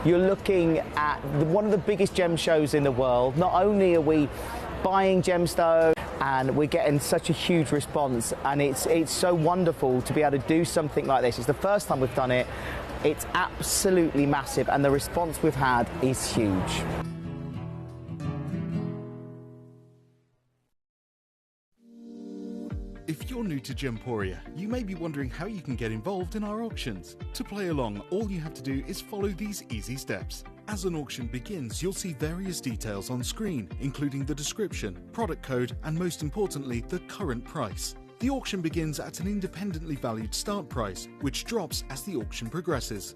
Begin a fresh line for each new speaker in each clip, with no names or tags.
You're looking at one of the biggest gem shows in the world. Not only are we buying gemstones and we're getting such a huge response, and it's so wonderful to be able to do something like this. It's the first time we've done it. It's absolutely massive, and the response we've had is huge.
If you're new to Gemporia, you may be wondering how you can get involved in our auctions. To play along, all you have to do is follow these easy steps. As an auction begins, you'll see various details on screen, including the description, product code, and most importantly, the current price. The auction begins at an independently valued start price, which drops as the auction progresses.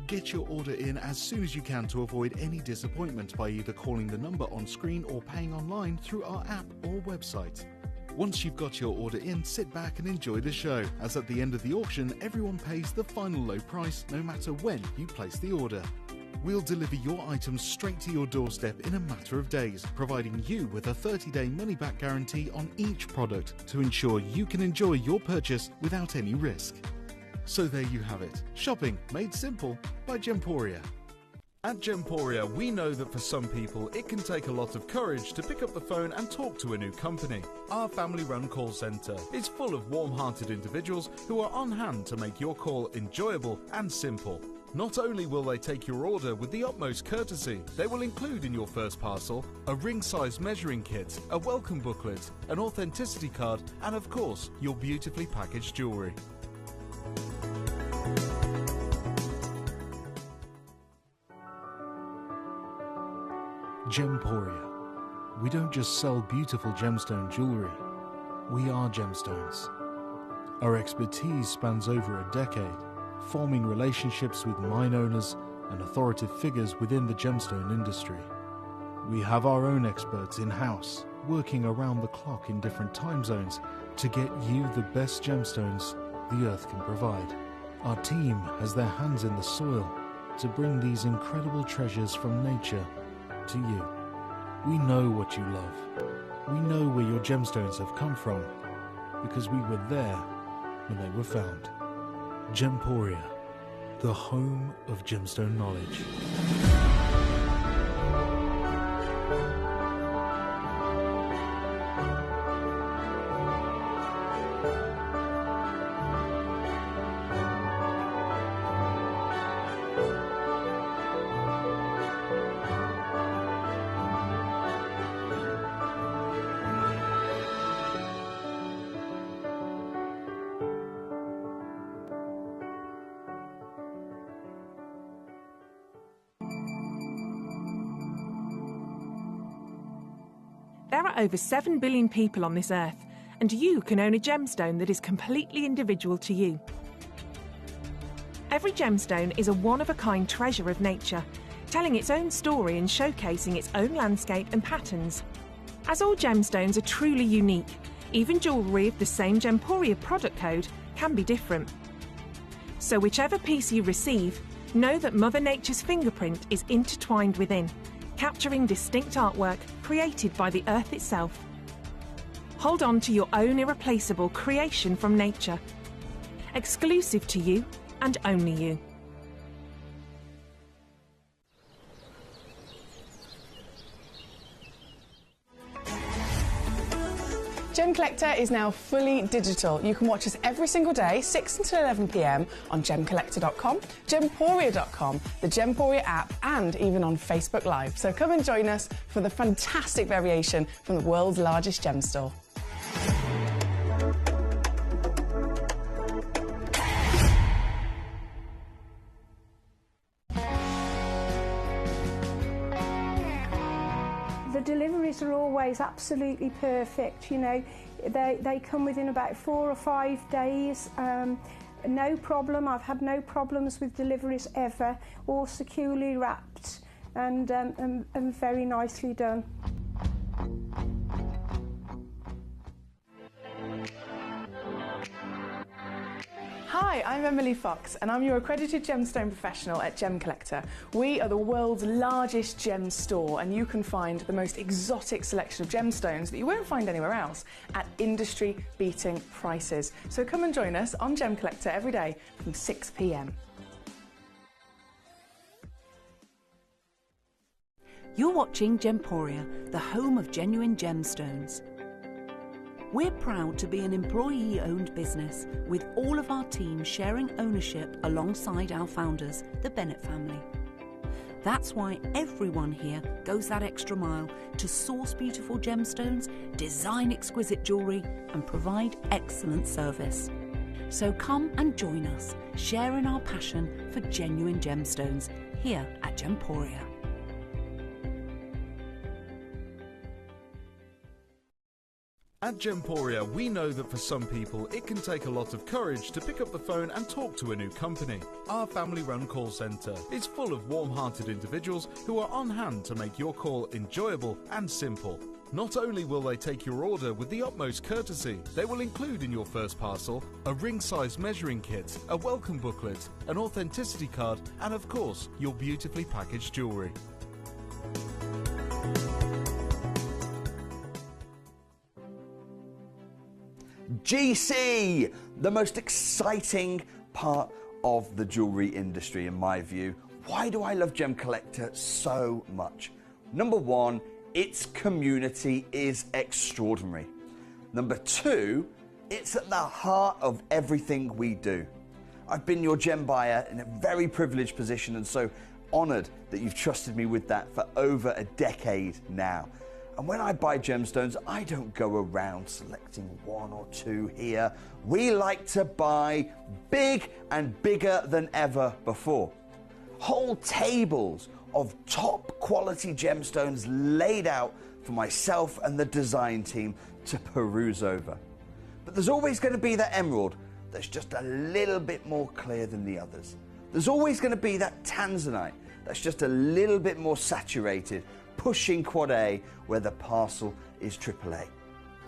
Get your order in as soon as you can to avoid any disappointment by either calling the number on screen or paying online through our app or website. Once you've got your order in, sit back and enjoy the show, as at the end of the auction, everyone pays the final low price no matter when you place the order. We'll deliver your items straight to your doorstep in a matter of days, providing you with a 30-day money-back guarantee on each product to ensure you can enjoy your purchase without any risk. So there you have it, shopping made simple by Gemporia. At Gemporia, we know that for some people, it can take a lot of courage to pick up the phone and talk to a new company. Our family-run call centre is full of warm-hearted individuals who are on hand to make your call enjoyable and simple. Not only will they take your order with the utmost courtesy, they will include in your first parcel a ring-size measuring kit, a welcome booklet, an authenticity card, and of course, your beautifully packaged jewellery. Gemporia. We don't just sell beautiful gemstone jewellery, we are gemstones. Our expertise spans over a decade, forming relationships with mine owners and authoritative figures within the gemstone industry. We have our own experts in-house, working around the clock in different time zones to get you the best gemstones the earth can provide. Our team has their hands in the soil to bring these incredible treasures from nature to you. We know what you love. We know where your gemstones have come from because we were there when they were found. Gemporia, the home of gemstone knowledge.
There are over 7 billion people on this earth, and you can own a gemstone that is completely individual to you. Every gemstone is a one-of-a-kind treasure of nature, telling its own story and showcasing its own landscape and patterns. As all gemstones are truly unique, even jewellery of the same Gemporia product code can be different. So whichever piece you receive, know that Mother Nature's fingerprint is intertwined within, capturing distinct artwork created by the earth itself. Hold on to your own irreplaceable creation from nature, exclusive to you and only you.
Gemcollector is now fully digital. You can watch us every single day, 6 until 11 p.m. on gemcollector.com, gemporia.com, the Gemporia app, and even on Facebook Live. So come and join us for the fantastic variation from the world's largest gem store.
The deliveries are always absolutely perfect, you know. They come within about 4 or 5 days. No problem. I've had no problems with deliveries ever. All securely wrapped and very nicely done.
Hi, I'm Emily Fox and I'm your accredited gemstone professional at Gemcollector. We are the world's largest gem store and you can find the most exotic selection of gemstones that you won't find anywhere else at industry-beating prices. So come and join us on Gemcollector every day from 6 p.m.
You're watching Gemporia, the home of genuine gemstones. We're proud to be an employee-owned business, with all of our team sharing ownership alongside our founders, the Bennett family. That's why everyone here goes that extra mile to source beautiful gemstones, design exquisite jewellery, and provide excellent service. So come and join us, sharing our passion for genuine gemstones here at Gemporia.
At Gemporia, we know that for some people it can take a lot of courage to pick up the phone and talk to a new company. Our family-run call centre is full of warm-hearted individuals who are on hand to make your call enjoyable and simple. Not only will they take your order with the utmost courtesy, they will include in your first parcel a ring-size measuring kit, a welcome booklet, an authenticity card, and of course, your beautifully packaged jewellery.
GC, the most exciting part of the jewellery industry in my view. Why do I love Gemcollector so much? Number one, its community is extraordinary. Number two, it's at the heart of everything we do. I've been your gem buyer in a very privileged position, and so honoured that you've trusted me with that for over a decade now. And when I buy gemstones, I don't go around selecting one or two here. We like to buy big and bigger than ever before. Whole tables of top quality gemstones laid out for myself and the design team to peruse over. But there's always going to be that emerald that's just a little bit more clear than the others. There's always going to be that tanzanite that's just a little bit more saturated, pushing quad A where the parcel is AAA.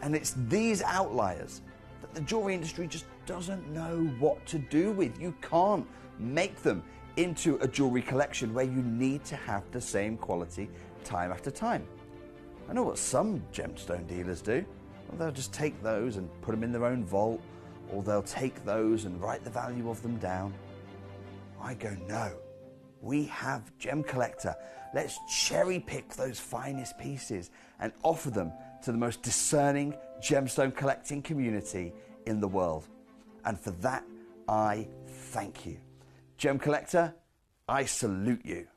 And it's these outliers that the jewellery industry just doesn't know what to do with. You can't make them into a jewellery collection where you need to have the same quality time after time. I know what some gemstone dealers do. Well, they'll just take those and put them in their own vault, or they'll take those and write the value of them down. I go, no. We have Gemcollector. Let's cherry pick those finest pieces and offer them to the most discerning gemstone collecting community in the world. And for that, I thank you. Gemcollector, I salute you.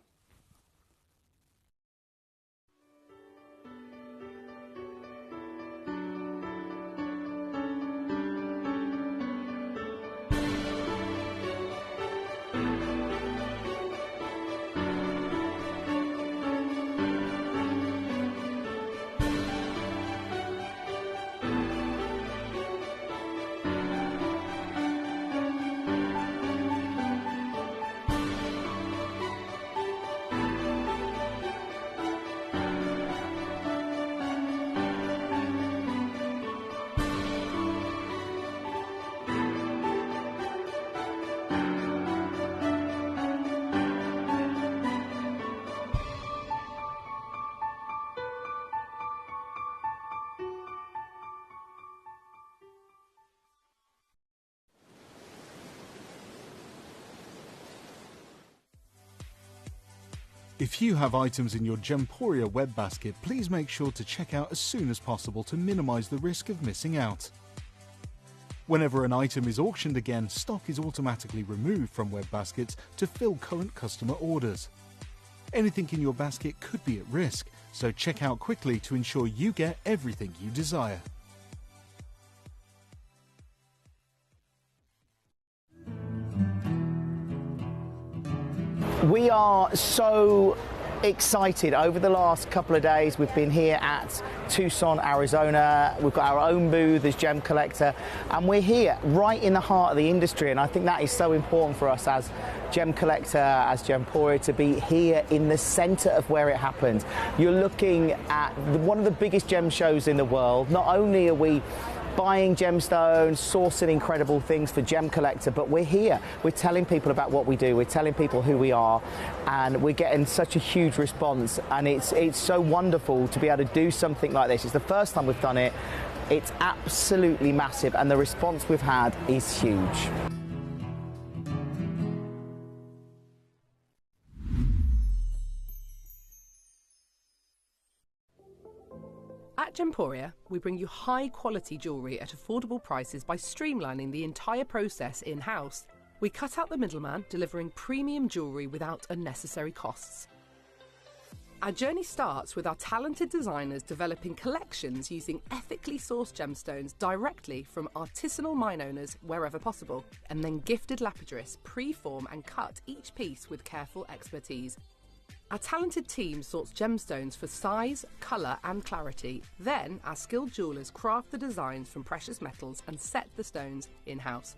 If you have items in your Gemporia web basket, please make sure to check out as soon as possible to minimise the risk of missing out. Whenever an item is auctioned again, stock is automatically removed from web baskets to fill current customer orders. Anything in your basket could be at risk, so check out quickly to ensure you get everything you desire.
We are so excited. Over the last couple of days, we've been here at Tucson, Arizona. We've got our own booth as Gemcollector, and we're here right in the heart of the industry. And I think that is so important for us as Gemcollector, as Gemporia, to be here in the center of where it happens. You're looking at one of the biggest gem shows in the world. Not only are we buying gemstones, sourcing incredible things for Gemcollector, but we're here. We're telling people about what we do. We're telling people who we are, and we're getting such a huge response. And it's so wonderful to be able to do something like this. It's the first time we've done it. It's absolutely massive, and the response we've had is huge.
At Gemporia, we bring you high-quality jewellery at affordable prices by streamlining the entire process in-house. We cut out the middleman, delivering premium jewellery without unnecessary costs. Our journey starts with our talented designers developing collections using ethically sourced gemstones directly from artisanal mine owners wherever possible, and then gifted lapidarists pre-form and cut each piece with careful expertise. Our talented team sorts gemstones for size, colour and clarity. Then our skilled jewellers craft the designs from precious metals and set the stones in-house.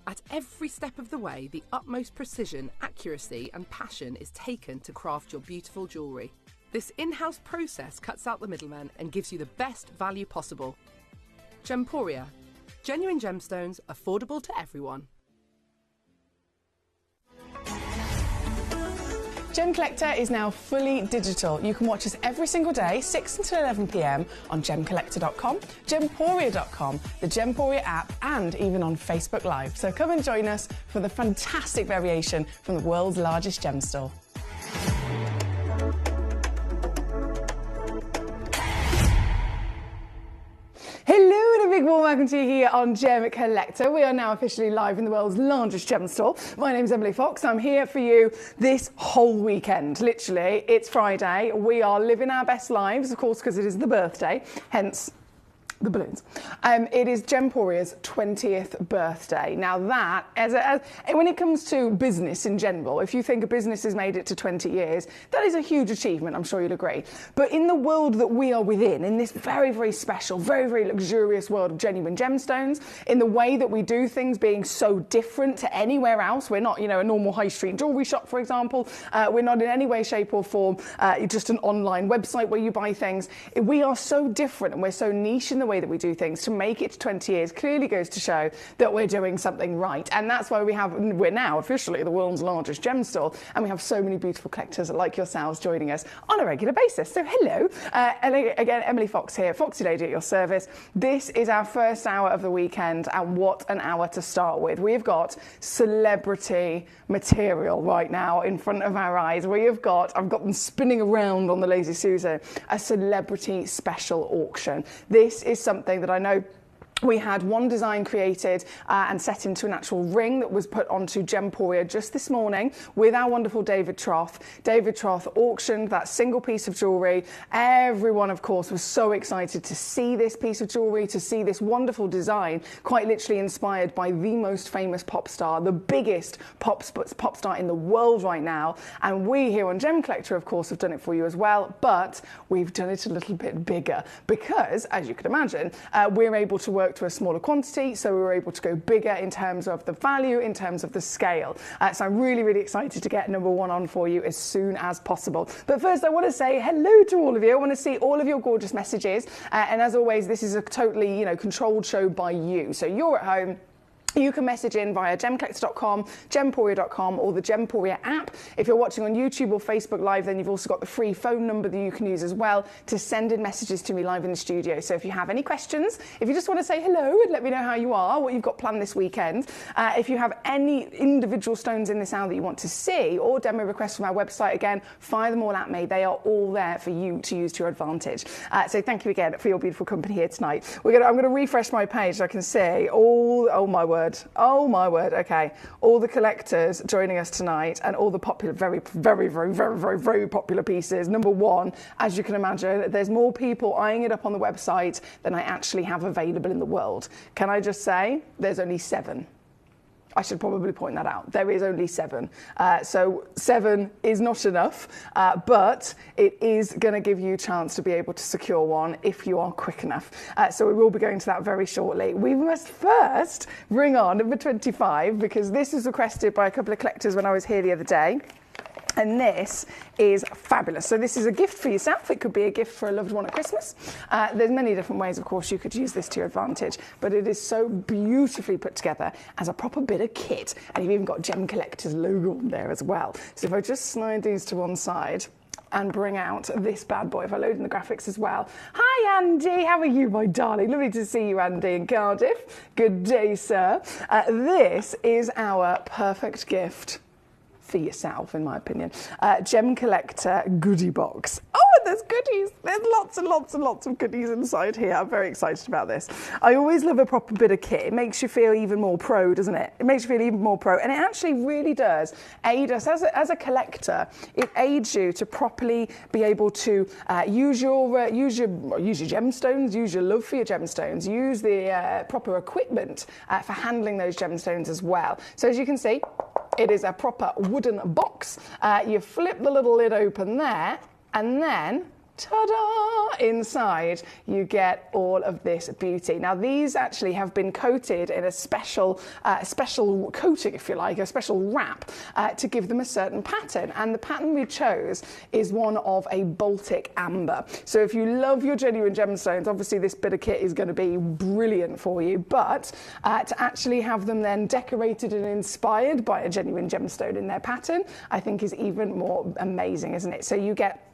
At every step of the way, the utmost precision, accuracy and passion is taken to craft your beautiful jewellery. This in-house process cuts out the middleman and gives you the best value possible. Gemporia. Genuine gemstones, affordable to everyone.
Gemcollector is now fully digital. You can watch us every single day, 6 until 11 p.m. on Gemcollector.com, Gemporia.com, the Gemporia app, and even on Facebook Live. So come and join us for the fantastic variation from the world's largest gem store. Hello and a big warm welcome to you here on Gemcollector. We are now officially live in the world's largest gem store. My name's Emily Fox. I'm here for you this whole weekend. Literally, it's Friday. We are living our best lives, of course, because it is the birthday, hence the balloons. It is Gemporia's 20th birthday. Now that, when it comes to business in general, if you think a business has made it to 20 years, that is a huge achievement, I'm sure you'd agree. But in the world that we are within, in this very, very special, very, very luxurious world of genuine gemstones, in the way that we do things being so different to anywhere else, we're not, a normal high street jewellery shop, for example. We're not in any way, shape or form just an online website where you buy things. We are so different and we're so niche in the way that we do things. To make it to 20 years clearly goes to show that we're doing something right, and that's why we're now officially the world's largest gem store, and we have so many beautiful collectors like yourselves joining us on a regular basis. So hello, again, Emily Fox here, Foxy Lady at your service. This is our first hour of the weekend, and what an hour to start with. We've got celebrity material right now in front of our eyes. I've got them spinning around on the Lazy Susan, a celebrity special auction. This is something that I know we had one design created and set into an actual ring that was put onto Gemporia just this morning with our wonderful David Troth. David Troth auctioned that single piece of jewellery. Everyone, of course, was so excited to see this piece of jewellery, to see this wonderful design, quite literally inspired by the most famous pop star, the biggest pop star in the world right now. And we here on Gemcollector, of course, have done it for you as well, but we've done it a little bit bigger because, as you can imagine, we're able to work to a smaller quantity, so we were able to go bigger in terms of the value, in terms of the scale. So I'm really, really excited to get number one on for you as soon as possible. But first, I want to say hello to all of you. I want to see all of your gorgeous messages. And as always, this is a totally, controlled show by you. So you're at home. You can message in via gemcollector.com, Gemporia.com, or the Gemporia app. If you're watching on YouTube or Facebook Live, then you've also got the free phone number that you can use as well to send in messages to me live in the studio. So if you have any questions, if you just want to say hello and let me know how you are, what you've got planned this weekend, if you have any individual stones in this hour that you want to see, or demo requests from our website, again, fire them all at me. They are all there for you to use to your advantage. So thank you again for your beautiful company here tonight. I'm going to refresh my page so I can see oh my word, okay. All the collectors joining us tonight and all the popular, very, very, very, very, very, very popular pieces. Number one, as you can imagine, there's more people eyeing it up on the website than I actually have available in the world. Can I just say, there's only 7. I should probably point that out. There is only 7. So 7 is not enough, but it is going to give you a chance to be able to secure one if you are quick enough. So we will be going to that very shortly. We must first bring on number 25, because this was requested by a couple of collectors when I was here the other day. And this is fabulous. So this is a gift for yourself. It could be a gift for a loved one at Christmas. There's many different ways, of course, you could use this to your advantage, but it is so beautifully put together as a proper bit of kit. And you've even got Gemcollector's logo on there as well. So if I just slide these to one side and bring out this bad boy, if I load in the graphics as well. Hi, Andy. How are you, my darling? Lovely to see you, Andy, in Cardiff. Good day, sir. This is our perfect gift for yourself, in my opinion. Gemcollector goodie box. Oh, and there's goodies. There's lots and lots and lots of goodies inside here. I'm very excited about this. I always love a proper bit of kit. It makes you feel even more pro, doesn't it? It makes you feel even more pro, and it actually really does aid us as a collector. It aids you to properly be able to use your gemstones, use your love for your gemstones, use the proper equipment for handling those gemstones as well. So as you can see, it is a proper wooden box. You flip the little lid open there, and then ta-da! Inside you get all of this beauty. Now these actually have been coated in a special coating, if you like, a special wrap to give them a certain pattern. And the pattern we chose is one of a Baltic amber. So if you love your genuine gemstones, obviously this bit of kit is going to be brilliant for you. But to actually have them then decorated and inspired by a genuine gemstone in their pattern, I think is even more amazing, isn't it? So you get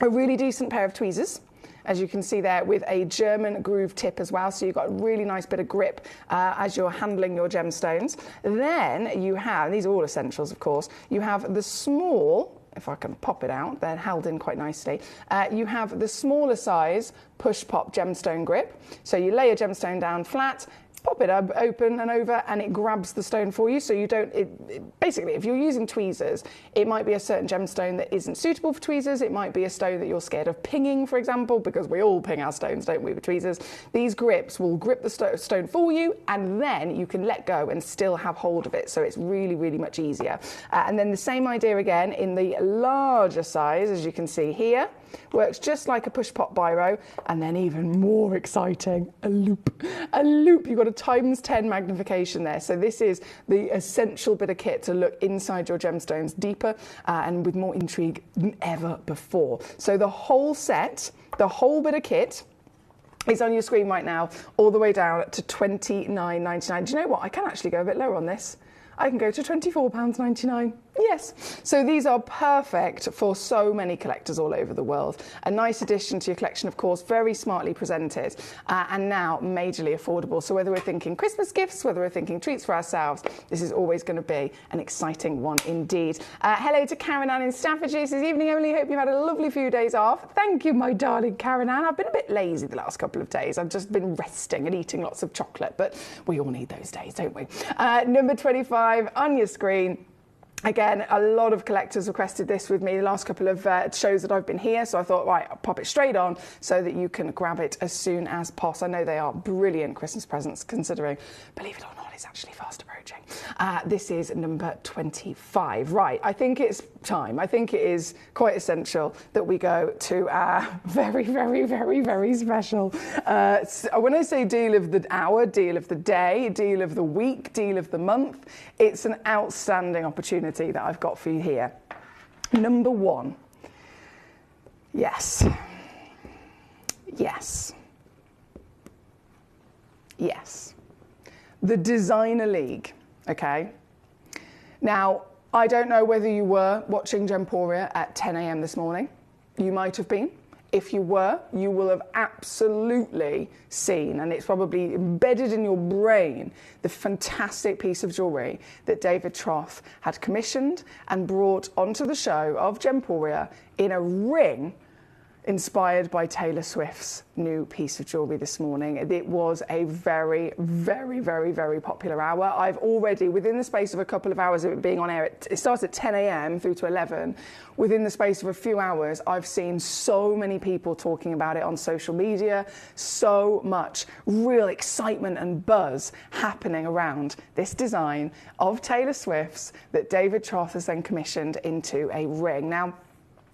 a really decent pair of tweezers, as you can see there, with a German groove tip as well, so you've got a really nice bit of grip as you're handling your gemstones. Then you have, these are all essentials of course, you have the small, if I can pop it out, they're held in quite nicely, you have the smaller size push-pop gemstone grip. So you lay a gemstone down flat, pop it up, open and over, and it grabs the stone for you. So you don't, basically, if you're using tweezers, it might be a certain gemstone that isn't suitable for tweezers. It might be a stone that you're scared of pinging, for example, because we all ping our stones, don't we, with tweezers. These grips will grip the stone for you, and then you can let go and still have hold of it. So it's really, really much easier. And then the same idea again in the larger size, as you can see here. Works just like a push-pop biro, and then even more exciting, a loop. A loop, you've got a ×10 magnification there. So this is the essential bit of kit to look inside your gemstones deeper and with more intrigue than ever before. So the whole set, the whole bit of kit, is on your screen right now, all the way down to £29.99. Do you know what? I can actually go a bit lower on this. I can go to £24.99. Yes. So these are perfect for so many collectors all over the world. A nice addition to your collection, of course, very smartly presented, and now majorly affordable. So whether we're thinking Christmas gifts, whether we're thinking treats for ourselves, this is always going to be an exciting one indeed. Hello to Karen Ann in Staffordshire. This evening, Emily, hope you've had a lovely few days off. Thank you, my darling Karen Ann. I've been a bit lazy the last couple of days. I've just been resting and eating lots of chocolate, but we all need those days, don't we? Number 25 on your screen. Again, a lot of collectors requested this with me the last couple of shows that I've been here, so I thought, right, I'll pop it straight on so that you can grab it as soon as possible. I know they are brilliant Christmas presents, considering, believe it or not, it's actually fast approaching. This is number 25. Right, I think it's time. I think it is quite essential that we go to our very, very, very, very special, when I say deal of the hour, deal of the day, deal of the week, deal of the month, it's an outstanding opportunity that I've got for you here. Number one. Yes. Yes. Yes. The Designer League, okay? Now, I don't know whether you were watching Gemporia at 10 a.m. this morning. You might have been. If you were, you will have absolutely seen, and it's probably embedded in your brain, the fantastic piece of jewellery that David Troth had commissioned and brought onto the show of Gemporia in a ring inspired by Taylor Swift's new piece of jewellery this morning. It was a very, very, very, very popular hour. I've already, within the space of a couple of hours of it being on air, it starts at 10 a.m. through to 11. Within the space of a few hours, I've seen so many people talking about it on social media, so much real excitement and buzz happening around this design of Taylor Swift's that David Troth has then commissioned into a ring. Now,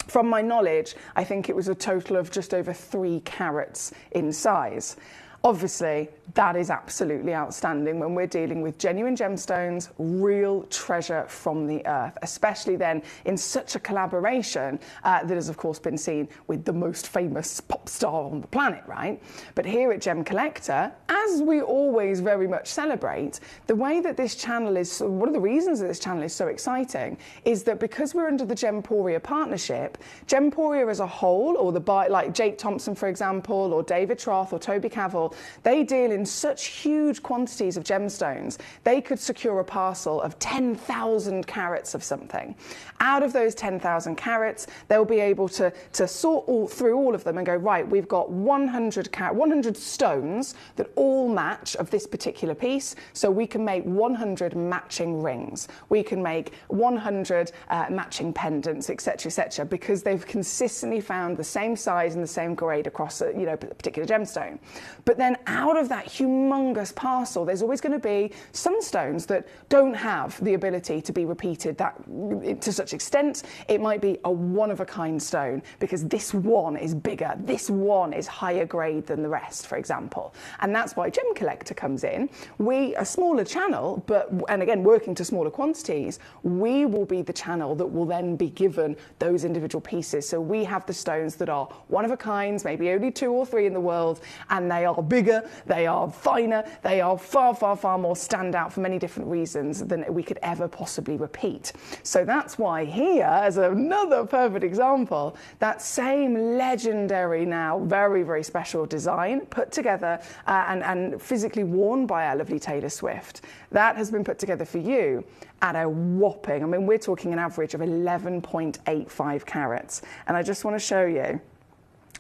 from my knowledge, I think it was a total of just over 3 carats in size. Obviously, that is absolutely outstanding when we're dealing with genuine gemstones, real treasure from the earth, especially then in such a collaboration that has, of course, been seen with the most famous pop star on the planet, right? But here at Gemcollector, as we always very much celebrate, the way that this channel is, one of the reasons that this channel is so exciting is that because we're under the Gemporia partnership, Gemporia as a whole, or like Jake Thompson, for example, or David Troth, or Toby Cavell, example, they deal in such huge quantities of gemstones, they could secure a parcel of 10,000 carats of something. Out of those 10,000 carats, they'll be able to sort through all of them and go, right, we've got 100 stones that all match of this particular piece, so we can make 100 matching rings. We can make 100 matching pendants, etc., because they've consistently found the same size and the same grade across a particular gemstone. But then out of that humongous parcel, there's always going to be some stones that don't have the ability to be repeated to such extent. It might be a one-of-a-kind stone because this one is bigger, this one is higher grade than the rest, for example. And that's why Gemcollector comes in. We, a smaller channel, and again, working to smaller quantities, we will be the channel that will then be given those individual pieces. So we have the stones that are one-of-a-kinds, maybe only 2 or 3 in the world, and they are bigger, they are finer, they are far, far, far more standout for many different reasons than we could ever possibly repeat. So that's why here, as another perfect example, that same legendary now, very, very special design put together and physically worn by our lovely Taylor Swift, that has been put together for you at a whopping, I mean, we're talking an average of 11.85 carats. And I just want to show you.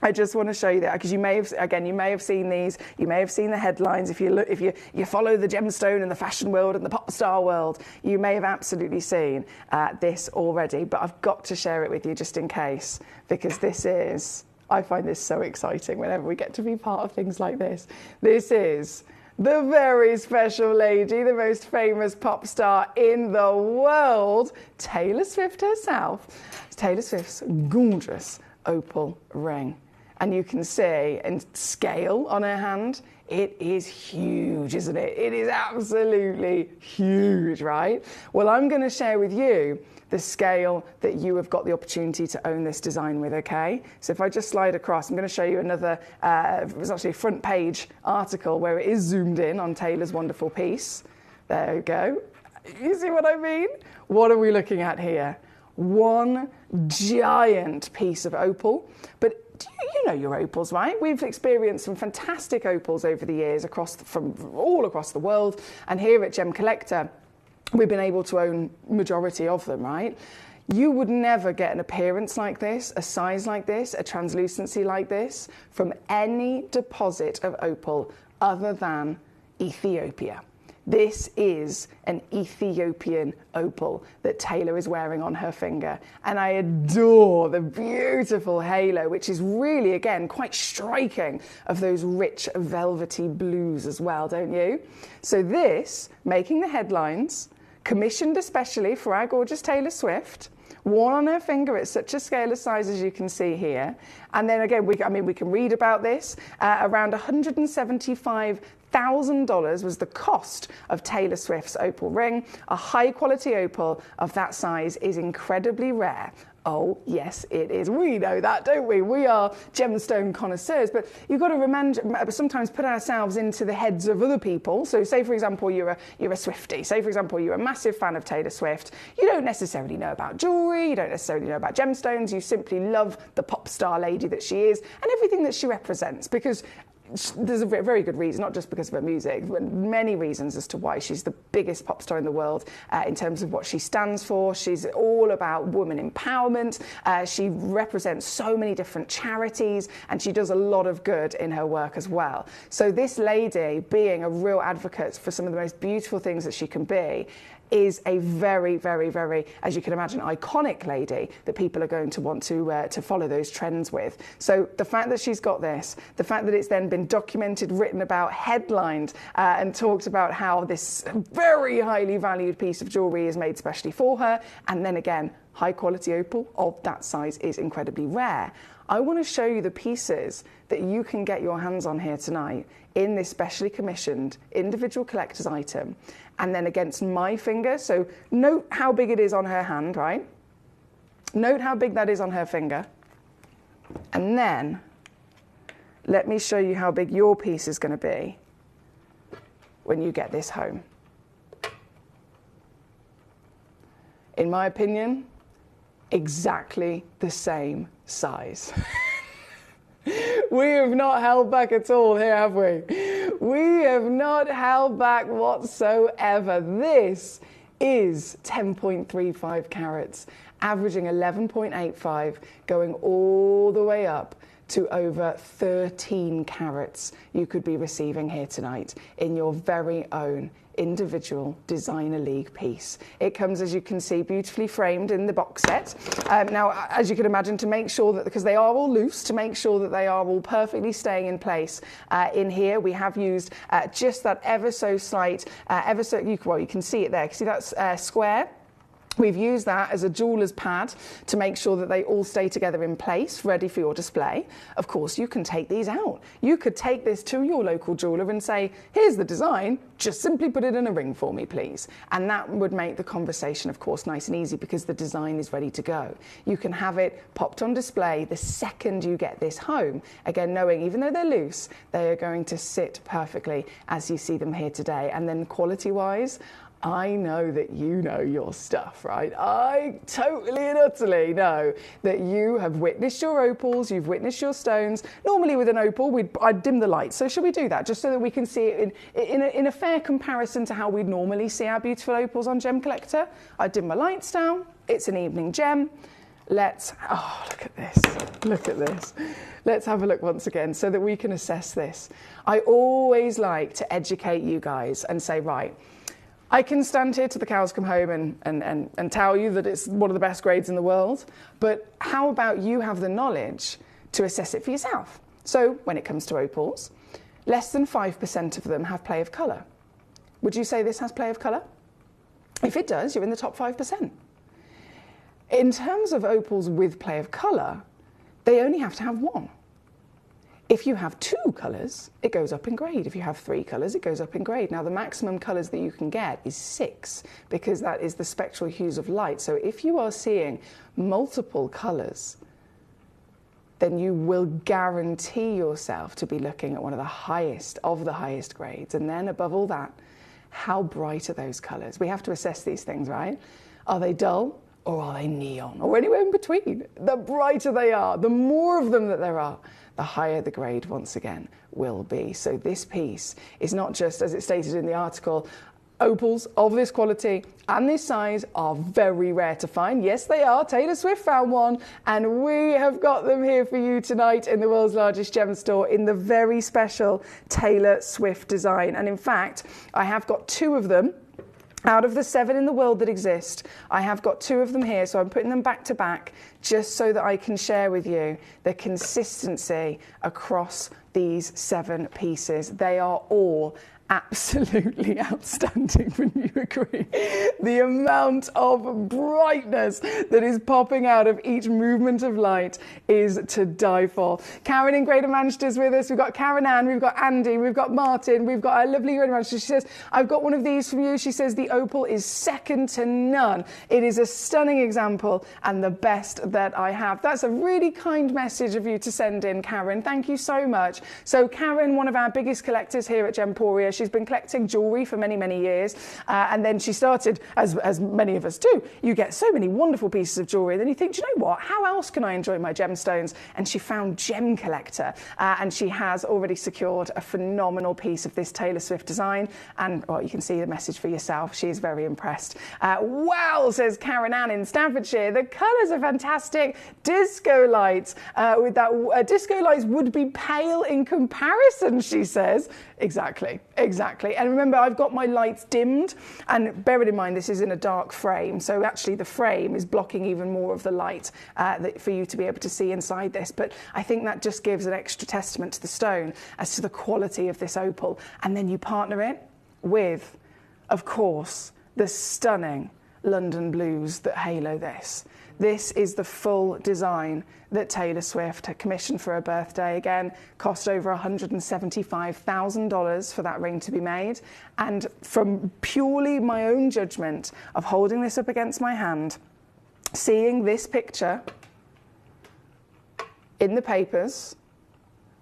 I just want to show you that because you may have seen these. You may have seen the headlines. If you follow the gemstone and the fashion world and the pop star world, you may have absolutely seen this already. But I've got to share it with you just in case, because I find this so exciting whenever we get to be part of things like this. This is the very special lady, the most famous pop star in the world, Taylor Swift herself. It's Taylor Swift's gorgeous opal ring. And you can see in scale on her hand, it is huge, isn't it? It is absolutely huge, right? Well, I'm going to share with you the scale that you have got the opportunity to own this design with, okay? So if I just slide across, I'm going to show you another, it was actually a front page article where it is zoomed in on Taylor's wonderful piece. There we go. You see what I mean? What are we looking at here? One giant piece of opal. But you know your opals, right? We've experienced some fantastic opals over the years from all across the world. And here at Gemcollector, we've been able to own majority of them, right? You would never get an appearance like this, a size like this, a translucency like this from any deposit of opal other than Ethiopia. This is an Ethiopian opal that Taylor is wearing on her finger. And I adore the beautiful halo, which is really, again, quite striking of those rich velvety blues as well, don't you? So this, making the headlines, commissioned especially for our gorgeous Taylor Swift, worn on her finger at such a scale of size as you can see here. And then again, we can read about this. Around $175,000 was the cost of Taylor Swift's opal ring. A high quality opal of that size is incredibly rare. Oh, yes, it is. We know that, don't we? We are gemstone connoisseurs, but you've got to remember, sometimes put ourselves into the heads of other people. So say, for example, you're a Swiftie. Say, for example, you're a massive fan of Taylor Swift. You don't necessarily know about jewellery. You don't necessarily know about gemstones. You simply love the pop star lady that she is and everything that she represents, because there's a very good reason, not just because of her music, but many reasons as to why she's the biggest pop star in the world in terms of what she stands for. She's all about women empowerment. She represents so many different charities, and she does a lot of good in her work as well. So this lady, being a real advocate for some of the most beautiful things that she can be, is a very, very, very, as you can imagine, iconic lady that people are going to want to follow those trends with. So the fact that she's got this, the fact that it's then been documented, written about, headlined, and talked about how this very highly valued piece of jewellery is made specially for her, and then again, high quality opal of that size is incredibly rare. I want to show you the pieces that you can get your hands on here tonight in this specially commissioned individual collector's item, and then against my finger. So note how big it is on her hand, right? Note how big that is on her finger. And then let me show you how big your piece is going to be when you get this home. In my opinion, exactly the same size. We have not held back at all here, have we? We have not held back whatsoever. This is 10.35 carats, averaging 11.85, going all the way up to over 13 carats you could be receiving here tonight in your very own individual designer league piece. It comes, as you can see, beautifully framed in the box set. Now, as you can imagine, to make sure that, because they are all loose, to make sure that they are all perfectly staying in place in here, we have used just that ever so slight, you can see it there. See that's square? We've used that as a jeweler's pad to make sure that they all stay together in place, ready for your display. Of course, you can take these out. You could take this to your local jeweler and say, here's the design, just simply put it in a ring for me, please. And that would make the conversation, of course, nice and easy because the design is ready to go. You can have it popped on display the second you get this home. Again, knowing even though they're loose, they are going to sit perfectly as you see them here today. And then quality-wise, I know that you know your stuff, right? I totally and utterly know that you have witnessed your opals, you've witnessed your stones. Normally with an opal, I'd dim the lights. So should we do that just so that we can see it in a fair comparison to how we'd normally see our beautiful opals on Gemcollector? I dim my lights down. It's an evening gem. Oh, look at this. Look at this. Let's have a look once again so that we can assess this. I always like to educate you guys and say, right, I can stand here till the cows come home and tell you that it's one of the best grades in the world, but how about you have the knowledge to assess it for yourself? So when it comes to opals, less than 5% of them have play of colour. Would you say this has play of colour? If it does, you're in the top 5%. In terms of opals with play of colour, they only have to have one. If you have 2 colours, it goes up in grade. If you have 3 colours, it goes up in grade. Now, the maximum colours that you can get is 6, because that is the spectral hues of light. So if you are seeing multiple colours, then you will guarantee yourself to be looking at one of the highest grades. And then above all that, how bright are those colours? We have to assess these things, right? Are they dull or are they neon or anywhere in between? The brighter they are, the more of them that there are, the higher the grade, once again, will be. So this piece is not just, as it stated in the article, opals of this quality and this size are very rare to find. Yes, they are. Taylor Swift found one, and we have got them here for you tonight in the world's largest gem store in the very special Taylor Swift design. And in fact, I have got 2 of them. Out of the 7 in the world that exist, I have got 2 of them here, so I'm putting them back to back just so that I can share with you the consistency across these 7 pieces. They are all absolutely outstanding, wouldn't you agree? The amount of brightness that is popping out of each movement of light is to die for. Karen in Greater Manchester is with us. We've got Karen Ann, we've got Andy, we've got Martin, we've got our lovely Greater Manchester. She says, I've got one of these from you. She says the opal is second to none. It is a stunning example and the best that I have. That's a really kind message of you to send in, Karen. Thank you so much. So Karen, one of our biggest collectors here at Gemporia, she's been collecting jewellery for many, many years. And then she started, as many of us do, you get so many wonderful pieces of jewellery. Then you think, do you know what? How else can I enjoy my gemstones? And she found Gemcollector. And she has already secured a phenomenal piece of this Taylor Swift design. And well, you can see the message for yourself. She is very impressed. Wow, says Karen Ann in Staffordshire. The colours are fantastic. Disco lights. With that, disco lights would be pale in comparison, she says. Exactly. And remember, I've got my lights dimmed, and bear it in mind, this is in a dark frame, so actually the frame is blocking even more of the light for you to be able to see inside this. But I think that just gives an extra testament to the stone as to the quality of this opal. And then you partner it with, of course, the stunning London blues that halo this. This is the full design that Taylor Swift had commissioned for her birthday. Again, cost over $175,000 for that ring to be made. And from purely my own judgment of holding this up against my hand, seeing this picture in the papers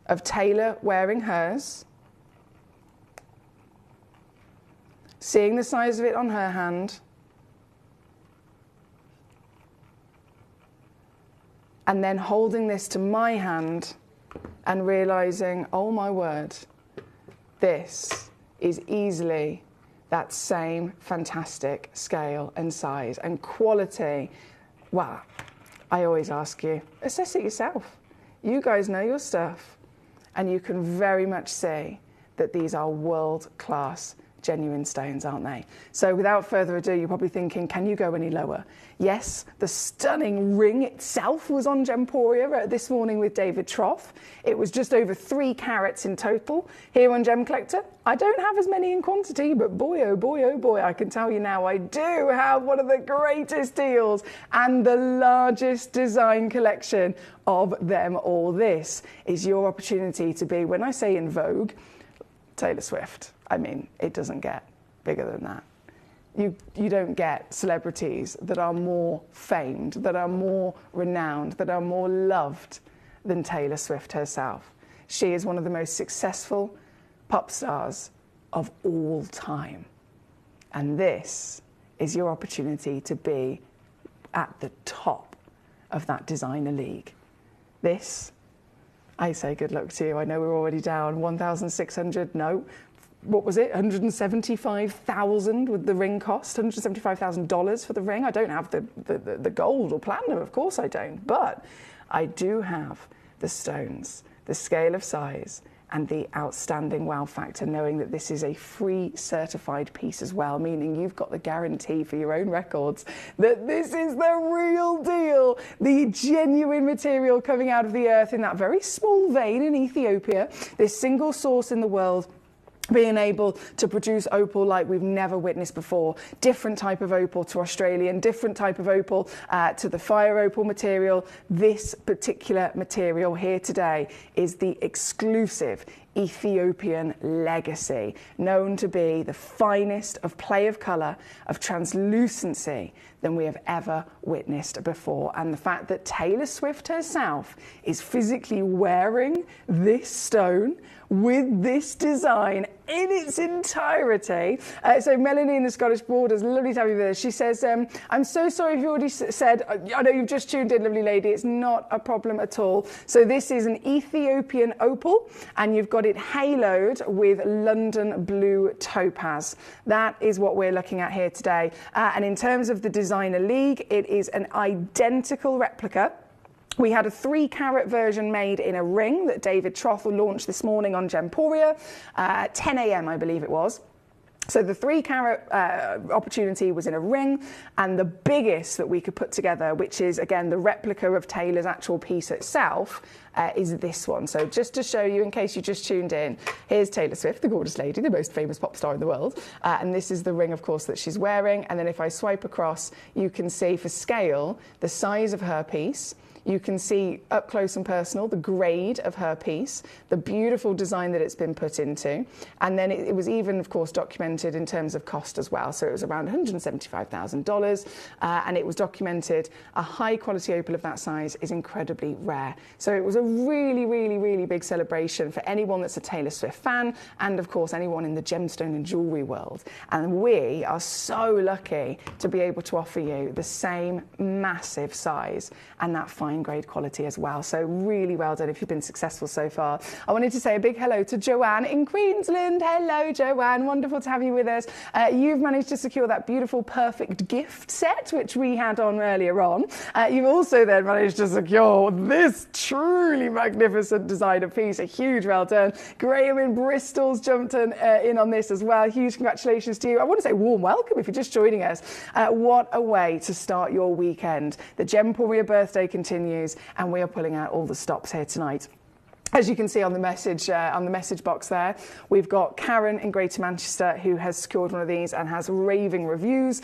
of Taylor wearing hers, seeing the size of it on her hand, and then holding this to my hand and realising, oh my word, this is easily that same fantastic scale and size and quality. Wow, I always ask you, assess it yourself. You guys know your stuff, and you can very much see that these are world-class genuine stones, aren't they? So without further ado, you're probably thinking, can you go any lower? Yes, the stunning ring itself was on Gemporia this morning with David Troff. It was just over 3 carats in total. Here on Gemcollector, I don't have as many in quantity, but boy, oh boy, oh boy, I can tell you now, I do have one of the greatest deals and the largest design collection of them all. This is your opportunity to be, when I say in vogue, Taylor Swift. I mean, it doesn't get bigger than that. You don't get celebrities that are more famed, that are more renowned, that are more loved than Taylor Swift herself. She is one of the most successful pop stars of all time. And this is your opportunity to be at the top of that designer league. This, I say good luck to you. I know we're already down 1,600, no, what was it, 175,000 would the ring cost, $175,000 for the ring. I don't have the gold or platinum, of course I don't, but I do have the stones, the scale of size, and the outstanding wow factor, knowing that this is a free certified piece as well, meaning you've got the guarantee for your own records that this is the real deal, the genuine material coming out of the earth in that very small vein in Ethiopia, this single source in the world, being able to produce opal like we've never witnessed before. Different type of opal to Australian, different type of opal to the fire opal material. This particular material here today is the exclusive Ethiopian legacy, known to be the finest of play of colour, of translucency than we have ever witnessed before. And the fact that Taylor Swift herself is physically wearing this stone with this design in its entirety. So Melanie in the Scottish Borders, lovely to have you with us. She says, I'm so sorry if you already said, I know you've just tuned in, lovely lady, it's not a problem at all. So this is an Ethiopian opal, and you've got it haloed with London blue topaz. That is what we're looking at here today. And in terms of the designer league, it is an identical replica. We had a 3-carat version made in a ring that David Troff launched this morning on Gemporia, 10 a.m. I believe it was. So the 3-carat opportunity was in a ring, and the biggest that we could put together, which is, again, the replica of Taylor's actual piece itself, is this one. So just to show you, in case you just tuned in, here's Taylor Swift, the gorgeous lady, the most famous pop star in the world. And this is the ring, of course, that she's wearing. And then if I swipe across, you can see for scale the size of her piece. You can see up close and personal the grade of her piece, the beautiful design that it's been put into. And then it was even, of course, documented in terms of cost as well. So it was around $175,000. And it was documented a high quality opal of that size is incredibly rare. So it was a really, really, really big celebration for anyone that's a Taylor Swift fan, and of course anyone in the gemstone and jewellery world. And we are so lucky to be able to offer you the same massive size and that fine grade quality as well. So really well done if you've been successful so far. I wanted to say a big hello to Joanne in Queensland. Hello Joanne, wonderful to have you with us. You've managed to secure that beautiful perfect gift set which we had on earlier on. You've also then managed to secure this truly magnificent designer piece. A huge well done. Graham in Bristol's jumped in on this as well. Huge congratulations to you. I want to say warm welcome if you're just joining us. What a way to start your weekend. The Gemporia birthday continues, and we are pulling out all the stops here tonight. As you can see on the message box there, we've got Karen in Greater Manchester who has secured one of these and has raving reviews.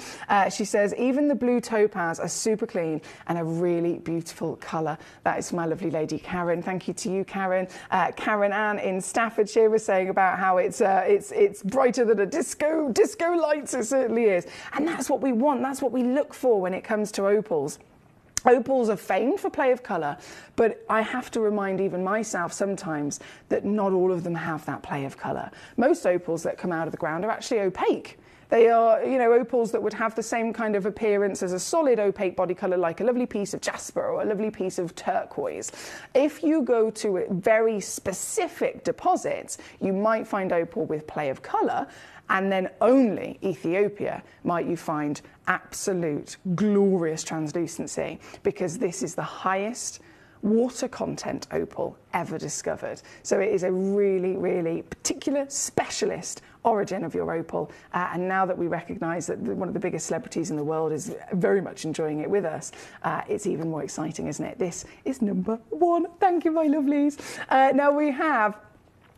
She says, even the blue topaz are super clean and a really beautiful colour. That is my lovely lady, Karen. Thank you to you, Karen. Karen Ann in Staffordshire was saying about how it's brighter than a disco lights. It certainly is. And that's what we want. That's what we look for when it comes to opals. Opals are famed for play of colour, but I have to remind even myself sometimes that not all of them have that play of colour. Most opals that come out of the ground are actually opaque. They are, you know, opals that would have the same kind of appearance as a solid opaque body colour, like a lovely piece of jasper or a lovely piece of turquoise. If you go to very specific deposits, you might find opal with play of colour, and then only Ethiopia might you find absolute glorious translucency, because this is the highest water content opal ever discovered. So it is a really, really particular specialist origin of your opal, and now that we recognise that one of the biggest celebrities in the world is very much enjoying it with us, it's even more exciting, isn't it? This is number one. Thank you, my lovelies. Now we have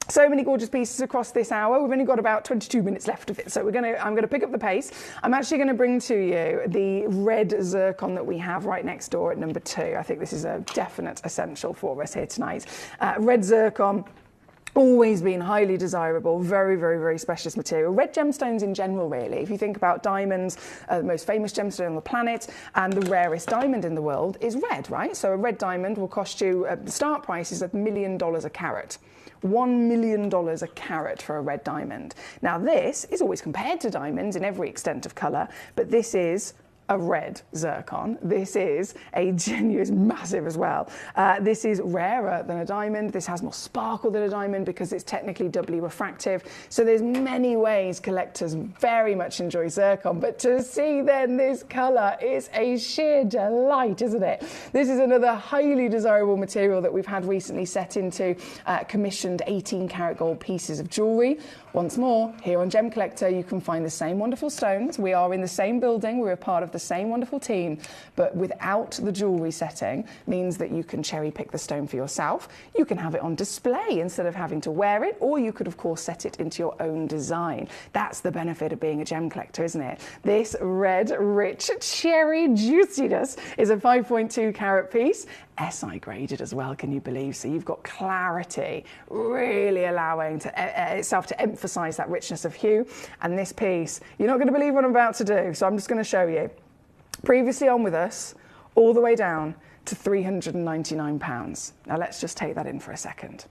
so many gorgeous pieces across this hour. We've only got about 22 minutes left of it, so I'm going to pick up the pace. I'm actually going to bring to you the red zircon that we have right next door at number 2. I think this is a definite essential for us here tonight. Red zircon, always been highly desirable, very, very, very specialist material. Red gemstones in general, really. If you think about diamonds, the most famous gemstone on the planet and the rarest diamond in the world is red, right? So a red diamond will cost you, the start price is $1 million a carat. $1 million a carat for a red diamond. Now this is always compared to diamonds in every extent of colour, but this is a red zircon. This is a genuine, massive as well. This is rarer than a diamond. This has more sparkle than a diamond because it's technically doubly refractive. So there's many ways collectors very much enjoy zircon, but to see then this colour is a sheer delight, isn't it? This is another highly desirable material that we've had recently set into commissioned 18 karat gold pieces of jewellery. Once more, here on Gem Collector, you can find the same wonderful stones. We are in the same building. We're a part of the same wonderful team, but without the jewellery setting means that you can cherry pick the stone for yourself. You can have it on display instead of having to wear it, or you could, of course, set it into your own design. That's the benefit of being a gem collector, isn't it? This red, rich, cherry juiciness is a 5.2 carat piece. SI graded as well, can you believe? So you've got clarity, really allowing itself to emphasise that richness of hue. And this piece, you're not going to believe what I'm about to do, so I'm just going to show you. Previously on with us, all the way down to £399. Now let's just take that in for a second.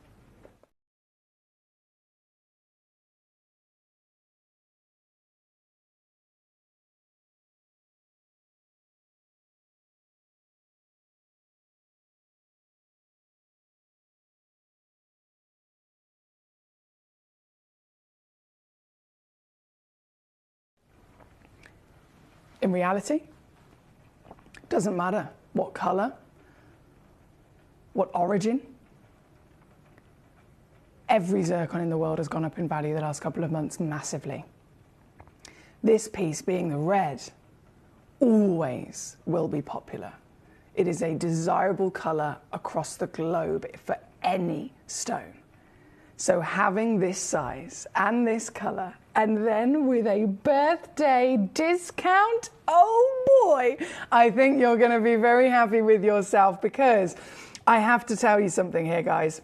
In reality, doesn't matter what colour, what origin. Every zircon in the world has gone up in value the last couple of months massively. This piece, being the red, always will be popular. It is a desirable colour across the globe for any stone. So having this size and this colour, and then with a birthday discount, oh boy, I think you're going to be very happy with yourself, because I have to tell you something here, guys.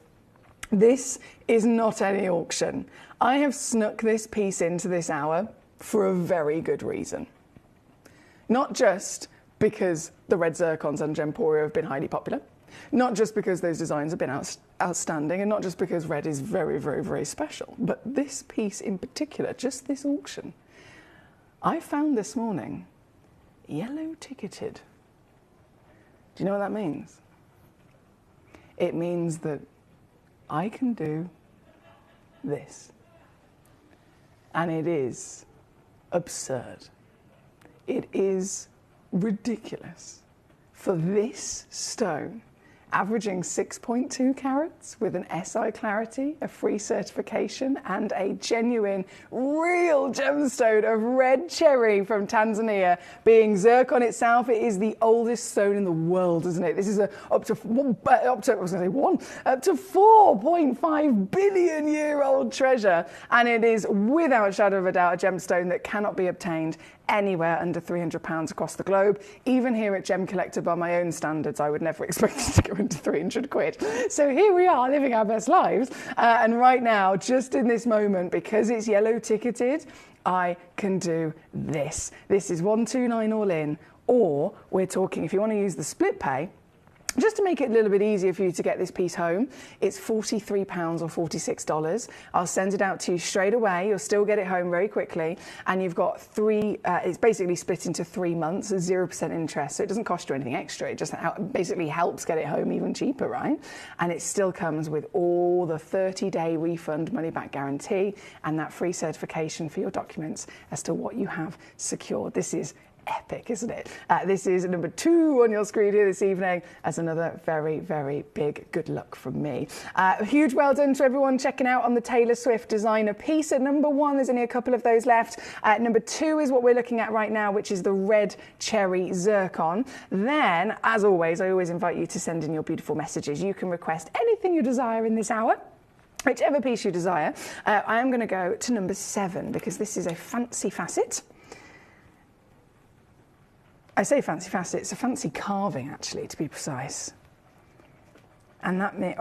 This is not any auction. I have snuck this piece into this hour for a very good reason. Not just because the red zircons and Gemporia have been highly popular, not just because those designs have been outstanding, and not just because red is very, very, very special, but this piece in particular, just this auction, I found this morning yellow ticketed. Do you know what that means? It means that I can do this. And it is absurd. It is ridiculous for this stone, averaging 6.2 carats with an SI clarity, a free certification, and a genuine, real gemstone of red cherry from Tanzania. Being zircon itself, it is the oldest stone in the world, isn't it? This is up to 4.5 billion year old treasure, and it is without shadow of a doubt a gemstone that cannot be obtained anywhere under £300 across the globe. Even here at Gem Collector, by my own standards, I would never expect it to go into 300 quid. So here we are living our best lives. And right now, just in this moment, because it's yellow ticketed, I can do this. This is 129 all in, or we're talking, if you want to use the split pay, Just to make it a little bit easier for you to get this piece home, it's £43 or $46. I'll send it out to you straight away. You'll still get it home very quickly. And you've got it's basically split into 3 months at 0% interest. So it doesn't cost you anything extra. It just basically helps get it home even cheaper, right? And it still comes with all the 30-day refund money back guarantee and that free certification for your documents as to what you have secured. This is epic, isn't it? This is number 2 on your screen here this evening as another very, very big good luck from me. A huge well done to everyone checking out on the Taylor Swift designer piece. At number 1, there's only a couple of those left. Number 2 is what we're looking at right now, which is the red cherry zircon. Then, as always, I always invite you to send in your beautiful messages. You can request anything you desire in this hour. Whichever piece you desire. I am going to go to number 7 because this is a fancy facet. I say fancy facet, it's a fancy carving actually, to be precise. And that means,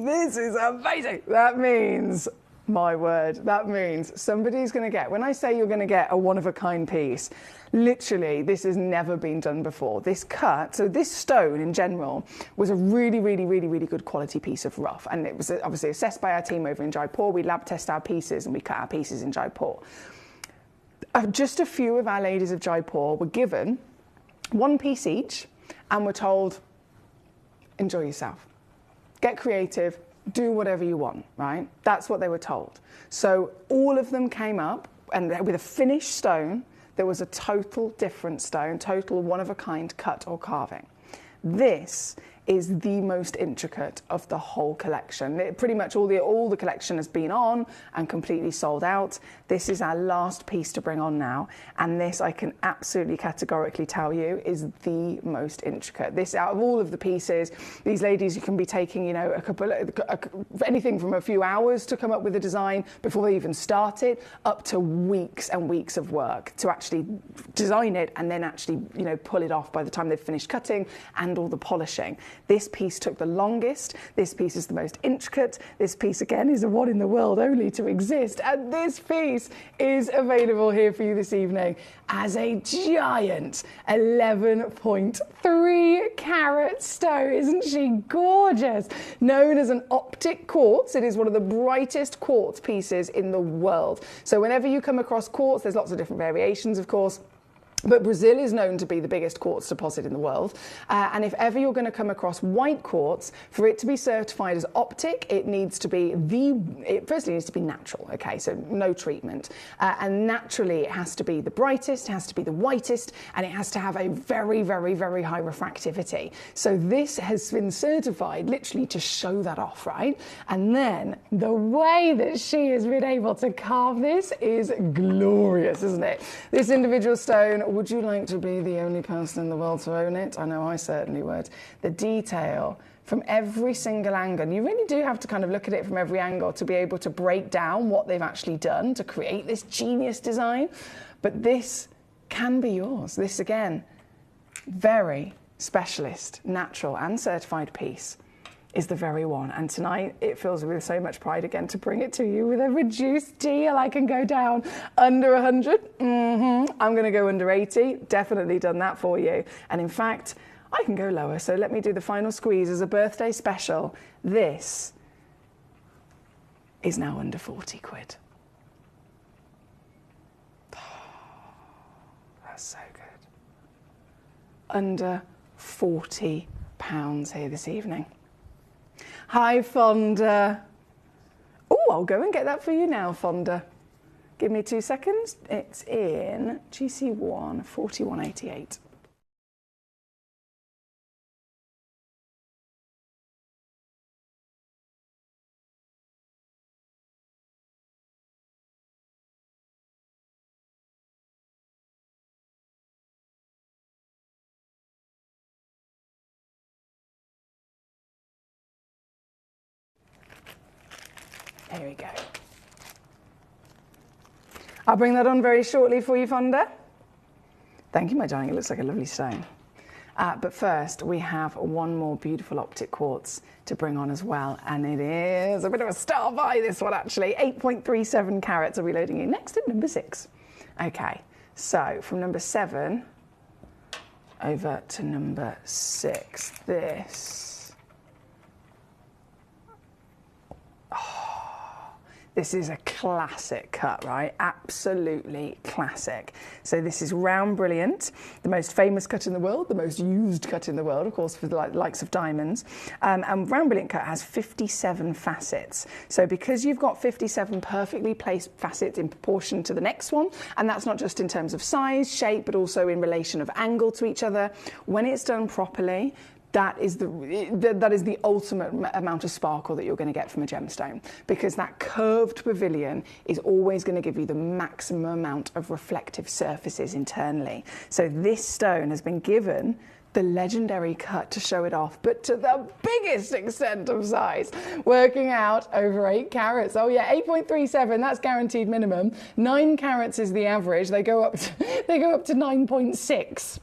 this is amazing. That means, my word, that means somebody's going to get, when I say you're going to get a one-of-a-kind piece, literally, this has never been done before. This cut, so this stone in general, was a really, really, really, really good quality piece of rough. And it was obviously assessed by our team over in Jaipur. We lab test our pieces and we cut our pieces in Jaipur. Just a few of our ladies of Jaipur were given 1 piece each and we're told, enjoy yourself, get creative, do whatever you want, right? That's what they were told. So all of them came up and with a finished stone, there was a total different stone, total one-of-a-kind cut or carving. This is the most intricate of the whole collection. Pretty much all the collection has been on and completely sold out. This is our last piece to bring on now, and this I can absolutely categorically tell you is the most intricate. This, out of all of the pieces, these ladies, you can be taking, you know, anything from a few hours to come up with a design before they even start it, up to weeks and weeks of work to actually design it and then actually, you know, pull it off by the time they've finished cutting and all the polishing. This piece took the longest. This piece is the most intricate. This piece, again, is the one in the world only to exist. And this piece is available here for you this evening as a giant 11.3 carat stone. Isn't she gorgeous? Known as an optic quartz, it is one of the brightest quartz pieces in the world. So whenever you come across quartz, there's lots of different variations, of course. But Brazil is known to be the biggest quartz deposit in the world. And if ever you're going to come across white quartz, for it to be certified as optic, it needs to be firstly, it needs to be natural, okay, so no treatment. And naturally, it has to be the brightest, it has to be the whitest, and it has to have a very, very, very high refractivity. So this has been certified literally to show that off, right? And then the way that she has been able to carve this is glorious, isn't it? This individual stone, would you like to be the only person in the world to own it? I know I certainly would. The detail from every single angle, and you really do have to kind of look at it from every angle to be able to break down what they've actually done to create this genius design. But this can be yours. This, again, very specialist, natural and certified piece is the very one. And tonight it fills me with so much pride again to bring it to you with a reduced deal. I can go down under 100. I'm going to go under 80. Definitely done that for you. And in fact, I can go lower. So let me do the final squeeze as a birthday special. This is now under 40 quid. That's so good. Under £40 here this evening. Hi, Fonda. Oh, I'll go and get that for you now, Fonda. Give me 2 seconds. It's in GC1 4188. There we go. I'll bring that on very shortly for you, Fonda. Thank you, my darling. It looks like a lovely stone. But first, we have one more beautiful optic quartz to bring on as well. And it is a bit of a star buy, this one, actually. 8.37 carats are we loading in next at number 6. Okay, so from number 7, over to number 6. This is a classic cut, right? Absolutely classic. So this is Round Brilliant, the most famous cut in the world, the most used cut in the world, of course, for the likes of diamonds. And Round Brilliant cut has 57 facets. So because you've got 57 perfectly placed facets in proportion to the next one, and that's not just in terms of size, shape, but also in relation of angle to each other, when it's done properly, that is the ultimate amount of sparkle that you're going to get from a gemstone, because that curved pavilion is always going to give you the maximum amount of reflective surfaces internally. So this stone has been given the legendary cut to show it off, but to the biggest extent of size, working out over 8 carats. Oh yeah, 8.37, that's guaranteed minimum. 9 carats is the average. They go up to 9.6.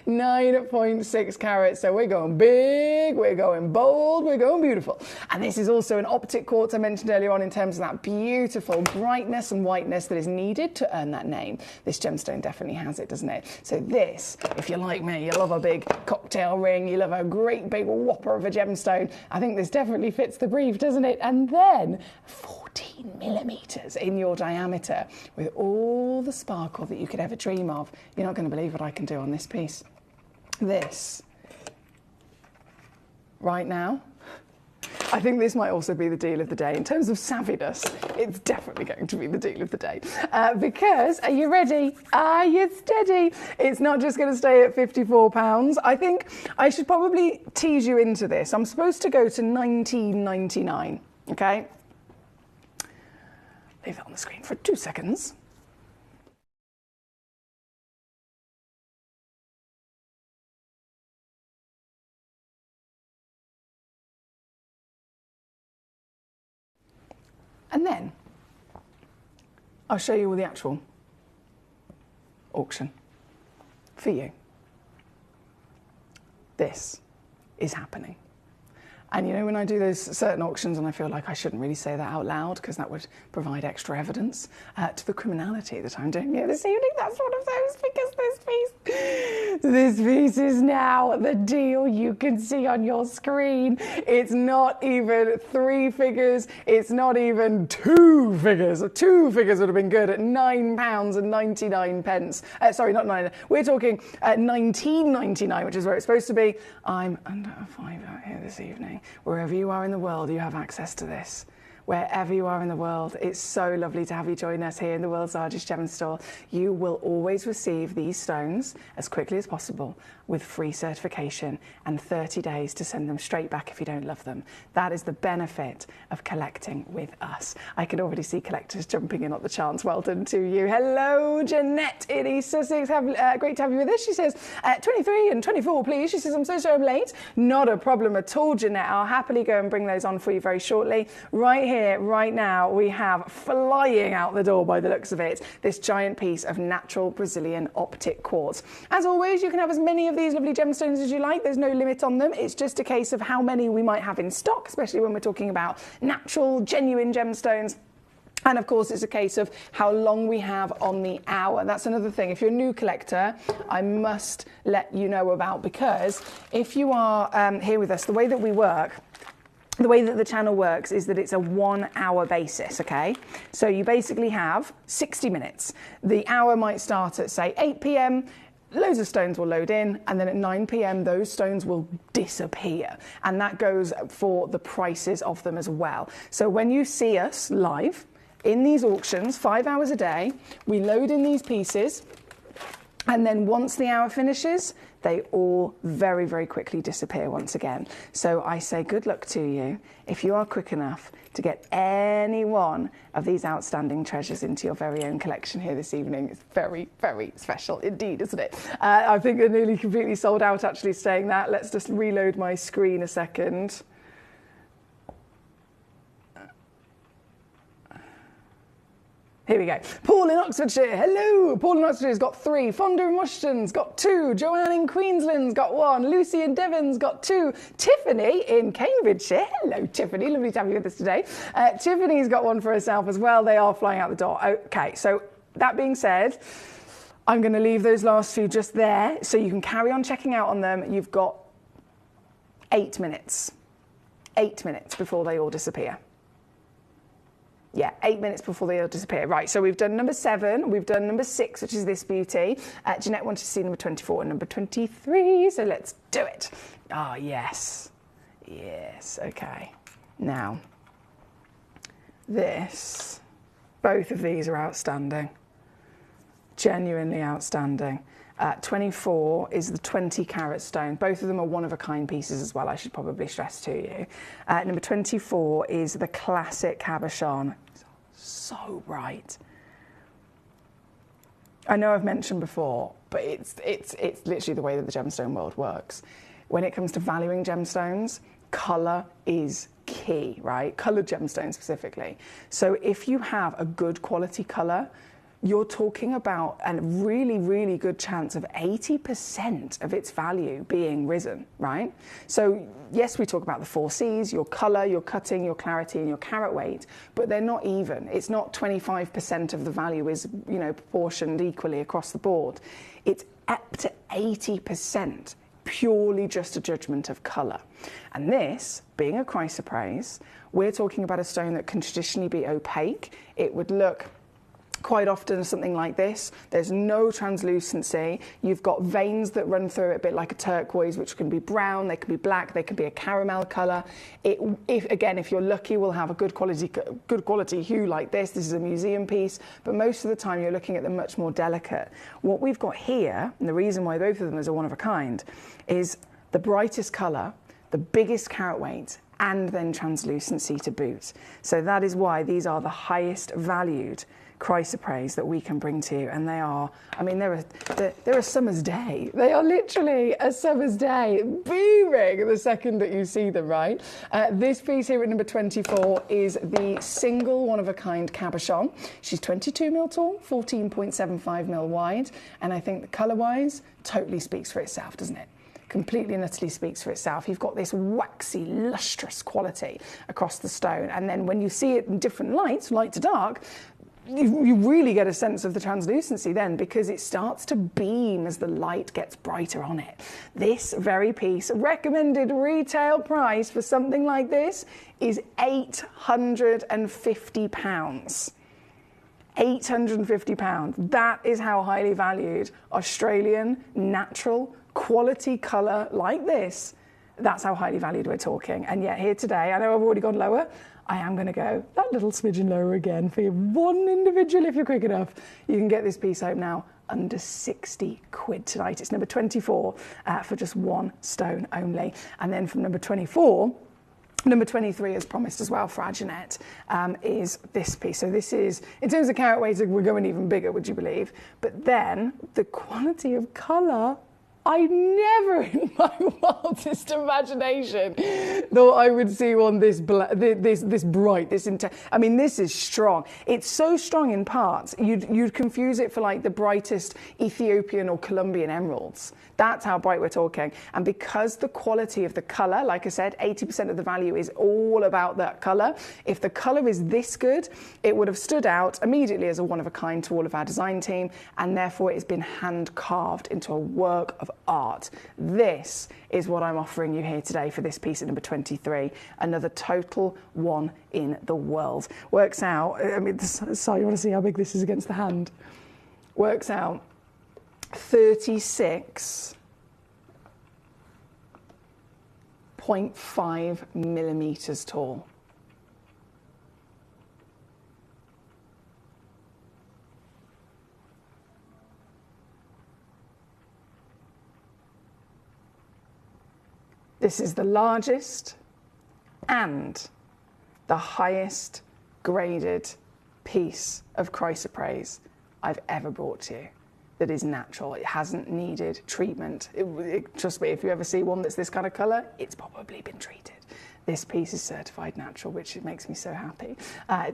9.6 carats. So we're going big, we're going bold, we're going beautiful. And this is also an optic quartz I mentioned earlier on in terms of that beautiful brightness and whiteness that is needed to earn that name. This gemstone definitely has it, doesn't it? So this, if you're like me, you love a big cocktail ring, you love a great big whopper of a gemstone, I think this definitely fits the brief, doesn't it? And then 14 millimeters in your diameter with all the sparkle that you could ever dream of. You're not going to believe what I can do on this piece. This right now, I think this might also be the deal of the day. In terms of savviness, it's definitely going to be the deal of the day. Because, are you ready? Are you steady? It's not just going to stay at £54. I think I should probably tease you into this. I'm supposed to go to £19.99, okay? Leave that on the screen for 2 seconds. And then I'll show you all the actual auction for you. This is happening. And you know, when I do those certain auctions and I feel like I shouldn't really say that out loud because that would provide extra evidence to the criminality that I'm doing here this evening, that's one of those, because this piece is now the deal you can see on your screen. It's not even 3 figures, it's not even 2 figures. 2 figures would have been good at £9.99. Sorry, not 9. We're talking £19.99, which is where it's supposed to be. I'm under a £5 out here this evening. Wherever you are in the world, you have access to this. Wherever you are in the world, it's so lovely to have you join us here in the world's largest gem store. You will always receive these stones as quickly as possible with free certification and 30 days to send them straight back if you don't love them. That is the benefit of collecting with us. I can already see collectors jumping in on the chance. Well done to you. Hello, Jeanette in East Sussex. Great to have you with us. She says, 23 and 24, please. She says, I'm so sorry I'm late. Not a problem at all, Jeanette. I'll happily go and bring those on for you very shortly. Right here, right now, we have flying out the door by the looks of it, this giant piece of natural Brazilian optic quartz. As always, you can have as many of these lovely gemstones as you like. There's no limit on them. It's just a case of how many we might have in stock, especially when we're talking about natural, genuine gemstones. And of course, it's a case of how long we have on the hour. That's another thing. If you're a new collector, I must let you know about, because if you are here with us, the way that we work, the way that the channel works is that it's a 1 hour basis, okay? So you basically have 60 minutes. The hour might start at, say, 8 p.m, loads of stones will load in, and then at 9 p.m, those stones will disappear. And that goes for the prices of them as well. So when you see us live in these auctions, 5 hours a day, we load in these pieces, and then once the hour finishes, they all very, very quickly disappear once again. So I say good luck to you if you are quick enough to get any one of these outstanding treasures into your very own collection here this evening. It's very, very special indeed, isn't it? I think they're nearly completely sold out, actually, saying that. Let's just reload my screen a second. Here we go. Paul in Oxfordshire. Hello. Paul in Oxfordshire's got 3. Fonda in Washington's got 2. Joanne in Queensland's got 1. Lucy in Devon's got 2. Tiffany in Cambridgeshire. Hello, Tiffany. Lovely to have you with us today. Tiffany's got 1 for herself as well. They are flying out the door. Okay, so that being said, I'm going to leave those last few just there so you can carry on checking out on them. You've got 8 minutes. 8 minutes before they all disappear. Yeah, 8 minutes before they all disappear. Right, so we've done number 7, we've done number 6, which is this beauty. Jeanette wanted to see number 24 and number 23, so let's do it. Ah, yes. Yes, okay. Now, both of these are outstanding. Genuinely outstanding. 24 is the 20 carat stone. Both of them are one-of-a-kind pieces as well, I should probably stress to you. Number 24 is the classic cabochon. So bright. I know I've mentioned before, but it's literally the way that the gemstone world works. When it comes to valuing gemstones, colour is key, right? Coloured gemstones specifically. So if you have a good quality colour, you're talking about a really, really good chance of 80% of its value being risen, right? So yes, we talk about the 4 C's, your colour, your cutting, your clarity, and your carat weight, but they're not even. It's not 25% of the value is, proportioned equally across the board. It's up to 80%, purely just a judgment of colour. And this, being a chrysoprase, we're talking about a stone that can traditionally be opaque. It would look quite often something like this. There's no translucency. You've got veins that run through it, a bit like a turquoise, which can be brown, they can be black, they can be a caramel colour. If you're lucky, we'll have a good quality hue like this. This is a museum piece, but most of the time you're looking at them much more delicate. What we've got here, and the reason why both of them are one of a kind, is the brightest colour, the biggest carat weight, and then translucency to boot. So that is why these are the highest valued chrysoprase that we can bring to you, and they're a summer's day. They are literally a summer's day, beaming the second that you see them, right? This piece here at number 24 is the single one-of-a-kind cabochon. She's 22 mil tall, 14.75 mil wide, and I think the colour-wise totally speaks for itself, doesn't it? Completely and utterly speaks for itself. You've got this waxy, lustrous quality across the stone, and then when you see it in different lights, light to dark, you really get a sense of the translucency then, because it starts to beam as the light gets brighter on it. This very piece, recommended retail price for something like this is £850. £850. That is how highly valued Australian natural quality colour like this. That's how highly valued we're talking. And yet here today, I know I've already gone lower, I am going to go that little smidgen lower again for one individual. If you're quick enough, you can get this piece home now under 60 quid tonight. It's number 24 for just 1 stone only. And then from number 24, number 23, as promised as well for our Jeanette, is this piece. So this is, in terms of carat weight, we're going even bigger, would you believe? But then the quality of colour, I never in my wildest imagination thought I would see one this bright, this intense. I mean, this is strong. It's so strong in parts, you'd confuse it for like the brightest Ethiopian or Colombian emeralds. That's how bright we're talking. And because the quality of the colour, like I said, 80% of the value is all about that colour. If the colour is this good, it would have stood out immediately as a one-of-a-kind to all of our design team, and therefore it's been hand carved into a work of art. This is what I'm offering you here today for this piece at number 23. Another total one in the world. Works out, sorry, you want to see how big this is against the hand? Works out 36.5 millimetres tall. This is the largest and the highest graded piece of chrysoprase I've ever brought to you that is natural. It hasn't needed treatment. Trust me, if you ever see one that's this kind of colour, it's probably been treated. This piece is certified natural, which makes me so happy.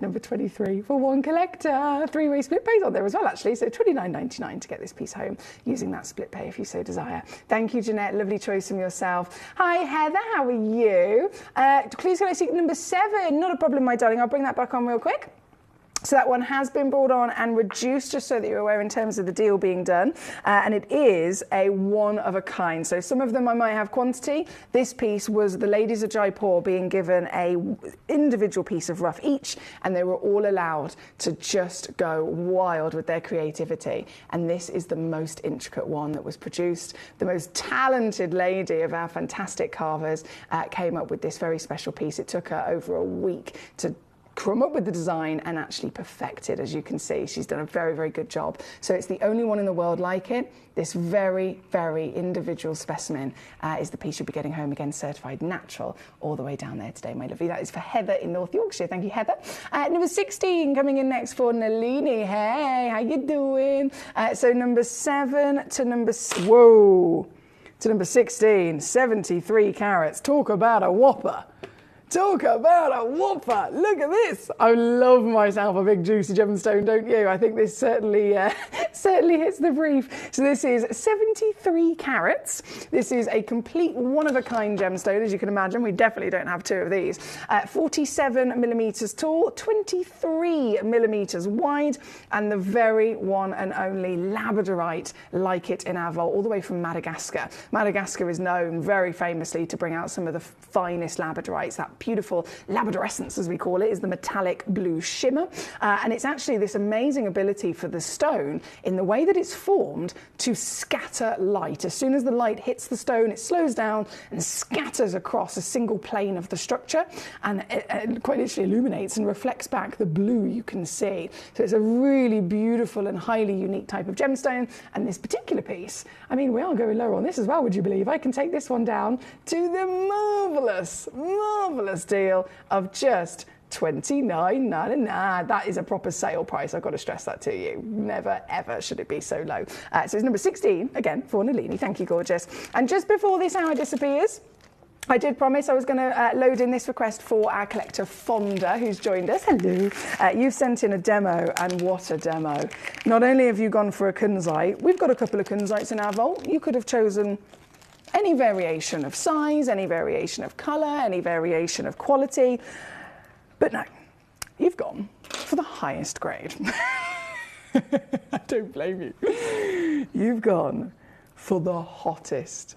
Number 23 for one collector. 3-way split pays on there as well, actually. So $29.99 to get this piece home using that split pay if you so desire. Thank you, Jeanette. Lovely choice from yourself. Hi, Heather. How are you? Please can I see number 7? Not a problem, my darling. I'll bring that back on real quick. So that one has been brought on and reduced, just so that you're aware in terms of the deal being done. And it is a one of a kind. So some of them I might have quantity. This piece was the ladies of Jaipur being given a individual piece of rough each, and they were all allowed to just go wild with their creativity. And this is the most intricate one that was produced. The most talented lady of our fantastic carvers came up with this very special piece. It took her over a week to come up with the design and actually perfect it. As you can see, she's done a very, very good job. So it's the only one in the world like it. This very, very individual specimen is the piece you'll be getting home, again certified natural, all the way down there today, my lovely. That is for Heather in North Yorkshire. Thank you, Heather. Number 16 coming in next for Nalini. Hey, how you doing? So number 7 to number 16, 73 carats. Talk about a whopper. Talk about a whopper. Look at this. I love myself a big juicy gemstone, don't you? I think this certainly hits the brief. So this is 73 carats. This is a complete one-of-a-kind gemstone, as you can imagine. We definitely don't have two of these. 47 millimeters tall, 23 millimeters wide, and the very one and only labradorite like it in our vault, all the way from Madagascar. Madagascar is known very famously to bring out some of the finest labradorites. That beautiful labradorescence, as we call it, is the metallic blue shimmer. And it's actually this amazing ability for the stone, in the way that it's formed, to scatter light. As soon as the light hits the stone, it slows down and scatters across a single plane of the structure, and it quite literally illuminates and reflects back the blue you can see. So it's a really beautiful and highly unique type of gemstone. And this particular piece, I mean, we are going lower on this as well, would you believe? I can take this one down to the marvellous deal of just $29.99. That is a proper sale price. I've got to stress that to you. Never, ever should it be so low. So it's number 16, again, for Nalini. Thank you, gorgeous. And just before this hour disappears, I did promise I was going to load in this request for our collector Fonda, who's joined us. Hello. You've sent in a demo, and what a demo. Not only have you gone for a kunzite, we've got a couple of kunzites in our vault. You could have chosen any variation of size, any variation of colour, any variation of quality. But no, you've gone for the highest grade. I don't blame you. You've gone for the hottest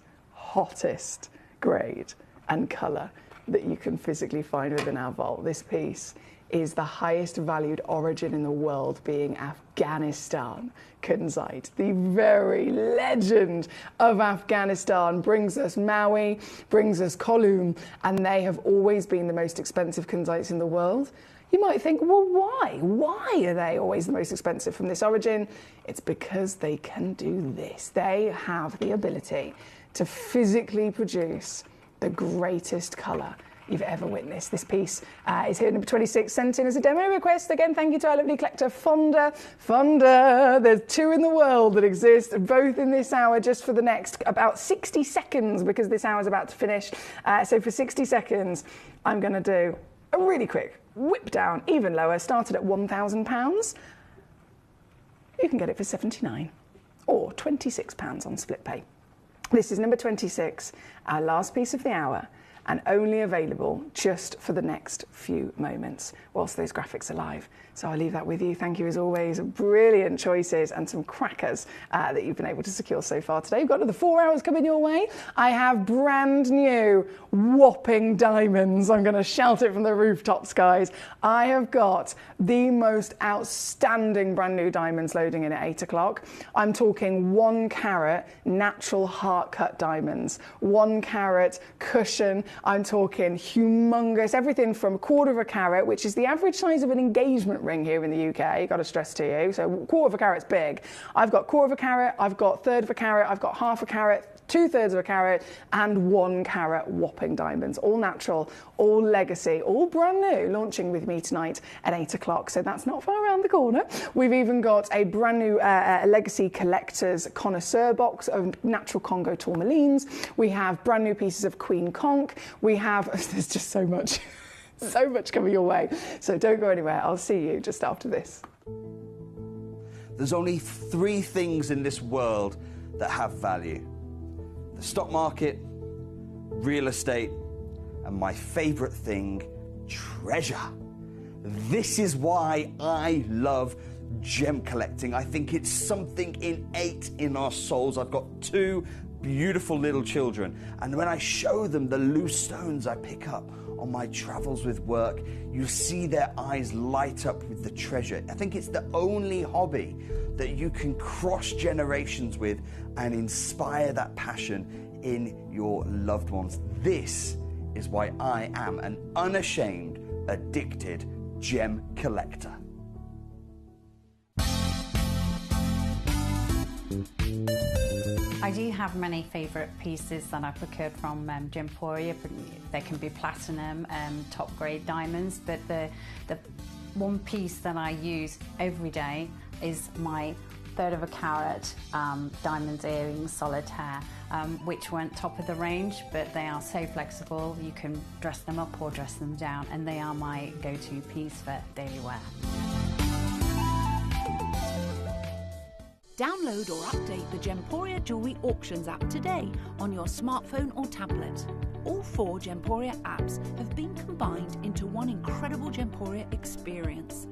grade and colour that you can physically find within our vault. This piece is the highest valued origin in the world, being Afghanistan kunzite. The very legend of Afghanistan brings us Maui, brings us Kolum, and they have always been the most expensive kunzites in the world. You might think, well, why? Why are they always the most expensive from this origin? It's because they can do this. They have the ability to physically produce the greatest colour you've ever witnessed. This piece is here, number 26, sent in as a demo request. Again, thank you to our lovely collector, Fonda. Fonda, there's two in the world that exist, both in this hour, just for the next about 60 seconds, because this hour is about to finish. So for 60 seconds, I'm going to do a really quick whip down, even lower, started at £1,000. You can get it for £79 or £26 on split pay. This is number 26, our last piece of the hour, and only available just for the next few moments whilst those graphics are live. So I'll leave that with you. Thank you, as always. Brilliant choices and some crackers that you've been able to secure so far today. We've got another 4 hours coming your way. I have brand new whopping diamonds. I'm going to shout it from the rooftops, guys. I have got the most outstanding brand new diamonds loading in at 8 o'clock. I'm talking 1 carat natural heart cut diamonds, 1 carat cushion. I'm talking humongous, everything from 1/4 carat, which is the average size of an engagement ring here in the UK, got to stress to you. So 1/4 carat's big. I've got 1/4 carat, I've got 1/3 carat, I've got 1/2 carat, 2/3 carat, and 1 carat whopping diamonds. All natural, all legacy, all brand new, launching with me tonight at 8 o'clock. So that's not far around the corner. We've even got a brand new legacy collector's connoisseur box of natural Congo tourmalines. We have brand new pieces of Queen Conch. We have, there's just so much, so much coming your way. So don't go anywhere. I'll see you just after this.
There's only 3 things in this world that have value: the stock market, real estate, and my favourite thing, treasure. This is why I love gem collecting. I think it's something innate in our souls. I've got two beautiful little children, and when I show them the loose stones I pick up on my travels with work, you see their eyes light up with the treasure. I think it's the only hobby that you can cross generations with and inspire that passion in your loved ones. This is why I am an unashamed, addicted gem collector.
I do have many favourite pieces that I've procured from Gemporia. They can be platinum, top grade diamonds, but the one piece that I use every day is my 1/3 of a carat diamond earrings, solitaire, which weren't top of the range, but they are so flexible. You can dress them up or dress them down, and they are my go-to piece for daily wear.
Download or update the Gemporia Jewellery Auctions app today on your smartphone or tablet. All 4 Gemporia apps have been combined into one incredible Gemporia experience.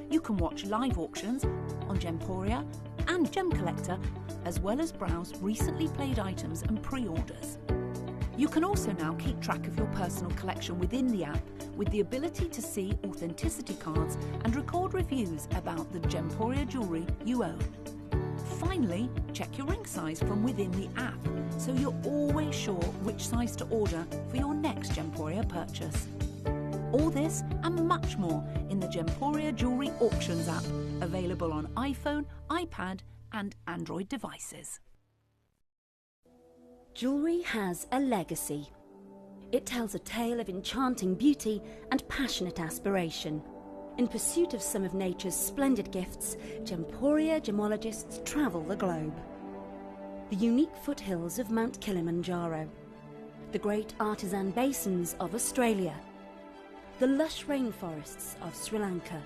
You can watch live auctions on Gemporia and Gemcollector, as well as browse recently played items and pre-orders. You can also now keep track of your personal collection within the app, with the ability to see authenticity cards and record reviews about the Gemporia jewellery you own. Finally, check your ring size from within the app, so you're always sure which size to order for your next Gemporia purchase. All this and much more in the Gemporia Jewellery Auctions app, available on iPhone, iPad and Android devices.
Jewellery has a legacy. It tells a tale of enchanting beauty and passionate aspiration. In pursuit of some of nature's splendid gifts, Gemporia gemologists travel the globe. The unique foothills of Mount Kilimanjaro, the great artisan basins of Australia, the lush rainforests of Sri Lanka,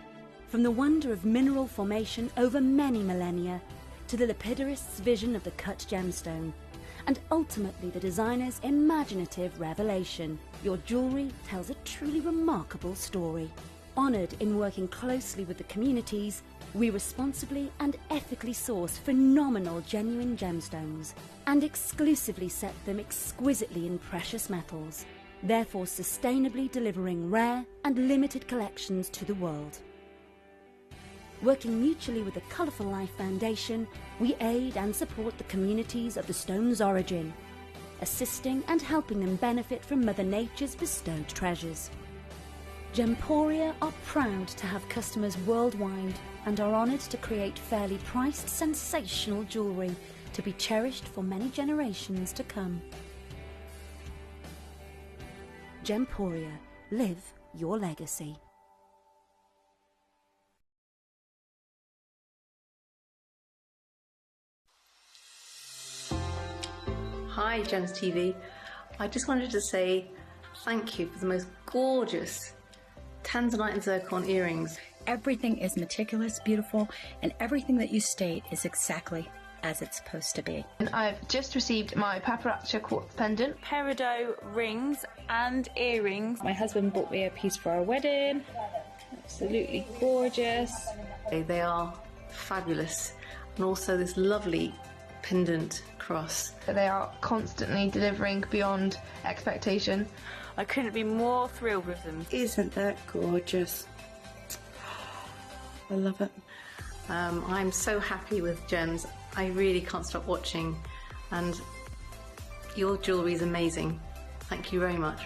from the wonder of mineral formation over many millennia to the lapidarists' vision of the cut gemstone, and ultimately the designer's imaginative revelation, your jewellery tells a truly remarkable story. Honoured in working closely with the communities, we responsibly and ethically source phenomenal genuine gemstones and exclusively set them exquisitely in precious metals, therefore sustainably delivering rare and limited collections to the world. Working mutually with the Colourful Life Foundation, we aid and support the communities of the stone's origin, assisting and helping them benefit from Mother Nature's bestowed treasures. Gemporia are proud to have customers worldwide and are honoured to create fairly priced, sensational jewellery to be cherished for many generations to come. Gemporia, live your legacy.
Hi Gems TV, I just wanted to say thank you for the most gorgeous tanzanite and zircon earrings.
Everything is meticulous, beautiful, and everything that you state is exactly as it's supposed to be.
And I've just received my paparazzi quartz pendant,
peridot rings and earrings. My husband bought me a piece for our wedding. Absolutely gorgeous.
They are fabulous, and also this lovely pendant cross.
They are constantly delivering beyond expectation.
I couldn't be more thrilled with them.
Isn't that gorgeous? I love it.
I'm so happy with Gems. I really can't stop watching, and your jewellery is amazing. Thank you very much.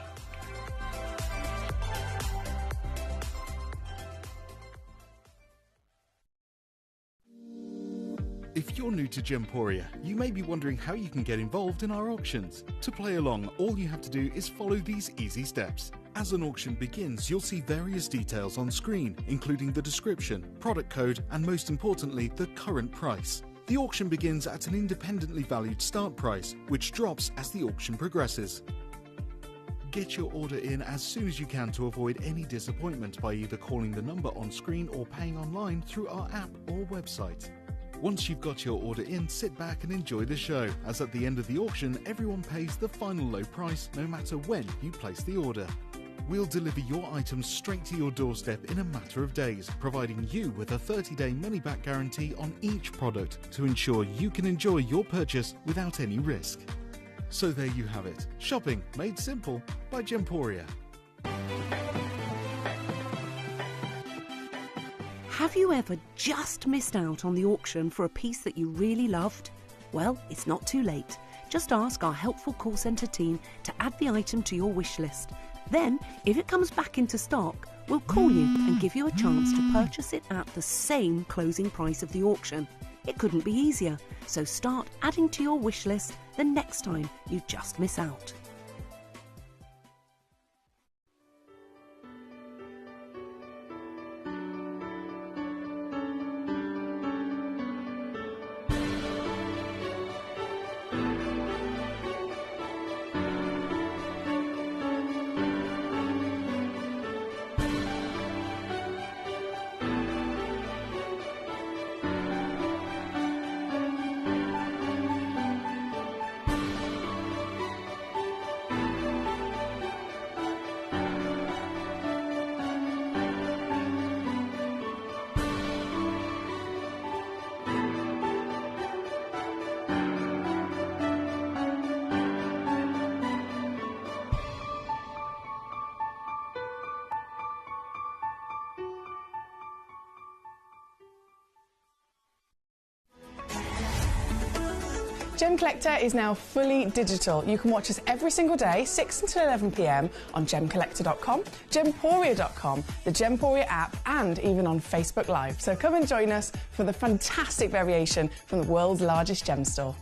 If you're new to Gemporia, you may be wondering how you can get involved in our auctions. To play along, all you have to do is follow these easy steps. As an auction begins, you'll see various details on screen, including the description, product code, and most importantly, the current price. The auction begins at an independently valued start price, which drops as the auction progresses. Get your order in as soon as you can to avoid any disappointment by either calling the number on screen or paying online through our app or website. Once you've got your order in, sit back and enjoy the show, as at the end of the auction, everyone pays the final low price no matter when you place the order. We'll deliver your items straight to your doorstep in a matter of days, providing you with a 30-day money-back guarantee on each product to ensure you can enjoy your purchase without any risk. So there you have it. Shopping made simple by Gemporia.
Have you ever just missed out on the auction for a piece that you really loved? Well, it's not too late. Just ask our helpful call centre team to add the item to your wish list. Then, if it comes back into stock, we'll call you and give you a chance to purchase it at the same closing price of the auction. It couldn't be easier, so start adding to your wish list the next time you just miss out.
Gemcollector is now fully digital. You can watch us every single day, 6 until 11 p.m. on Gemcollector.com, Gemporia.com, the Gemporia app, and even on Facebook Live. So come and join us for the fantastic variation from the world's largest gem store.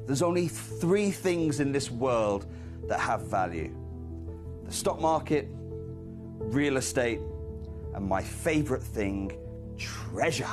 There's only 3 things in this world that have value: the stock market, real estate, and my favourite thing, treasure.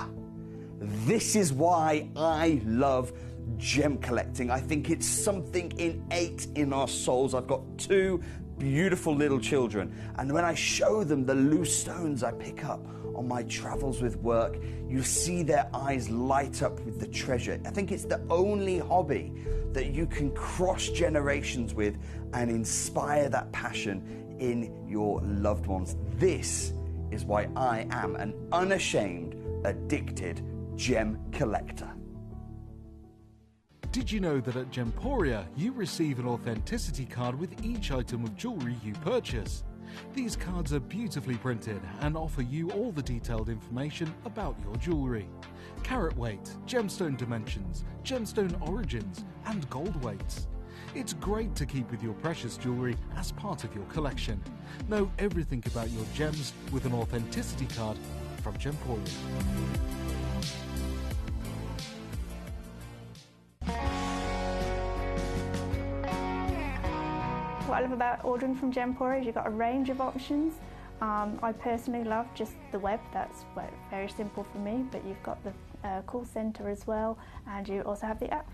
This is why I love gem collecting. I think it's something innate in our souls. I've got 2 beautiful little children, and when I show them the loose stones I pick up on my travels with work, you see their eyes light up with the treasure. I think it's the only hobby that you can cross generations with and inspire that passion in your loved ones. This is why I am an unashamed, addicted gem collector.
Did you know that at Gemporia you receive an authenticity card with each item of jewellery you purchase? These cards are beautifully printed and offer you all the detailed information about your jewellery. Carat weight, gemstone dimensions, gemstone origins, and gold weights. It's great to keep with your precious jewellery as part of your collection. Know everything about your gems with an authenticity card from Gemporia.
What I love about ordering from Gemporia is you've got a range of options. I personally love just the web, that's very simple for me, but you've got the call centre as well, and you also have the app.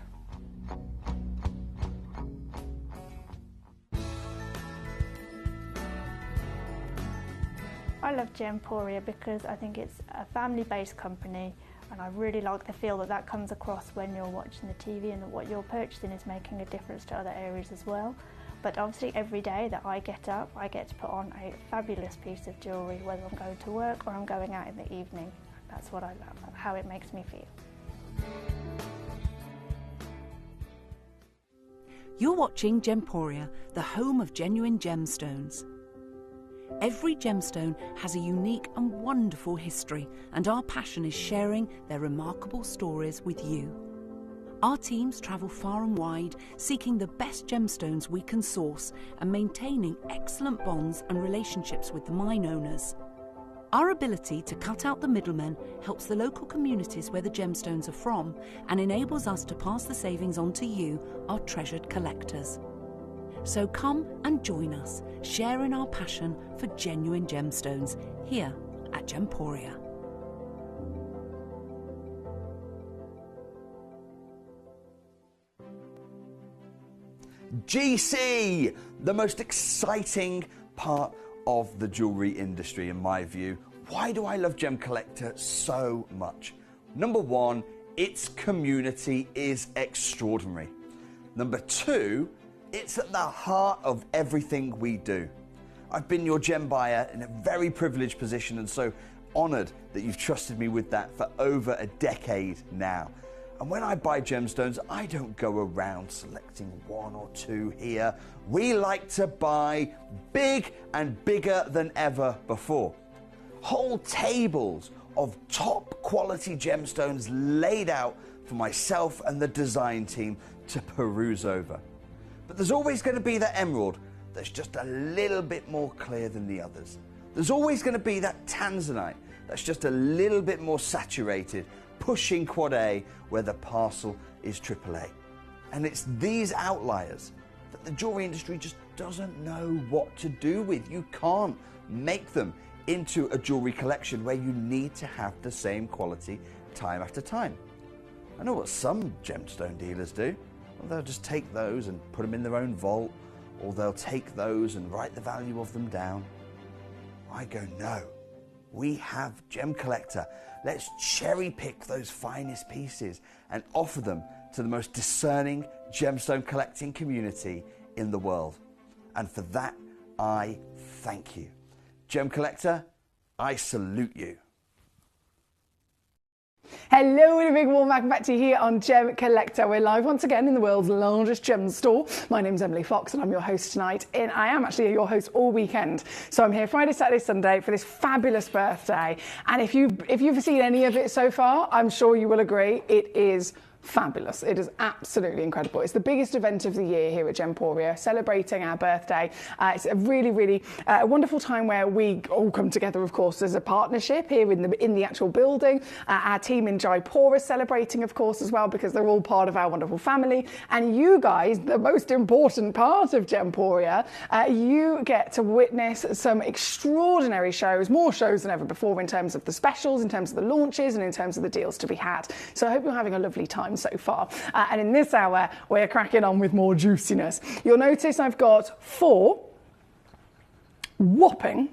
I love Gemporia because I think it's a family-based company, and I really like the feel that comes across when you're watching the TV, and that what you're purchasing is making a difference to other areas as well. But obviously every day that I get up, I get to put on a fabulous piece of jewellery, whether I'm going to work or I'm going out in the evening. That's what I love, how it makes me feel.
You're watching Gemporia, the home of genuine gemstones. Every gemstone has a unique and wonderful history, and our passion is sharing their remarkable stories with you. Our teams travel far and wide, seeking the best gemstones we can source and maintaining excellent bonds and relationships with the mine owners. Our ability to cut out the middlemen helps the local communities where the gemstones are from and enables us to pass the savings on to you, our treasured collectors. So come and join us, sharing our passion for genuine gemstones here at Gemporia.
GC, the most exciting part of the jewellery industry in my view. Why do I love Gemcollector so much? Number one, its community is extraordinary. Number two, it's at the heart of everything we do. I've been your gem buyer in a very privileged position and so honoured that you've trusted me with that for over a decade now. And when I buy gemstones, I don't go around selecting one or two here. We like to buy big and bigger than ever before. Whole tables of top quality gemstones laid out for myself and the design team to peruse over. But there's always going to be that emerald that's just a little bit more clear than the others. There's always going to be that tanzanite that's just a little bit more saturated, pushing quad A where the parcel is AAA. And it's these outliers that the jewelry industry just doesn't know what to do with. You can't make them into a jewelry collection where you need to have the same quality time after time. I know what some gemstone dealers do. Well, they'll just take those and put them in their own vault, or they'll take those and write the value of them down. I go, no, we have Gemcollector. Let's cherry pick those finest pieces and offer them to the most discerning gemstone collecting community in the world. And for that, I thank you. Gemcollector, I salute you.
Hello and a big warm welcome back to you here on Gemcollector. We're live once again in the world's largest gem store. My name's Emily Fox and I'm your host tonight. And I am actually your host all weekend. So I'm here Friday, Saturday, Sunday for this fabulous birthday. And if you've seen any of it so far, I'm sure you will agree it is fabulous. It is absolutely incredible. It's the biggest event of the year here at Gemporia, celebrating our birthday. It's a really wonderful time where we all come together, of course, as a partnership here in the actual building. Our team in Jaipur is celebrating, of course, as well, because they're all part of our wonderful family. And you guys, the most important part of Gemporia, you get to witness some extraordinary shows, more shows than ever before in terms of the specials, in terms of the launches, and in terms of the deals to be had. So I hope you're having a lovely time so far. And in this hour, we're cracking on with more juiciness. You'll notice I've got 4 whopping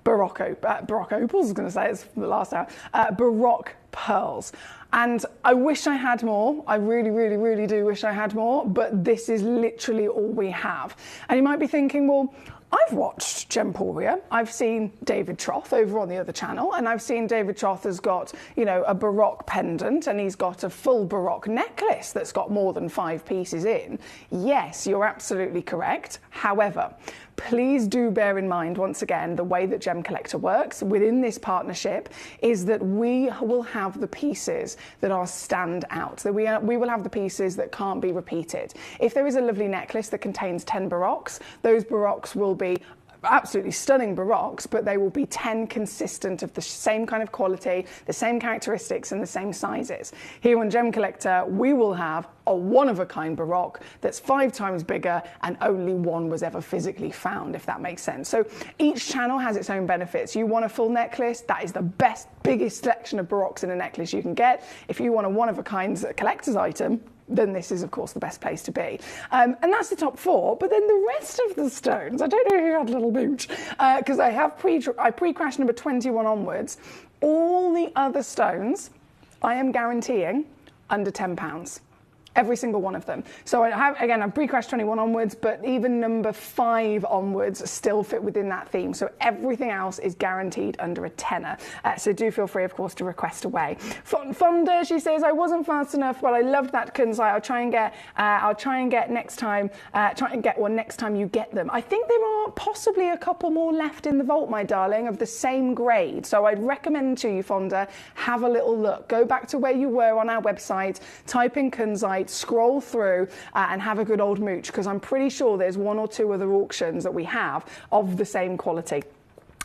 Baroque opals, I was going to say, it's the last hour, Baroque pearls. And I wish I had more. I really do wish I had more, but this is literally all we have. And you might be thinking, well, I've watched Gemporia. I've seen David Troth over on the other channel, and I've seen David Troth has got, you know, a Baroque pendant, and he's got a full Baroque necklace that's got more than 5 pieces in. Yes, you're absolutely correct. However, please do bear in mind, once again, the way that Gemcollector works within this partnership is that we will have the pieces that are stand out. That we will have the pieces that can't be repeated. If there is a lovely necklace that contains 10 Baroques, those Baroques will be absolutely stunning Baroques, but they will be 10 consistent of the same kind of quality, the same characteristics and the same sizes. Here on Gemcollector, we will have a one-of-a-kind Baroque that's 5 times bigger and only one was ever physically found, if that makes sense. So each channel has its own benefits. You want a full necklace, that is the best, biggest selection of Baroques in a necklace you can get. If you want a one-of-a-kind collector's item, then this is, of course, the best place to be. And that's the top 4, but then the rest of the stones, I don't know who had a little mooch, because I pre-crashed number 21 onwards. All the other stones, I am guaranteeing under £10. Every single one of them. So I've pre-crashed 21 onwards, but even number 5 onwards still fit within that theme. So everything else is guaranteed under a tenner. So do feel free, of course, to request away. Fonda, she says, I wasn't fast enough, but I loved that kunzite. I'll try and get next time. Try and get one next time you get them. I think there are possibly a couple more left in the vault, my darling, of the same grade. So I'd recommend to you, Fonda, have a little look. Go back to where you were on our website, type in kunzite, scroll through and have a good old mooch, because I'm pretty sure there's 1 or 2 other auctions that we have of the same quality.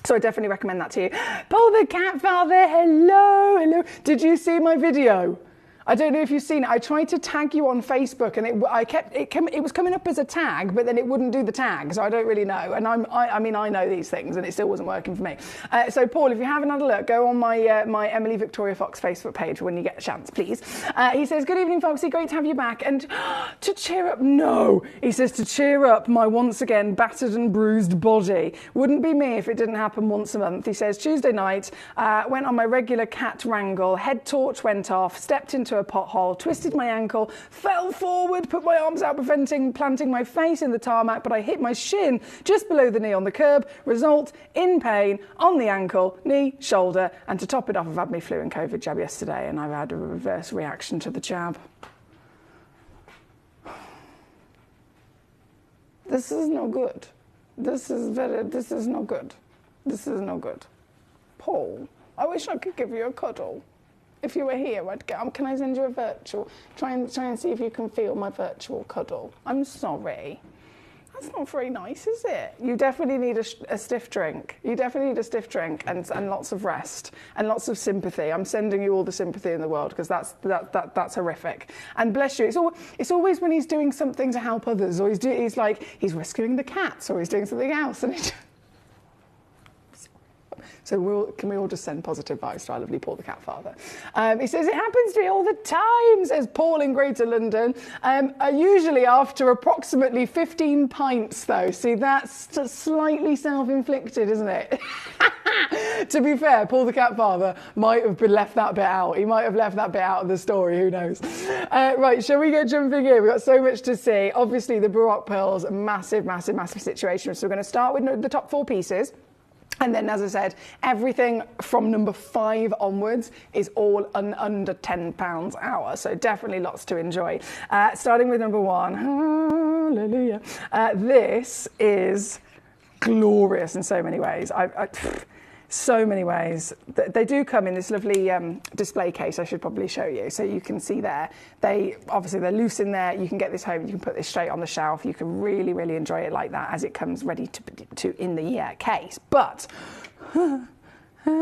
So I definitely recommend that to you. Paul the cat father, hello. Did you see my video? I don't know if you've seen it. I tried to tag you on Facebook, and it was coming up as a tag, but then it wouldn't do the tag, so I don't really know. And I mean, I know these things, and it still wasn't working for me. So, Paul, if you haven't had a look, go on my Emily Victoria Fox Facebook page when you get a chance, please. He says, "Good evening, Foxy. Great to have you back." And to cheer up, no, he says, to cheer up my once again battered and bruised body. Wouldn't be me if it didn't happen once a month. He says, Tuesday night, went on my regular cat wrangle, head torch went off, stepped into a pothole, twisted my ankle, fell forward, put my arms out planting my face in the tarmac, but I hit my shin just below the knee on the curb. Result, in pain on the ankle, knee, shoulder, and to top it off, I've had my flu and COVID jab yesterday, and I've had a reverse reaction to the jab. This is no good. This is no good. This is no good. Paul, I wish I could give you a cuddle. If you were here, can I send you a virtual? Try and see if you can feel my virtual cuddle. I'm sorry. That's not very nice, is it? You definitely need a stiff drink. You definitely need a stiff drink and lots of rest and lots of sympathy. I'm sending you all the sympathy in the world, because that's horrific. And bless you, it's always when he's doing something to help others, or he's rescuing the cats, or he's doing something else, and So can we all just send positive vibes to our lovely Paul the cat father? He says, it happens to me all the time, says Paul in Greater London. Usually after approximately 15 pints, though. See, that's slightly self-inflicted, isn't it? To be fair, Paul the cat father might have left that bit out. He might have left that bit out of the story, who knows? Right, shall we get jumping in? We've got so much to see. Obviously, the Baroque pearls, massive, massive, massive situation. So we're going to start with the top 4 pieces. And then, as I said, everything from number 5 onwards is all under £10 hour. So definitely lots to enjoy. Starting with number 1. Hallelujah. This is glorious in so many ways. So many ways. They do come in this lovely display case. I should probably show you, so you can see there. They're loose in there. You can get this home. You can put this straight on the shelf. You can really, really enjoy it like that as it comes ready to in the case. But I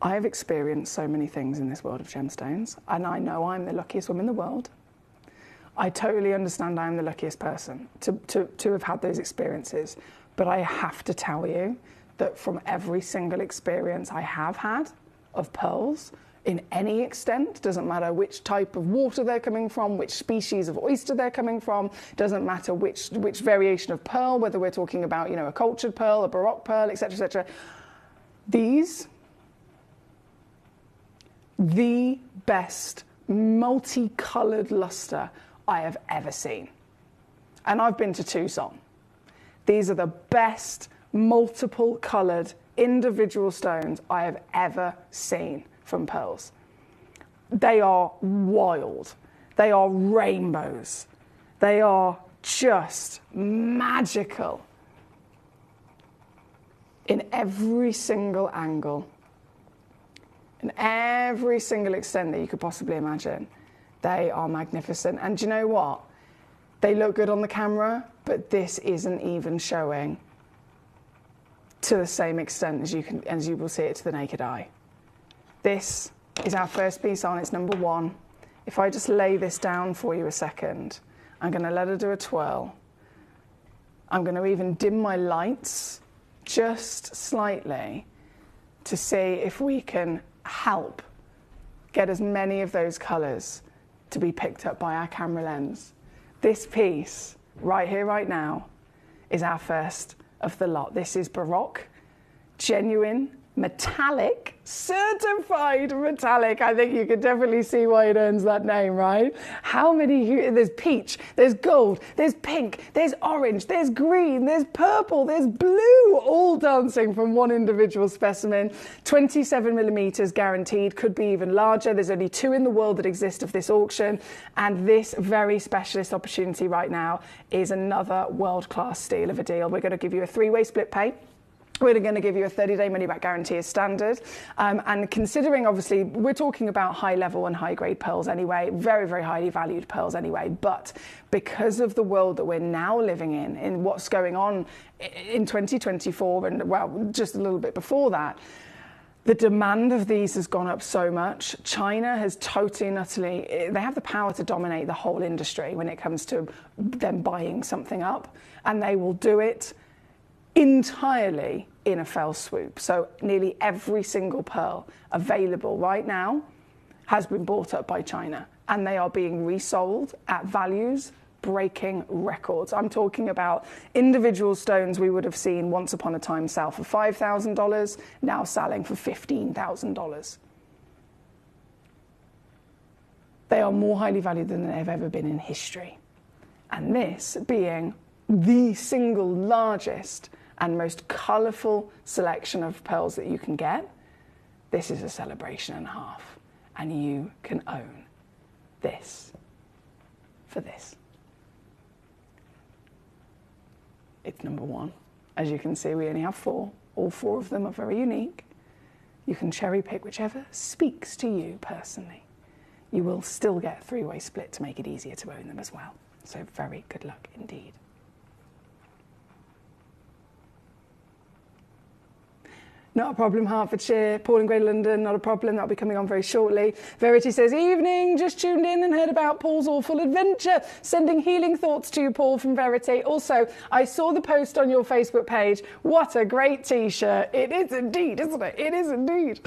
have experienced so many things in this world of gemstones, and I know I'm the luckiest woman in the world. I totally understand I'm the luckiest person to have had those experiences. But I have to tell you that from every single experience I have had of pearls, in any extent, doesn't matter which type of water they're coming from, which species of oyster they're coming from, doesn't matter which variation of pearl, whether we're talking about, a cultured pearl, a Baroque pearl, etc., etc. These, the best multicoloured luster I have ever seen. And I've been to Tucson. These are the best multiple coloured individual stones I have ever seen from pearls. They are wild. They are rainbows. They are just magical in every single angle, in every single extent that you could possibly imagine. They are magnificent. And do you know what? They look good on the camera, but this isn't even showing to the same extent as you will see it to the naked eye. This is our first piece on. It's number 1. If I just lay this down for you a second, I'm going to let her do a twirl. I'm going to even dim my lights just slightly to see if we can help get as many of those colours to be picked up by our camera lens. This piece, right here, right now, is our first of the lot. This is Baroque, genuine, metallic, certified metallic. I think you can definitely see why it earns that name, right? How many hues? There's peach, there's gold, there's pink, there's orange, there's green, there's purple, there's blue, all dancing from one individual specimen. 27 millimeters guaranteed, could be even larger. There's only 2 in the world that exist of this auction, and this very specialist opportunity right now is another world-class steal of a deal. We're going to give you a 3-way split pay. We're going to give you a 30-day money-back guarantee as standard. And considering, obviously, we're talking about high-level and high-grade pearls anyway, very, very highly valued pearls anyway. But because of the world that we're now living in what's going on in 2024 and, well, just a little bit before that, The demand of these has gone up so much. China has totally and utterly, they have the power to dominate the whole industry when it comes to them buying something up, and they will do it entirely in a fell swoop. So nearly every single pearl available right now has been bought up by China, and they are being resold at values breaking records. I'm talking about individual stones we would have seen once upon a time sell for $5,000, now selling for $15,000. They are more highly valued than they've ever been in history. And this being the single largest and most colourful selection of pearls that you can get, this is a celebration and a half. And you can own this for this. It's number one. As you can see, we only have 4. All 4 of them are very unique. You can cherry pick whichever speaks to you personally. You will still get a 3-way split to make it easier to own them as well. So very good luck indeed. Not a problem, Hertfordshire. Paul in Greater London, not a problem. That'll be coming on very shortly. Verity says, evening, just tuned in and heard about Paul's awful adventure. Sending healing thoughts to you, Paul, from Verity. Also, I saw the post on your Facebook page. What a great T-shirt. It is indeed, isn't it? It is indeed.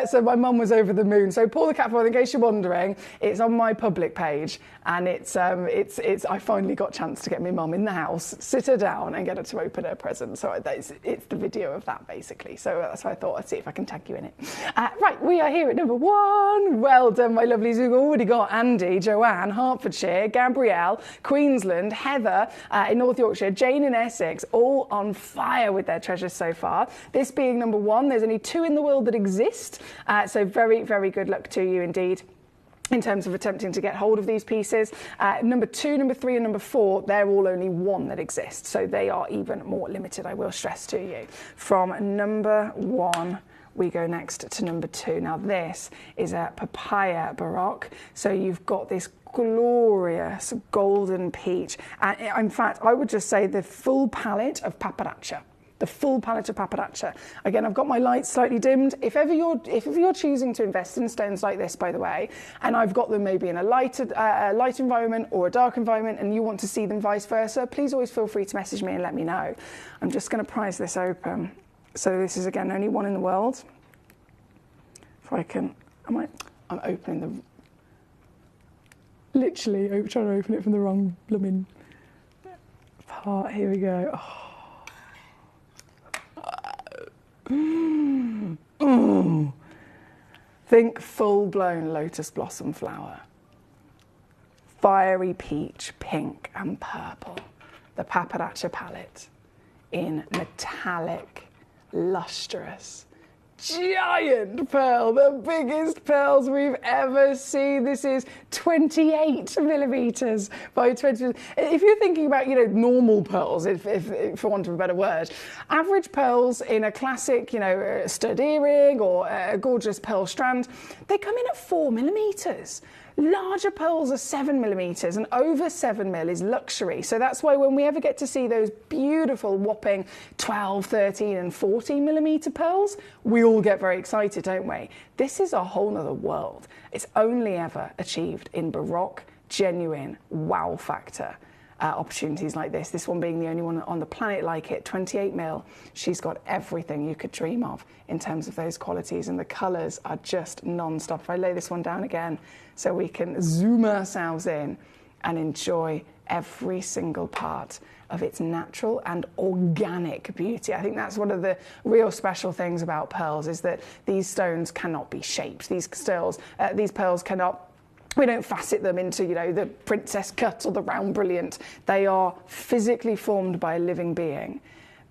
So my mum was over the moon. So Paul the Cat Father, in case you're wondering, it's on my public page. And it's I finally got a chance to get my mum in the house, sit her down and get her to open her present. So it's the video of that, basically. So that's why I thought I'd see if I can tag you in it. Right, we are here at number 1. Well done, my lovelies. We've already got Andy, Joanne, Hertfordshire, Gabrielle, Queensland, Heather in North Yorkshire, Jane in Essex, all on fire with their treasures so far. This being number 1, there's only 2 in the world that exist. So very, very good luck to you indeed in terms of attempting to get hold of these pieces. Number 2, number 3 and number 4, they're all only 1 that exists. So they are even more limited, I will stress to you. From number 1, we go next to number 2. Now this is a papaya baroque. So you've got this glorious golden peach. And in fact, I would just say the full palette of paparazzi. The full palette of paparazzi. Again, I've got my lights slightly dimmed. If you're choosing to invest in stones like this, by the way, and I've got them maybe in a light environment or a dark environment, and you want to see them vice versa, please always feel free to message me and let me know. I'm just going to prise this open. So this is again only 1 in the world. If I can, I'm opening literally trying to open it from the wrong blooming part. Here we go. Oh. Think full-blown lotus blossom flower, fiery peach, pink and purple. The paparazzi palette in metallic, lustrous, giant pearl, the biggest pearls we've ever seen. This is 28 millimeters by 20. If you're thinking about, normal pearls, if for want of a better word, average pearls in a classic, stud earring or a gorgeous pearl strand, they come in at 4 millimeters. Larger pearls are 7 millimeters, and over 7 mil is luxury. So that's why when we ever get to see those beautiful whopping 12, 13 and 14 millimeter pearls, we all get very excited, don't we? This is a whole nother world. It's only ever achieved in Baroque, genuine wow factor opportunities like this. This one being the only one on the planet like it, 28 mil. She's got everything you could dream of in terms of those qualities, and the colours are just non-stop. If I lay this one down again so we can zoom ourselves in and enjoy every single part of its natural and organic beauty. I think that's one of the real special things about pearls, is that these stones cannot be shaped. These pearls cannot, we don't facet them into, the princess cut or the round brilliant. They are physically formed by a living being.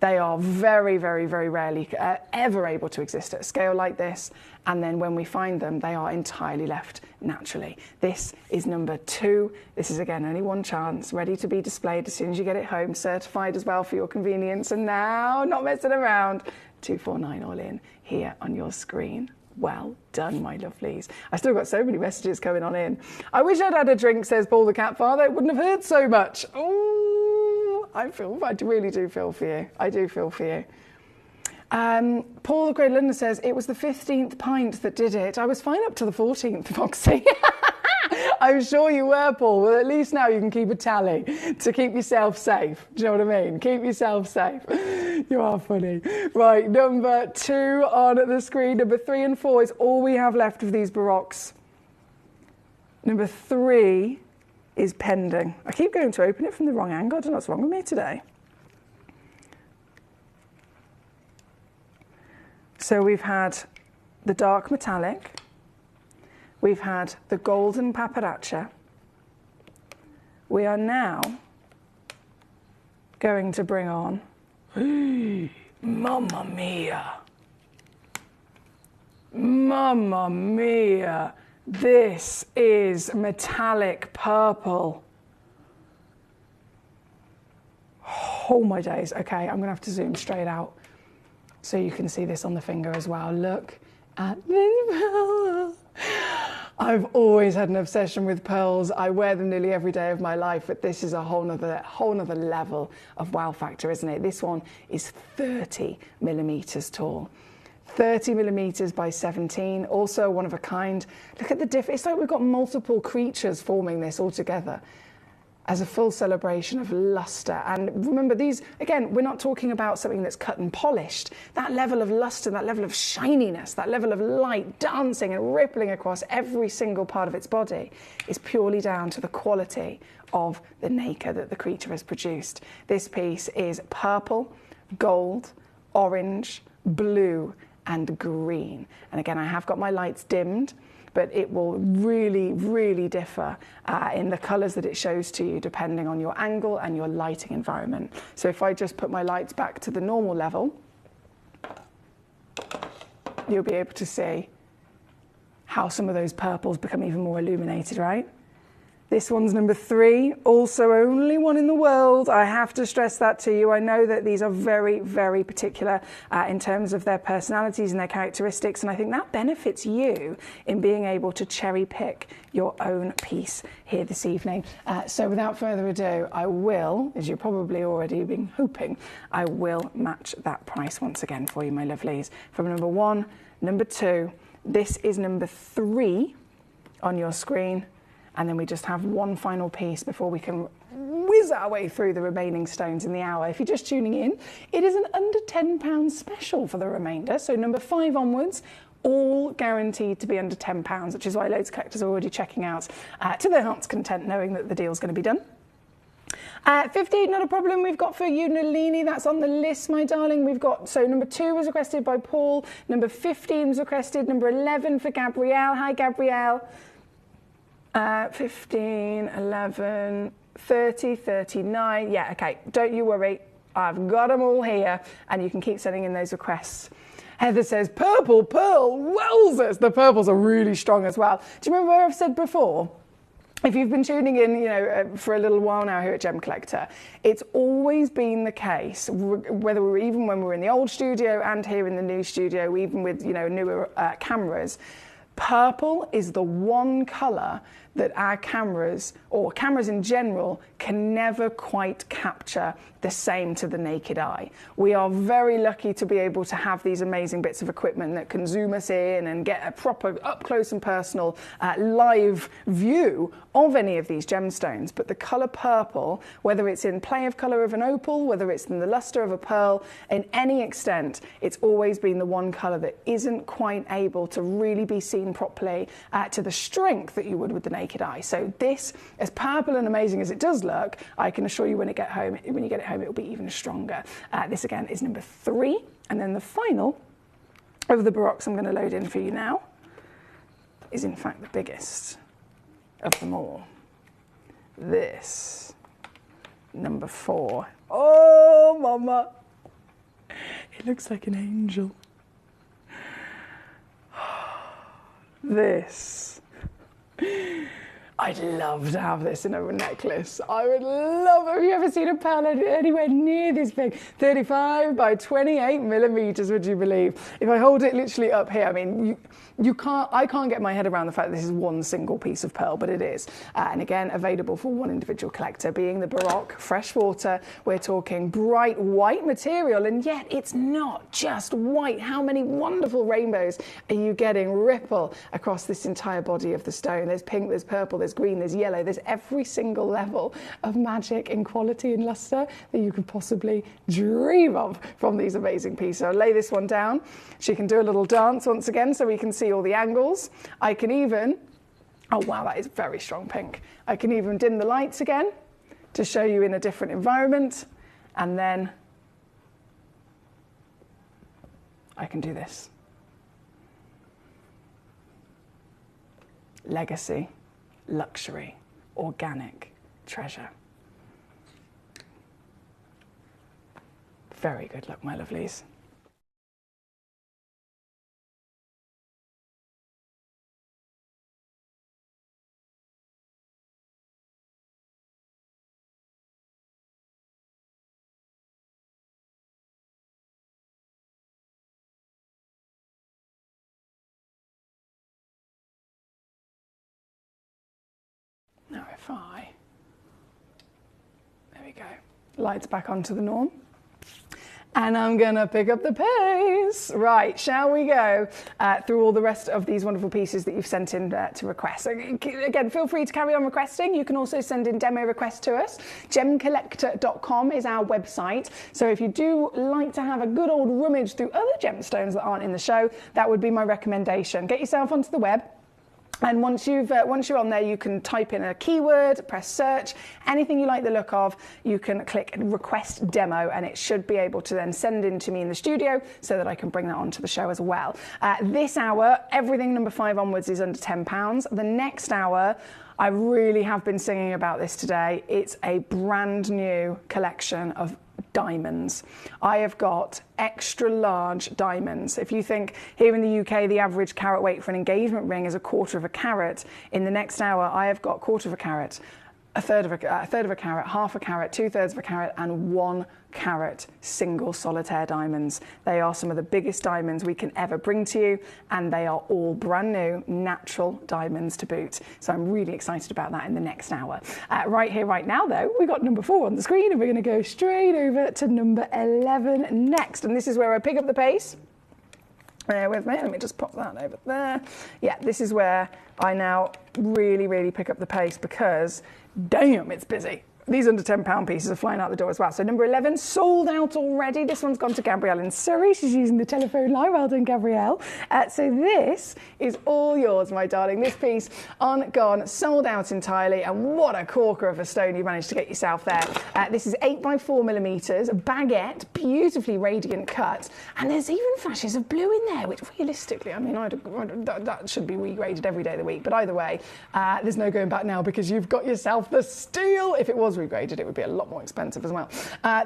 They are very, very, very rarely ever able to exist at a scale like this. And then when we find them, they are entirely left naturally. This is number 2. This is, again, only 1 chance, ready to be displayed as soon as you get it home, certified as well for your convenience. And now, not messing around, 249 all in here on your screen. Well done, my lovelies. I still got so many messages coming on in. I wish I'd had a drink, says Paul the Cat Father. It wouldn't have hurt so much. Oh, I really do feel for you. I do feel for you. Paul the Great London says, it was the 15th pint that did it. I was fine up to the 14th, Foxy. I'm sure you were, Paul. Well, at least now you can keep a tally to keep yourself safe. Do you know what I mean? Keep yourself safe. You are funny. Right, number 2 on the screen. Number 3 and 4 is all we have left of these Baroques. Number 3 is pending. I keep going to open it from the wrong angle. I don't know what's wrong with me today. So we've had the dark metallic. We've had the golden paparazzi. We are now going to bring on, Mamma Mia. Mamma Mia. This is metallic purple. Oh my days. Okay, I'm gonna have to zoom straight out so you can see this on the finger as well. Look at this pearl. I've always had an obsession with pearls. I wear them nearly every day of my life, but this is a whole nother level of wow factor, isn't it? This one is 30 millimeters tall. 30 millimeters by 17, also one of a kind. Look at the difference. It's like we've got multiple creatures forming this all together as a full celebration of luster. And remember, these, again, we're not talking about something that's cut and polished. That level of luster, that level of shininess, that level of light dancing and rippling across every single part of its body is purely down to the quality of the nacre that the creature has produced. This piece is purple, gold, orange, blue, and green. And again, I have got my lights dimmed, but it will really, really differ in the colours that it shows to you depending on your angle and your lighting environment. So if I just put my lights back to the normal level, you'll be able to see how some of those purples become even more illuminated, right? This one's number 3, also only one in the world. I have to stress that to you. I know that these are very, very particular in terms of their personalities and their characteristics, and I think that benefits you in being able to cherry pick your own piece here this evening. So without further ado, I will, as you're probably already been hoping, I will match that price once again for you, my lovelies. From number 1, number 2, this is number 3 on your screen. And then we just have one final piece before we can whiz our way through the remaining stones in the hour. If you're just tuning in, it is an under £10 special for the remainder. So number 5 onwards, all guaranteed to be under £10, which is why loads of collectors are already checking out to their heart's content, knowing that the deal's going to be done. 15, not a problem. We've got for you, Nalini. That's on the list, my darling. We've got, so number 2 was requested by Paul. Number 15 was requested. Number 11 for Gabrielle. Hi, Gabrielle. 15, 11, 30, 39. Yeah, okay, don't you worry. I've got them all here, and you can keep sending in those requests. Heather says, purple pearl, wowzers. The purples are really strong as well. Do you remember where I've said before? If you've been tuning in, you know, for a little while now here at Gemcollector, it's always been the case, whether even when we were in the old studio and here in the new studio, even with, you know, newer cameras, purple is the one colour that our cameras, or cameras in general, can never quite capture the same to the naked eye. We are very lucky to be able to have these amazing bits of equipment that can zoom us in and get a proper up close and personal live view of any of these gemstones. But the colour purple, whether it's in play of colour of an opal, whether it's in the lustre of a pearl, in any extent, it's always been the one colour that isn't quite able to really be seen properly to the strength that you would with the naked eye. So this, as purple and amazing as it does look, I can assure you when you get it home, it will be even stronger. This again is number 3, and then the final of the Baroques I'm going to load in for you now is in fact the biggest of them all. This, number 4. Oh, mama! It looks like an angel. This. I'd love to have this in a necklace. I would love it. Have you ever seen a pearl anywhere near this big? 35 by 28 millimeters, would you believe? If I hold it literally up here, I mean, I can't get my head around the fact that this is one single piece of pearl, but it is. And again, available for one individual collector, being the Baroque freshwater. We're talking bright white material, and yet it's not just white. How many wonderful rainbows are you getting ripple across this entire body of the stone? There's pink, there's purple, there's green, there's yellow, there's every single level of magic in quality and luster that you could possibly dream of from these amazing pieces. So I'll lay this one down. She can do a little dance once again so we can see all the angles. I can even, oh wow, that is very strong pink. I can even dim the lights again to show you in a different environment, and then I can do this. Legacy, luxury, organic treasure. Very good luck, my lovelies. Now there we go, lights back onto the norm. And I'm gonna pick up the pace. Right, shall we go through all the rest of these wonderful pieces that you've sent in to request. So, again, feel free to carry on requesting. You can also send in demo requests to us. Gemcollector.com is our website. So if you do like to have a good old rummage through other gemstones that aren't in the show, that would be my recommendation. Get yourself onto the web. And once you're on there, you can type in a keyword, press search, anything you like the look of, you can click request demo, and it should be able to then send in to me in the studio so that I can bring that onto the show as well. This hour, everything number 5 onwards is under £10. The next hour, I really have been singing about this today. It's a brand new collection of diamonds. I have got extra large diamonds. If you think here in the UK the average carat weight for an engagement ring is 1/4 of a carat, in the next hour I have got 1/4 of a carat, a third of a carat, 1/2 a carat, 2/3 of a carat, and 1 carat single solitaire diamonds. They are some of the biggest diamonds we can ever bring to you, and they are all brand new natural diamonds to boot. So I'm really excited about that in the next hour. Right here, right now though, we've got number 4 on the screen, and we're going to go straight over to number 11 next. And this is where I pick up the pace. Bear with me, let me just pop that over there. Yeah, this is where I now really pick up the pace, because damn, it's busy. These under £10 pieces are flying out the door as well. So number 11, sold out already. This one's gone to Gabrielle in Surrey. She's using the telephone line. Well done, Gabrielle. So this is all yours, my darling. This piece on, gone, sold out entirely. And what a corker of a stone you managed to get yourself there. This is 8 by 4 millimeters, baguette, beautifully radiant cut. And there's even flashes of blue in there, which realistically, I mean, that should be regraded every day of the week. But either way, there's no going back now, because you've got yourself the steal. If it was regraded, it would be a lot more expensive as well.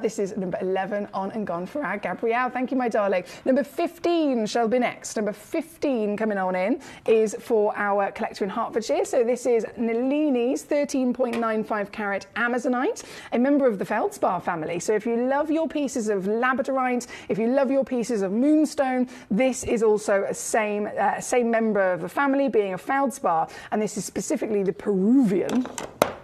This is number 11 on and gone for our Gabrielle. Thank you, my darling. Number 15 shall be next. Number 15 coming on in is for our collector in Hertfordshire. So this is Nalini's 13.95 carat Amazonite, a member of the feldspar family. So if you love your pieces of labradorite, if you love your pieces of moonstone, this is also a same member of the family, being a feldspar, and this is specifically the Peruvian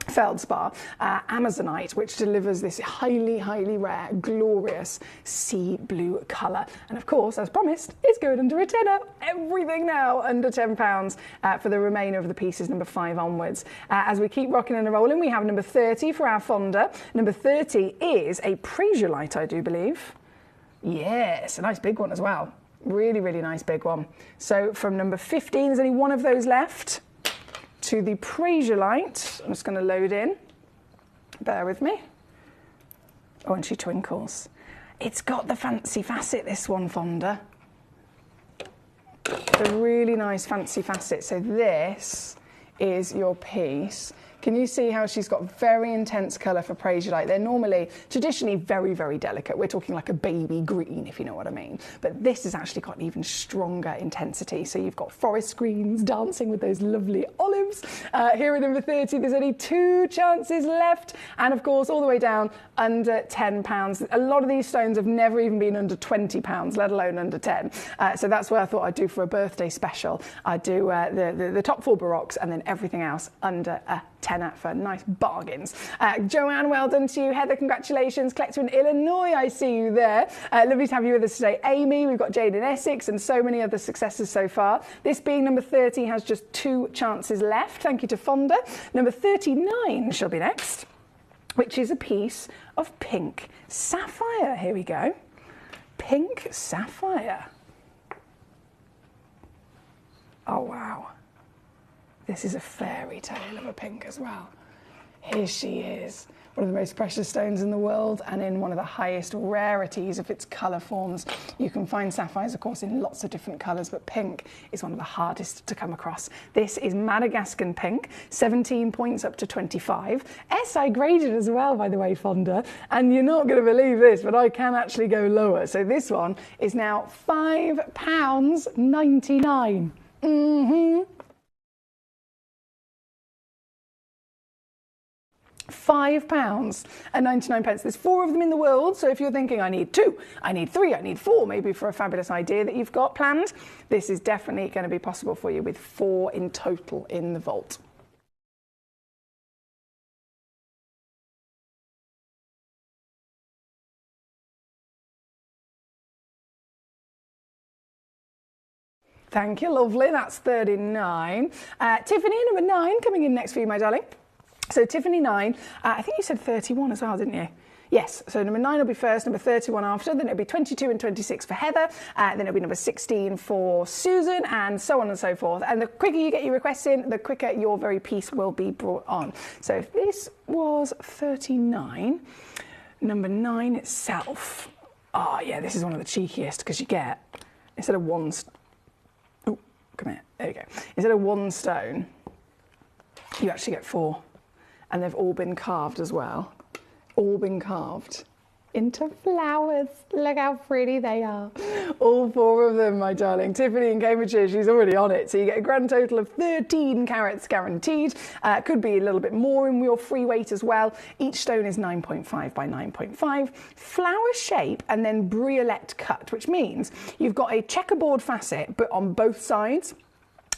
feldspar Amazonite, which delivers this highly rare, glorious sea blue colour. And of course, as promised, it's going under a tenner. Everything now under £10 for the remainder of the pieces, number 5 onwards. As we keep rocking and rolling, we have number 30 for our Fonda. Number 30 is a Prasiolite, I do believe. Yes, a nice big one as well. Really nice big one. So from number 15, there's only one of those left. To the Prasiolite, I'm just going to load in. Bear with me. Oh, and she twinkles. It's got the fancy facet, this one, Fonda. A really nice fancy facet. So this is your piece. Can you see how she's got very intense colour for prasiolite? They're normally, traditionally, very, very delicate. We're talking like a baby green, if you know what I mean. But this has actually got even stronger intensity. So you've got forest greens dancing with those lovely olives. Here at number 30, there's only 2 chances left. And of course, all the way down, under £10. A lot of these stones have never even been under £20, let alone under 10. So that's what I thought I'd do for a birthday special. I'd do the top 4 Baroques and then everything else under a tenner for nice bargains. Joanne, well done to you. Heather, congratulations. Collector in Illinois, I see you there. Lovely to have you with us today. Amy, we've got Jade in Essex and so many other successes so far. This being number 30 has just 2 chances left. Thank you to Fonda. Number 39 shall be next, which is a piece of pink sapphire. Here we go. Pink sapphire. Oh, wow. This is a fairy tale of a pink as well. Here she is, one of the most precious stones in the world and in one of the highest rarities of its colour forms. You can find sapphires, of course, in lots of different colours, but pink is one of the hardest to come across. This is Madagascan pink, 17 points up to 25. SI graded as well, by the way, Fonda. And you're not going to believe this, but I can actually go lower. So this one is now £5.99. £5.99. There's 4 of them in the world, so if you're thinking I need 2, I need 3, I need 4, maybe for a fabulous idea that you've got planned, this is definitely going to be possible for you with 4 in total in the vault. Thank you, lovely. That's 39. Tiffany, number 9, coming in next for you, my darling. So Tiffany 9, I think you said 31 as well, didn't you? Yes, so number 9 will be first, number 31 after, then it'll be 22 and 26 for Heather, then it'll be number 16 for Susan, and so on and so forth. And the quicker you get your requests in, the quicker your very piece will be brought on. So if this was 39, number 9 itself, oh yeah, this is one of the cheekiest, because you get, instead of one, oh, come here, there you go. Instead of 1 stone, you actually get 4. And they've all been carved as well. All been carved into flowers. Look how pretty they are. All 4 of them, my darling. Tiffany in Cambridgeshire, she's already on it. So you get a grand total of 13 carats guaranteed. Could be a little bit more in your free weight as well. Each stone is 9.5 by 9.5. Flower shape and then briolette cut, which means you've got a checkerboard facet, but on both sides.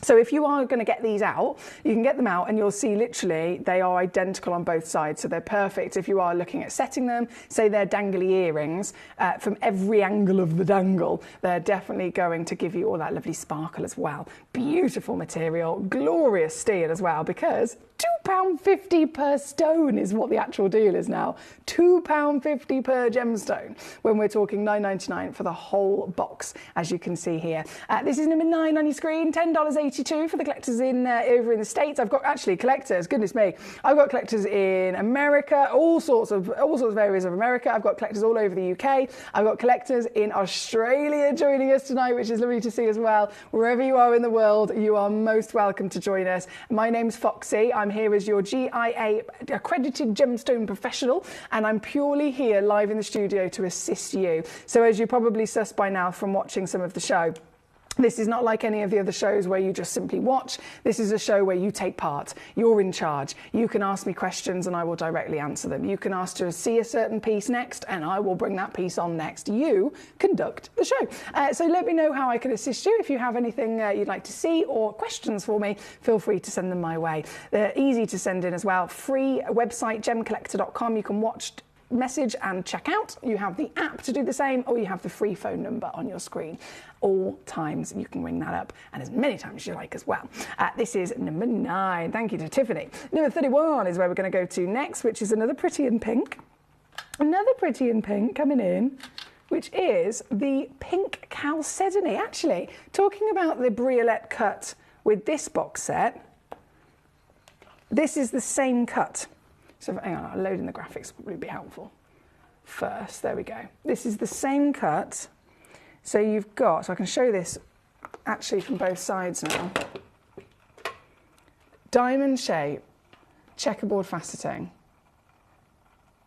So if you are going to get these out, you can get them out and you'll see literally they are identical on both sides. So they're perfect if you are looking at setting them. Say they're dangly earrings, from every angle of the dangle, they're definitely going to give you all that lovely sparkle as well. Beautiful material, glorious steel as well, because £2.50 per stone is what the actual deal is now. £2.50 per gemstone when we're talking $9.99 for the whole box, as you can see here. This is number 9 on your screen, $10.82 for the collectors in over in the States. I've got actually collectors, goodness me, I've got collectors in America, all sorts of areas of America. I've got collectors all over the UK. I've got collectors in Australia joining us tonight, which is lovely to see as well. Wherever you are in the world, you are most welcome to join us. My name's Foxy. I'm here as your GIA accredited gemstone professional, and I'm purely here live in the studio to assist you. So as you probably sussed by now from watching some of the show, this is not like any of the other shows where you just simply watch. This is a show where you take part. You're in charge. You can ask me questions and I will directly answer them. You can ask to see a certain piece next and I will bring that piece on next. You conduct the show. So let me know how I can assist you. If you have anything you'd like to see or questions for me, feel free to send them my way. They're easy to send in as well. Free website, gemcollector.com. You can watch, message and check out. You have the app to do the same, or you have the free phone number on your screen. All times you can ring that up, and as many times as you like as well. This is number 9. Thank you to Tiffany. Number 31 is where we're going to go to next, which is another pretty in pink. Another pretty in pink coming in, which is the pink chalcedony. Actually, talking about the briolette cut with this box set, this is the same cut. So hang on, loading the graphics would probably be helpful. First, there we go. This is the same cut. So you've got, so I can show this actually from both sides now. Diamond shape, checkerboard faceting.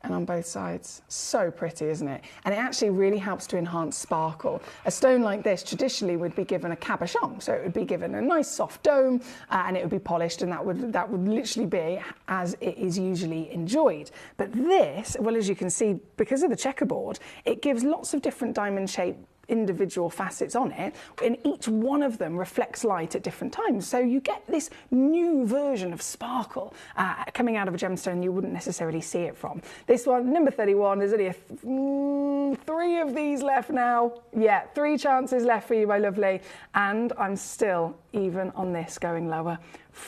And on both sides. So pretty, isn't it? And it actually really helps to enhance sparkle. A stone like this traditionally would be given a cabochon, so it would be given a nice soft dome and it would be polished, and that would literally be as it is usually enjoyed. But this, well, as you can see, because of the checkerboard, it gives lots of different diamond shaped individual facets on it, and each one of them reflects light at different times. So you get this new version of sparkle coming out of a gemstone you wouldn't necessarily see it from. This one, number 31, there's only 3 of these left now. Yeah, 3 chances left for you, my lovely. And I'm still even on this going lower.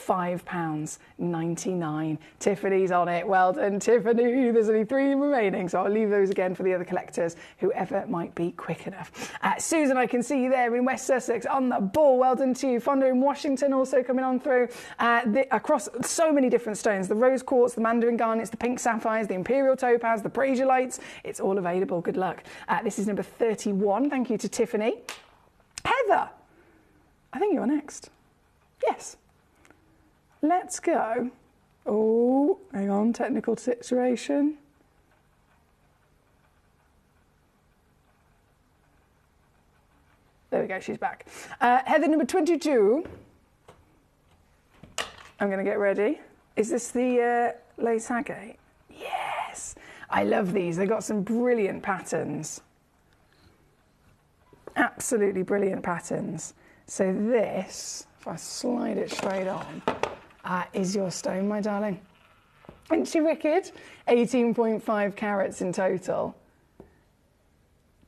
£5.99. Tiffany's on it. Well done, Tiffany. There's only 3 remaining, so I'll leave those again for the other collectors, whoever might be quick enough. Susan, I can see you there in West Sussex on the ball. Well done to you. Fonda in Washington also coming on through across so many different stones. The rose quartz, the mandarin garnets, the pink sapphires, the imperial topaz, the prasiolites. It's all available. Good luck. This is number 31. Thank you to Tiffany. Heather, I think you're next. Yes. Let's go. Oh, hang on, technical situation. There we go, she's back. Heather, number 22. I'm going to get ready. Is this the lace agate? Yes. I love these. They've got some brilliant patterns. Absolutely brilliant patterns. So this, if I slide it straight on, is your stone, my darling. Isn't she wicked? 18.5 carats in total.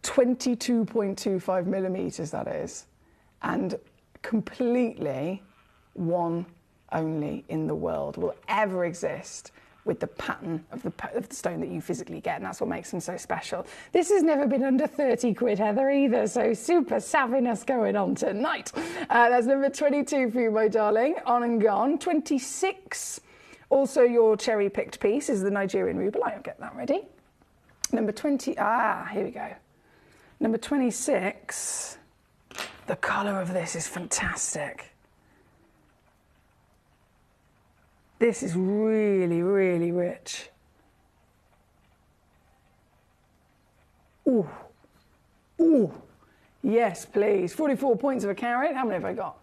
22.25 millimetres, that is. And completely one only in the world will ever exist with the pattern of the stone that you physically get, and that's what makes them so special. This has never been under 30 quid, Heather, either, so super savviness going on tonight. That's number 22 for you, my darling. On and gone. 26. Also, your cherry-picked piece is the Nigerian ruby. I'll get that ready. Number 20. Here we go. Number 26. The colour of this is fantastic. This is really, really rich. Ooh, ooh, yes, please. 44 points of a carat. How many have I got?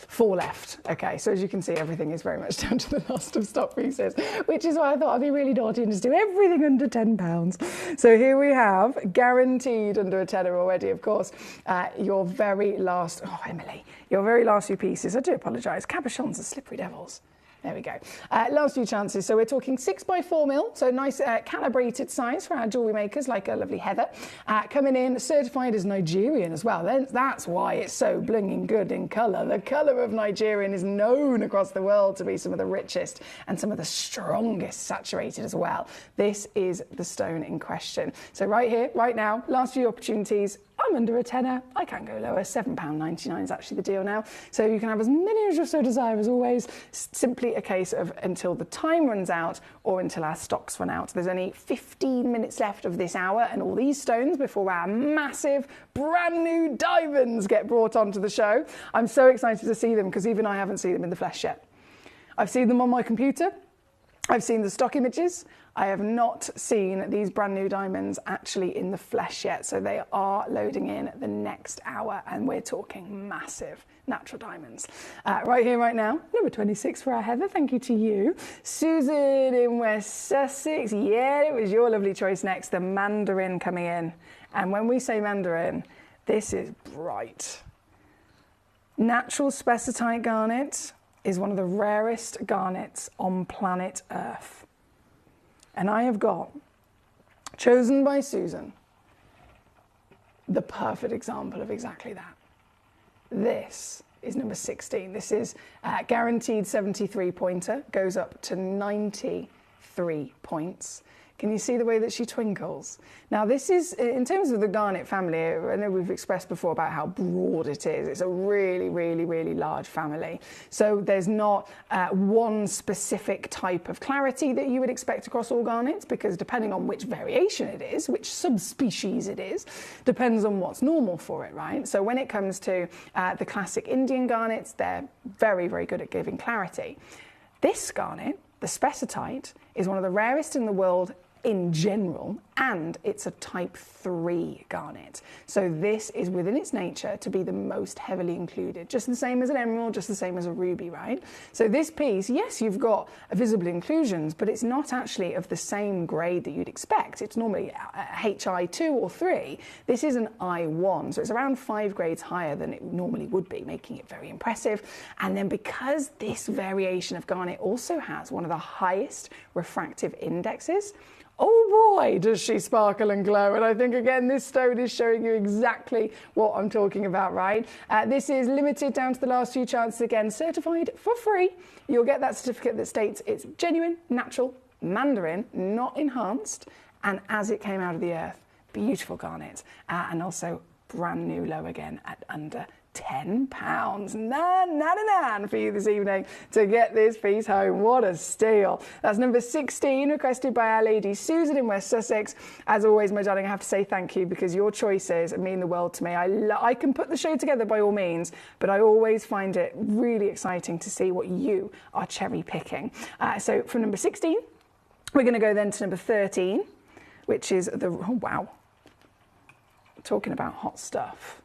4 left. Okay, so as you can see, everything is very much down to the last of stock pieces, which is why I thought I'd be really naughty and just do everything under £10. So here we have, guaranteed under a tenner already, of course, your very last, Emily, your very last few pieces. I do apologise. Cabochons are slippery devils. There we go. Last few chances. So we're talking 6x4 mil, so nice calibrated size for our jewellery makers like our lovely Heather. Coming in certified as Nigerian as well. Then that's why it's so blinging good in colour. The colour of Nigerian is known across the world to be some of the richest and some of the strongest saturated as well. This is the stone in question. So right here, right now, last few opportunities. I'm under a tenner. I can't go lower. £7.99 is actually the deal now. So you can have as many as you so desire, as always. Simply a case of until the time runs out or until our stocks run out. There's only 15 minutes left of this hour and all these stones before our massive brand new diamonds get brought onto the show. I'm so excited to see them because even I haven't seen them in the flesh yet. I've seen them on my computer. I've seen the stock images. I have not seen these brand new diamonds actually in the flesh yet. So they are loading in the next hour and we're talking massive natural diamonds. Right here, right now, number 26 for our Heather. Thank you to you. Susan in West Sussex. Yeah, it was your lovely choice next. The mandarin coming in. And when we say mandarin, this is bright. Natural spessartite garnet is one of the rarest garnets on planet Earth. And I have got, chosen by Susan, the perfect example of exactly that. This is number 16. This is guaranteed 73 pointer, goes up to 93 points. Can you see the way that she twinkles? Now this is, in terms of the garnet family, I know we've expressed before about how broad it is. It's a really, really, really large family. So there's not one specific type of clarity that you would expect across all garnets, because depending on which variation it is, which subspecies it is, depends on what's normal for it, right? So when it comes to the classic Indian garnets, they're very, very good at giving clarity. This garnet the spessartite is one of the rarest in the world in general, and it's a type 3 garnet. So this is within its nature to be the most heavily included, just the same as an emerald, just the same as a ruby, right? So this piece, yes, you've got visible inclusions, but it's not actually of the same grade that you'd expect. It's normally HI2 or 3. This is an I1, so it's around 5 grades higher than it normally would be, making it very impressive. And then because this variation of garnet also has one of the highest refractive indexes, oh boy, does she sparkle and glow. And I think, again, this stone is showing you exactly what I'm talking about, right? This is limited down to the last few chances, again, certified for free. You'll get that certificate that states it's genuine, natural, mandarin, not enhanced, and as it came out of the earth. Beautiful garnet. And also brand new low again at under £10. Nan for you this evening to get this piece home. What a steal. That's number 16, requested by Our Lady Susan in West Sussex. As always, my darling, I have to say thank you, because your choices mean the world to me. I can put the show together by all means, but I always find it really exciting to see what you are cherry picking. So from number 16, we're going to go then to number 13, which is the, oh wow, talking about hot stuff.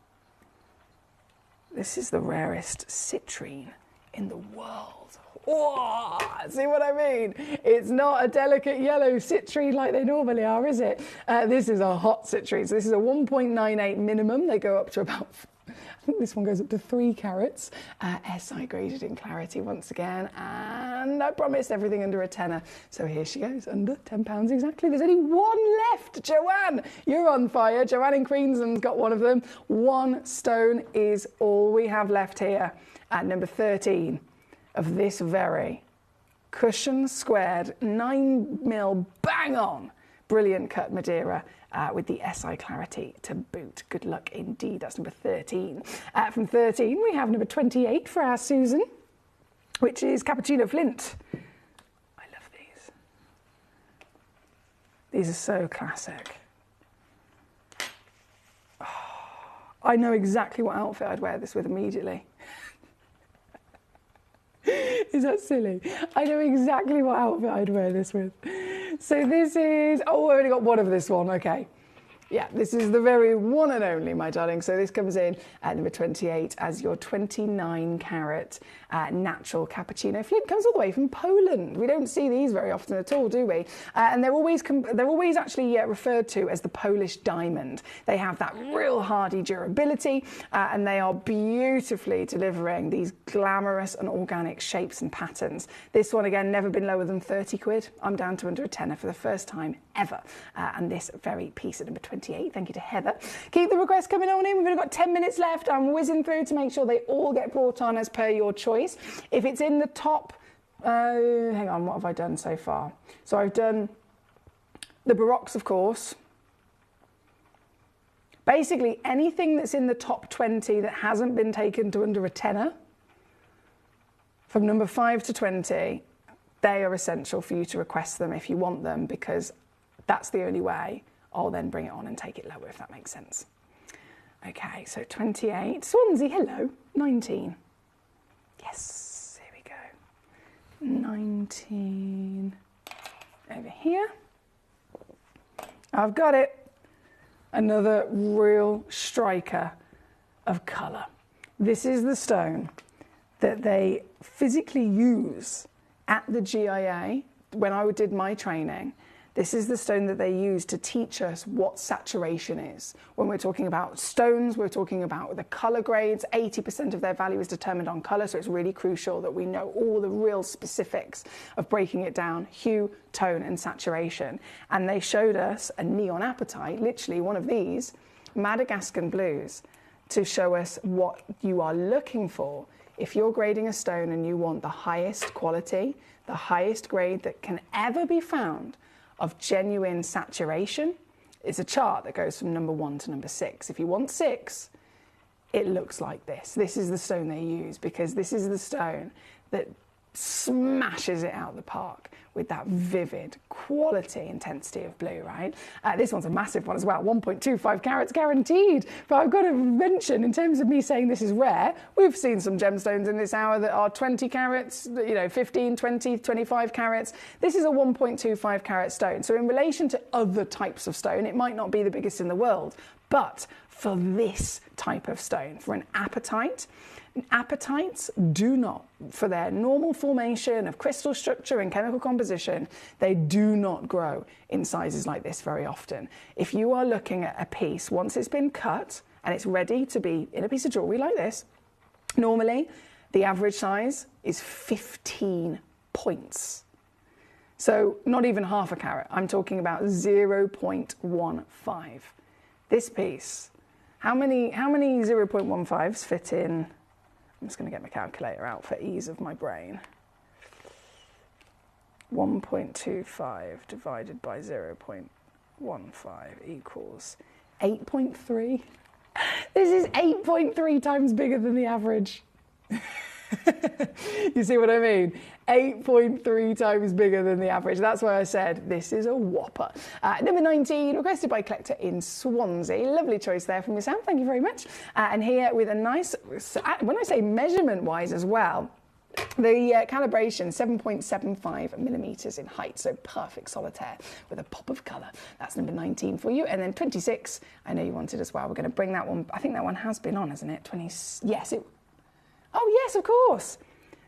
This is the rarest citrine in the world. Oh, see what I mean? It's not a delicate yellow citrine like they normally are, is it? This is a hot citrine. So this is a 1.98 minimum. They go up to about, I think this one goes up to 3 carats. SI graded in clarity once again. And I promised everything under a tenner. So here she goes, under £10 exactly. There's only one left. Joanne, you're on fire. Joanne in Queensland's got one of them. One stone is all we have left here at number 13 of this very cushion squared 9mm bang on brilliant cut Madeira with the SI clarity to boot. Good luck indeed. That's number 13. From 13 we have number 28 for our Susan, which is Cappuccino Flint. I love these. These are so classic. Oh, I know exactly what outfit I'd wear this with immediately. Is that silly? I know exactly what outfit I'd wear this with. So this is, oh, I only got one of this one, okay. Yeah, this is the very one and only, my darling. So this comes in at number 28 as your 29 carat natural cappuccino. Flint comes all the way from Poland. We don't see these very often at all, do we? And they're always actually referred to as the Polish diamond. They have that real hardy durability, and they are beautifully delivering these glamorous and organic shapes and patterns. This one, again, never been lower than 30 quid. I'm down to under a tenner for the first time ever. And this very piece at number 28. Thank you to Heather. Keep the requests coming on in. We've only got 10 minutes left. I'm whizzing through to make sure they all get brought on as per your choice. If it's in the top, hang on, what have I done so far? So I've done the Baroques, of course. Basically anything that's in the top 20 that hasn't been taken to under a tenner, from number 5 to 20, they are essential for you to request them if you want them, because that's the only way I'll then bring it on and take it lower, if that makes sense. Okay, so 28. Swansea, hello. 19. Yes, here we go. 19. Over here. I've got it. Another real striker of colour. This is the stone that they physically use at the GIA when I did my training. This is the stone that they use to teach us what saturation is. When we're talking about stones, we're talking about the colour grades. 80% of their value is determined on colour, so it's really crucial that we know all the real specifics of breaking it down, hue, tone and saturation. And they showed us a neon apatite, literally one of these, Madagascan blues, to show us what you are looking for if you're grading a stone and you want the highest quality, the highest grade that can ever be found of genuine saturation. Is a chart that goes from number 1 to number 6. If you want 6, it looks like this. This is the stone they use, because this is the stone that smashes it out of the park with that vivid quality intensity of blue, right? This one's a massive one as well, 1.25 carats guaranteed. But I've got to mention, in terms of me saying this is rare, we've seen some gemstones in this hour that are 20 carats, 15, 20, 25 carats. This is a 1.25 carat stone. So in relation to other types of stone, it might not be the biggest in the world, but for this type of stone, for an apatite, apatites do not, for their normal formation of crystal structure and chemical composition, they do not grow in sizes like this very often. If you are looking at a piece, once it's been cut and it's ready to be in a piece of jewellery like this, normally the average size is 15 points. So not even half a carat, I'm talking about 0.15. This piece, how many 0.15s fit in? I'm just going to get my calculator out for ease of my brain. 1.25 divided by 0.15 equals 8.3. This is 8.3 times bigger than the average. You see what I mean? 8.3 times bigger than the average. That's why I said this is a whopper. Number 19, requested by Collector in Swansea. Lovely choice there from yourself. Thank you very much. And here with a nice, when I say measurement-wise as well, the calibration, 7.75 millimetres in height, so perfect solitaire with a pop of colour. That's number 19 for you. And then 26, I know you wanted as well. We're going to bring that one, I think that one has been on, hasn't it? Yes, oh yes, of course.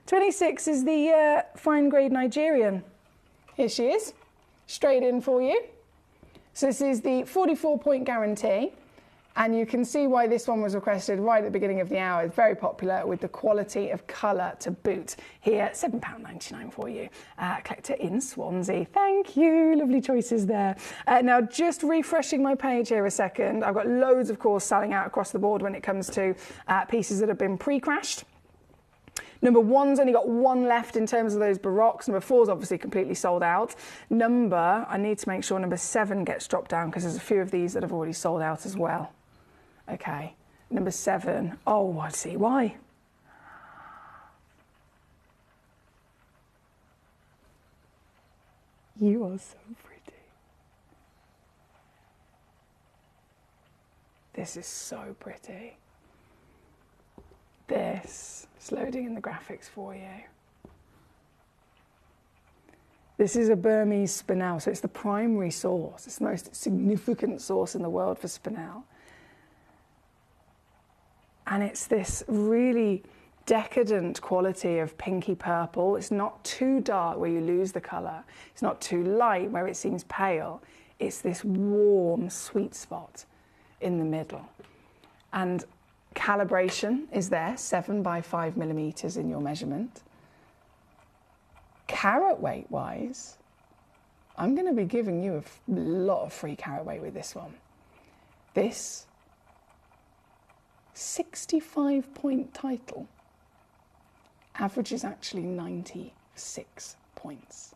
26 is the fine grade Nigerian. Here she is, straight in for you. So this is the 44-point guarantee. And you can see why this one was requested right at the beginning of the hour. It's very popular with the quality of colour to boot. Here, £7.99 for you. Collector in Swansea. Thank you. Lovely choices there. Now, just refreshing my page here a second. I've got loads, of course, selling out across the board when it comes to pieces that have been pre-crashed. Number 1's only got one left in terms of those Baroques. Number 4's obviously completely sold out. I need to make sure number 7 gets dropped down because there's a few of these that have already sold out as well. Okay, number 7. Oh, I see why. You are so pretty. This is so pretty. This is loading in the graphics for you. This is a Burmese spinel, so it's the primary source. It's the most significant source in the world for spinel. And it's this really decadent quality of pinky purple. It's not too dark where you lose the colour. It's not too light where it seems pale. It's this warm, sweet spot in the middle. And calibration is there, 7 by 5 millimetres in your measurement. Carat weight wise, I'm going to be giving you a lot of free carat weight with this one. This 65-point title average is actually 96 points.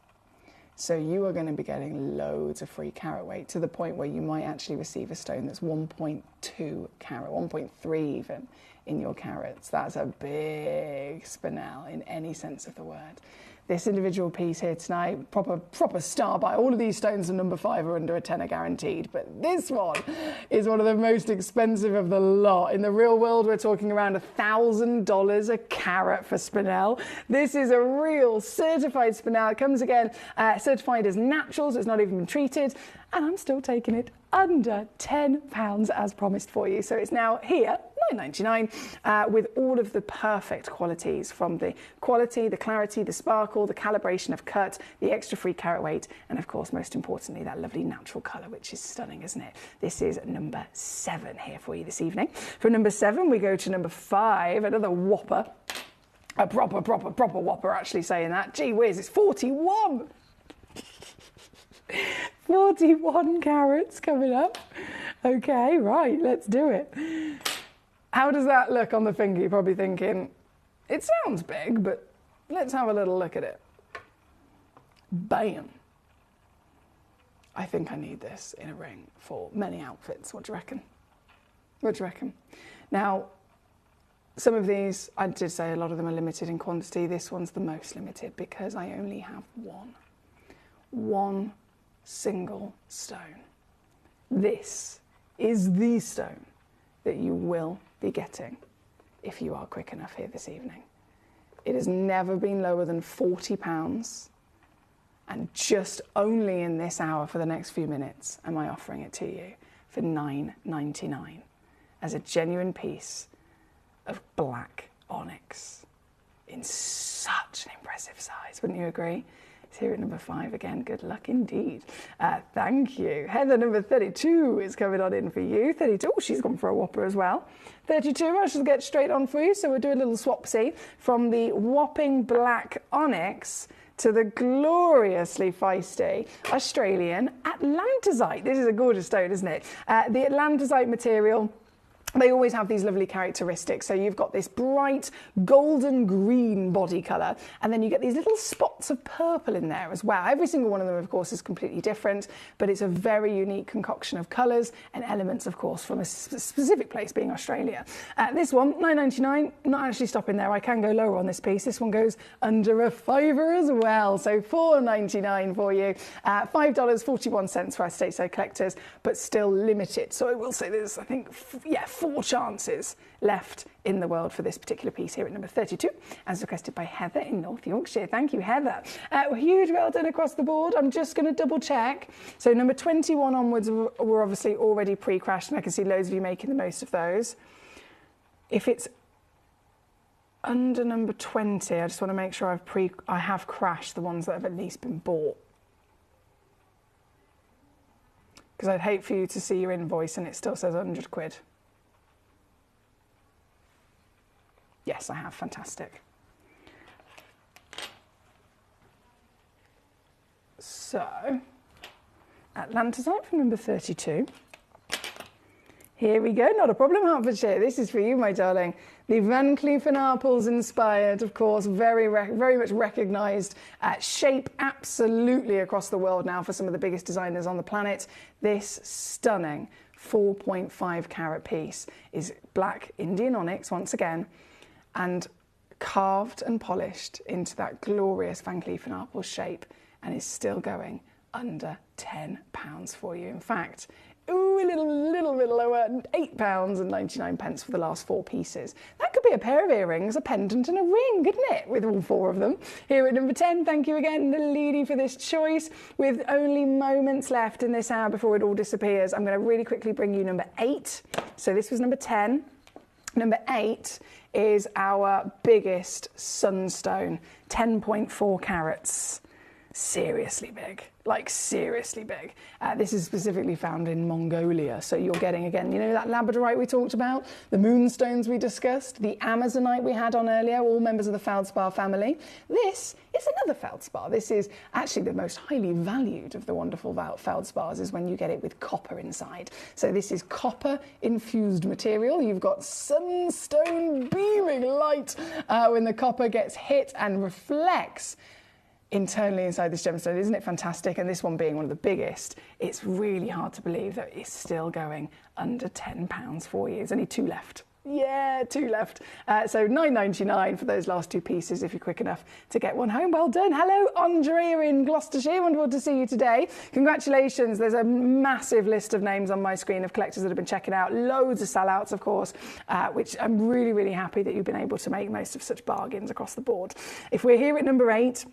So you are going to be getting loads of free carat weight to the point where you might actually receive a stone that's 1.2 carat, 1.3 even in your carats. That's a big spinel in any sense of the word. This individual piece here tonight, proper star buy. All of these stones are number 5 are under a tenner guaranteed, but this one is one of the most expensive of the lot. In the real world, we're talking around $1,000 a carat for spinel. This is a real certified spinel. It comes again certified as natural, so it's not even been treated, and I'm still taking it under £10 as promised for you. So it's now here, $9.99, with all of the perfect qualities, from the quality, the clarity, the sparkle, the calibration of cut, the extra free carat weight, and of course, most importantly, that lovely natural colour, which is stunning, isn't it? This is number 7 here for you this evening. From number 7, we go to number 5, another whopper. A proper whopper, actually saying that. Gee whiz, it's 41. 41 carats coming up. Okay, right, let's do it. How does that look on the finger? You're probably thinking, it sounds big, but let's have a little look at it. Bam. I think I need this in a ring for many outfits. What do you reckon? What do you reckon? Now, Some of these, I did say a lot of them are limited in quantity. This one's the most limited because I only have one single stone. This is the stone that you will be getting if you are quick enough here this evening. It has never been lower than £40, and just only in this hour for the next few minutes am I offering it to you for £9.99 as a genuine piece of black onyx in such an impressive size. Wouldn't you agree? It's here at number 5 again. Good luck indeed. Thank you. Heather, number 32 is coming on in for you. 32. Oh, she's gone for a whopper as well. 32, I shall get straight on for you. So we'll do a little swapsy from the whopping black onyx to the gloriously feisty Australian Atlantazite. This is a gorgeous stone, isn't it? The Atlantazite material, they always have these lovely characteristics. So you've got this bright golden green body colour, and then you get these little spots of purple in there as well. Every single one of them, of course, is completely different, but it's a very unique concoction of colours and elements, of course, from a specific place, being Australia. This one, $9.99, not actually stopping there. I can go lower on this piece. This one goes under a £5 as well. So $4.99 for you. $5.41 for our stateside collectors, but still limited. So I will say there's, I think, 4 chances left in the world for this particular piece here at number 32, as requested by Heather in North Yorkshire. Thank you, Heather. Huge well done across the board. I'm just going to double check. So number 21 onwards were obviously already pre-crashed, and I can see loads of you making the most of those. If it's under number 20, I just want to make sure I have crashed the ones that have at least been bought. Because I'd hate for you to see your invoice and it still says £100. Yes, I have. Fantastic. So, Atlantazite from number 32. Here we go. Not a problem, Hertfordshire. This is for you, my darling. The Van Cleef & Arpels inspired, of course, very much recognised shape absolutely across the world now for some of the biggest designers on the planet. This stunning 4.5 carat piece is black Indian onyx once again, and carved and polished into that glorious Van Cleef & Arpels shape, and is still going under £10 for you. In fact, a little bit lower, £8.99 for the last 4 pieces. That could be a pair of earrings, a pendant and a ring, couldn't it, with all 4 of them? Here at number 10, thank you again, the lady, for this choice. With only moments left in this hour before it all disappears, I'm going to really quickly bring you number 8. So this was number 10. Number 8 is our biggest sunstone, 10.4 carats. Seriously big, like seriously big. This is specifically found in Mongolia. So you're getting, again, you know that labradorite we talked about, the moonstones we discussed, the amazonite we had on earlier, all members of the feldspar family. This is another feldspar. This is actually the most highly valued of the wonderful feldspars, is when you get it with copper inside. So this is copper infused material. You've got sunstone beaming light when the copper gets hit and reflects internally inside this gemstone. Isn't it fantastic? And this one being one of the biggest, it's really hard to believe that it's still going under £10 for you. There's only 2 left. Yeah, 2 left. So $9.99 for those last 2 pieces if you're quick enough to get one home. Well done. Hello, Andrea in Gloucestershire. Wonderful to see you today. Congratulations. There's a massive list of names on my screen of collectors that have been checking out. Loads of sellouts, of course, which I'm really happy that you've been able to make most of such bargains across the board. If we're here at number 8,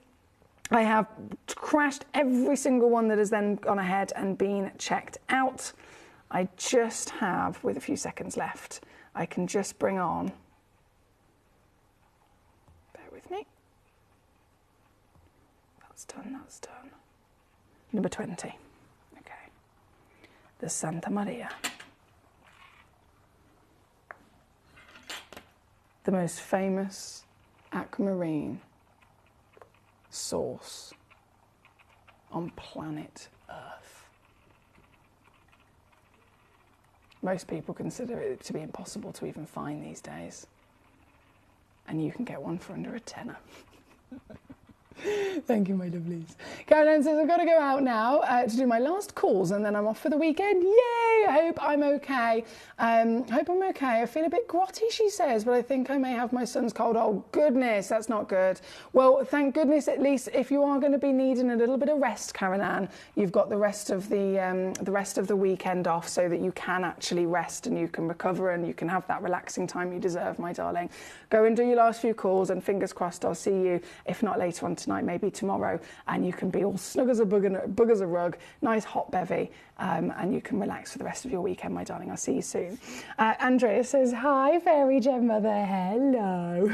I have crashed every single one that has then gone ahead and been checked out. I just have, with a few seconds left, I can just bring on, bear with me, that's done. Number 20, okay, the Santa Maria. The most famous aquamarine source on planet Earth. Most people consider it to be impossible to even find these days, and you can get one for under a tenner. Thank you, my lovelies. Caroline says, I've got to go out now to do my last calls and then I'm off for the weekend. Yay! I hope I'm okay. I feel a bit grotty, she says, but I think I may have my son's cold. Oh, goodness, that's not good. Well, thank goodness, at least if you are going to be needing a little bit of rest, Caroline, you've got the rest of the weekend off so that you can actually rest and you can recover and you can have that relaxing time you deserve, my darling. Go and do your last few calls and fingers crossed I'll see you, if not later on tonight, maybe tomorrow, and you can be all snug as a bug as a rug, nice hot bevy, and you can relax for the rest of your weekend, my darling. I'll see you soon. Andrea says, hi, Fairy Gem Mother, hello.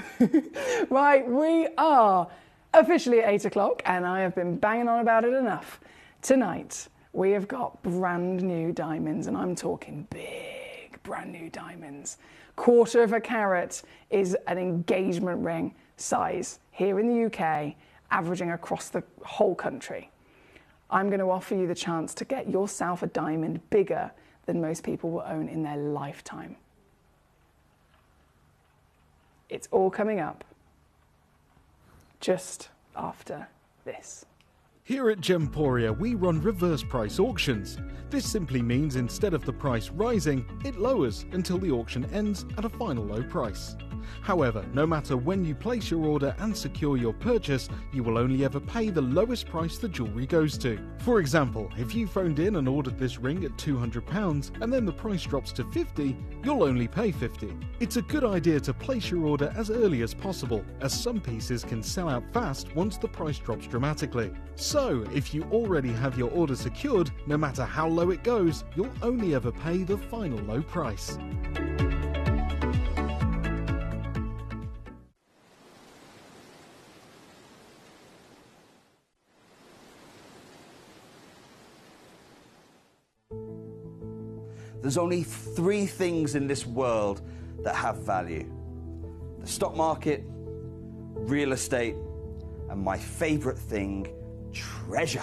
Right, we are officially at 8 o'clock, and I have been banging on about it enough. Tonight, we have got brand new diamonds, and I'm talking big brand new diamonds. 1/4 carat is an engagement ring size here in the UK, averaging across the whole country. I'm going to offer you the chance to get yourself a diamond bigger than most people will own in their lifetime. It's all coming up just after this.
Here at Gemporia, we run reverse price auctions. This simply means instead of the price rising, it lowers until the auction ends at a final low price. However, no matter when you place your order and secure your purchase, you will only ever pay the lowest price the jewellery goes to. For example, if you phoned in and ordered this ring at £200 and then the price drops to £50, you'll only pay £50. It's a good idea to place your order as early as possible, as some pieces can sell out fast once the price drops dramatically. So, if you already have your order secured, no matter how low it goes, you'll only ever pay the final low price.
There's only 3 things in this world that have value: the stock market, real estate, and my favorite thing, treasure.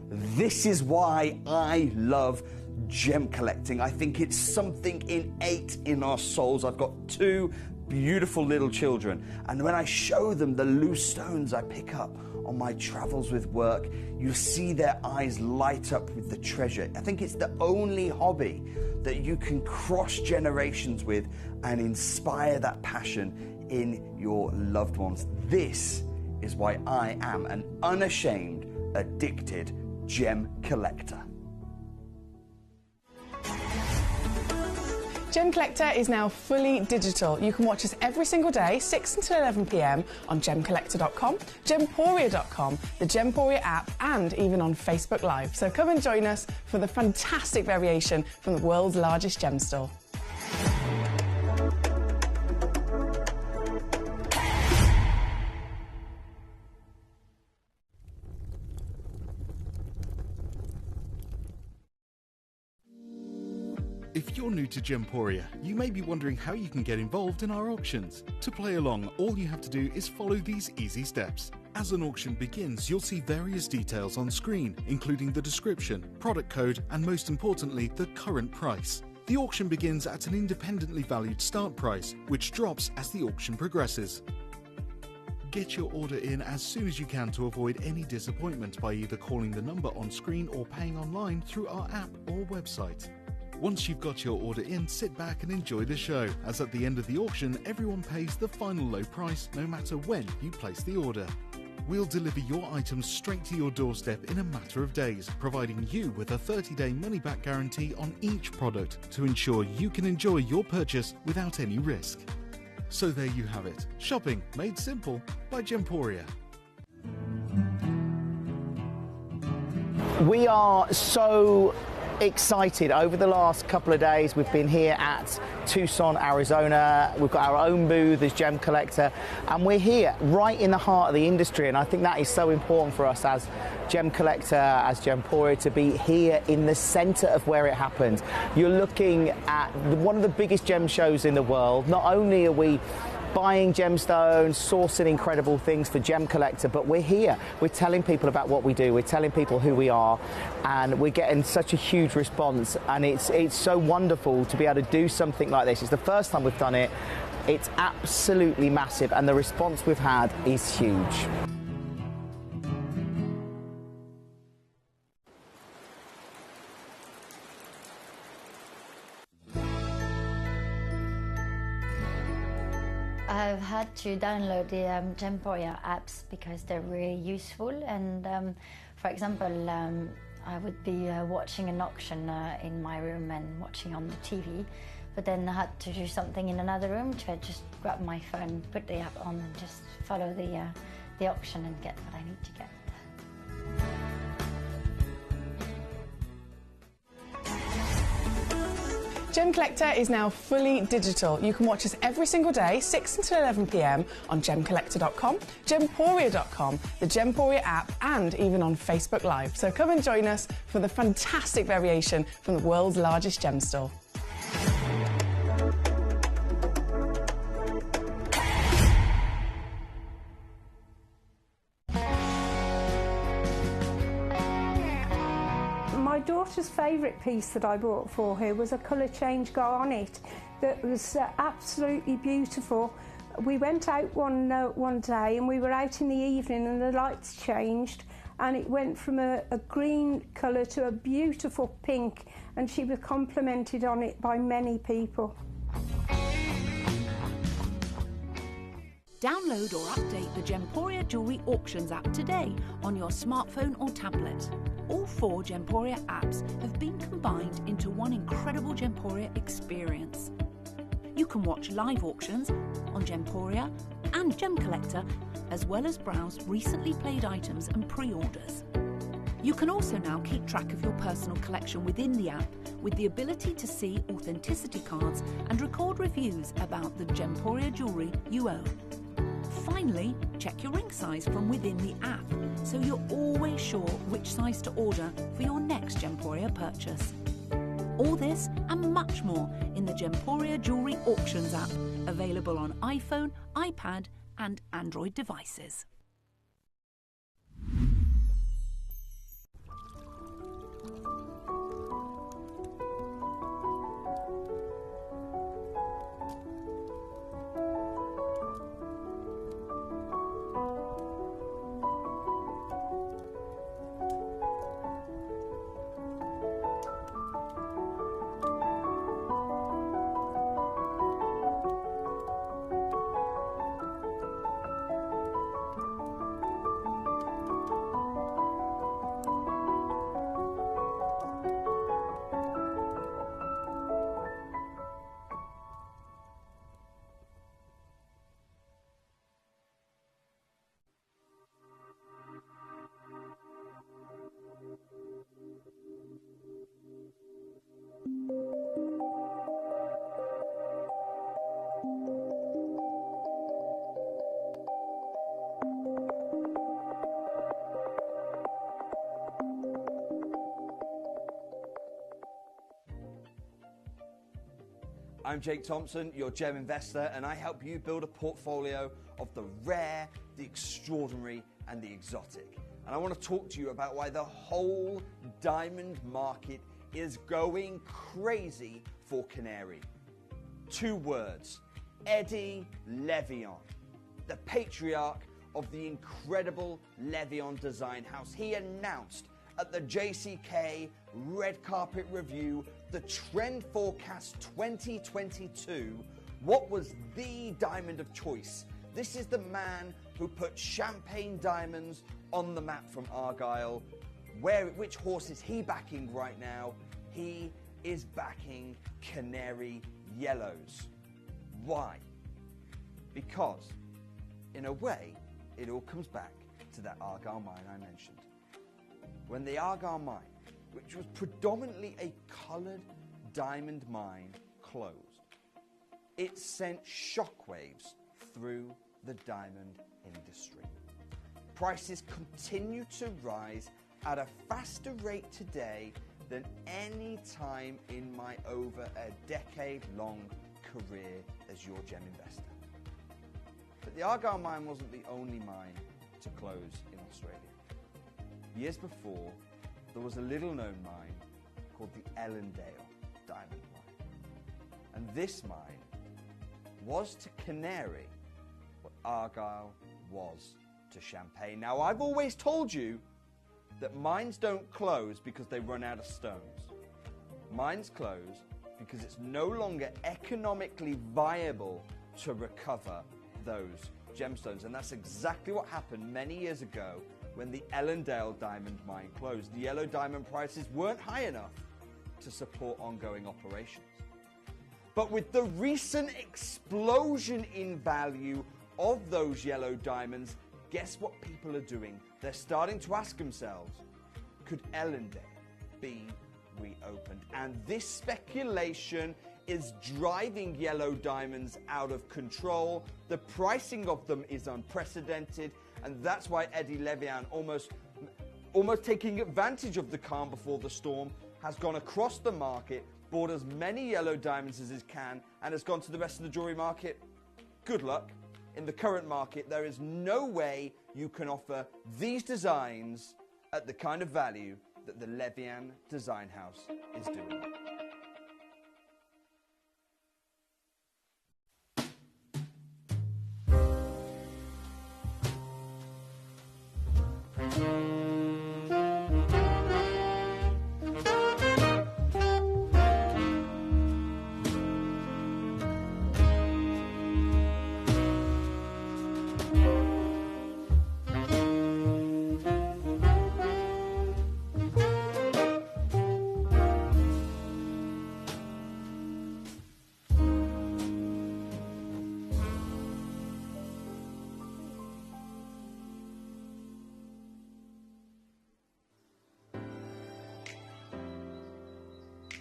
This is why I love gem collecting. I think it's something innate in our souls. I've got 2 beautiful little children, and when I show them the loose stones I pick up on my travels with work, you see their eyes light up with the treasure. I think it's the only hobby that you can cross generations with and inspire that passion in your loved ones. This is why I am an unashamed, addicted gem collector.
Gemcollector is now fully digital. You can watch us every single day, 6 until 11 p.m. on Gemcollector.com, Gemporia.com, the Gemporia app, and even on Facebook Live. So come and join us for the fantastic variation from the world's largest gem store.
If you're new to Gemporia, you may be wondering how you can get involved in our auctions. To play along, all you have to do is follow these easy steps. As an auction begins, you'll see various details on screen, including the description, product code, and most importantly, the current price. The auction begins at an independently valued start price, which drops as the auction progresses. Get your order in as soon as you can to avoid any disappointment by either calling the number on screen or paying online through our app or website. Once you've got your order in, sit back and enjoy the show, as at the end of the auction, everyone pays the final low price no matter when you place the order. We'll deliver your items straight to your doorstep in a matter of days, providing you with a 30-day money-back guarantee on each product to ensure you can enjoy your purchase without any risk. So there you have it, shopping made simple by Gemporia.
We are so excited. Over the last couple of days, we've been here at Tucson, Arizona. We've got our own booth as Gemcollector, and we're here right in the heart of the industry, and I think that is so important for us as Gemcollector, as Gemporia, to be here in the center of where it happens. You're looking at one of the biggest gem shows in the world. Not only are we buying gemstones, sourcing incredible things for Gemcollector, but we're here. We're telling people about what we do. We're telling people who we are, and we're getting such a huge response, and it's so wonderful to be able to do something like this. It's the first time we've done it. It's absolutely massive, and the response we've had is huge.
to download the Gemporia apps because they're really useful. And for example, I would be watching an auction in my room and watching on the TV, but then I had to do something in another room, so I just grab my phone, put the app on and just follow the auction and get what I need to get.
Gemcollector is now fully digital. You can watch us every single day, 6 until 11 p.m. on Gemcollector.com, Gemporia.com, the Gemporia app, and even on Facebook Live. So come and join us for the fantastic variation from the world's largest gem store.
My daughter's favourite piece that I bought for her was a colour change garnet that was absolutely beautiful. We went out one day and we were out in the evening and the lights changed and it went from a green colour to a beautiful pink, and she was complimented on it by many people.
Download or update the Gemporia Jewellery Auctions app today on your smartphone or tablet. All 4 Gemporia apps have been combined into one incredible Gemporia experience. You can watch live auctions on Gemporia and Gemcollector, as well as browse recently played items and pre-orders. You can also now keep track of your personal collection within the app with the ability to see authenticity cards and record reviews about the Gemporia jewellery you own. Finally, check your ring size from within the app, so you're always sure which size to order for your next Gemporia purchase. All this and much more in the Gemporia Jewellery Auctions app, available on iPhone, iPad and Android devices.
I'm Jake Thompson, your gem investor, and I help you build a portfolio of the rare, the extraordinary, and the exotic. And I want to talk to you about why the whole diamond market is going crazy for Canary. 2 words: Eddie Levion, the patriarch of the incredible Levion design house. He announced at the JCK Red Carpet Review the Trend Forecast 2022 what was the diamond of choice. This is the man who put champagne diamonds on the map from Argyle. Which horse is he backing right now? He is backing Canary Yellows. Why? Because, in a way, it all comes back to that Argyle mine I mentioned. When the Argyle mine, which was predominantly a coloured diamond mine, closed, it sent shockwaves through the diamond industry. Prices continue to rise at a faster rate today than any time in my over a decade-long career as your gem investor. But the Argyle mine wasn't the only mine to close in Australia. Years before, there was a little-known mine called the Ellendale Diamond Mine. And this mine was to Canary what Argyle was to Champagne. Now, I've always told you that mines don't close because they run out of stones. Mines close because it's no longer economically viable to recover those gemstones, and that's exactly what happened many years ago when the Ellendale diamond mine closed. The yellow diamond prices weren't high enough to support ongoing operations. But with the recent explosion in value of those yellow diamonds, guess what people are doing? They're starting to ask themselves, could Ellendale be reopened? And this speculation is driving yellow diamonds out of control. The pricing of them is unprecedented, and that's why Eddie Levian, almost taking advantage of the calm before the storm, has gone across the market, bought as many yellow diamonds as he can, and has gone to the rest of the jewelry market. Good luck. In the current market, there is no way you can offer these designs at the kind of value that the Levian Design House is doing.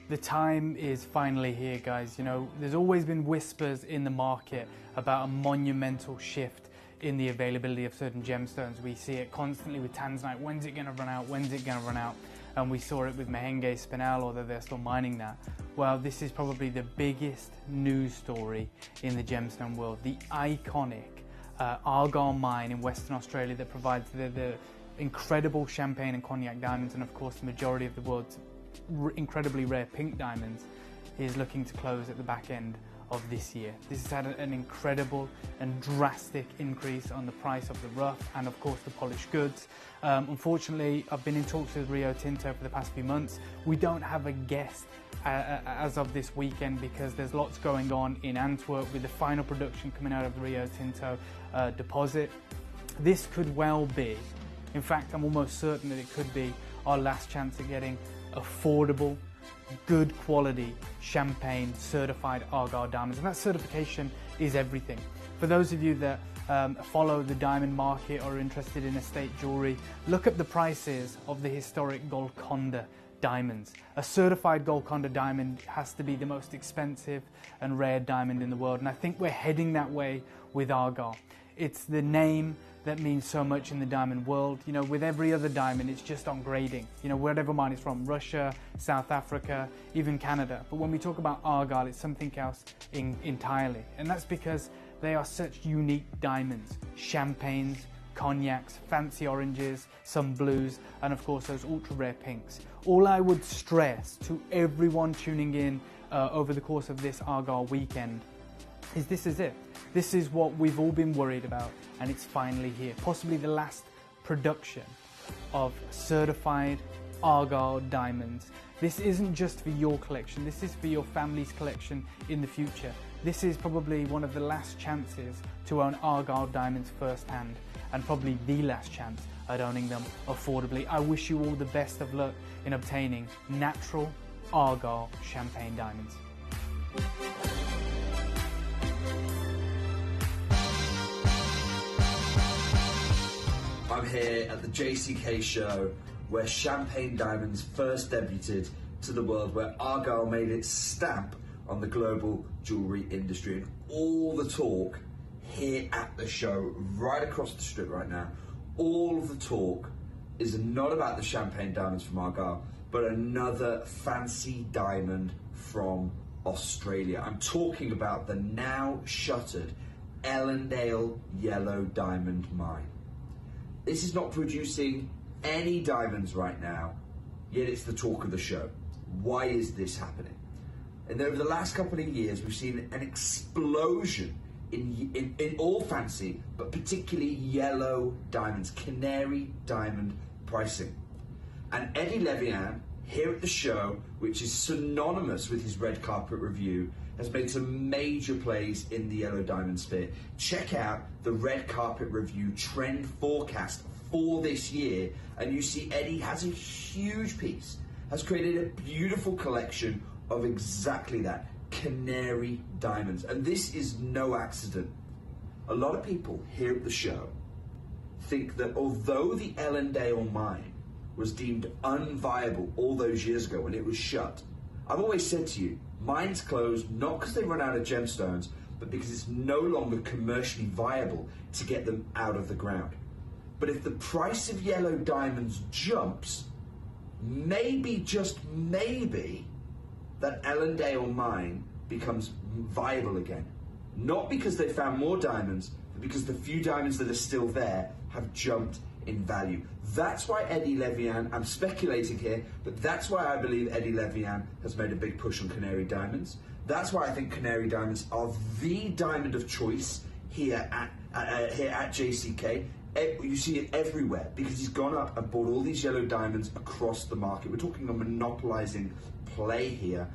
The time is finally here, guys. You know, there's always been whispers in the market about a monumental shift in the availability of certain gemstones. We see it constantly with tanzanite. When's it going to run out? When's it going to run out? And we saw it with Mahenge Spinel, although they're still mining that. Well, this is probably the biggest news story in the gemstone world. The iconic Argyle mine in Western Australia that provides the incredible champagne and cognac diamonds, and of course the majority of the world's incredibly rare pink diamonds, is looking to close at the back end of this year. This has had an incredible and drastic increase on the price of the rough and of course the polished goods. Unfortunately, I've been in talks with Rio Tinto for the past few months. We don't have a guest as of this weekend because there's lots going on in Antwerp with the final production coming out of the Rio Tinto deposit. This could well be, in fact I'm almost certain that it could be, our last chance at getting affordable, good quality champagne certified Argyle diamonds, and that certification is everything. For those of you that follow the diamond market or are interested in estate jewelry, look at the prices of the historic Golconda diamonds. A certified Golconda diamond has to be the most expensive and rare diamond in the world, and I think we're heading that way with Argyle. It's the name that means so much in the diamond world. You know, with every other diamond, it's just on grading. You know, wherever mine is from, Russia, South Africa, even Canada. But when we talk about Argyle, it's something else entirely. And that's because they are such unique diamonds. Champagnes, cognacs, fancy oranges, some blues, and of course those ultra rare pinks. All I would stress to everyone tuning in over the course of this Argyle weekend is this is it. This is what we've all been worried about, and it's finally here. Possibly the last production of certified Argyle diamonds. This isn't just for your collection, this is for your family's collection in the future. This is probably one of the last chances to own Argyle diamonds firsthand, and probably the last chance at owning them affordably. I wish you all the best of luck in obtaining natural Argyle champagne diamonds.
I'm here at the JCK show where champagne diamonds first debuted to the world, where Argyle made its stamp on the global jewellery industry. And all the talk here at the show, right across the strip right now, all of the talk is not about the champagne diamonds from Argyle, but another fancy diamond from Australia. I'm talking about the now shuttered Ellendale yellow diamond mine. This is not producing any diamonds right now, yet it's the talk of the show. Why is this happening? And over the last couple of years, we've seen an explosion in all fancy, but particularly yellow diamonds, canary diamond pricing. And Eddie Levian, here at the show, which is synonymous with his red carpet review, has made some major plays in the yellow diamond sphere. Check out the red carpet review trend forecast for this year, and you see Eddie has a huge piece, has created a beautiful collection of exactly that, canary diamonds. And this is no accident. A lot of people here at the show think that although the Ellendale mine was deemed unviable all those years ago when it was shut, I've always said to you, mines close not because they run out of gemstones, but because it's no longer commercially viable to get them out of the ground. But if the price of yellow diamonds jumps, maybe, just maybe, that Ellendale mine becomes viable again. Not because they found more diamonds, but because the few diamonds that are still there have jumped in value. That's why Eddie Levian, I'm speculating here, but that's why I believe Eddie Levian has made a big push on canary diamonds. That's why I think canary diamonds are the diamond of choice here at JCK. You see it everywhere because he's gone up and bought all these yellow diamonds across the market. We're talking a monopolizing play here.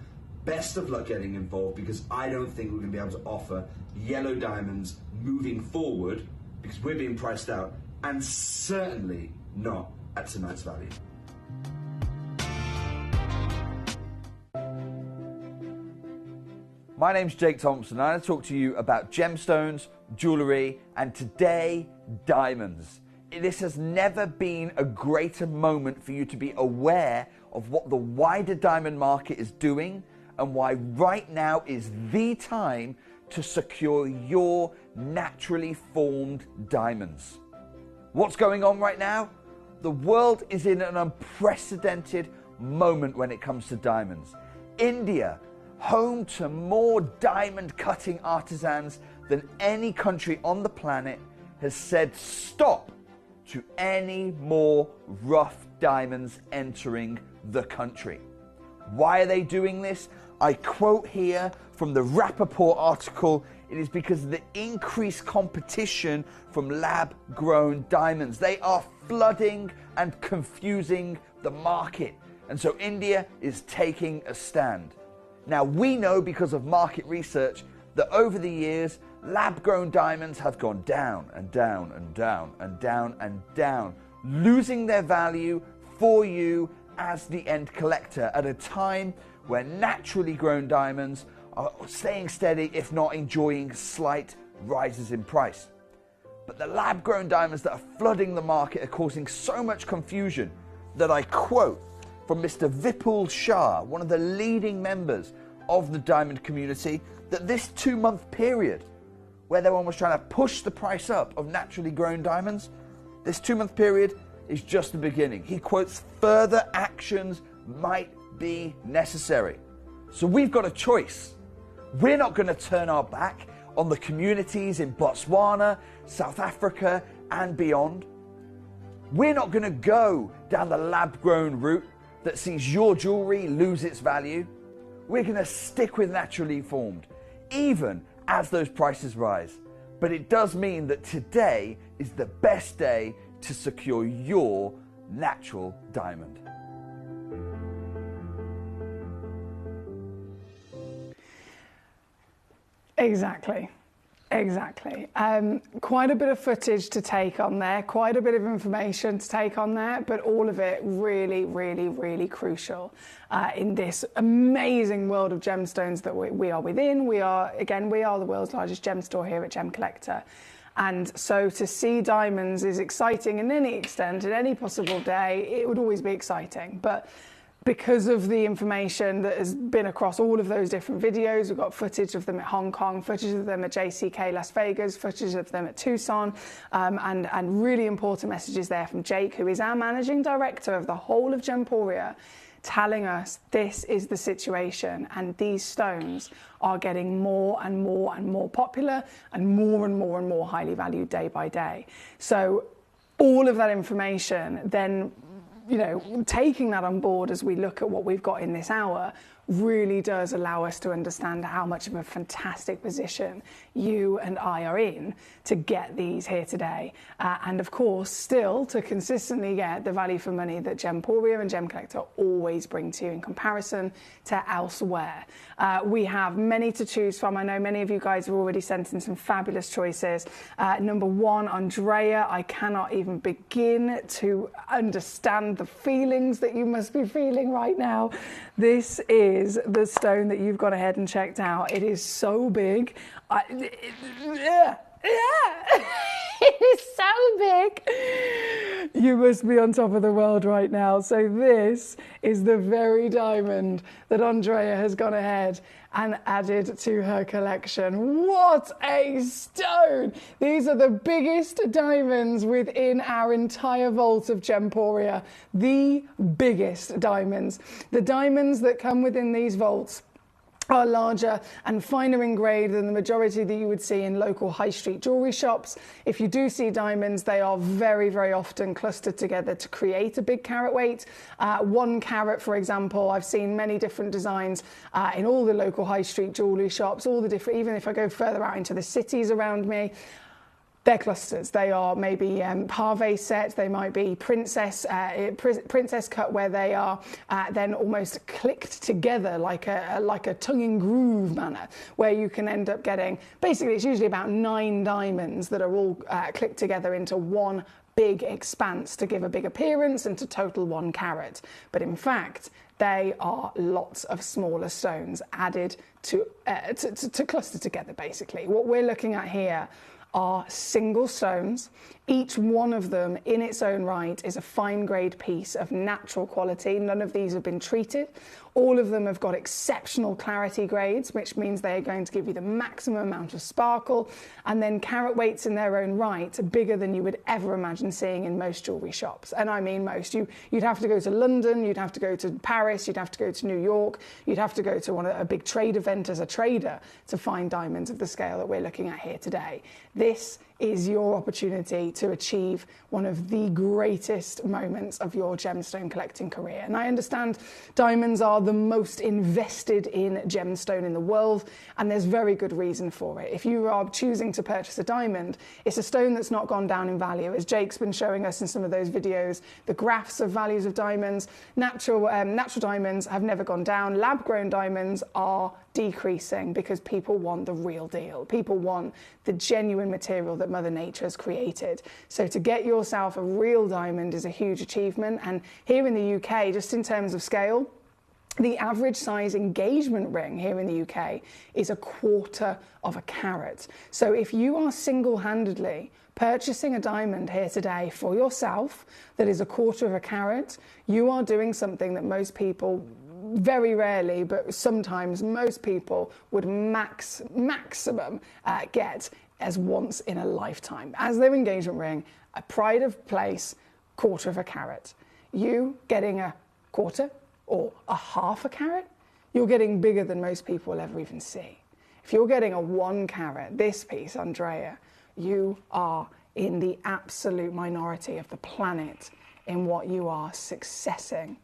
Best of luck getting involved, because I don't think we're going to be able to offer yellow diamonds moving forward because we're being priced out, and certainly not at tonight's value. My name's Jake Thompson, and I'm going to talk to you about gemstones, jewellery, and today, diamonds. This has never been a greater moment for you to be aware of what the wider diamond market is doing and why right now is the time to secure your naturally formed diamonds. What's going on right now? The world is in an unprecedented moment when it comes to diamonds. India, home to more diamond cutting artisans than any country on the planet, has said stop to any more rough diamonds entering the country. Why are they doing this? I quote here from the Rappaport article, it is because of the increased competition from lab-grown diamonds. They are flooding and confusing the market. And so India is taking a stand. Now we know because of market research that over the years, lab-grown diamonds have gone down and down and down and down and down, losing their value for you as the end collector at a time where naturally grown diamonds are staying steady, if not enjoying slight rises in price. But the lab-grown diamonds that are flooding the market are causing so much confusion that I quote from Mr. Vipul Shah, one of the leading members of the diamond community, that this 2-month period where everyone was trying to push the price up of naturally grown diamonds, this 2-month period is just the beginning. He quotes further actions might be necessary. So we've got a choice. We're not going to turn our back on the communities in Botswana, South Africa and beyond. We're not going to go down the lab-grown route that sees your jewellery lose its value. We're going to stick with naturally formed, even as those prices rise. But it does mean that today is the best day to secure your natural diamond.
Exactly. Quite a bit of footage to take on there, quite a bit of information to take on there, but all of it really, really, really crucial in this amazing world of gemstones that we are within. We are the world's largest gem store here at Gemcollector. And so to see diamonds is exciting in any extent, at any possible day, it would always be exciting. But because of the information that has been across all of those different videos, we've got footage of them at Hong Kong, footage of them at JCK Las Vegas, footage of them at Tucson, and really important messages there from Jake, who is our managing director of the whole of Gemporia, telling us this is the situation and these stones are getting more and more and more popular and more and more highly valued day by day. So all of that information then, you know, taking that on board as we look at what we've got in this hour, really does allow us to understand how much of a fantastic position you and I are in to get these here today. And of course, still to consistently get the value for money that Gemporia and Gemcollector always bring to you in comparison to elsewhere. We have many to choose from. I know many of you guys have already sent in some fabulous choices. Number one, Andrea, I cannot even begin to understand the feelings that you must be feeling right now. This is the stone that you've gone ahead and checked out. It is so big. It is so big. You must be on top of the world right now. So this is the very diamond that Andrea has gone ahead and added to her collection. What a stone! These are the biggest diamonds within our entire vault of Gemporia. The biggest diamonds. The diamonds that come within these vaults are larger and finer in grade than the majority that you would see in local high street jewellery shops. If you do see diamonds, they are very, very often clustered together to create a big carat weight. 1 carat, for example, I've seen many different designs in all the local high street jewellery shops, all the different, even if I go further out into the cities around me, they're clusters. They are maybe pave sets. They might be princess cut, where they are then almost clicked together like a tongue in groove manner, where you can end up getting, basically it's usually about 9 diamonds that are all clicked together into one big expanse to give a big appearance and to total 1 carat. But in fact, they are lots of smaller stones added to cluster together, basically. What we're looking at here are single stones. Each one of them in its own right is a fine grade piece of natural quality. None of these have been treated. All of them have got exceptional clarity grades, which means they are going to give you the maximum amount of sparkle, and then carat weights in their own right are bigger than you would ever imagine seeing in most jewellery shops. And I mean most. You'd have to go to London, you'd have to go to Paris, you'd have to go to New York, you'd have to go to a big trade event as a trader to find diamonds of the scale that we're looking at here today. This is your opportunity to achieve one of the greatest moments of your gemstone collecting career. And I understand diamonds are the most invested in gemstone in the world, and there's very good reason for it. If you are choosing to purchase a diamond, it's a stone that's not gone down in value. As Jake's been showing us in some of those videos, the graphs of values of diamonds, natural diamonds have never gone down. Lab-grown diamonds are decreasing because people want the real deal. People want the genuine material that Mother Nature has created. So to get yourself a real diamond is a huge achievement. And here in the UK, just in terms of scale, the average size engagement ring here in the UK is 1/4 of a carat. So if you are single-handedly purchasing a diamond here today for yourself that is 1/4 of a carat, you are doing something that most people, very rarely, but sometimes most people would maximum get as once in a lifetime. As their engagement ring, a pride of place, 1/4 of a carat. You getting 1/4 or 1/2 a carat, you're getting bigger than most people will ever even see. If you're getting a 1 carat, this piece, Andrea, you are in the absolute minority of the planet in what you are successing.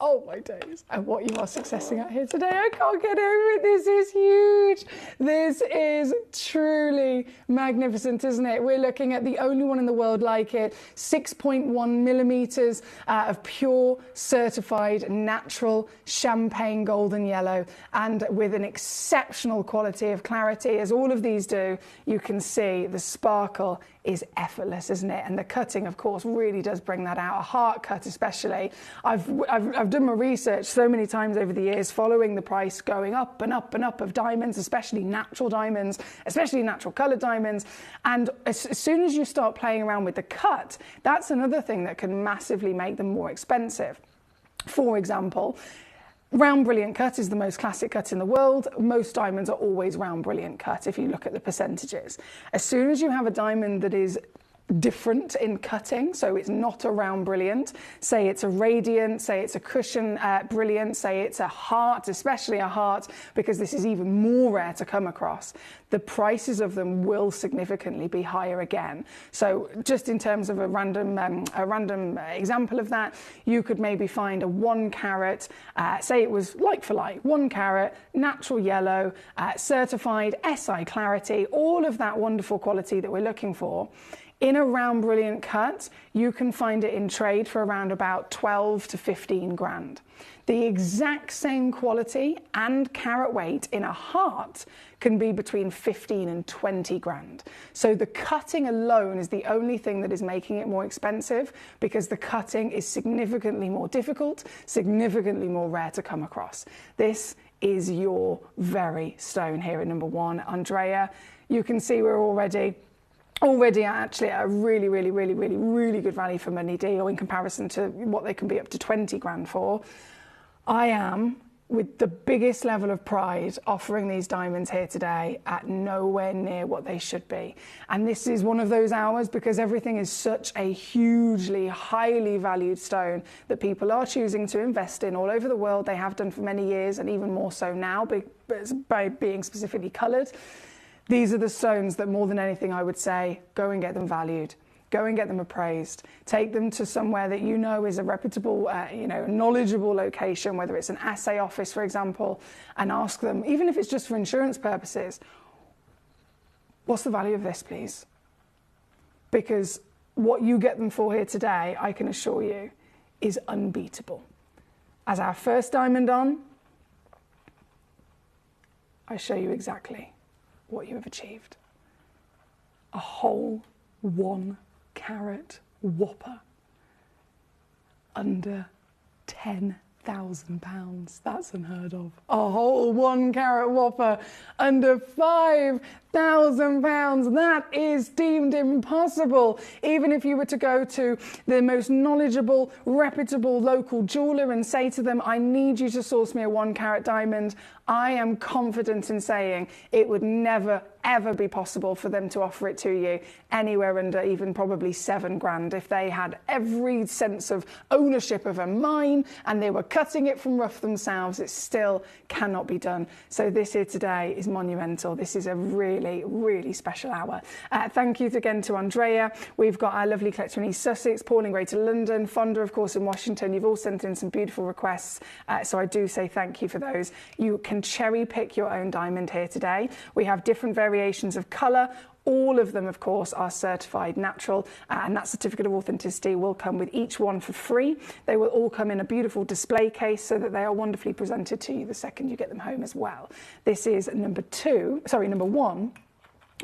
Oh my days. And what you are successing at here today, I can't get over it. This is huge. This is truly magnificent, isn't it? We're looking at the only one in the world like it, 6.1 millimeters of pure, certified, natural champagne golden yellow, and with an exceptional quality of clarity, as all of these do. You can see the sparkle is effortless, isn't it? And the cutting, of course, really does bring that out. A heart cut especially. I've done my research so many times over the years, following the price going up and up and up of diamonds, especially natural diamonds, especially natural coloured diamonds. And as soon as you start playing around with the cut, that's another thing that can massively make them more expensive. For example, round brilliant cut is the most classic cut in the world. Most diamonds are always round brilliant cut if you look at the percentages. As soon as you have a diamond that is different in cutting, so it's not a round brilliant. Say it's a radiant, say it's a cushion brilliant, say it's a heart, especially a heart, because this is even more rare to come across. The prices of them will significantly be higher again. So just in terms of a random example of that, you could maybe find a 1 carat, say it was like for like, 1 carat, natural yellow, certified SI clarity, all of that wonderful quality that we're looking for. In a round brilliant cut, you can find it in trade for around about 12 to 15 grand. The exact same quality and carat weight in a heart can be between 15 and 20 grand. So the cutting alone is the only thing that is making it more expensive, because the cutting is significantly more difficult, significantly more rare to come across. This is your very stone here at number 1, Andrea. You can see we're already actually at a really good value for money deal in comparison to what they can be up to 20 grand for. I am, with the biggest level of pride, offering these diamonds here today at nowhere near what they should be. And this is one of those hours, because everything is such a hugely, highly valued stone that people are choosing to invest in all over the world. They have done for many years, and even more so now by being specifically coloured. These are the stones that, more than anything, I would say, go and get them valued. Go and get them appraised. Take them to somewhere that you know is a reputable, knowledgeable location, whether it's an assay office, for example, and ask them, even if it's just for insurance purposes, what's the value of this, please? Because what you get them for here today, I can assure you, is unbeatable. As our first diamond on, I show you exactly what you have achieved. A whole 1 carat whopper under £10,000. That's unheard of. A whole 1 carat whopper under £5,000. That is deemed impossible. Even if you were to go to the most knowledgeable, reputable local jeweler and say to them, I need you to source me a 1 carat diamond, I am confident in saying it would never, ever be possible for them to offer it to you anywhere under even probably 7 grand. If they had every sense of ownership of a mine and they were cutting it from rough themselves, it still cannot be done. So this here today is monumental. This is a really special hour. Thank you again to Andrea. We've got our lovely collector in East Sussex, Paul in Greater London, Fonda, of course, in Washington. You've all sent in some beautiful requests, so I do say thank you for those. You can cherry pick your own diamond here today. We have different variations of colour. All of them, of course, are certified natural, and that certificate of authenticity will come with each one for free. They will all come in a beautiful display case so that they are wonderfully presented to you the second you get them home as well. This is number 1,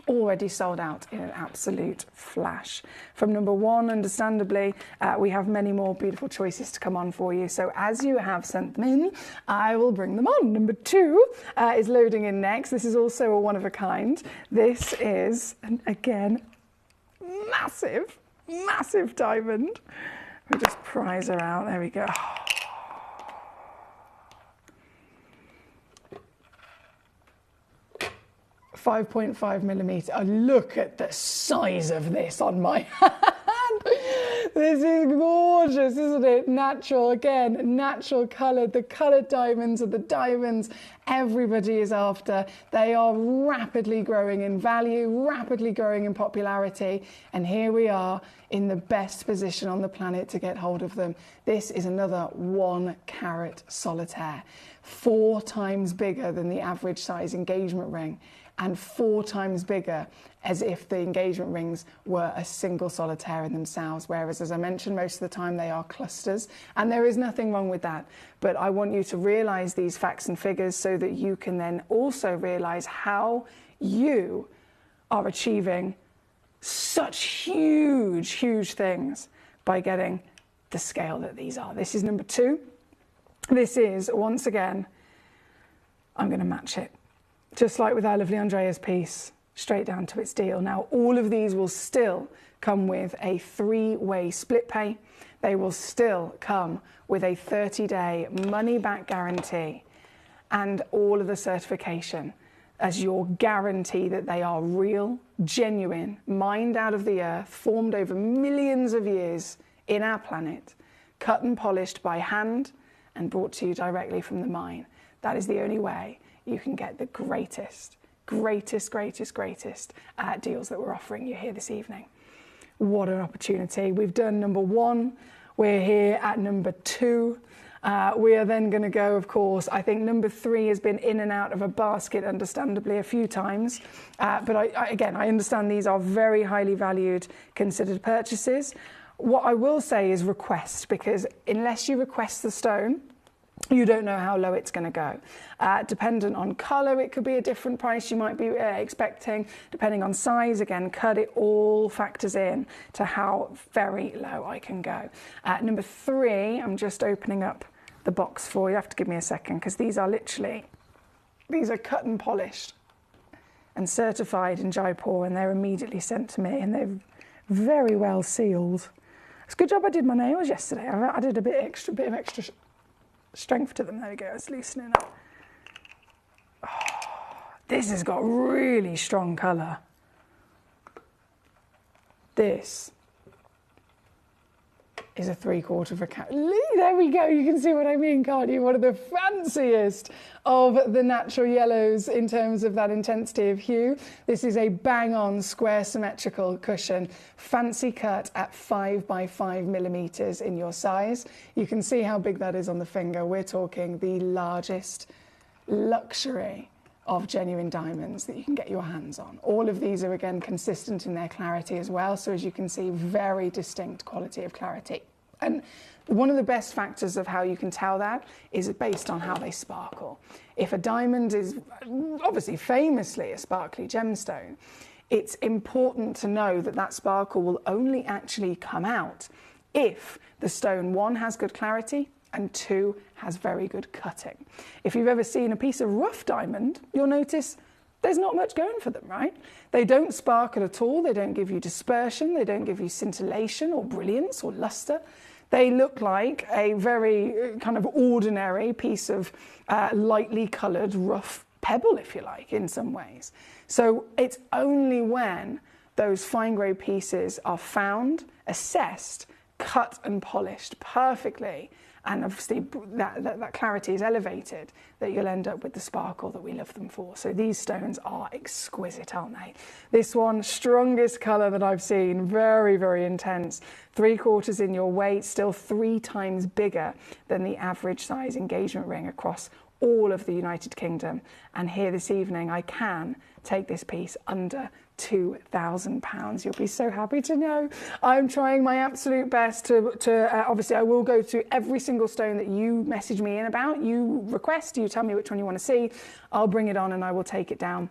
already sold out in an absolute flash. From number 1, understandably, we have many more beautiful choices to come on for you. So as you have sent them in, I will bring them on. Number 2 is loading in next. This is also a one of a kind. This is, again, massive diamond. We'll just prize her out. There we go. 5.5 millimetre. Oh, look at the size of this on my hand. This is gorgeous, isn't it? Natural, again, natural coloured. The coloured diamonds are the diamonds everybody is after. They are rapidly growing in value, rapidly growing in popularity. And here we are in the best position on the planet to get hold of them. This is another 1 carat solitaire, 4 times bigger than the average size engagement ring, and 4 times bigger as if the engagement rings were a single solitaire in themselves, whereas, as I mentioned, most of the time they are clusters, and there is nothing wrong with that. But I want you to realise these facts and figures so that you can then also realise how you are achieving such huge things by getting the scale that these are. This is number 2. This is, once again, I'm going to match it. Just like with our lovely Andrea's piece, straight down to its deal. Now, all of these will still come with a 3-way split pay. They will still come with a 30-day money-back guarantee and all of the certification as your guarantee that they are real, genuine, mined out of the earth, formed over millions of years in our planet, cut and polished by hand and brought to you directly from the mine. That is the only way you can get the greatest deals that we're offering you here this evening. What an opportunity. We've done number 1. We're here at number 2. We are then going to go, of course, I think number 3 has been in and out of a basket, understandably, a few times. But I understand these are very highly valued, considered purchases. What I will say is request, because unless you request the stone, you don't know how low it's going to go. Dependent on colour, it could be a different price you might be expecting. Depending on size, again, cut, it all factors in to how very low I can go. Number 3, I'm just opening up the box for you. You have to give me a second, because these are cut and polished and certified in Jaipur, and they're immediately sent to me, and they're very well sealed. It's a good job I did my nails yesterday. I did a bit of extra strength to them. There we go, it's loosening up. Oh, this has got really strong colour. This is a 3/4 of a carat. There we go, you can see what I mean, can't you? One of the fanciest of the natural yellows in terms of that intensity of hue. This is a bang-on square symmetrical cushion, fancy cut at 5 by 5 millimeters in your size. You can see how big that is on the finger. We're talking the largest luxury of genuine diamonds that you can get your hands on. All of these are, again, consistent in their clarity as well. So as you can see, very distinct quality of clarity. And one of the best factors of how you can tell that is based on how they sparkle. If a diamond is obviously famously a sparkly gemstone, it's important to know that that sparkle will only actually come out if the stone, 1, has good clarity, and 2, has very good cutting. If you've ever seen a piece of rough diamond, you'll notice there's not much going for them, right? They don't sparkle at all. They don't give you dispersion. They don't give you scintillation or brilliance or luster. They look like a very kind of ordinary piece of lightly coloured rough pebble, if you like, in some ways. So it's only when those fine-grade pieces are found, assessed, cut and polished perfectly, and obviously that clarity is elevated, that you'll end up with the sparkle that we love them for. So these stones are exquisite, aren't they? This one, strongest colour that I've seen, very, very intense. 3/4 in your weight, still 3 times bigger than the average size engagement ring across all of the United Kingdom. And here this evening, I can take this piece under £2,000. You'll be so happy to know. I'm trying my absolute best to obviously I will go through every single stone that you message me in about, you request, you tell me which one you want to see. I'll bring it on and I will take it down.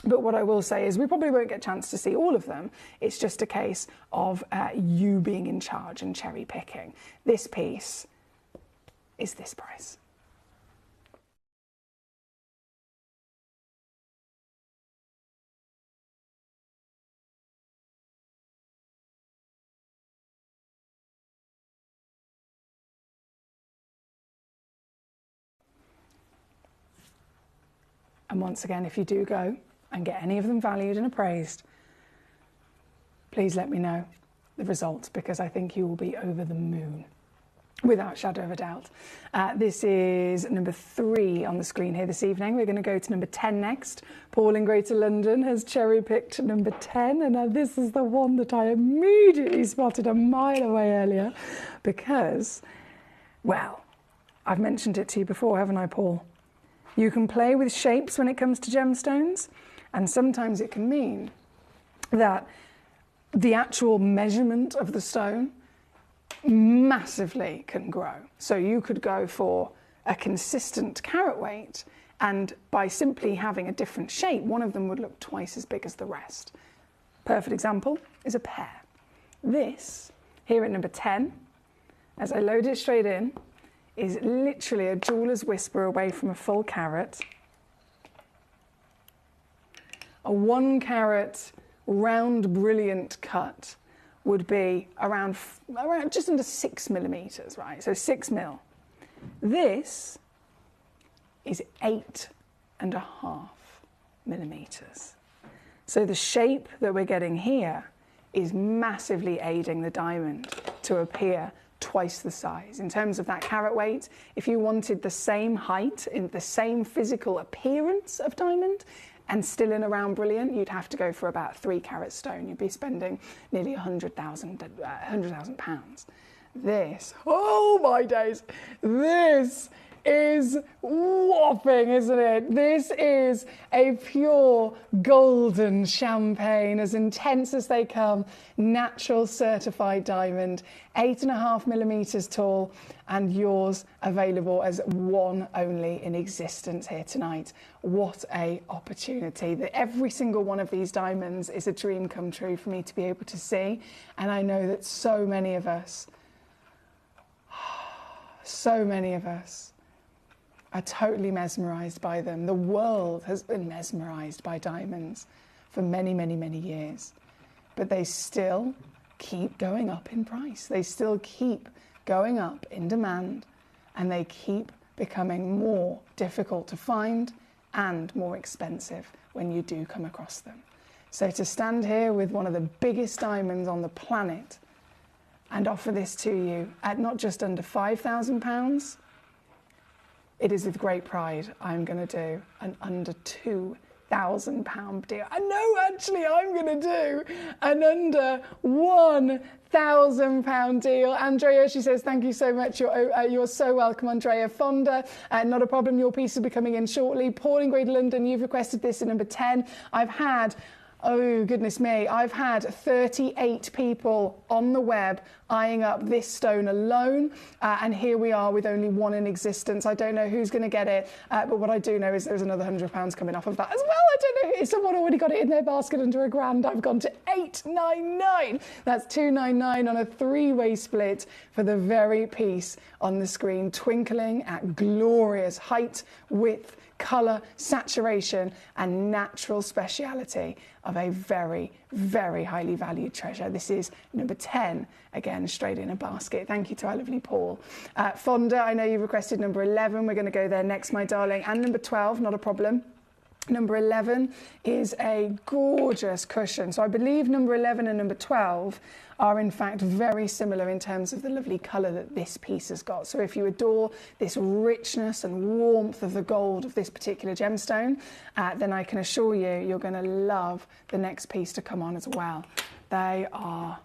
But what I will say is we probably won't get a chance to see all of them. It's just a case of you being in charge and cherry picking. This piece is this price. And once again, if you do go and get any of them valued and appraised, please let me know the results, because I think you will be over the moon, without shadow of a doubt. This is number 3 on the screen here this evening. We're going to go to number 10 next. Paul in Greater London has cherry-picked number 10, and this is the one that I immediately spotted a mile away earlier, because, well, I've mentioned it to you before, haven't I, Paul? You can play with shapes when it comes to gemstones, and sometimes it can mean that the actual measurement of the stone massively can grow. So you could go for a consistent carat weight, and by simply having a different shape, one of them would look twice as big as the rest. Perfect example is a pear. This, here at number 10, as I load it straight in, is literally a jeweller's whisper away from a full carat. A 1 carat round brilliant cut would be around just under 6 millimeters, right? So 6 mil. This is 8.5 millimeters. So the shape that we're getting here is massively aiding the diamond to appear twice the size. In terms of that carat weight, if you wanted the same height, in the same physical appearance of diamond, and still in around brilliant, you'd have to go for about 3 carat stone. You'd be spending nearly £100,000. This, oh my days, this is whopping, isn't it? This is a pure golden champagne, as intense as they come, natural certified diamond, 8.5 millimeters tall, and yours available as one only in existence here tonight. What a opportunity. That every single one of these diamonds is a dream come true for me to be able to see, and I know that so many of us are totally mesmerised by them. The world has been mesmerised by diamonds for many, many, many years. But they still keep going up in price. They still keep going up in demand, and they keep becoming more difficult to find and more expensive when you do come across them. So to stand here with one of the biggest diamonds on the planet and offer this to you at not just under £5,000, it is with great pride I'm going to do an under £2,000 deal. I know, actually, I'm going to do an under £1,000 deal. Andrea, she says, thank you so much. You're so welcome, Andrea. Fonda, not a problem. Your piece will be coming in shortly. Paul in Greater London, you've requested this at number 10. I've had, oh, goodness me, I've had 38 people on the web eyeing up this stone alone, and here we are with only one in existence. I don't know who's going to get it, but what I do know is there's another £100 coming off of that as well. I don't know if someone already got it in their basket under £1,000. I've gone to £899. That's £299 on a 3-way split for the very piece on the screen, twinkling at glorious height, width, colour, saturation and natural speciality of a very, very highly valued treasure. This is number 10, again, straight in a basket. Thank you to our lovely Paul. Fonda, I know you requested number 11. We're going to go there next, my darling. And number 12, not a problem. Number 11 is a gorgeous cushion. So I believe number 11 and number 12 are in fact very similar in terms of the lovely colour that this piece has got. So if you adore this richness and warmth of the gold of this particular gemstone, then I can assure you, you're going to love the next piece to come on as well. They are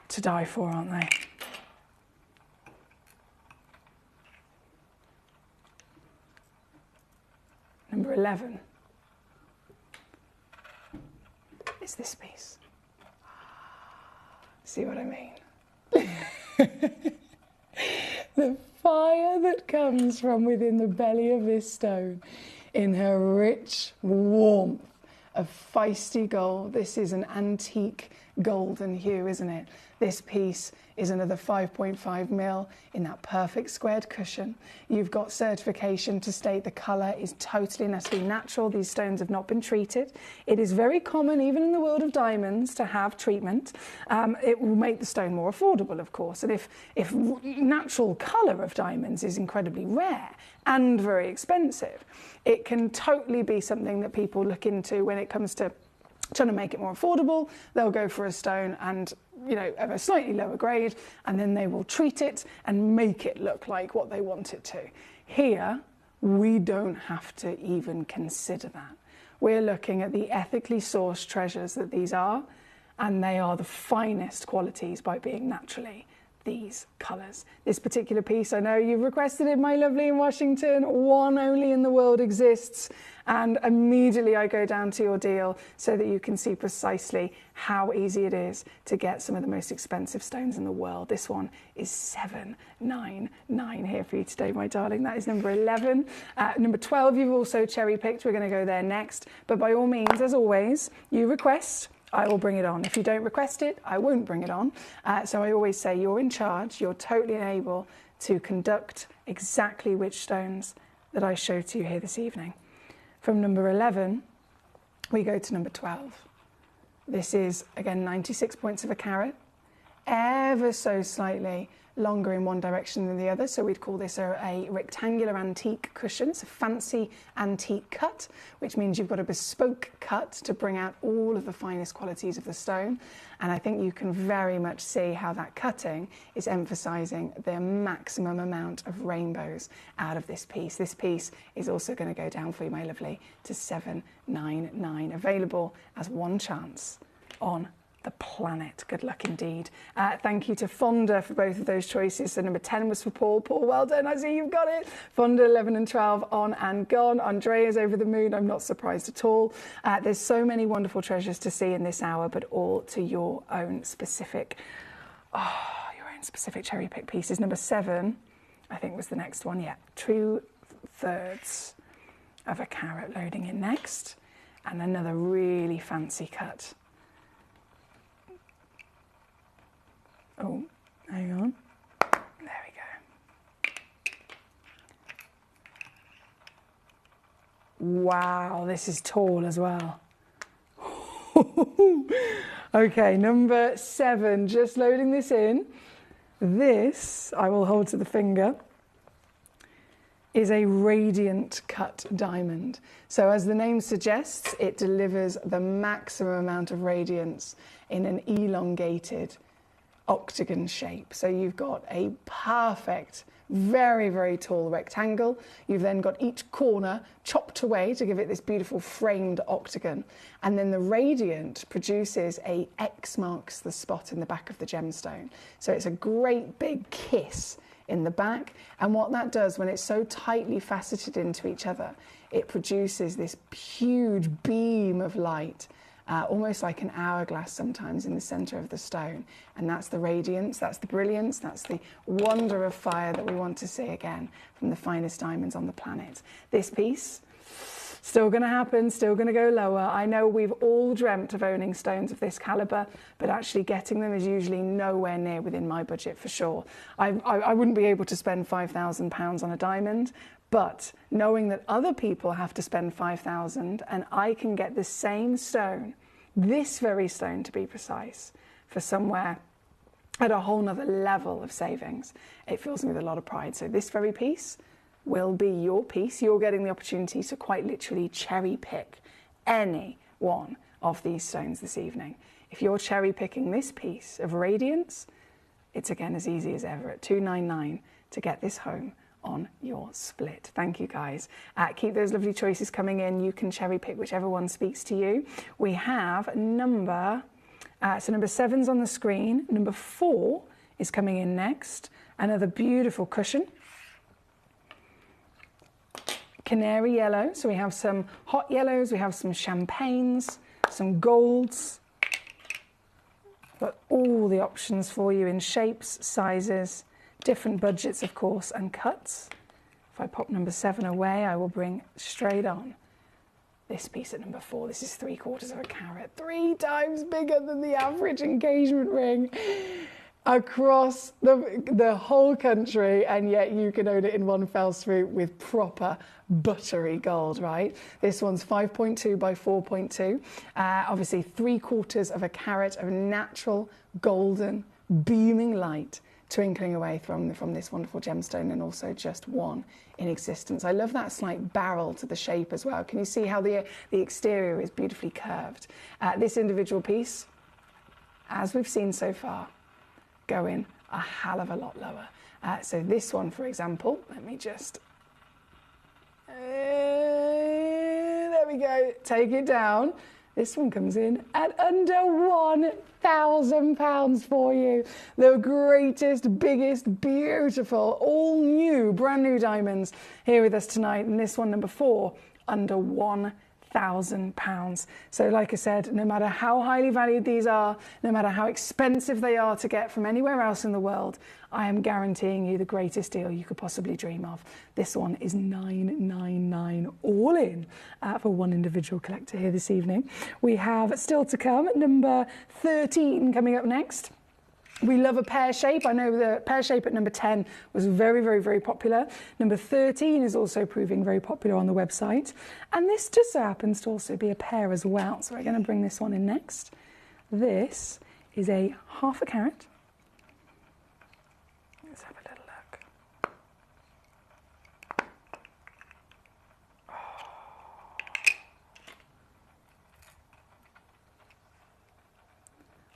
to die for, aren't they? Number 11 is this piece. See what I mean? The fire that comes from within the belly of this stone in her rich warmth of feisty gold. This is an antique golden hue, isn't it? This piece is another 5.5 mil in that perfect squared cushion. You've got certification to state the colour is totally and utterly natural. These stones have not been treated. It is very common, even in the world of diamonds, to have treatment. It will make the stone more affordable, of course. And if natural colour of diamonds is incredibly rare and very expensive, it can totally be something that people look into when it comes to trying to make it more affordable. They'll go for a stone and, you know, of a slightly lower grade, and then they will treat it and make it look like what they want it to. Here, we don't have to even consider that. We're looking at the ethically sourced treasures that these are, and they are the finest qualities by being naturally these colours. This particular piece, I know you've requested it, my lovely in Washington. One only in the world exists, and immediately I go down to your deal so that you can see precisely how easy it is to get some of the most expensive stones in the world. This one is $799 here for you today, my darling. That is number 11. Number 12 you've also cherry picked. We're going to go there next, but by all means, as always, you request, I will bring it on. If you don't request it, I won't bring it on. So I always say you're in charge. You're totally able to conduct exactly which stones that I show to you here this evening. From number 11, we go to number 12. This is, again, 96 points of a carat, ever so slightly longer in one direction than the other, so we'd call this a rectangular antique cushion. It's a fancy antique cut, which means you've got a bespoke cut to bring out all of the finest qualities of the stone. And I think you can very much see how that cutting is emphasising the maximum amount of rainbows out of this piece. This piece is also going to go down for you, my lovely, to $799, available as one chance on the planet. Good luck indeed. Thank you to Fonda for both of those choices. So number 10 was for Paul. Paul, well done. I see you've got it. Fonda, 11 and 12, on and gone. Andrea's over the moon. I'm not surprised at all. There's so many wonderful treasures to see in this hour, but all to your own specific, cherry pick pieces. Number 7, I think, was the next one. Yeah, 2/3 of a carat loading in next, and another really fancy cut. Oh, hang on. There we go. Wow, this is tall as well. Okay, number 7, just loading this in. This, I will hold to the finger, is a radiant cut diamond. So as the name suggests, it delivers the maximum amount of radiance in an elongated octagon shape. So you've got a perfect, very, very tall rectangle. You've then got each corner chopped away to give it this beautiful framed octagon. And then the radiant produces a X marks the spot in the back of the gemstone. So it's a great big kiss in the back. And what that does, when it's so tightly faceted into each other, it produces this huge beam of light, almost like an hourglass sometimes in the centre of the stone. And that's the radiance, that's the brilliance, that's the wonder of fire that we want to see again from the finest diamonds on the planet. This piece, still going to happen, still going to go lower. I know we've all dreamt of owning stones of this calibre, but actually getting them is usually nowhere near within my budget for sure. I wouldn't be able to spend £5,000 on a diamond, but knowing that other people have to spend $5,000 and I can get the same stone, this very stone to be precise, for somewhere at a whole nother level of savings, it fills me with a lot of pride. So this very piece will be your piece. You're getting the opportunity to quite literally cherry pick any one of these stones this evening. If you're cherry picking this piece of radiance, it's again as easy as ever at $299 to get this home on your split. Thank you, guys. Keep those lovely choices coming in. You can cherry pick whichever one speaks to you. We have number 7's on the screen. Number 4 is coming in next. Another beautiful cushion. Canary yellow. So we have some hot yellows, we have some champagnes, some golds. But all the options for you in shapes, sizes, different budgets, of course, and cuts. If I pop number 7 away, I will bring straight on this piece at number 4. This is 3/4 of a carat, 3 times bigger than the average engagement ring across the whole country, and yet you can own it in one fell swoop with proper buttery gold, right? This one's 5.2 by 4.2. Obviously 3/4 of a carat of natural golden beaming light twinkling away from this wonderful gemstone, and also just one in existence. I love that slight barrel to the shape as well. Can you see how the exterior is beautifully curved? This individual piece, as we've seen so far, going a hell of a lot lower. So this one, for example, let me just, there we go, take it down. This one comes in at under £1,000 for you. The greatest, biggest, beautiful, all new, brand new diamonds here with us tonight. And this one, number 4, under £1,000. So like I said, no matter how highly valued these are, no matter how expensive they are to get from anywhere else in the world, I am guaranteeing you the greatest deal you could possibly dream of. This one is $999 all in for one individual collector here this evening. We have still to come, number 13 coming up next. We love a pear shape. I know the pear shape at number 10 was very, very, very popular. Number 13 is also proving very popular on the website. And this just so happens to also be a pear as well. So we're going to bring this one in next. This is a 1/2 carat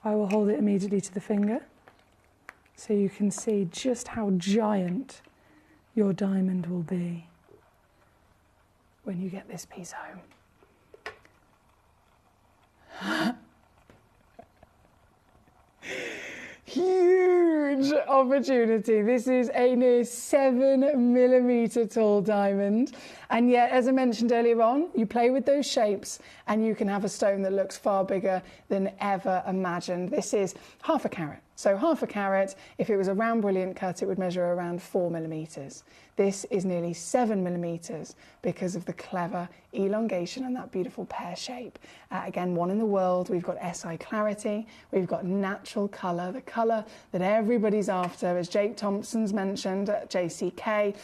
I will hold it immediately to the finger so you can see just how giant your diamond will be when you get this piece home. Huge opportunity. This is a near 7mm tall diamond. And yet, as I mentioned earlier on, you play with those shapes and you can have a stone that looks far bigger than ever imagined. This is half a carat. So half a carat, if it was a round brilliant cut, it would measure around 4mm. This is nearly 7mm because of the clever elongation and that beautiful pear shape. Again, one in the world. We've got SI clarity, we've got natural colour, the colour that everybody's after, as Jake Thompson's mentioned at JCK,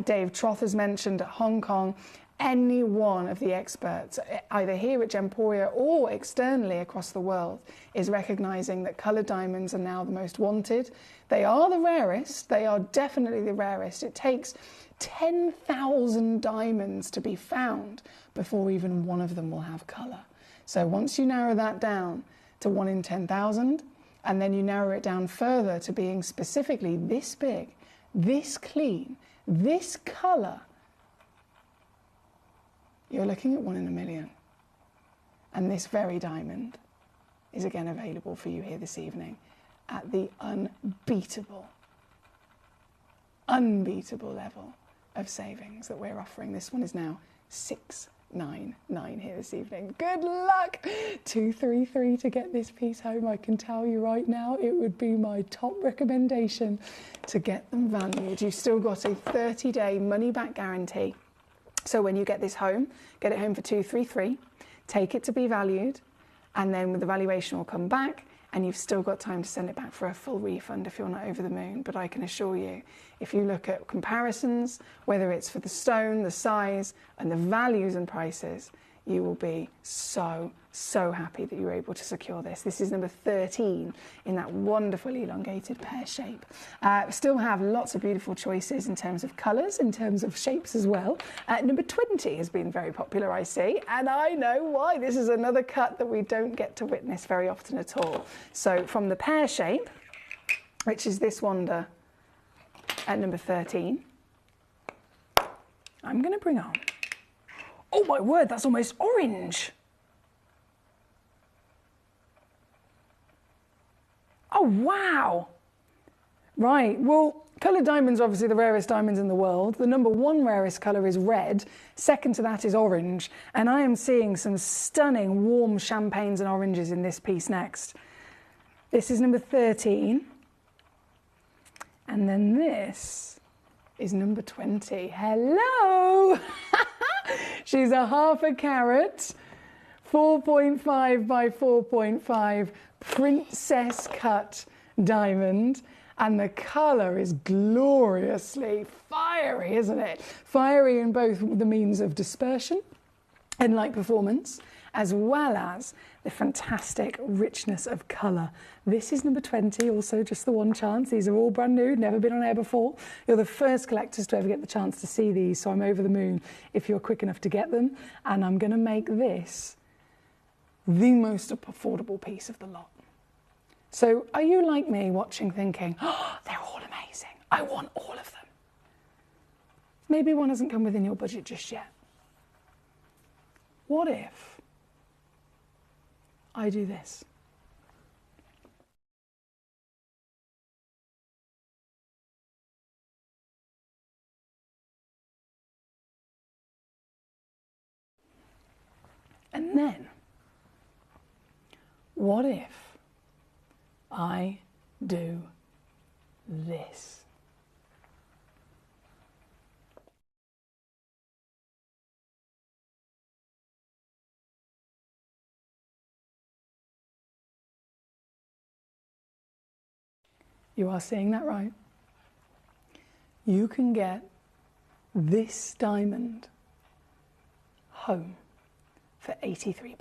Dave Troth has mentioned at Hong Kong. Any one of the experts, either here at Gemporia or externally across the world, is recognising that coloured diamonds are now the most wanted. They are the rarest. They are definitely the rarest. It takes 10,000 diamonds to be found before even one of them will have colour. So once you narrow that down to 1 in 10,000, and then you narrow it down further to being specifically this big, this clean, this colour, you're looking at 1 in a million. And this very diamond is again available for you here this evening at the unbeatable level of savings that we're offering. This one is now $699 here this evening. Good luck! 233 to get this piece home. I can tell you right now, it would be my top recommendation to get them valued. You've still got a 30-day money-back guarantee. So when you get this home, get it home for 233, take it to be valued, and then the valuation will come back, and you've still got time to send it back for a full refund if you're not over the moon. But I can assure you, if you look at comparisons, whether it's for the stone, the size, and the values and prices, you will be so happy that you were able to secure this. This is number 13 in that wonderful elongated pear shape. Still have lots of beautiful choices in terms of colours, in terms of shapes as well. Number 20 has been very popular, I see, and I know why. This is another cut that we don't get to witness very often at all. So from the pear shape, which is this wonder at number 13, I'm going to bring on, oh my word, that's almost orange. Oh, wow. Right, well, coloured diamonds are obviously the rarest diamonds in the world. The number 1 rarest colour is red. Second to that is orange. And I am seeing some stunning warm champagnes and oranges in this piece next. This is number 13. And then this is number 20. Hello! She's a half a carat, 4.5 by 4.5 princess cut diamond, and the colour is gloriously fiery, isn't it? Fiery in both the means of dispersion and light performance, as well as the fantastic richness of colour. This is number 20, also just the one chance. These are all brand new, never been on air before. You're the first collectors to ever get the chance to see these, so I'm over the moon if you're quick enough to get them. And I'm going to make this the most affordable piece of the lot. So are you like me watching thinking, oh, they're all amazing, I want all of them? Maybe one hasn't come within your budget just yet. What if I do this? And then, what if I do this? You are seeing that right. You can get this diamond home for £83.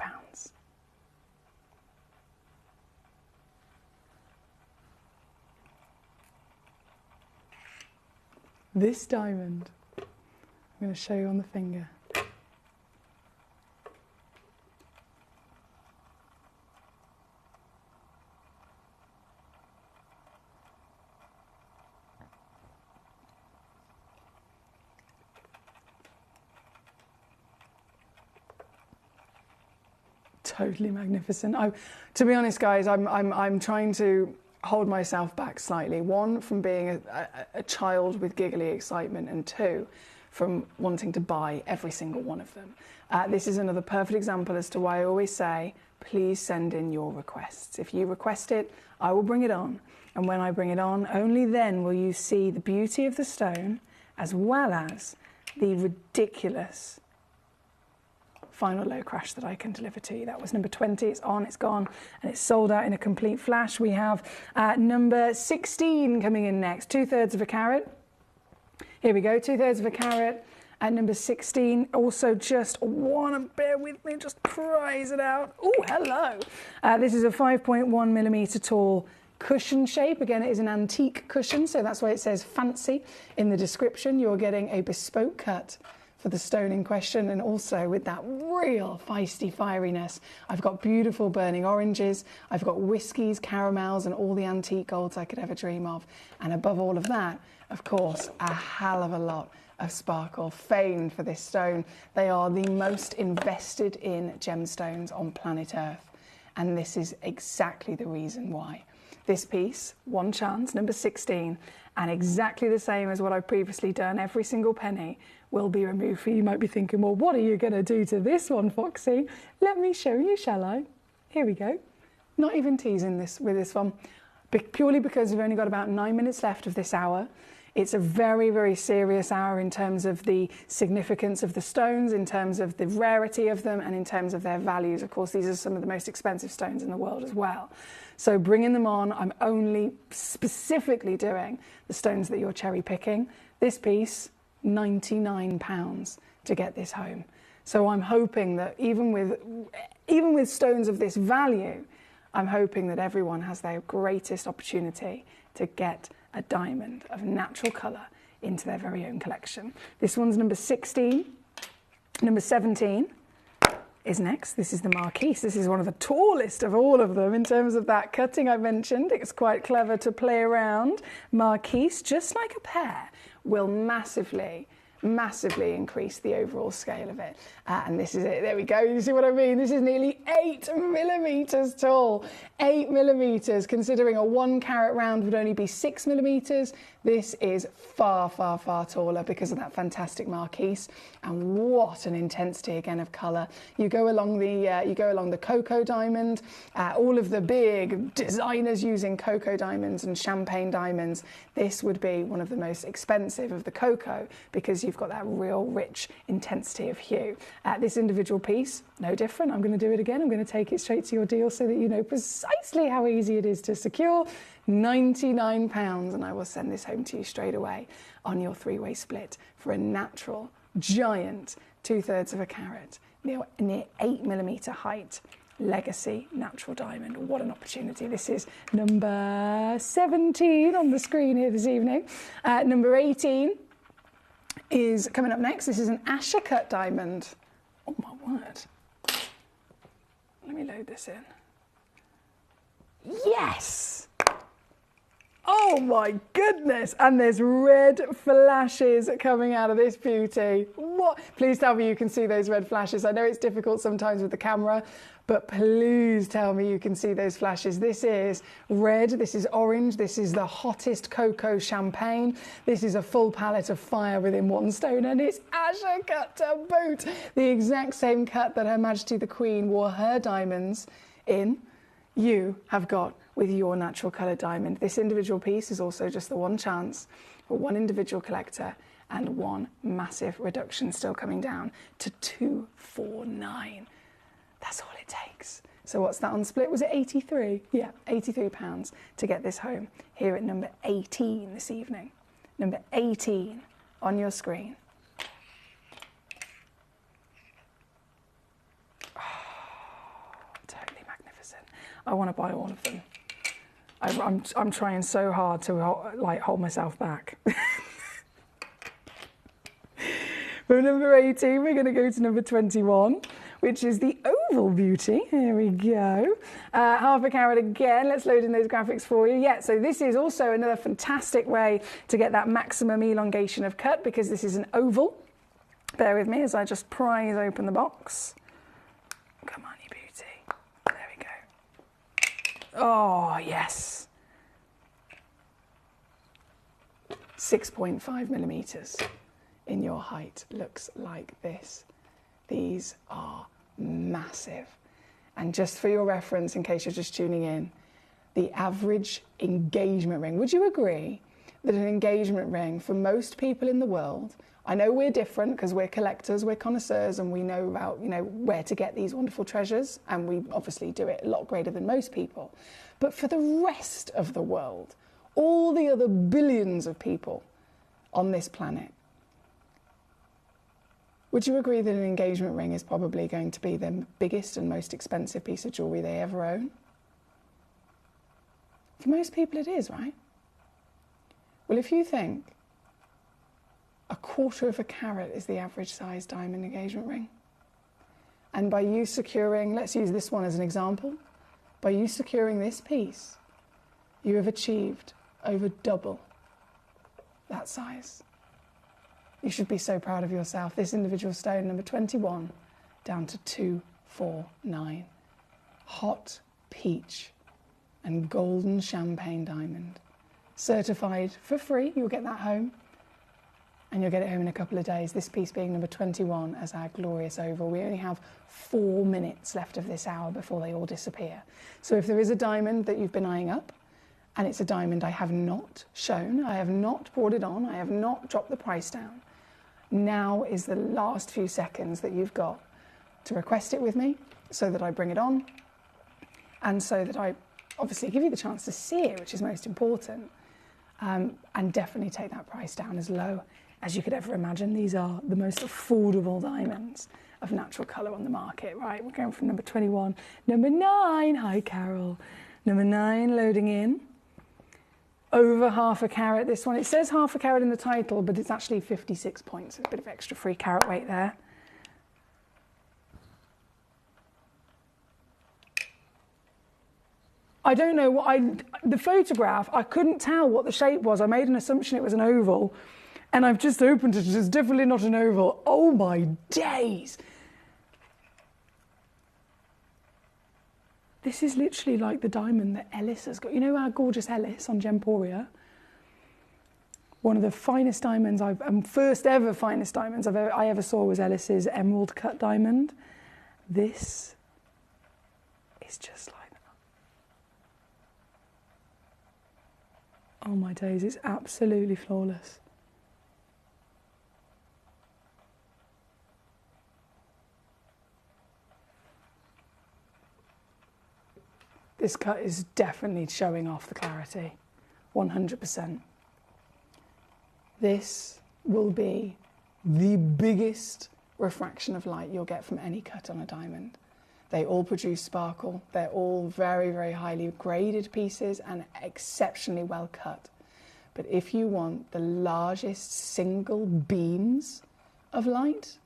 This diamond, I'm going to show you on the finger. totally magnificent. To be honest, guys, I'm trying to hold myself back slightly. One, from being a child with giggly excitement, and two, from wanting to buy every single one of them. This is another perfect example as to why I always say, please send in your requests. If you request it, I will bring it on. And when I bring it on, only then will you see the beauty of the stone, as well as the ridiculous final low crash that I can deliver to you. That was number 20. It's on, it's gone, and it's sold out in a complete flash. We have number 16 coming in next, 2/3 of a carat. Here we go, 2/3 of a carat at number 16. Also, just want to bear with me, just prize it out. Oh, hello. This is a 5.1 millimeter tall cushion shape. Again, it is an antique cushion, so that's why it says fancy in the description. You're getting a bespoke cut for the stone in question, and also with that real feisty fieriness. I've got beautiful burning oranges, I've got whiskies, caramels, and all the antique golds I could ever dream of. And above all of that, of course, a hell of a lot of sparkle, famed for this stone. They are the most invested in gemstones on planet Earth, and this is exactly the reason why. This piece, one chance, number 16, and exactly the same as what I've previously done, every single penny will be removed for you. You might be thinking, well, what are you going to do to this one, Foxy? Let me show you, shall I? Here we go. Not even teasing this with this one, purely because we've only got about 9 minutes left of this hour. It's a very, very serious hour in terms of the significance of the stones, in terms of the rarity of them, and in terms of their values. Of course, these are some of the most expensive stones in the world as well. So bringing them on, I'm only specifically doing the stones that you're cherry picking. This piece, £99 to get this home. So I'm hoping that even with stones of this value, I'm hoping that everyone has their greatest opportunity to get a diamond of natural colour into their very own collection. This one's number 16. Number 17 is next. This is the Marquise. This is one of the tallest of all of them in terms of that cutting I mentioned. It's quite clever to play around. Marquise, just like a pear, will massively increase the overall scale of it. And this is it. There we go. You see what I mean? This is nearly 8 millimeters tall. 8 millimeters, considering a 1 carat round would only be 6 millimeters. This is far, far, far taller because of that fantastic Marquise. And what an intensity again of colour. You go along the cocoa diamond. All of the big designers using cocoa diamonds and champagne diamonds. This would be one of the most expensive of the cocoa because you've got that real rich intensity of hue. This individual piece, no different. I'm going to do it again. I'm going to take it straight to your deal so that you know precisely how easy it is to secure. £99, and I will send this home to you straight away on your 3-way split for a natural, giant 2/3 of a carat, near 8 millimeter height, legacy natural diamond. What an opportunity. This is number 17 on the screen here this evening. Number 18 is coming up next. This is an Asher cut diamond. Oh my word. Let me load this in. Yes! Oh my goodness! And there's red flashes coming out of this beauty. What? Please tell me you can see those red flashes. I know it's difficult sometimes with the camera, but please tell me you can see those flashes. This is red, this is orange, this is the hottest cocoa champagne. This is a full palette of fire within one stone, and it's Asher cut to boot. The exact same cut that Her Majesty the Queen wore her diamonds in. You have got with your natural colour diamond. This individual piece is also just the one chance for one individual collector and one massive reduction still coming down to £249. That's all it takes. So what's that on split? Was it 83? Yeah, £83 to get this home here at number 18 this evening. Number 18 on your screen. I want to buy all of them. I'm trying so hard to hold myself back. From number 18, we're going to go to number 21, which is the oval beauty. Here we go. Half a carat again. Let's load in those graphics for you. Yeah, so this is also another fantastic way to get that maximum elongation of cut because this is an oval. Bear with me as I just prise open the box. Come on, you beauty. Oh, yes. 6.5 millimeters in your height looks like this. These are massive. And just for your reference, in case you're just tuning in, the average engagement ring, would you agree that an engagement ring for most people in the world, I know we're different because we're collectors, we're connoisseurs, and we know about, where to get these wonderful treasures, and we obviously do it a lot greater than most people. But for the rest of the world, all the other billions of people on this planet, would you agree that an engagement ring is probably going to be the biggest and most expensive piece of jewellery they ever own? For most people it is, right? Well, if you think 1/4 carat is the average size diamond engagement ring, and by you securing, let's use this one as an example, by you securing this piece, you have achieved over double that size. You should be so proud of yourself. This individual stone, number 21, down to 249. Hot peach and golden champagne diamond. Certified for free, you'll get that home. And you'll get it home in a couple of days. This piece being number 21 as our glorious oval. We only have 4 minutes left of this hour before they all disappear. So if there is a diamond that you've been eyeing up, and it's a diamond I have not shown, I have not brought it on, I have not dropped the price down, now is the last few seconds that you've got to request it with me so that I bring it on and so that I obviously give you the chance to see it, which is most important, and definitely take that price down as low as you could ever imagine. These are the most affordable diamonds of natural colour on the market, right? We're going from number 21. Number 9, hi Carol. Number 9 loading in. Over 1/2 carat, this one. It says 1/2 carat in the title, but it's actually 56 points. A bit of extra free carat weight there. I don't know the photograph, I couldn't tell what the shape was. I made an assumption it was an oval, and I've just opened it. It's definitely not an oval. Oh my days. This is literally like the diamond that Ellis has got. You know our gorgeous Ellis on Gemporia? One of the finest diamonds, first ever finest diamonds I ever saw was Ellis's emerald cut diamond. This is just like that. Oh my days, it's absolutely flawless. This cut is definitely showing off the clarity, 100%. This will be the biggest refraction of light you'll get from any cut on a diamond. They all produce sparkle. They're all very, very highly graded pieces and exceptionally well cut. But if you want the largest single beams of light,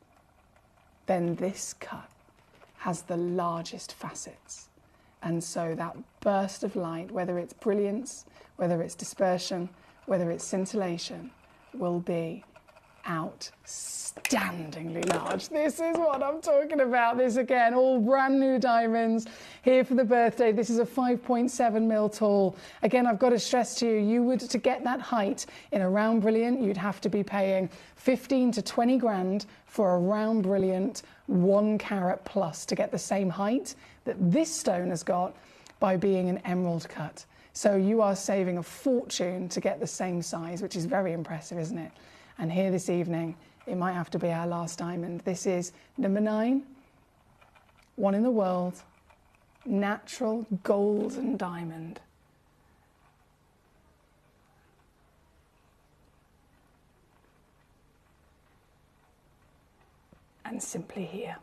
then this cut has the largest facets. And so that burst of light, whether it's brilliance, whether it's dispersion, whether it's scintillation, will be outstandingly large. This is what I'm talking about. This again, all brand new diamonds here for the birthday. This is a 5.7 mil tall. Again, I've got to stress to you, to get that height in a round brilliant, you'd have to be paying 15 to 20 grand for a round brilliant 1 carat plus to get the same height that this stone has got by being an emerald cut. So you are saving a fortune to get the same size, which is very impressive, isn't it? And here this evening, it might have to be our last diamond. This is number 9, one in the world, natural golden diamond. And simply here.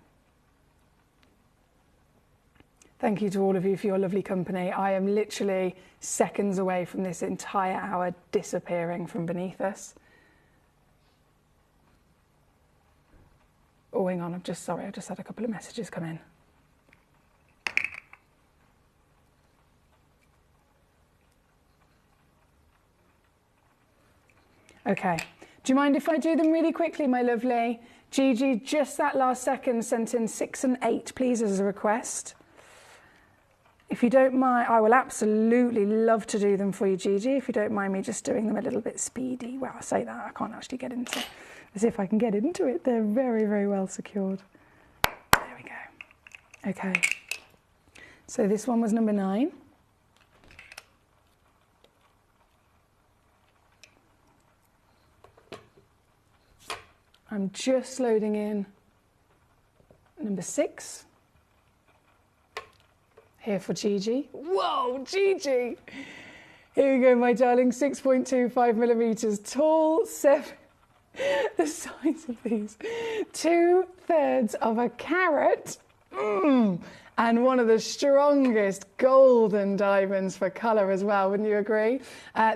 Thank you to all of you for your lovely company. I am literally seconds away from this entire hour disappearing from beneath us. Oh, hang on, I've just had a couple of messages come in. Okay, do you mind if I do them really quickly, my lovely? Gigi, just that last second, sent in 6 and 8, please, as a request. If you don't mind, I will absolutely love to do them for you, Gigi, if you don't mind me just doing them a little bit speedy. Well, I say that, I can't actually get into it. As if I can get into it. They're very, very well secured. There we go. Okay. So this one was number 9. I'm just loading in number 6. Here for Gigi. Whoa, Gigi! Here we go, my darling. 6.25 millimeters tall, 7. The size of these. 2/3 of a carat. And one of the strongest golden diamonds for colour as well, wouldn't you agree?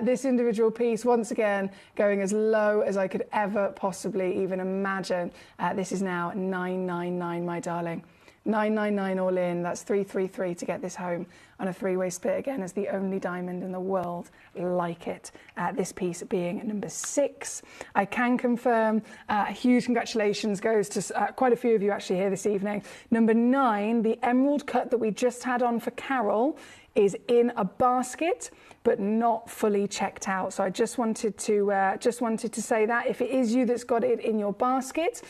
This individual piece, once again, going as low as I could ever possibly even imagine. This is now $999, my darling. $999 all in. That's $333 to get this home on a 3-way split, again, as the only diamond in the world like it. This piece being number 6. I can confirm a huge congratulations goes to quite a few of you actually here this evening. Number 9, the emerald cut that we just had on for Carol, is in a basket but not fully checked out. So I just wanted to say that if it is you that's got it in your basket,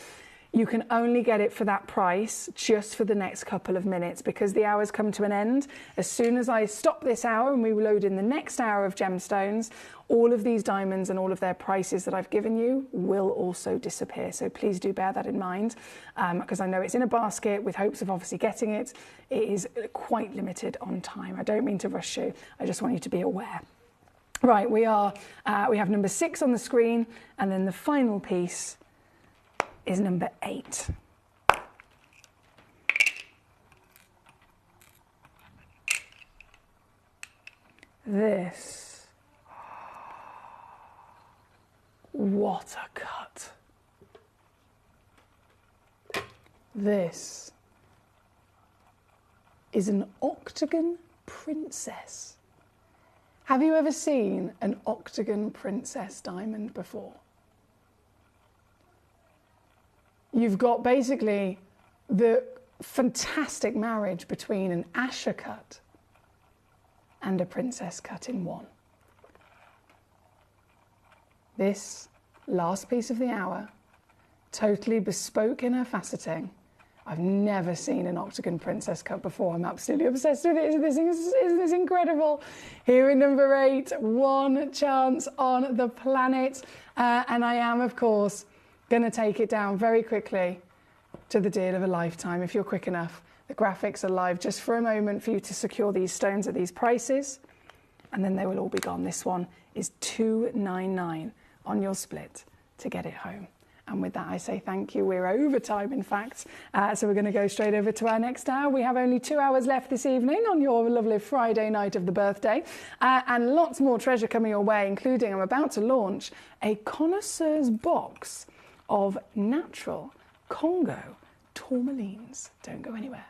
you can only get it for that price just for the next couple of minutes, because the hours come to an end. As soon as I stop this hour and we load in the next hour of gemstones, all of these diamonds and all of their prices that I've given you will also disappear. So please do bear that in mind, because I know it's in a basket with hopes of obviously getting it. It is quite limited on time. I don't mean to rush you. I just want you to be aware. Right, we have number 6 on the screen, and then the final piece is number 8. This, what a cut. This is an octagon princess. Have you ever seen an octagon princess diamond before? You've got basically the fantastic marriage between an Asher cut and a princess cut in one. This last piece of the hour, totally bespoke in her faceting. I've never seen an octagon princess cut before. I'm absolutely obsessed with it. Isn't this incredible? Here in number 8, one chance on the planet. And I am, of course, going to take it down very quickly to the deal of a lifetime. If you're quick enough, the graphics are live just for a moment for you to secure these stones at these prices, and then they will all be gone. This one is $299 on your split to get it home. And with that, I say thank you. We're over time, in fact. So we're going to go straight over to our next hour. We have only 2 hours left this evening on your lovely Friday night of the birthday. And lots more treasure coming your way, including I'm about to launch a connoisseur's box of natural Congo tourmalines. Don't go anywhere.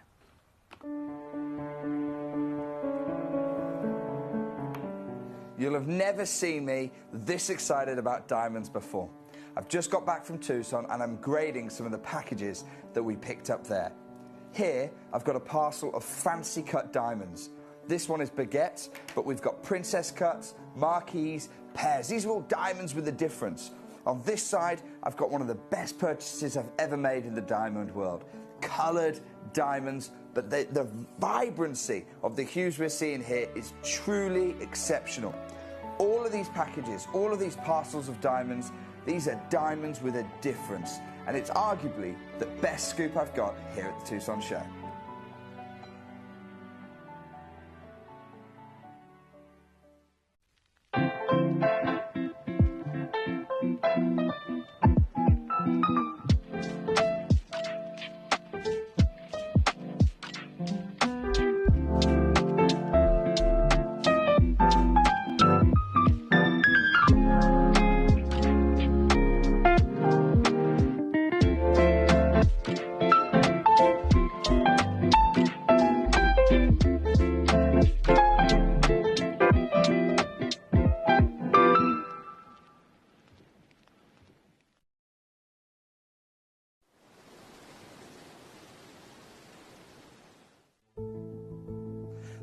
You'll have never seen me this excited about diamonds before. I've just got back from Tucson and I'm grading some of the packages that we picked up there. Here, I've got a parcel of fancy cut diamonds. This one is baguettes, but we've got princess cuts, marquise, pears. These are all diamonds with a difference. On this side, I've got one of the best purchases I've ever made in the diamond world. Coloured diamonds, but the vibrancy of the hues we're seeing here is truly exceptional. All of these packages, all of these parcels of diamonds, these are diamonds with a difference. And it's arguably the best scoop I've got here at the Tucson Show.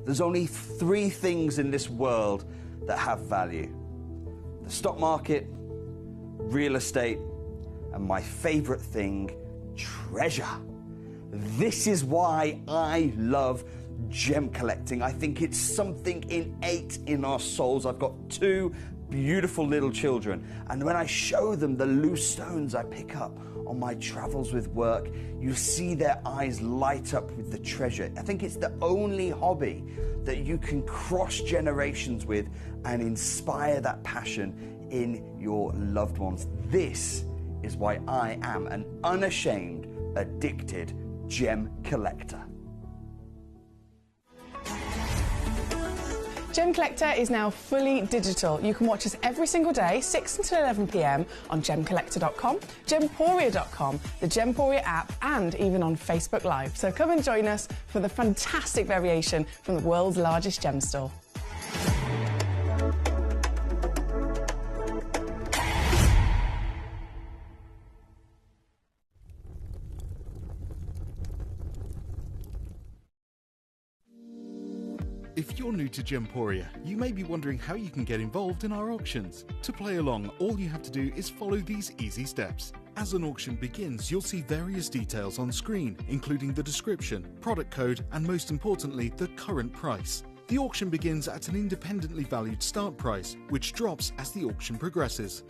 There's only 3 things in this world that have value: the stock market, real estate, and my favorite thing, treasure. This is why I love gem collecting. I think it's something innate in our souls. I've got 2 beautiful little children, and when I show them the loose stones I pick up on my travels with work, you see their eyes light up with the treasure. I think it's the only hobby that you can cross generations with and inspire that passion in your loved ones. This is why I am an unashamed, addicted gem collector.
Gemcollector is now fully digital. You can watch us every single day, 6 until 11 p.m. on Gemcollector.com, Gemporia.com, the Gemporia app, and even on Facebook Live. So come and join us for the fantastic variation from the world's largest gem store.
If you're new to Gemporia, you may be wondering how you can get involved in our auctions. To play along, all you have to do is follow these easy steps. As an auction begins, you'll see various details on screen, including the description, product code, and most importantly, the current price. The auction begins at an independently valued start price, which drops as the auction progresses.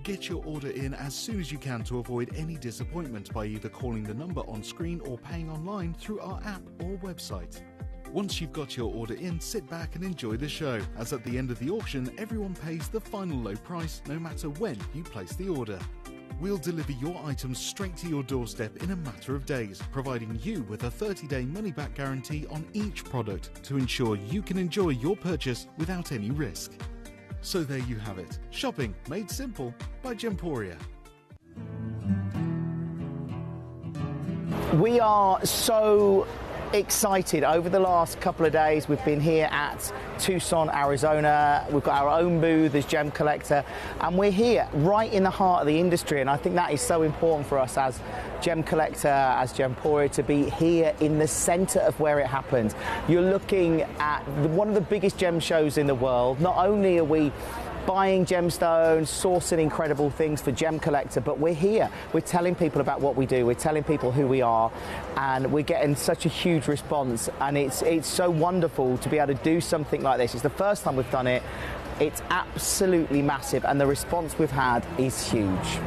Get your order in as soon as you can to avoid any disappointment by either calling the number on screen or paying online through our app or website. Once you've got your order in, sit back and enjoy the show, as at the end of the auction, everyone pays the final low price no matter when you place the order. We'll deliver your items straight to your doorstep in a matter of days, providing you with a 30-day money-back guarantee on each product to ensure you can enjoy your purchase without any risk. So there you have it, shopping made simple by Gemporia.
We are so excited. Over the last couple of days, we've been here at Tucson, Arizona. We've got our own booth as Gemcollector, and we're here right in the heart of the industry, and I think that is so important for us as Gemcollector, as Gemporia, to be here in the center of where it happens. You're looking at one of the biggest gem shows in the world. Not only are we buying gemstones, sourcing incredible things for Gemcollector, but we're here. We're telling people about what we do. We're telling people who we are, and we're getting such a huge response. And it's so wonderful to be able to do something like this. It's the first time we've done it. It's absolutely massive, and the response we've had is huge.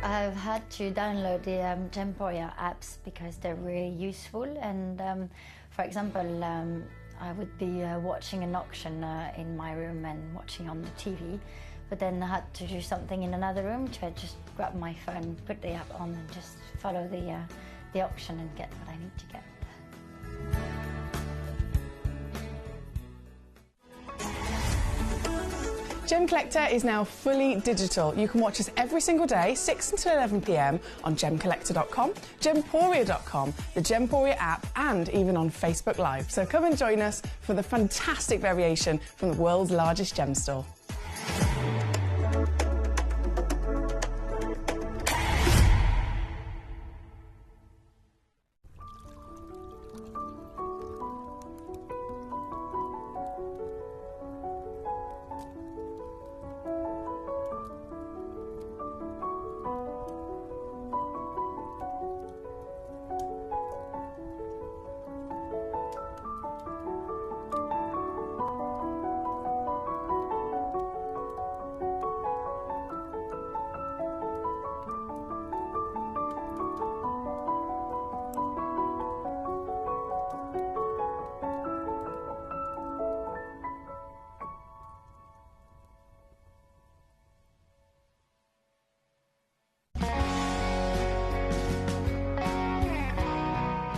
I've had to download the Gemporia apps because they're really useful, and for example, I would be watching an auction in my room and watching on the TV, but then I had to do something in another room, so I just grab my phone, put the app on, and just follow the auction and get what I need to get.
Gemcollector is now fully digital. You can watch us every single day, 6 until 11 p.m. on Gemcollector.com, Gemporia.com, the Gemporia app, and even on Facebook Live. So come and join us for the fantastic variation from the world's largest gem store.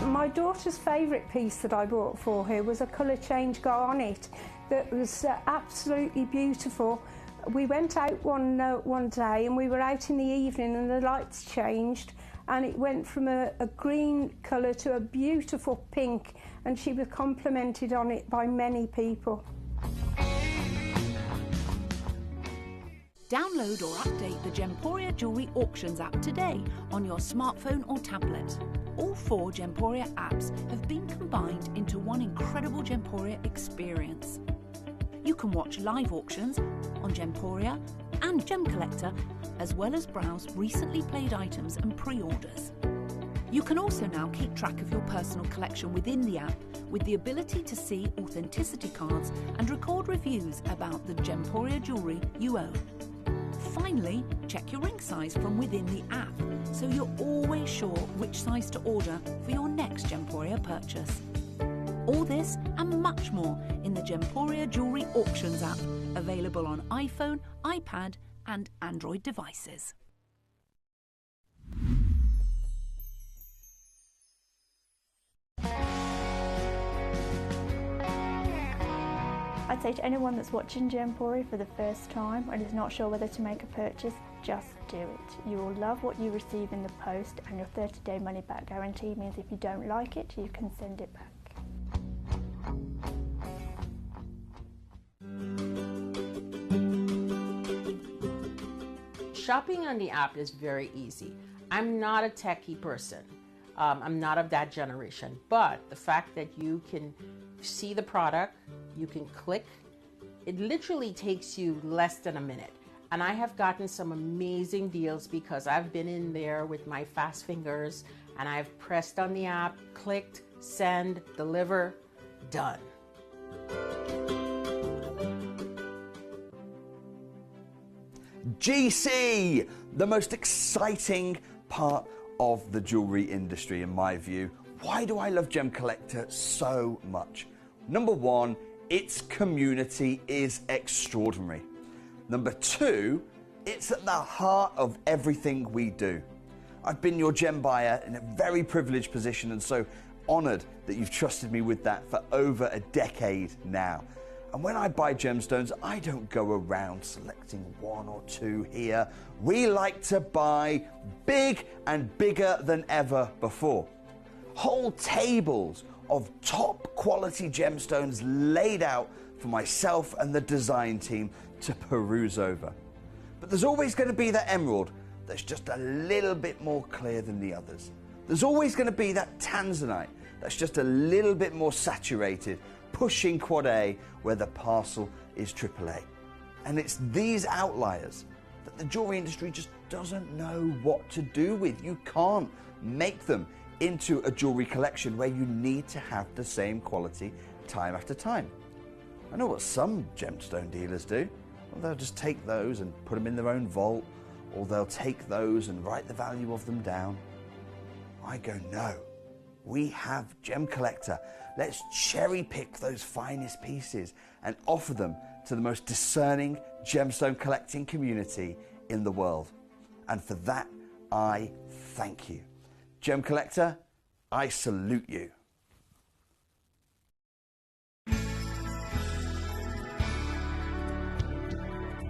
My daughter's favourite piece that I bought for her was a colour change garnet that was absolutely beautiful. We went out one day and we were out in the evening and the lights changed and it went from a green colour to a beautiful pink, and she was complimented on it by many people.
Download or update the Gemporia Jewellery Auctions app today on your smartphone or tablet. All 4 Gemporia apps have been combined into one incredible Gemporia experience. You can watch live auctions on Gemporia and Gemcollector, as well as browse recently played items and pre-orders. You can also now keep track of your personal collection within the app with the ability to see authenticity cards and record reviews about the Gemporia jewellery you own. Finally, check your ring size from within the app, so you're always sure which size to order for your next Gemporia purchase. All this and much more in the Gemporia Jewellery Auctions app, available on iPhone, iPad and Android devices.
I'd say to anyone that's watching Gemporia for the first time and is not sure whether to make a purchase, just do it. You will love what you receive in the post, and your 30-day money back guarantee means if you don't like it, you can send it back.
Shopping on the app is very easy. I'm not a techie person. I'm not of that generation, but the fact that you can see the product, you can click, it literally takes you less than a minute. And I have gotten some amazing deals because I've been in there with my fast fingers and I've pressed on the app, clicked, send, deliver, done.
GC, the most exciting part of the jewelry industry in my view. Why do I love Gemcollector so much? Number 1, its community is extraordinary. Number 2, it's at the heart of everything we do. I've been your gem buyer in a very privileged position and so honoured that you've trusted me with that for over a decade now. And when I buy gemstones, I don't go around selecting 1 or 2 here. We like to buy big and bigger than ever before. Whole tables of top quality gemstones laid out for myself and the design team to peruse over. But there's always going to be that emerald that's just a little bit more clear than the others. There's always going to be that tanzanite that's just a little bit more saturated, pushing quad A where the parcel is AAA. And it's these outliers that the jewelry industry just doesn't know what to do with. You can't make them into a jewelry collection where you need to have the same quality time after time. I know what some gemstone dealers do. Well, they'll just take those and put them in their own vault, or they'll take those and write the value of them down. I go, no, we have Gemcollector. Let's cherry pick those finest pieces and offer them to the most discerning gemstone collecting community in the world. And for that, I thank you. Gemcollector, I salute you.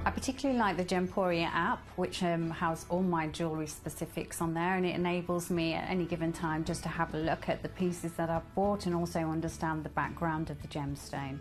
I particularly like the Gemporia app, which has all my jewellery specifics on there, and it enables me at any given time just to have a look at the pieces that I've bought and also understand the background of the gemstone.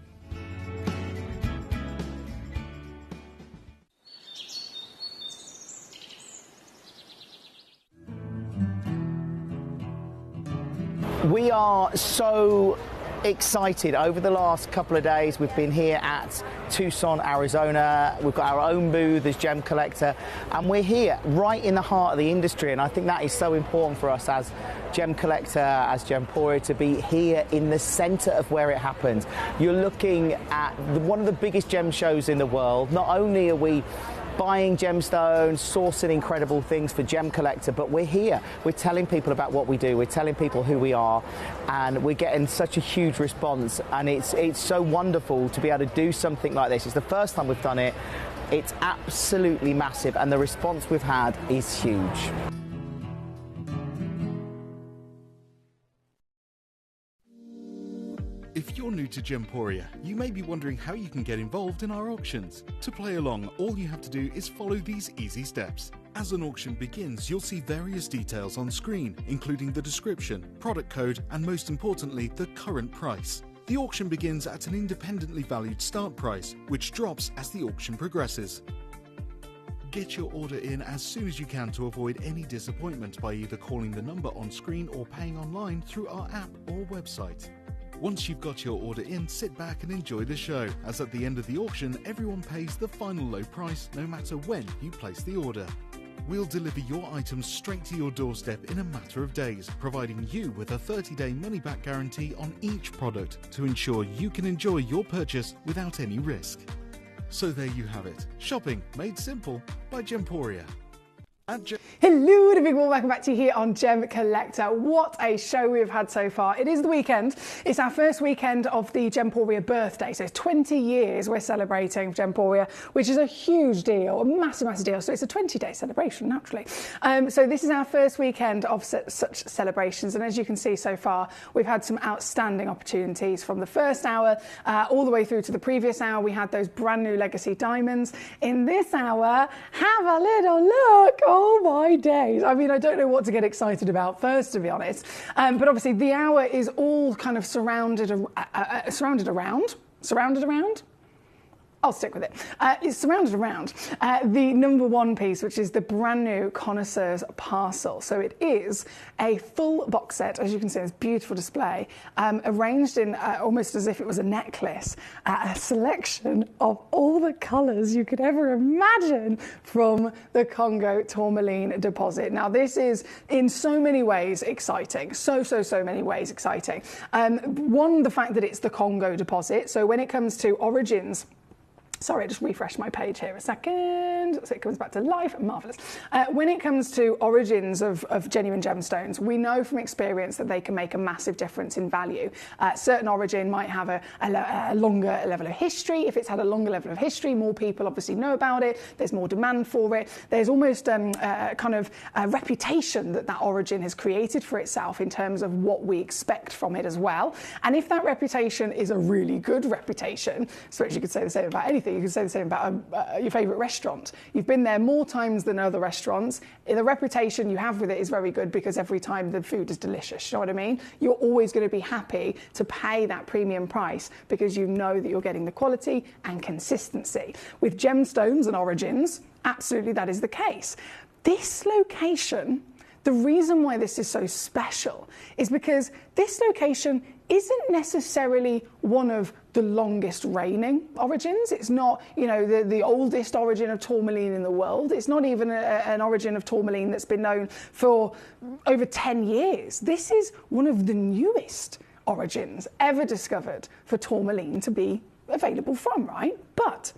We are so excited. Over the last couple of days we've been here at Tucson, Arizona. We've got our own booth as Gemcollector, and we're here right in the heart of the industry, and I think that is so important for us as Gemcollector, as Gemporia, to be here in the centre of where it happens. You're looking at one of the biggest gem shows in the world. Not only are we buying gemstones, sourcing incredible things for Gemcollector, but we're here. We're telling people about what we do. We're telling people who we are, and we're getting such a huge response. And it's so wonderful to be able to do something like this. It's the first time we've done it. It's absolutely massive, and the response we've had is huge.
If you're new to Gemporia, you may be wondering how you can get involved in our auctions. To play along, all you have to do is follow these easy steps. As an auction begins, you'll see various details on screen, including the description, product code, and most importantly, the current price. The auction begins at an independently valued start price, which drops as the auction progresses. Get your order in as soon as you can to avoid any disappointment by either calling the number on screen or paying online through our app or website. Once you've got your order in, sit back and enjoy the show, as at the end of the auction, everyone pays the final low price no matter when you place the order. We'll deliver your items straight to your doorstep in a matter of days, providing you with a 30-day money-back guarantee on each product to ensure you can enjoy your purchase without any risk. So there you have it. Shopping made simple by Gemporia.
Hello, the big one. Welcome back to you here on Gem Collector. What a show we've had so far. It is the weekend. It's our first weekend of the Gemporia birthday. So it's 20 years we're celebrating Gemporia, which is a huge deal, a massive, massive deal. So it's a 20-day celebration, naturally. So this is our first weekend of such celebrations. And as you can see so far, we've had some outstanding opportunities from the first hour all the way through to the previous hour. We had those brand new legacy diamonds. In this hour, have a little look. Oh my days. I mean, I don't know what to get excited about first, to be honest. But obviously the hour is all kind of surrounded around. I'll stick with it. It's surrounded around the number one piece, which is the brand new Connoisseur's Parcel. So it is a full box set, as you can see, this beautiful display, arranged in almost as if it was a necklace, a selection of all the colours you could ever imagine from the Congo tourmaline deposit. Now, this is in so many ways exciting. So many ways exciting. One, the fact that it's the Congo deposit. So when it comes to origins, sorry, I just refreshed my page here a second, so it comes back to life. Marvellous. When it comes to origins of genuine gemstones, we know from experience that they can make a massive difference in value. Certain origin might have a longer level of history. If it's had a longer level of history, more people obviously know about it. There's more demand for it. There's almost kind of a reputation that origin has created for itself in terms of what we expect from it as well. And if that reputation is a really good reputation, so you could say the same about anything. You can say the same about your favourite restaurant. You've been there more times than other restaurants. The reputation you have with it is very good because every time the food is delicious. You know what I mean? You're always going to be happy to pay that premium price because you know that you're getting the quality and consistency. With gemstones and origins, absolutely that is the case. This location, the reason why this is so special is because this location isn't necessarily one of the longest reigning origins. It's not, you know, the oldest origin of tourmaline in the world. It's not even an origin of tourmaline that's been known for over 10 years. This is one of the newest origins ever discovered for tourmaline to be available from, right? But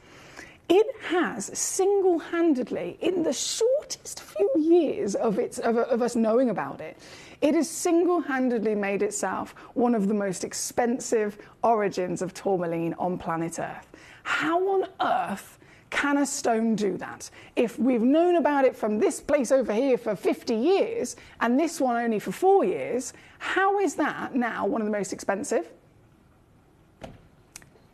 it has single-handedly, in the shortest few years of us knowing about it, it has single-handedly made itself one of the most expensive origins of tourmaline on planet Earth. How on earth can a stone do that? If we've known about it from this place over here for 50 years and this one only for 4 years, how is that now one of the most expensive?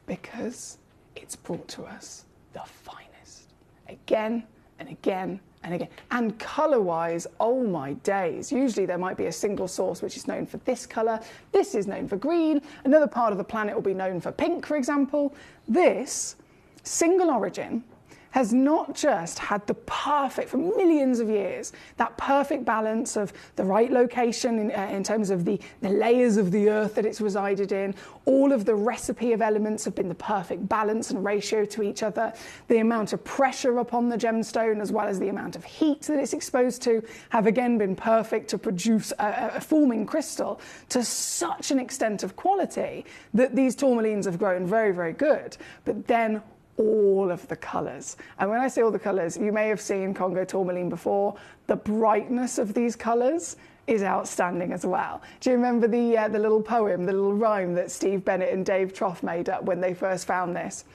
Because it's brought to us the finest, again and again and again. And colour-wise, oh my days. Usually there might be a single source which is known for this colour. This is known for green. Another part of the planet will be known for pink, for example. This single origin has not just had the perfect, for millions of years, that perfect balance of the right location in terms of the layers of the earth that it's resided in. All of the recipe of elements have been the perfect balance and ratio to each other. The amount of pressure upon the gemstone as well as the amount of heat that it's exposed to have again been perfect to produce a forming crystal to such an extent of quality that these tourmalines have grown very, very good. But then all of the colours. And when I say all the colours, you may have seen Congo tourmaline before. The brightness of these colours is outstanding as well. Do you remember the little poem, the little rhyme that Steve Bennett and Dave Troth made up when they first found this?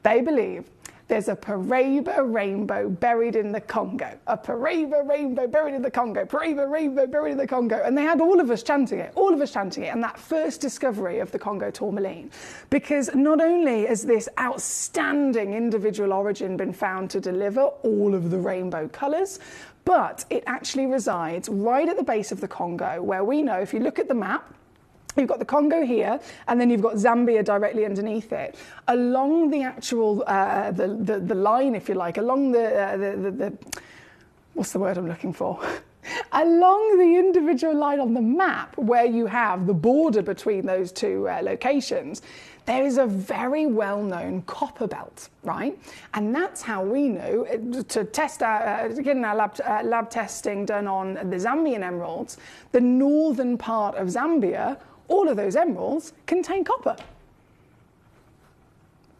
They believe there's a Paraiba rainbow buried in the Congo. A Paraiba rainbow buried in the Congo. Paraiba rainbow buried in the Congo. And they had all of us chanting it, and that first discovery of the Congo tourmaline. Because not only has this outstanding individual origin been found to deliver all of the rainbow colours, but it actually resides right at the base of the Congo, where we know, if you look at the map, You've got the Congo here, and then you've got Zambia directly underneath it. Along the actual, the line, if you like, along the what's the word I'm looking for? Along the individual line on the map where you have the border between those two locations, there is a very well-known copper belt, right? And that's how we know, to test our, getting our lab testing done on the Zambian emeralds, the northern part of Zambia, all of those emeralds contain copper.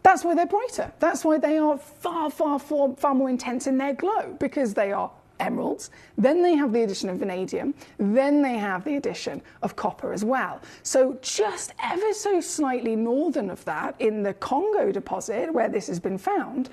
That's why they're brighter. That's why they are far more intense in their glow, because they are emeralds, then they have the addition of vanadium, then they have the addition of copper as well. So just ever so slightly northern of that, in the Congo deposit where this has been found,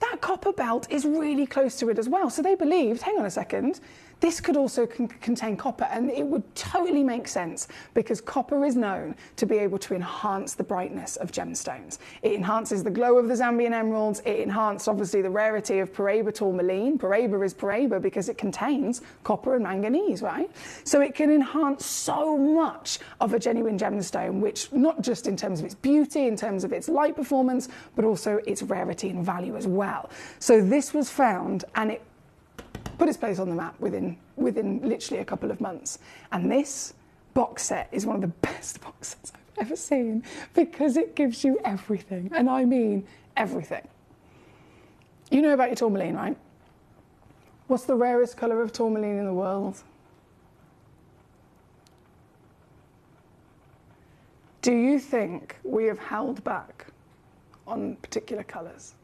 that copper belt is really close to it as well. So they believed, hang on a second, this could also contain copper, and it would totally make sense because copper is known to be able to enhance the brightness of gemstones. It enhances the glow of the Zambian emeralds. It enhances, obviously, the rarity of Paraiba tourmaline. Paraiba is Paraiba because it contains copper and manganese, right? So it can enhance so much of a genuine gemstone, which not just in terms of its beauty, in terms of its light performance, but also its rarity and value as well. So this was found, and it put its place on the map within literally a couple of months. And this box set is one of the best box sets I've ever seen because it gives you everything, and I mean everything. You know about your tourmaline, right? What's the rarest colour of tourmaline in the world? Do you think we have held back on particular colours?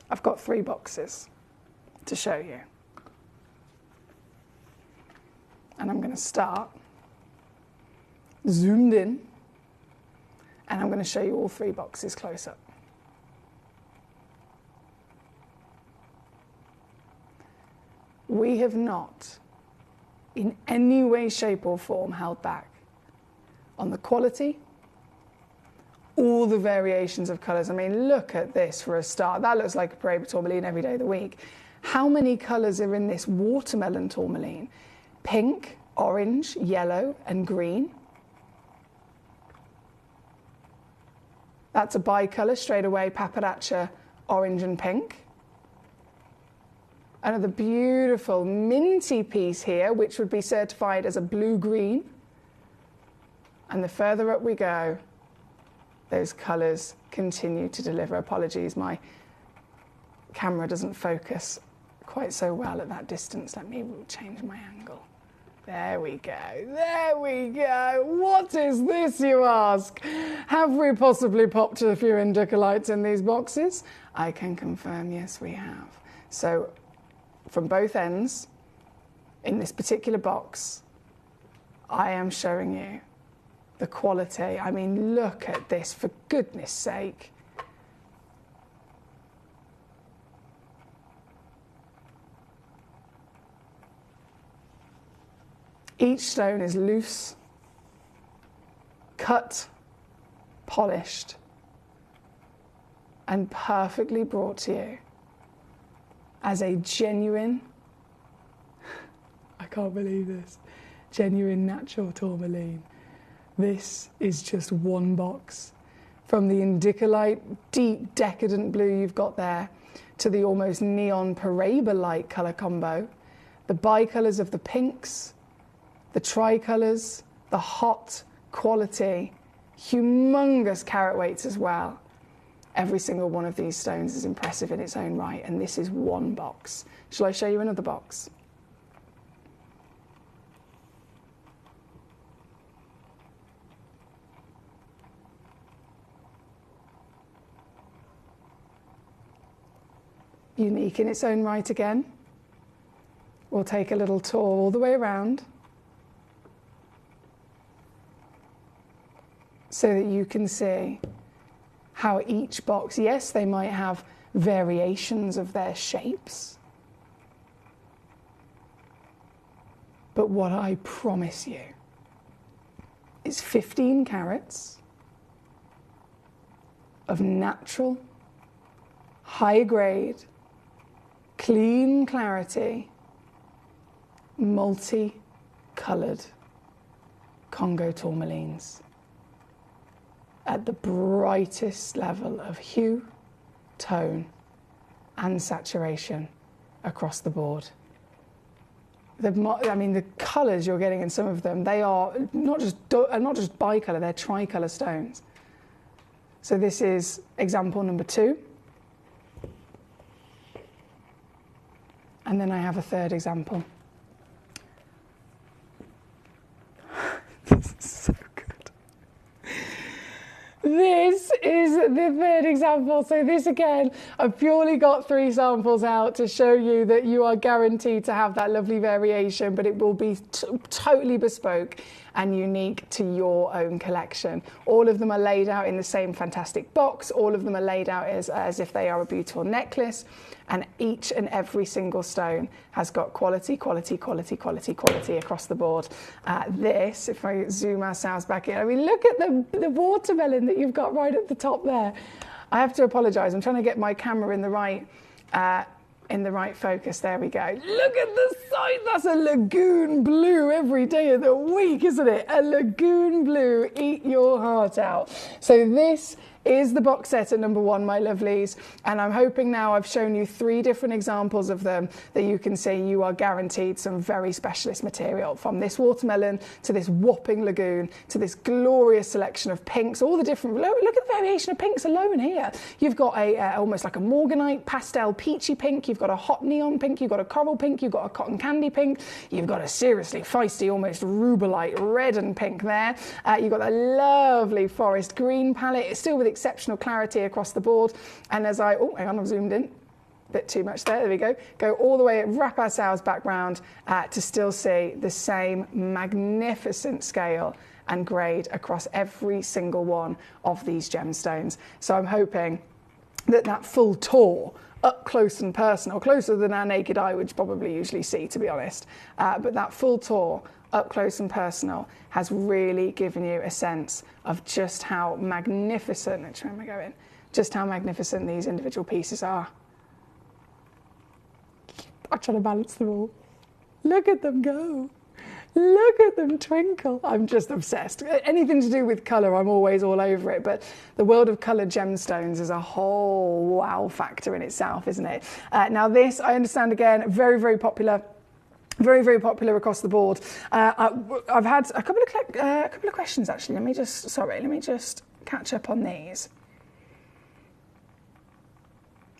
I've got 3 boxes to show you. And I'm going to start zoomed in, and I'm going to show you all 3 boxes close up. We have not, in any way, shape or form, held back on the quality, all the variations of colours. I mean, look at this for a start. That looks like a Paraiba tourmaline every day of the week. How many colours are in this watermelon tourmaline? Pink, orange, yellow, and green. That's a bicolour straight away, paparacha, orange and pink. Another beautiful minty piece here, which would be certified as a blue-green. And the further up we go, those colours continue to deliver. Apologies, my camera doesn't focus quite so well at that distance. Let me change my angle. There we go. There we go. What is this, you ask? Have we possibly popped a few indicolites in these boxes? I can confirm, yes, we have. So, from both ends, in this particular box, I am showing you the quality. I mean, look at this, for goodness sake. Each stone is loose, cut, polished, and perfectly brought to you as a genuine, I can't believe this, genuine natural tourmaline. This is just one box. From the indicolite, deep decadent blue you've got there, to the almost neon Paraiba-like colour combo, the bicolours of the pinks, the tricolours, the hot quality, humongous carat weights as well. Every single one of these stones is impressive in its own right, and this is one box. Shall I show you another box? Unique in its own right again. We'll take a little tour all the way around so that you can see how each box, yes, they might have variations of their shapes, but what I promise you is 15 carats of natural, high grade, clean clarity, multi coloured Congo tourmalines at the brightest level of hue, tone and saturation across the board. The colours you're getting in some of them, they are not just bicolour, they're tricolour stones. So this is example number 2. And then I have a third example. This is so good. This is the third example. So this again, I've purely got 3 samples out to show you that you are guaranteed to have that lovely variation, but it will be totally bespoke and unique to your own collection. All of them are laid out in the same fantastic box. All of them are laid out as if they are a beautiful necklace. And each and every single stone has got quality, quality, quality, quality, quality across the board. This, if I zoom ourselves back in, I mean, look at the watermelon that you've got right at the top there. I have to apologise. I'm trying to get my camera in the right focus. There we go. Look at the size. That's a lagoon blue every day of the week, isn't it? A lagoon blue. Eat your heart out. So this is the box set at number 1, my lovelies, and I'm hoping now I've shown you 3 different examples of them that you can see you are guaranteed some very specialist material, from this watermelon to this whopping lagoon to this glorious selection of pinks, all the different, look at the variation of pinks alone here. You've got a almost like a morganite pastel peachy pink, you've got a hot neon pink, you've got a coral pink, you've got a cotton candy pink, you've got a seriously feisty almost rubelite red and pink there, you've got a lovely forest green palette. It's still with exceptional clarity across the board, and as I've zoomed in a bit too much there we go all the way, wrap ourselves back round to still see the same magnificent scale and grade across every single one of these gemstones. So I'm hoping that full tour up close and personal, closer than our naked eye would probably usually see, to be honest, but that full tour up close and personal has really given you a sense of just how magnificent, just how magnificent these individual pieces are. I'm trying to balance them all. Look at them go. Look at them twinkle. I'm just obsessed. Anything to do with colour, I'm always all over it, but the world of coloured gemstones is a whole wow factor in itself, isn't it? Now this, I understand, again, very, very popular. Very, very popular across the board. I've had a couple of questions actually. Let me just catch up on these.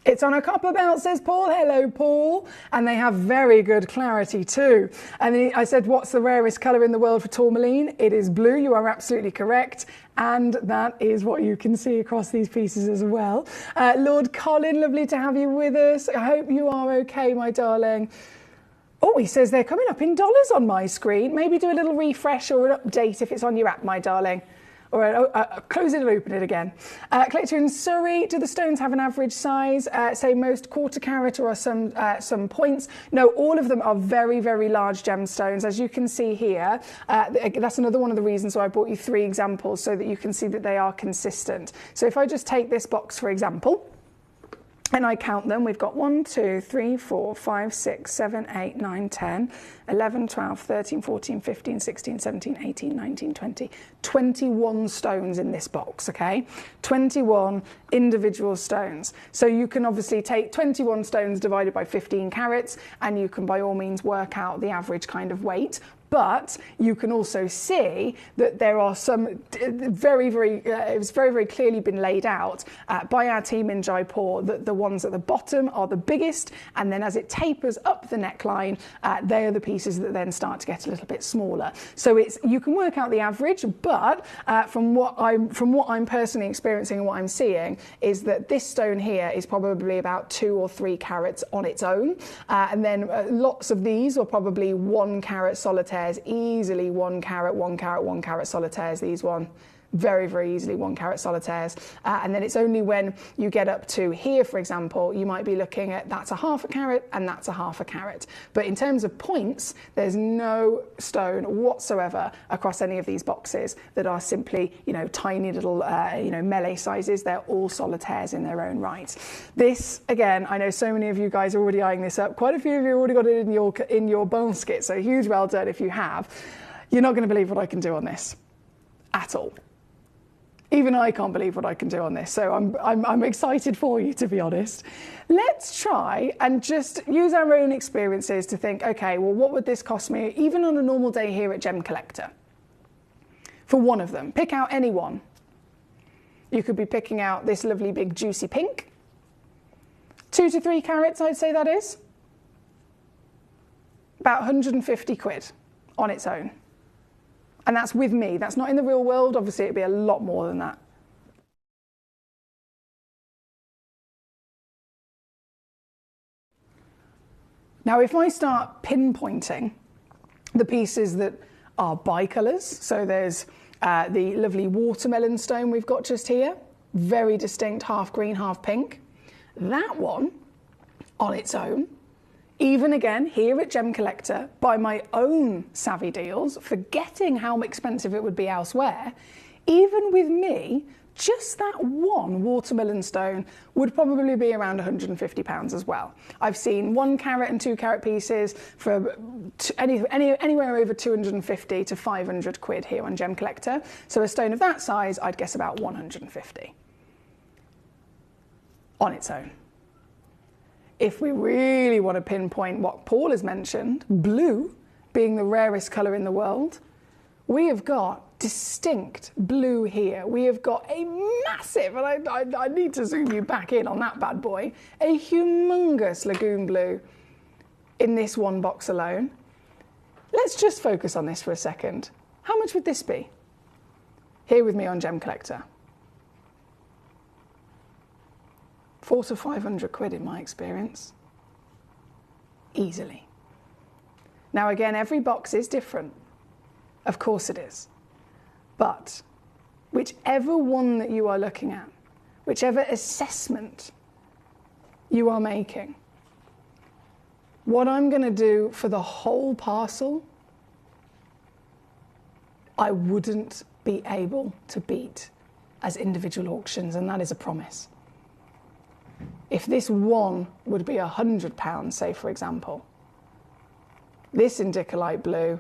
It's on a copper belt, says Paul. Hello, Paul. And they have very good clarity too. And I said, what's the rarest colour in the world for tourmaline? It is blue. You are absolutely correct. And that is what you can see across these pieces as well. Lord Colin, lovely to have you with us. I hope you are okay, my darling. Oh, he says they're coming up in dollars on my screen. Maybe do a little refresh or an update if it's on your app, my darling. Or close it and open it again. Collector in Surrey, do the stones have an average size? Say most quarter carat or some points? No, all of them are very, very large gemstones. As you can see here, that's another one of the reasons why I brought you 3 examples, so that you can see that they are consistent. So if I just take this box, for example, and I count them, we've got 1, 2, 3, 4, 5, 6, 7, 8, 9, 10, 11, 12, 13, 14, 15, 16, 17, 18, 19, 20. 21 stones in this box, okay? 21 individual stones. So you can obviously take 21 stones divided by 15 carats, and you can by all means work out the average kind of weight. But you can also see that there are some it's very, very clearly been laid out by our team in Jaipur that the ones at the bottom are the biggest, and then as it tapers up the neckline, they are the pieces that then start to get a little bit smaller. So you can work out the average, but from what I'm personally experiencing and what I'm seeing is that this stone here is probably about 2 or 3 carats on its own, and then lots of these are probably 1 carat solitaires, easily 1 carat, 1 carat, 1 carat solitaires. very, very easily 1 carat solitaires. And then it's only when you get up to here, for example, you might be looking at that's a 1/2 carat and that's a 1/2 carat. But in terms of points, there's no stone whatsoever across any of these boxes that are simply, you know, tiny little, you know, melee sizes. They're all solitaires in their own right. This, again, I know so many of you guys are already eyeing this up. Quite a few of you already got it in your basket, so huge well done if you have. You're not going to believe what I can do on this at all. Even I can't believe what I can do on this, so I'm excited for you, to be honest. Let's try and just use our own experiences to think, okay, well, what would this cost me, even on a normal day here at Gemcollector? For one of them, pick out any one. You could be picking out this lovely big juicy pink. 2 to 3 carats, I'd say that is. About 150 quid on its own. And that's with me. That's not in the real world. Obviously, it'd be a lot more than that. Now, if I start pinpointing the pieces that are bicolours, so there's the lovely watermelon stone we've got just here, very distinct, half green, half pink. That one, on its own, even again here at Gemcollector, by my own savvy deals, forgetting how expensive it would be elsewhere, even with me, just that one watermelon stone would probably be around £150 as well. I've seen 1 carat and 2 carat pieces for anywhere over 250 to 500 quid here on Gemcollector. So a stone of that size, I'd guess about 150 on its own. If we really want to pinpoint what Paul has mentioned, blue being the rarest colour in the world, we have got distinct blue here. We have got a massive, and I need to zoom you back in on that bad boy, a humongous lagoon blue in this one box alone. Let's just focus on this for a second. How much would this be? Here with me on Gemcollector. 400 to 500 quid in my experience. Easily. Now again, every box is different. Of course it is. But whichever one that you are looking at, whichever assessment you are making, what I'm going to do for the whole parcel, I wouldn't be able to beat as individual auctions, and that is a promise. If this one would be £100, say for example, this Indicolite blue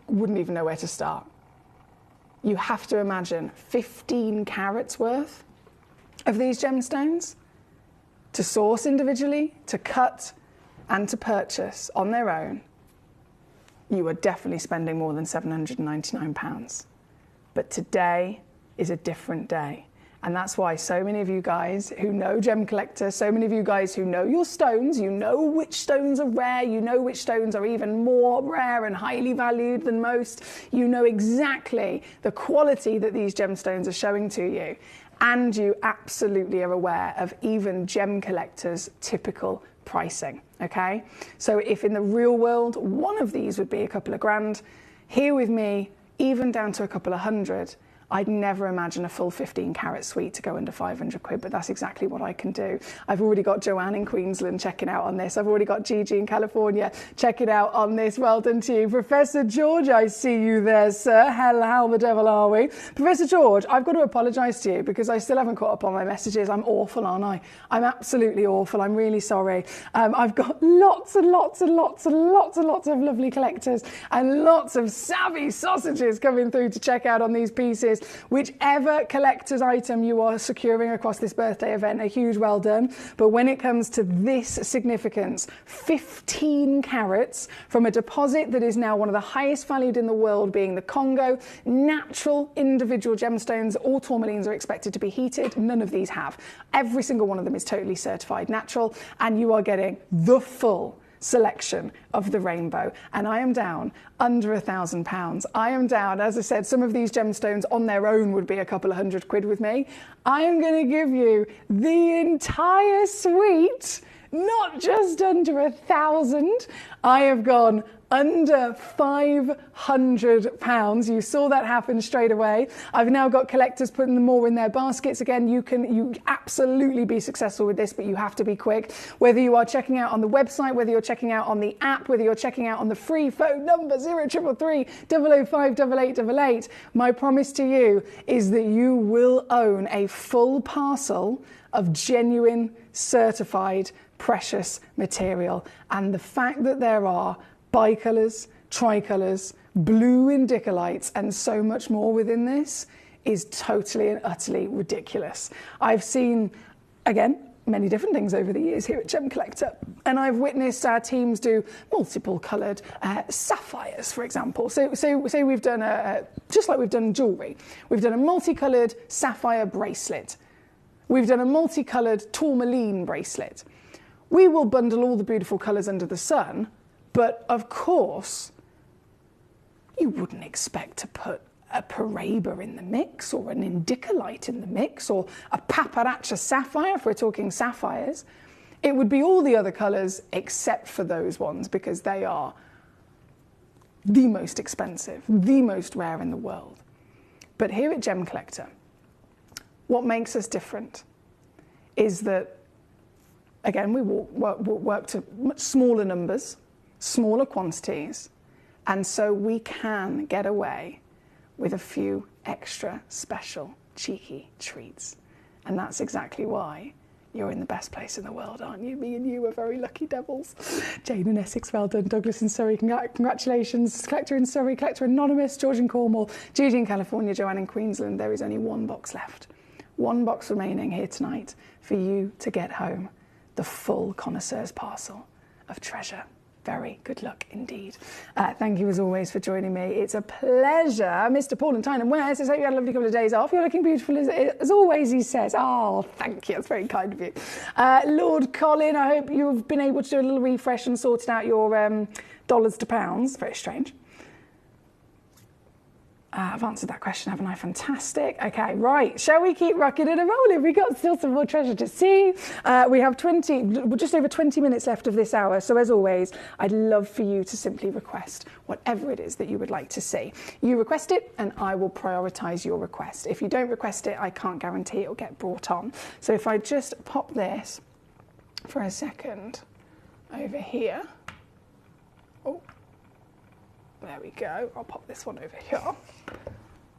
wouldn't even know where to start. You have to imagine 15 carats worth of these gemstones to source individually, to cut and to purchase on their own. You are definitely spending more than £799. But today is a different day. And that's why so many of you guys who know Gemcollector, so many of you guys who know your stones, you know which stones are rare, you know which stones are even more rare and highly valued than most, you know exactly the quality that these gemstones are showing to you, and you absolutely are aware of even Gemcollector's typical pricing, okay? So if in the real world, one of these would be a couple of grand, here with me, even down to a couple of hundred, I'd never imagine a full 15 carat suite to go under 500 quid, but that's exactly what I can do. I've already got Joanne in Queensland checking out on this. I've already got Gigi in California checking out on this. Well done to you. Professor George, I see you there, sir. How the devil are we? Professor George, I've got to apologise to you because I still haven't caught up on my messages. I'm awful, aren't I? I'm absolutely awful. I'm really sorry. I've got lots and lots and lots and lots and lots of lovely collectors and lots of savvy sausages coming through to check out on these pieces. Whichever collector's item you are securing across this birthday event, a huge well done. But when it comes to this significance, 15 carats from a deposit that is now one of the highest valued in the world, being the Congo, natural individual gemstones, all tourmalines are expected to be heated. None of these have. Every single one of them is totally certified natural, and you are getting the full selection of the rainbow. And I am down under £1,000. I am down, as I said, some of these gemstones on their own would be a couple of hundred quid with me. I am going to give you the entire suite not just under £1,000. I have gone under £500. You saw that happen straight away. I've now got collectors putting them more in their baskets. Again, you absolutely be successful with this, but you have to be quick. Whether you are checking out on the website, whether you're checking out on the app, whether you're checking out on the free phone number 0333 005 8888, my promise to you is that you will own a full parcel of genuine, certified, precious material. And the fact that there are bicolours, tricolours, blue indicolites, and so much more within this is totally and utterly ridiculous. I've seen, again, many different things over the years here at Gemcollector, and I've witnessed our teams do multiple coloured sapphires, for example. So we've done just like we've done jewellery, we've done a multicoloured sapphire bracelet. We've done a multicoloured tourmaline bracelet. We will bundle all the beautiful colours under the sun, but of course, you wouldn't expect to put a Paraiba in the mix, or an indicolite in the mix, or a Paparacha sapphire, if we're talking sapphires. It would be all the other colours except for those ones, because they are the most expensive, the most rare in the world. But here at Gemcollector, what makes us different is that, again, we work to much smaller numbers, smaller quantities, and so we can get away with a few extra special cheeky treats. And that's exactly why you're in the best place in the world, aren't you? Me and you are very lucky devils. Jane in Essex, well done. Douglas in Surrey, congratulations. Collector in Surrey, Collector Anonymous, George in Cornwall, Judy in California, Joanne in Queensland. There is only one box left. One box remaining here tonight for you to get home the full connoisseur's parcel of treasure. Very good luck indeed. Thank you as always for joining me. It's a pleasure. Mr. Paul and Tynan West, I hope you had a lovely couple of days off. You're looking beautiful as always, he says. Oh, thank you. That's very kind of you. Lord Colin, I hope you've been able to do a little refresh and sorted out your dollars to pounds. Very strange. I've answered that question, haven't I? Fantastic. Okay, right. Shall we keep rocking and rolling? We've got still some more treasure to see. We have just over 20 minutes left of this hour. So as always, I'd love for you to simply request whatever it is that you would like to see. You request it and I will prioritise your request. If you don't request it, I can't guarantee it will get brought on. So if I just pop this for a second over here. Oh. There we go. I'll pop this one over here.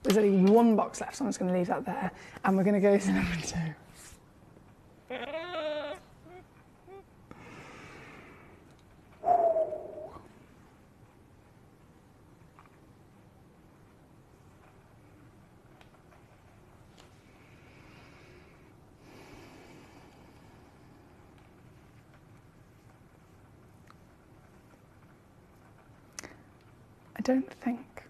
There's only one box left, so I'm just going to leave that there. And we're going to go to number 2. I don't think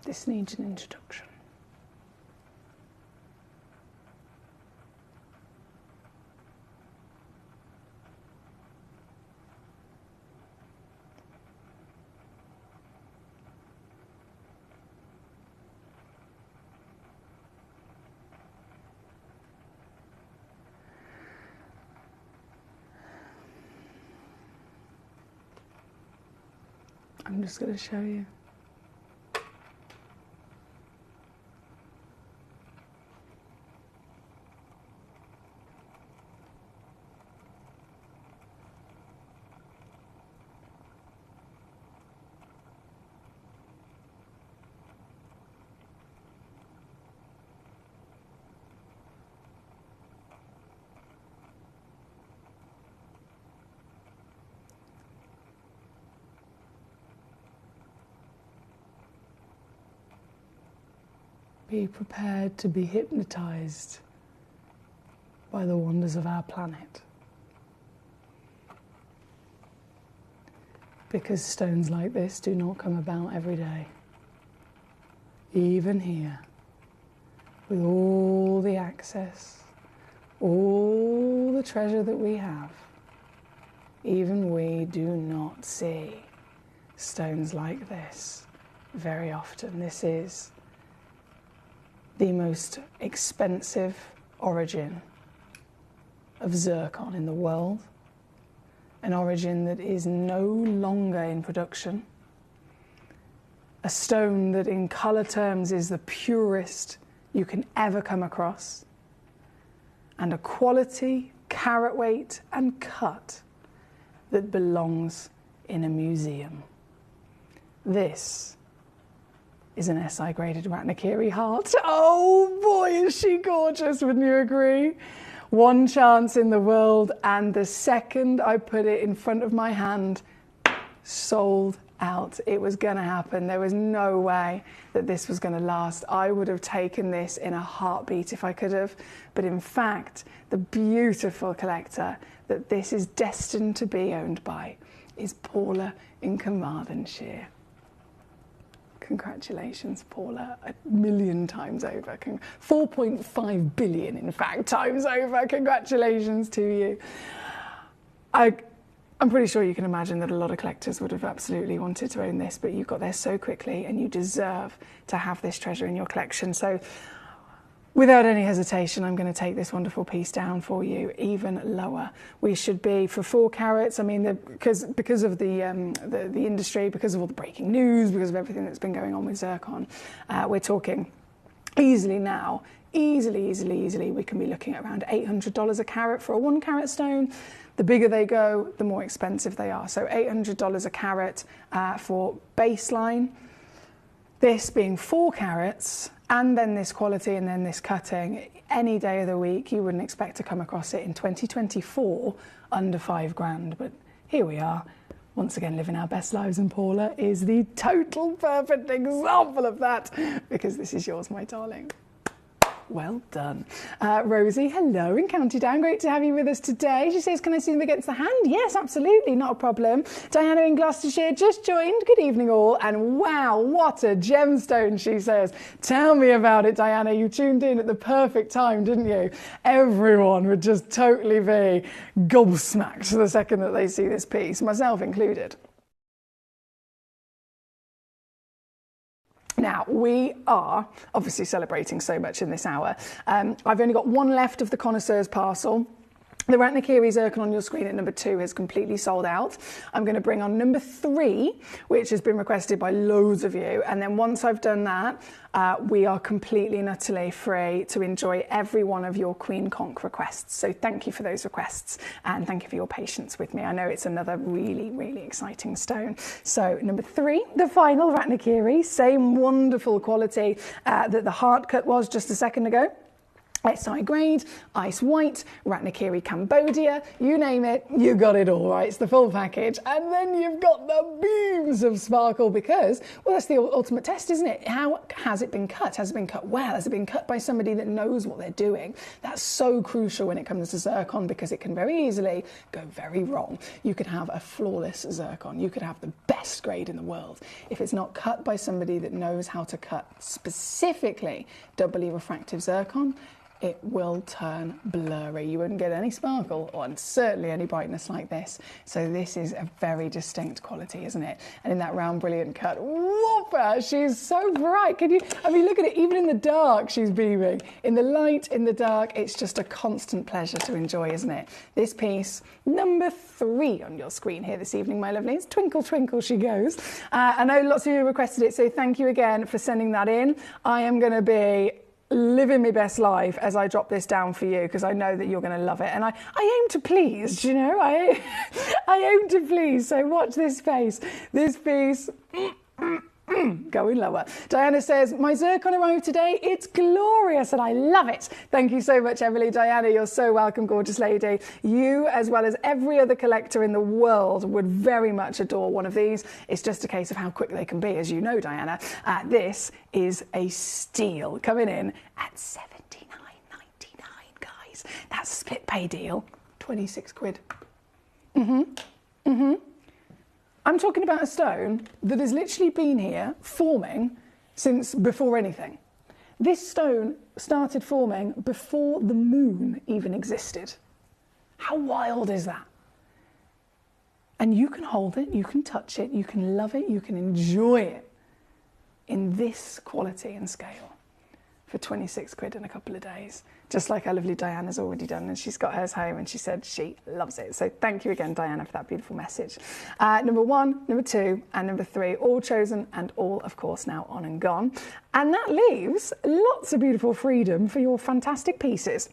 this needs an introduction. I'm just going to show you. Be prepared to be hypnotized by the wonders of our planet. Because stones like this do not come about every day. Even here, with all the access, all the treasure that we have, even we do not see stones like this very often. This is the most expensive origin of zircon in the world, an origin that is no longer in production, a stone that in colour terms is the purest you can ever come across, and a quality, carat weight and cut that belongs in a museum. This is an SI graded Ratnakiri heart. Oh boy, is she gorgeous, wouldn't you agree? One chance in the world, and the second I put it in front of my hand, sold out. It was going to happen. There was no way that this was going to last. I would have taken this in a heartbeat if I could have. But in fact, the beautiful collector that this is destined to be owned by is Paula in Carmarthenshire. Congratulations, Paula, 1,000,000 times over. 4.5 billion, in fact, times over. Congratulations to you. I'm pretty sure you can imagine that a lot of collectors would have absolutely wanted to own this, but you got there so quickly and you deserve to have this treasure in your collection. So without any hesitation, I'm going to take this wonderful piece down for you even lower. We should be for 4 carats. I mean, because of the industry, because of all the breaking news, because of everything that's been going on with zircon, we're talking easily now, easily, we can be looking at around $800 a carat for a 1 carat stone. The bigger they go, the more expensive they are. So $800 a carat for baseline. This being 4 carats, and then this quality and then this cutting, any day of the week, you wouldn't expect to come across it in 2024 under 5 grand. But here we are, once again living our best lives, and Paula is the total perfect example of that, because this is yours, my darling. Well done. Rosie, hello in County Down. Great to have you with us today. She says, can I see them against the hand? Yes, absolutely, not a problem. Diana in Gloucestershire just joined. Good evening all. And wow, what a gemstone, she says. Tell me about it, Diana. You tuned in at the perfect time, didn't you? Everyone would just totally be gobsmacked the second that they see this piece, myself included. Now, we are obviously celebrating so much in this hour. I've only got one left of the connoisseur's parcel. The Ratnakiri zircon on your screen at number 2 has completely sold out. I'm going to bring on number 3, which has been requested by loads of you. And then once I've done that, we are completely and utterly free to enjoy every one of your Queen Conch requests. So thank you for those requests, and thank you for your patience with me. I know it's another really, really exciting stone. So number 3, the final Ratnakiri, same wonderful quality that the heart cut was just a second ago. SI grade, ice white, Ratnakiri Cambodia, you name it, you got it all, right? It's the full package. And then you've got the beams of sparkle because, well, that's the ultimate test, isn't it? How has it been cut? Has it been cut well? Has it been cut by somebody that knows what they're doing? That's so crucial when it comes to zircon, because it can very easily go very wrong. You could have a flawless zircon. You could have the best grade in the world. If it's not cut by somebody that knows how to cut specifically doubly refractive zircon, it will turn blurry. You wouldn't get any sparkle or certainly any brightness like this. So this is a very distinct quality, isn't it? And in that round, brilliant cut, whopper, she's so bright. Can you, I mean, look at it, even in the dark, she's beaming. In the light, in the dark, it's just a constant pleasure to enjoy, isn't it? This piece, number 3 on your screen here this evening, my lovelies. Twinkle, twinkle, she goes. I know lots of you requested it, so thank you again for sending that in. I am going to be living my best life as I drop this down for you, because I know that you're going to love it, and I aim to please, you know, I aim to please. So watch this space. This piece going lower. Diana says, my zircon arrived today. It's glorious and I love it. Thank you so much, Emily. Diana, you're so welcome, gorgeous lady. You, as well as every other collector in the world, would very much adore one of these. It's just a case of how quick they can be, as you know, Diana. This is a steal, coming in at $79.99, guys. That's a split pay deal. 26 quid. I'm talking about a stone that has literally been here forming since before anything. This stone started forming before the moon even existed. How wild is that? And you can hold it, you can touch it, you can love it, you can enjoy it in this quality and scale. for 26 quid in a couple of days, just like our lovely Diana's already done, and she's got hers home and she said she loves it. So thank you again, Diana, for that beautiful message. Number 1, number 2 and number 3, all chosen and all, of course, now on and gone. And that leaves lots of beautiful freedom for your fantastic pieces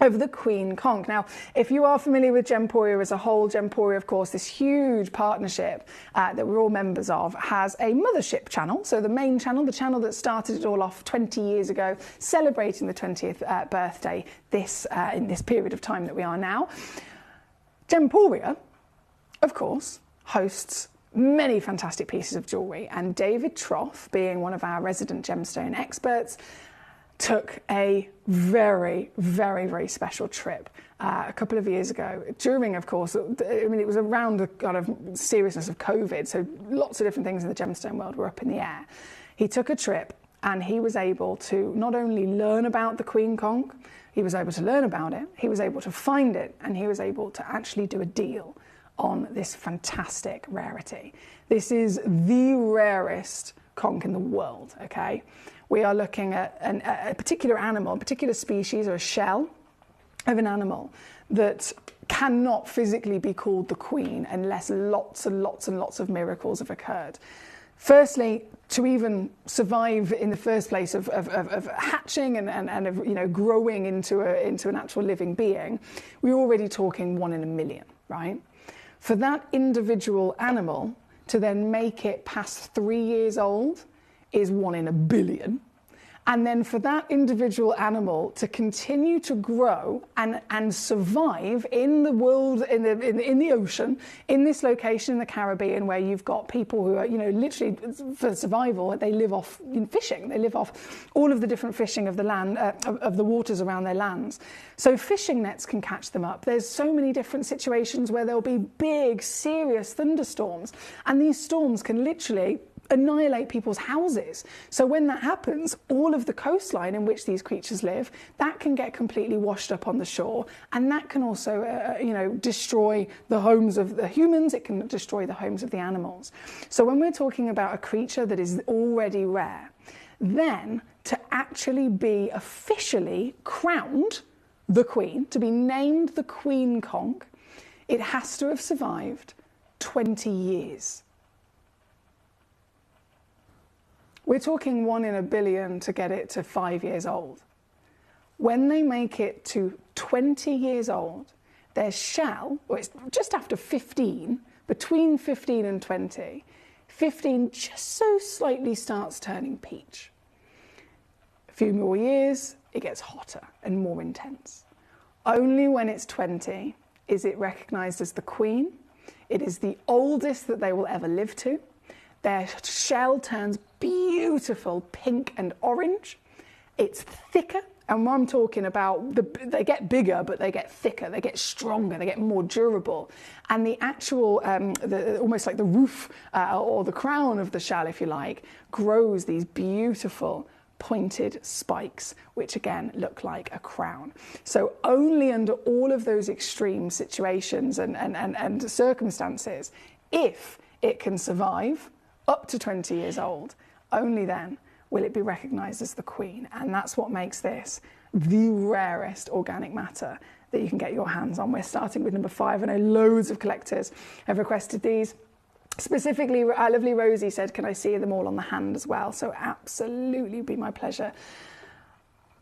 over the Queen Conch. Now, if you are familiar with Gemporia as a whole, Gemporia, of course, this huge partnership that we're all members of, has a mothership channel. So the main channel, the channel that started it all off 20 years ago, celebrating the 20th birthday in this period of time that we are now. Gemporia, of course, hosts many fantastic pieces of jewellery, and David Troff, being one of our resident gemstone experts, took a very, very, very special trip a couple of years ago during, of course, I mean, it was around the kind of seriousness of COVID, so lots of different things in the gemstone world were up in the air. He took a trip and he was able to not only learn about the Queen Conch, he was able to learn about it, he was able to find it, and he was able to actually do a deal on this fantastic rarity. This is the rarest conch in the world, okay? We are looking at a particular animal, a particular species or a shell of an animal that cannot physically be called the queen unless lots and lots and lots of miracles have occurred. Firstly, to even survive in the first place of hatching and of growing into an actual living being, we're already talking 1 in a million, right? For that individual animal to then make it past 3 years old is 1 in a billion. And then for that individual animal to continue to grow and survive in the world, in the ocean, in this location in the Caribbean, where you've got people who are, literally for survival, they live off fishing. They live off all of the different fishing of the land, of the waters around their lands. So fishing nets can catch them up. There's so many different situations where there'll be big, serious thunderstorms, and these storms can literally annihilate people's houses. So when that happens, all of the coastline in which these creatures live, that can get completely washed up on the shore, and that can also destroy the homes of the humans. It can destroy the homes of the animals. So when we're talking about a creature that is already rare, then to actually be officially crowned the queen, to be named the Queen Conch, it has to have survived 20 years. We're talking 1 in a billion to get it to 5 years old. When they make it to 20 years old, their shell, or it's just after 15, between 15 and 20, 15 just so slightly starts turning peach. A few more years, it gets hotter and more intense. Only when it's 20 is it recognised as the queen. It is the oldest that they will ever live to. Their shell turns beautiful pink and orange. It's thicker, and what I'm talking about, they get bigger, but they get thicker, they get stronger, they get more durable. And the actual, almost like the roof or the crown of the shell, if you like, grows these beautiful pointed spikes, which again look like a crown. So only under all of those extreme situations and circumstances, if it can survive up to 20 years old, only then will it be recognised as the queen. And that's what makes this the rarest organic matter that you can get your hands on. We're starting with number 5. I know loads of collectors have requested these. Specifically, our lovely Rosie said, can I see them all on the hand as well? So absolutely, be my pleasure.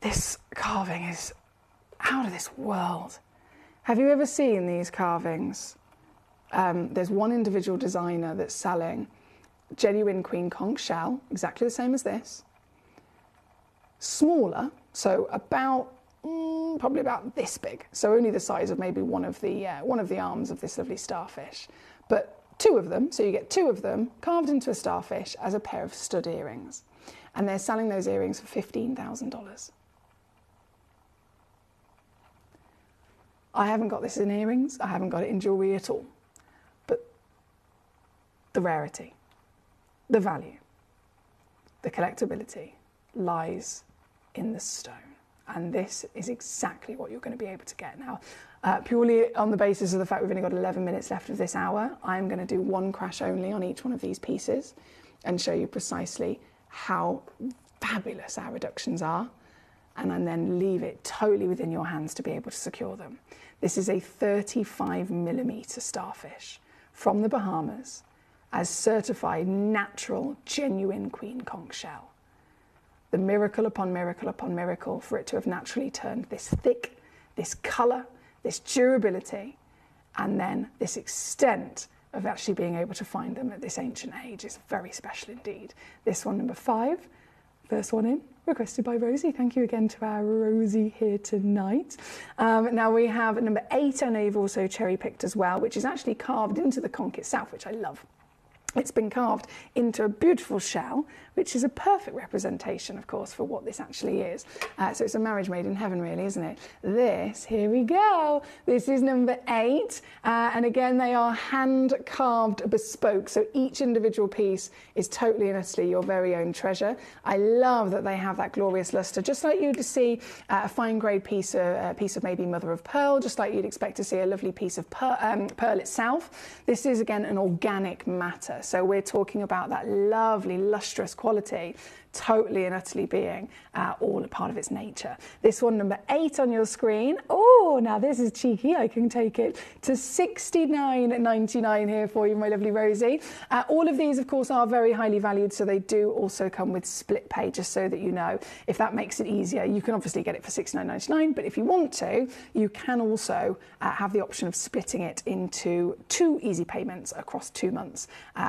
This carving is out of this world. Have you ever seen these carvings? There's one individual designer that's selling genuine Queen Conch shell, exactly the same as this. Smaller, so about probably about this big, so only the size of maybe one of the arms of this lovely starfish. But 2 of them, so you get 2 of them carved into a starfish as a pair of stud earrings, and they're selling those earrings for $15,000. I haven't got this in earrings, I haven't got it in jewellery at all, but the rarity, the value, the collectability lies in the stone. And this is exactly what you're going to be able to get. Now, purely on the basis of the fact we've only got 11 minutes left of this hour, I'm going to do 1 crash only on each one of these pieces and show you precisely how fabulous our reductions are and then leave it totally within your hands to be able to secure them. This is a 35mm starfish from the Bahamas, as certified natural, genuine queen conch shell. The miracle upon miracle upon miracle for it to have naturally turned this thick, this colour, this durability, and then this extent of actually being able to find them at this ancient age is very special indeed. This one, number 5, first one in, requested by Rosie. Thank you again to our Rosie here tonight. Now we have number 8, I know you've also cherry picked as well, which is actually carved into the conch itself, which I love. It's been carved into a beautiful shell, which is a perfect representation, of course, for what this actually is. So it's a marriage made in heaven, really, isn't it? This, here we go. This is number 8. And again, they are hand-carved bespoke. So each individual piece is totally and utterly your very own treasure. I love that they have that glorious luster, just like you'd see a fine-grade piece of maybe mother of pearl, just like you'd expect to see a lovely piece of pearl itself. This is, again, an organic matter. So we're talking about that lovely, lustrous quality, totally and utterly being all a part of its nature. This one, number 8 on your screen. Oh, now this is cheeky. I can take it to $69.99 here for you, my lovely Rosie. All of these, of course, are very highly valued, so they do also come with split pay, just so that you know. If that makes it easier, you can obviously get it for $69.99, but if you want to, you can also have the option of splitting it into 2 easy payments across 2 months,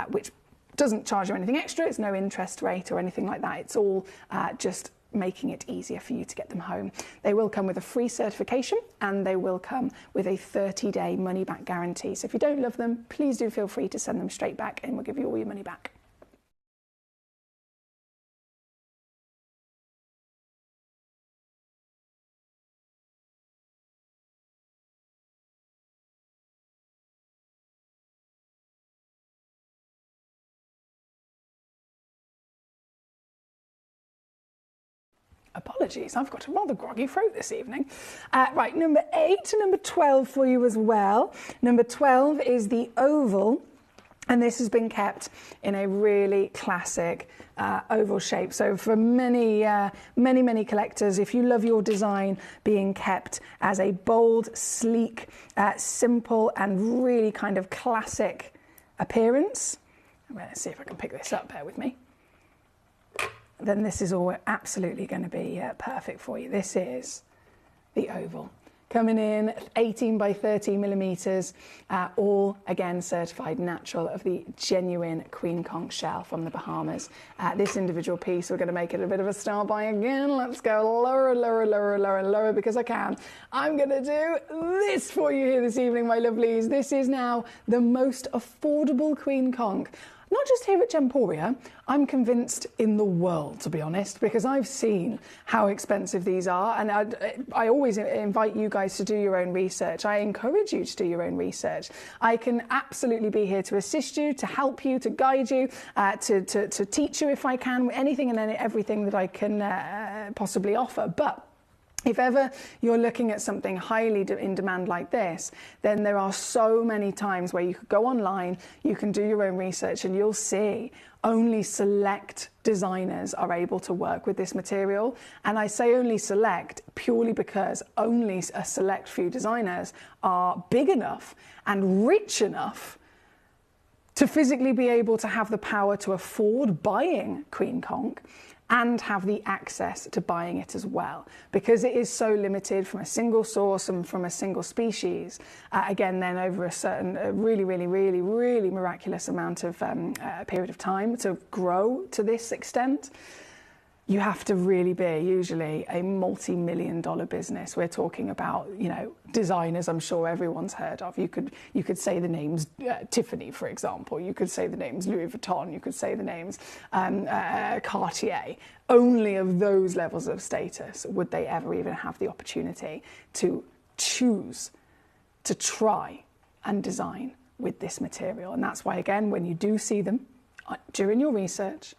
which doesn't charge you anything extra. It's no interest rate or anything like that. It's all just making it easier for you to get them home. They will come with a free certification, and they will come with a 30-day money-back guarantee. So if you don't love them, please do feel free to send them straight back, and we'll give you all your money back. Apologies, I've got a rather groggy throat this evening. Right, number 8 to number 12 for you as well. Number 12 is the oval, and this has been kept in a really classic oval shape. So for many collectors, if you love your design being kept as a bold, sleek, simple, and really kind of classic appearance, I'm going to see if I can pick this up, bear with me, then this is all absolutely going to be perfect for you. This is the oval. Coming in 18 by 30 millimeters, all again certified natural of the genuine queen conch shell from the Bahamas. This individual piece, we're going to make it a bit of a star by again. Let's go lower, lower, lower, lower, lower, because I can. I'm going to do this for you here this evening, my lovelies. This is now the most affordable queen conch. Not just here at Gemporia, I'm convinced in the world, to be honest, because I've seen how expensive these are, and I always invite you guys to do your own research. I encourage you to do your own research. I can absolutely be here to assist you, to help you, to guide you, to teach you if I can, anything and everything that I can possibly offer. But if ever you're looking at something highly in demand like this, then there are so many times where you could go online, you can do your own research, and you'll see only select designers are able to work with this material. And I say only select purely because only a select few designers are big enough and rich enough to physically be able to have the power to afford buying queen conch and have the access to buying it as well, because it is so limited from a single source and from a single species. Again, then over a certain really miraculous amount of period of time to grow to this extent, you have to really be usually a multi-million-dollar business. We're talking about, you know, designers I'm sure everyone's heard of. You could say the names Tiffany, for example. You could say the names Louis Vuitton. You could say the names Cartier. Only of those levels of status would they ever even have the opportunity to choose to try and design with this material. And that's why, again, when you do see them during your research,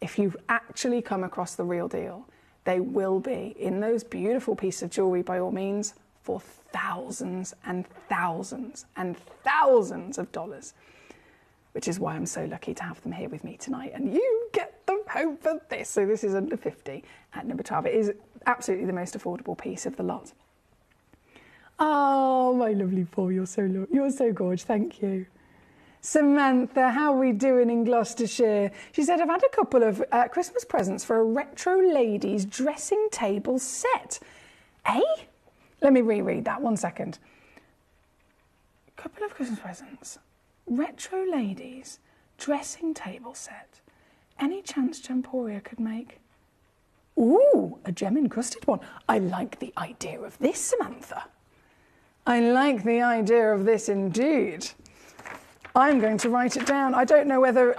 if you actually come across the real deal, they will be in those beautiful pieces of jewellery by all means for thousands and thousands and thousands of dollars, which is why I'm so lucky to have them here with me tonight. And you get them home for this. So this is under 50 at number 12. It is Absolutely the most affordable piece of the lot. Oh, my lovely Paul, you're so gorgeous, thank you. Samantha, how are we doing in Gloucestershire? She said, I've had a couple of Christmas presents for a retro ladies dressing table set. Eh? Let me reread that, 1 second. Couple of Christmas presents. Retro ladies dressing table set. Any chance Gemporia could make? Ooh, a gem encrusted one. I like the idea of this, Samantha. I like the idea of this indeed. I'm going to write it down. I don't know whether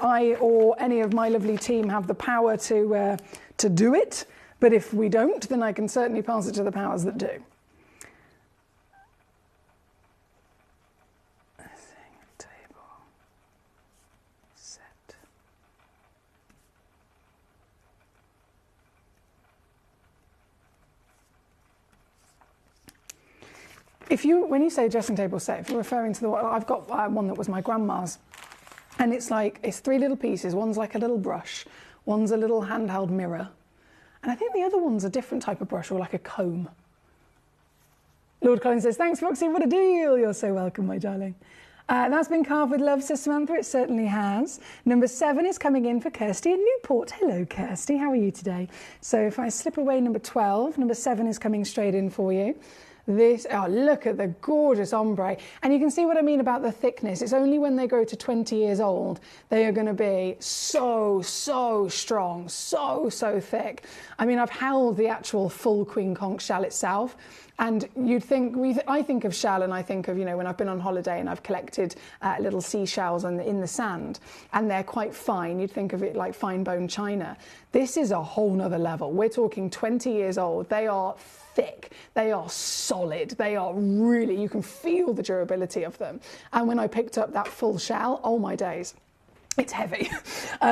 I or any of my lovely team have the power to do it, but if we don't, then I can certainly pass it to the powers that do. Table set. When you say dressing table set, if you're referring to I've got one that was my grandma's, and it's 3 little pieces. One's like a little brush, one's a little handheld mirror, and I think the other one's a different type of brush, or like a comb. Lord Collins says, thanks, Foxy, what a deal. You're so welcome, my darling. That's been carved with love, says Samantha. It certainly has. Number 7 is coming in for Kirsty in Newport. Hello, Kirsty. How are you today? So if I slip away number 12, number 7 is coming straight in for you. Look at the gorgeous ombre. And you can see what I mean about the thickness. It's only when they grow to 20 years old, they are going to be so strong, so thick. I mean, I've held the actual full queen conch shell itself. And you'd think, I think of shell and I think of, when I've been on holiday and I've collected little seashells in the sand, and they're quite fine. You'd think of it like fine bone china. This is a whole nother level. We're talking 20 years old. They are thick, they are solid, they are really, you can feel the durability of them. And when I picked up that full shell, oh my days, it's heavy.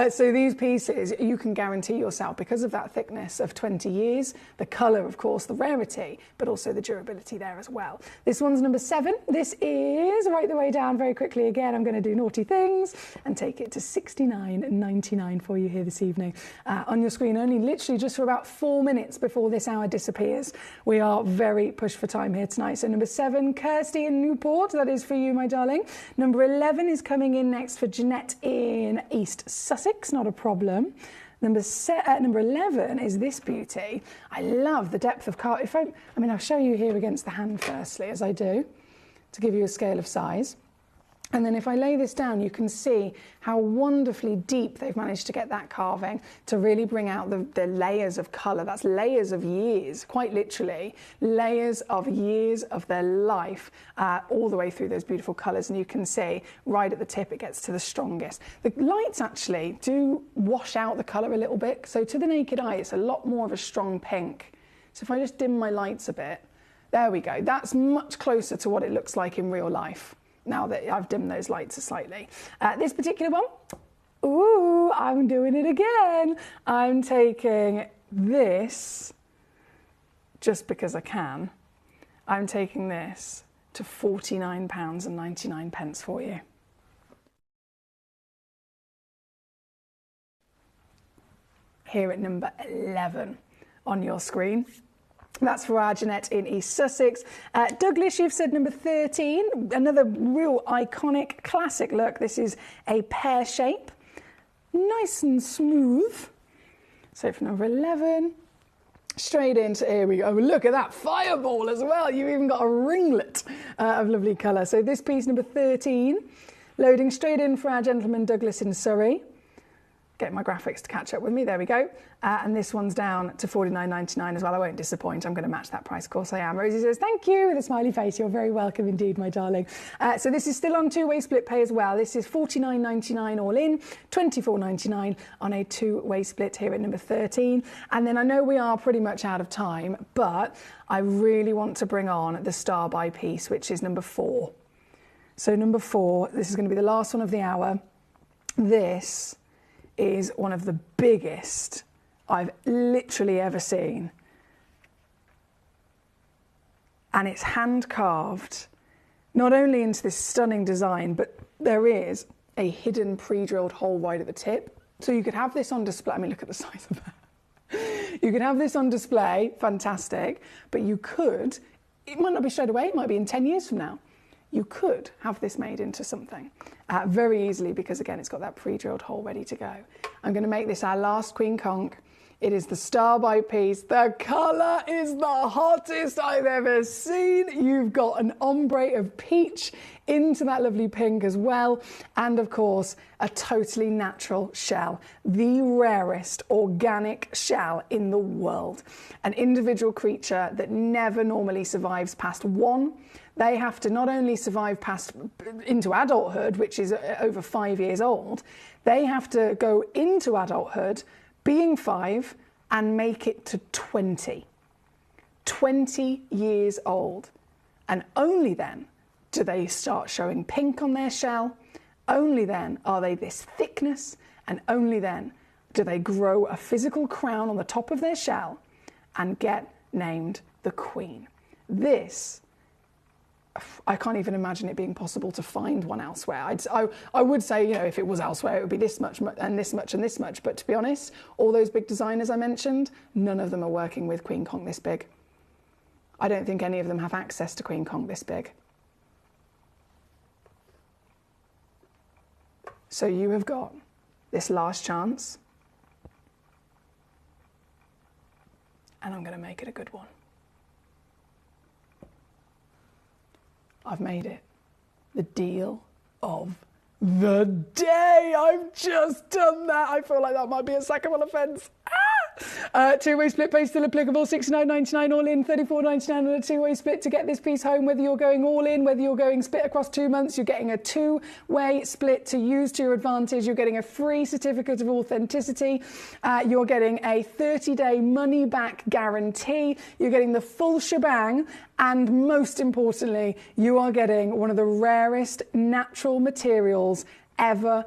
So these pieces, you can guarantee yourself, because of that thickness of 20 years, the colour, of course, the rarity, but also the durability there as well. This one's number 7. This is right the way down very quickly again. I'm going to do naughty things and take it to $69.99 for you here this evening. On your screen, only literally just for about 4 minutes before this hour disappears. We are very pushed for time here tonight. So number 7, Kirsty in Newport. That is for you, my darling. Number 11 is coming in next for Jeanette in East Sussex, not a problem. Number 11 is this beauty. I love the depth of carve. I'll show you here against the hand firstly, as I do, to give you a scale of size. And then if I lay this down, you can see how wonderfully deep they've managed to get that carving to really bring out the layers of colour. That's layers of years, quite literally, layers of years of their life all the way through those beautiful colours. And you can see right at the tip, it gets to the strongest. The lights actually do wash out the colour a little bit. So to the naked eye, it's a lot more of a strong pink. So if I just dim my lights a bit, there we go. That's much closer to what it looks like in real life, now that I've dimmed those lights slightly. This particular one, ooh, I'm doing it again. I'm taking this, just because I can, I'm taking this to £49.99 for you. Here at number 11 on your screen. That's for our Jeanette in East Sussex. Douglas, you've said number 13. Another real iconic classic look. This is a pear shape. Nice and smooth. So for number 11, straight into, here we go. Look at that fireball as well. You've even got a ringlet of lovely colour. So this piece, number 13, loading straight in for our gentleman Douglas in Surrey. Get my graphics to catch up with me. There we go. And this one's down to $49.99 as well. I won't disappoint. I'm going to match that price. Of course I am. Rosie says, thank you, with a smiley face. You're very welcome indeed, my darling. So this is still on two-way split pay as well. This is $49.99 all in, $24.99 on a two-way split here at number 13. And then I know we are pretty much out of time, but I really want to bring on the star by piece, which is number 4. So number 4, this is going to be the last one of the hour. This is one of the biggest I've literally ever seen. And it's hand carved, not only into this stunning design, but there is a hidden pre-drilled hole right at the tip. So you could have this on display. I mean, look at the size of that. You could have this on display, fantastic, but you could, it might not be straight away, it might be in 10 years from now. You could have this made into something very easily because, again, it's got that pre-drilled hole ready to go. I'm going to make this our last Queen Conch. It is the Starbite piece. The colour is the hottest I've ever seen. You've got an ombre of peach into that lovely pink as well. And of course, a totally natural shell. The rarest organic shell in the world. An individual creature that never normally survives past one. They have to not only survive past into adulthood, which is over 5 years old, they have to go into adulthood being 5 and make it to 20. 20 years old. And only then do they start showing pink on their shell. Only then are they this thickness, and only then do they grow a physical crown on the top of their shell and get named the Queen. This, I can't even imagine it being possible to find one elsewhere. I would say, you know, if it was elsewhere, it would be this much and this much and this much. But to be honest, all those big designers I mentioned, none of them are working with Queen Conch this big. I don't think any of them have access to Queen Conch this big. So you have got this last chance. And I'm going to make it a good one. I've made it. The deal of the day. I've just done that. I feel like that might be a sackable offence. Two-way split pay still applicable, $69.99 all in, $34.99 on a two-way split to get this piece home. Whether you're going all in, whether you're going split across 2 months, you're getting a two-way split to use to your advantage. You're getting a free certificate of authenticity. You're getting a 30-day money-back guarantee. You're getting the full shebang. And most importantly, you are getting one of the rarest natural materials ever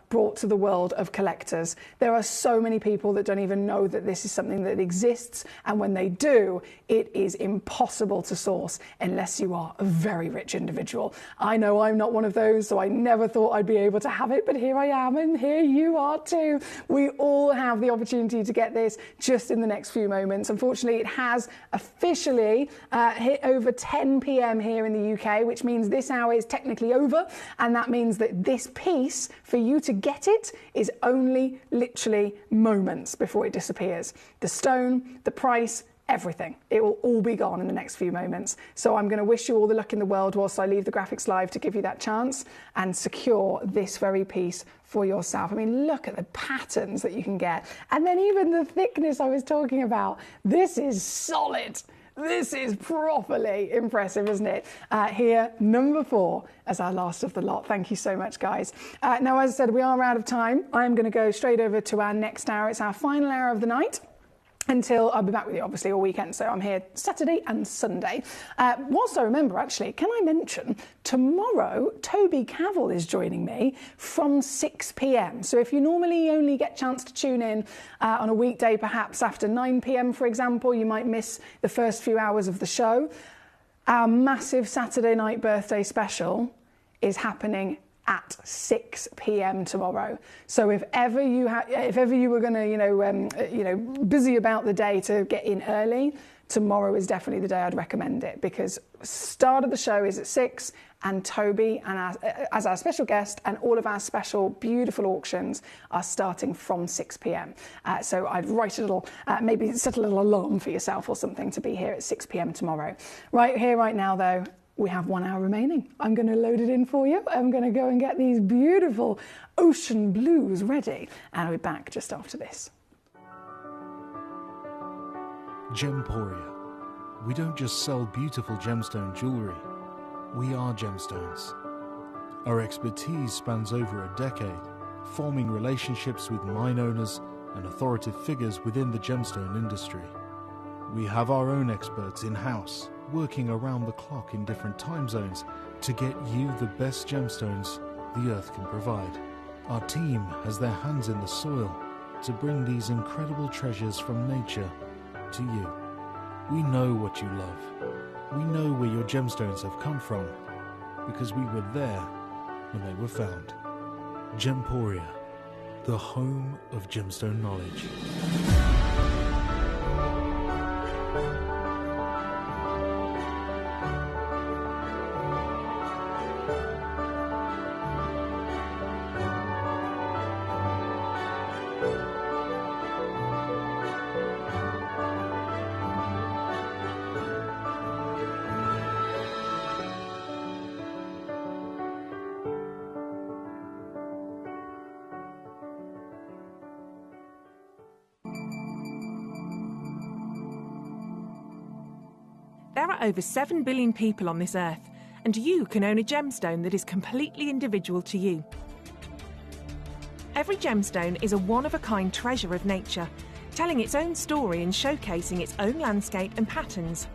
brought to the world of collectors. There are so many people that don't even know that this is something that exists, and when they do, it is impossible to source unless you are a very rich individual. I know I'm not one of those, so I never thought I'd be able to have it, but here I am, and here you are too. We all have the opportunity to get this just in the next few moments. Unfortunately, it has officially hit over 10 p.m. here in the UK, which means this hour is technically over, and that means that this piece, for you to get it, is only literally moments before it disappears. The stone, the price, everything. It will all be gone in the next few moments. So I'm going to wish you all the luck in the world whilst I leave the graphics live to give you that chance and secure this very piece for yourself. I mean, look at the patterns that you can get. And then even the thickness I was talking about. This is solid. This is properly impressive, isn't it? Here, number 4 as our last of the lot. Thank you so much, guys. Now, as I said, we are out of time. I'm going to go straight over to our next hour. It's our final hour of the night. Until I'll be back with you, obviously, all weekend. So I'm here Saturday and Sunday. Whilst I remember, actually, can I mention tomorrow, Toby Cavell is joining me from 6 p.m. So if you normally only get a chance to tune in on a weekday, perhaps after 9 p.m, for example, you might miss the first few hours of the show. Our massive Saturday night birthday special is happening at 6 p.m. tomorrow. So if ever you were going to, busy about the day to get in early, tomorrow is definitely the day I'd recommend it, because start of the show is at 6, and Toby and as our special guest, and all of our special beautiful auctions are starting from 6 p.m. So I'd write a little, maybe set a little alarm for yourself or something to be here at 6 p.m. tomorrow. Right here, right now, though, we have 1 hour remaining. I'm going to load it in for you. I'm going to go and get these beautiful ocean blues ready. And I'll be back just after this.
Gemporia. We don't just sell beautiful gemstone jewellery. We are gemstones. Our expertise spans over a decade, forming relationships with mine owners and authoritative figures within the gemstone industry. We have our own experts in-house, working around the clock in different time zones to get you the best gemstones the earth can provide. Our team has their hands in the soil to bring these incredible treasures from nature to you. We know what you love. We know where your gemstones have come from, because we were there when they were found. Gemporia, the home of gemstone knowledge.
There are over 7 billion people on this earth, and you can own a gemstone that is completely individual to you. Every gemstone is a one-of-a-kind treasure of nature, telling its own story and showcasing its own landscape and patterns.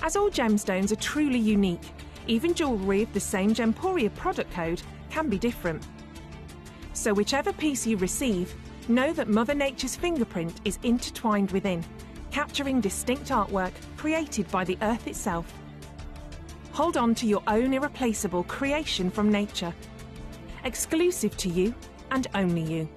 As all gemstones are truly unique, even jewellery of the same Gemporia product code can be different. So whichever piece you receive, know that Mother Nature's fingerprint is intertwined within, capturing distinct artwork created by the earth itself. Hold on to your own irreplaceable creation from nature, exclusive to you and only you.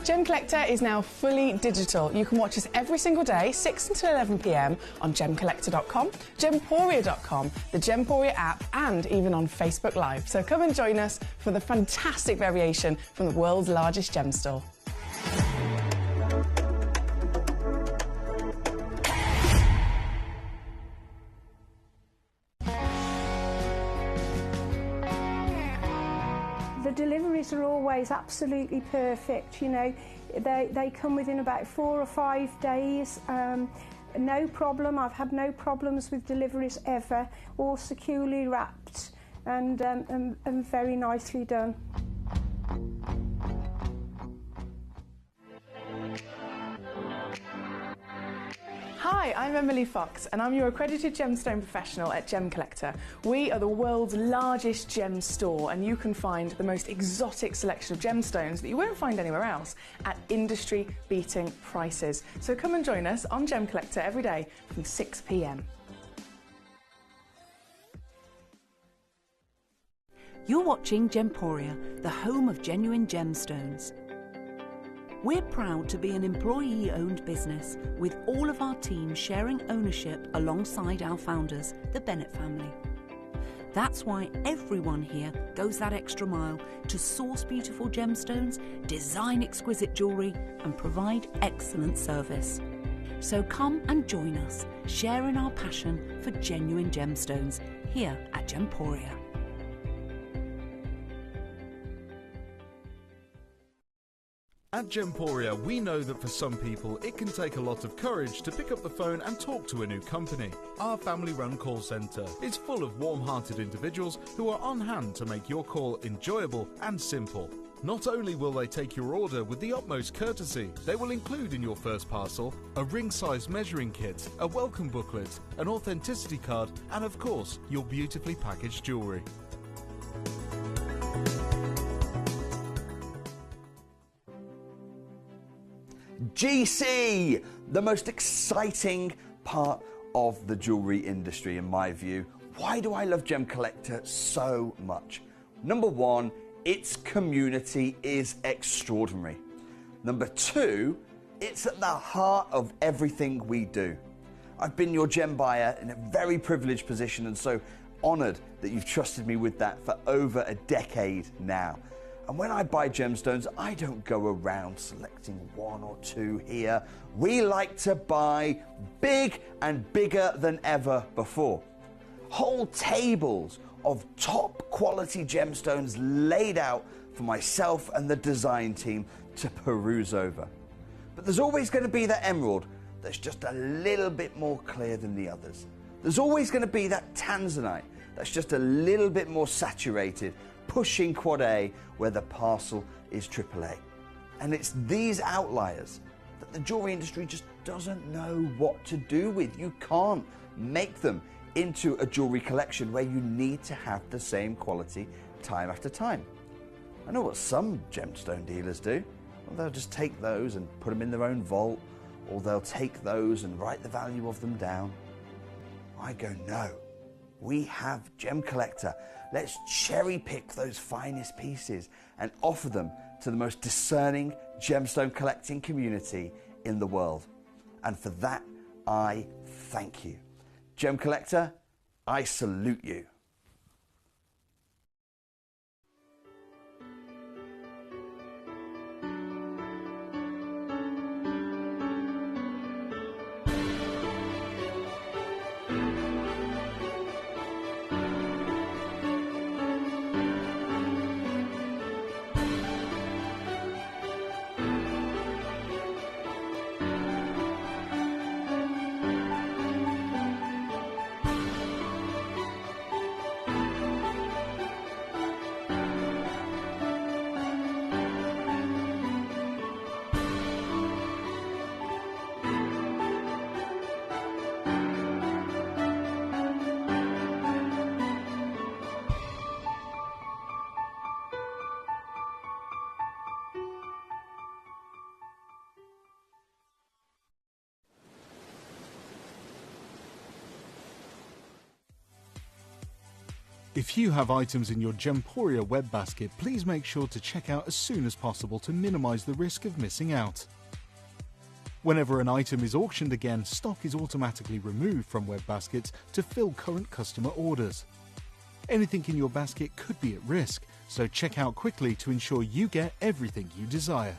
Gemcollector is now fully digital. You can watch us every single day, 6 until 11 p.m. on Gemcollector.com, Gemporia.com, the Gemporia app, and even on Facebook Live. So come and join us for the fantastic variation from the world's largest gem store.
The deliveries are always absolutely perfect, you know. They come within about 4 or 5 days. No problem. I've had no problems with deliveries ever. All securely wrapped and very nicely done.
Hi, I'm Emily Fox and I'm your accredited gemstone professional at Gemcollector. We are the world's largest gem store and you can find the most exotic selection of gemstones that you won't find anywhere else at industry-beating prices. So come and join us on Gemcollector every day from 6 p.m.
You're watching Gemporia, the home of genuine gemstones. We're proud to be an employee-owned business with all of our team sharing ownership alongside our founders, the Bennett family. That's why everyone here goes that extra mile to source beautiful gemstones, design exquisite jewellery and provide excellent service. So come and join us, sharing our passion for genuine gemstones here at Gemporia.
At Gemporia, we know that for some people it can take a lot of courage to pick up the phone and talk to a new company. Our family-run call centre is full of warm-hearted individuals who are on hand to make your call enjoyable and simple. Not only will they take your order with the utmost courtesy, they will include in your first parcel a ring-size measuring kit, a welcome booklet, an authenticity card, and of course, your beautifully packaged jewellery.
GC, the most exciting part of the jewellery industry in my view. Why do I love Gemcollector so much? Number one, its community is extraordinary. Number two, it's at the heart of everything we do. I've been your gem buyer in a very privileged position and so honoured that you've trusted me with that for over a decade now. And when I buy gemstones, I don't go around selecting one or two here. We like to buy big and bigger than ever before. Whole tables of top quality gemstones laid out for myself and the design team to peruse over. But there's always going to be that emerald that's just a little bit more clear than the others. There's always going to be that tanzanite that's just a little bit more saturated, pushing quad A where the parcel is AAA. And it's these outliers that the jewellery industry just doesn't know what to do with. You can't make them into a jewellery collection where you need to have the same quality time after time. I know what some gemstone dealers do. Well, they'll just take those and put them in their own vault, or they'll take those and write the value of them down. I go, no. We have Gemcollector. Let's cherry pick those finest pieces and offer them to the most discerning gemstone collecting community in the world. And for that, I thank you. Gemcollector, I salute you.
If you have items in your Gemporia web basket, please make sure to check out as soon as possible to minimise the risk of missing out. Whenever an item is auctioned again, stock is automatically removed from web baskets to fill current customer orders. Anything in your basket could be at risk, so check out quickly to ensure you get everything you desire.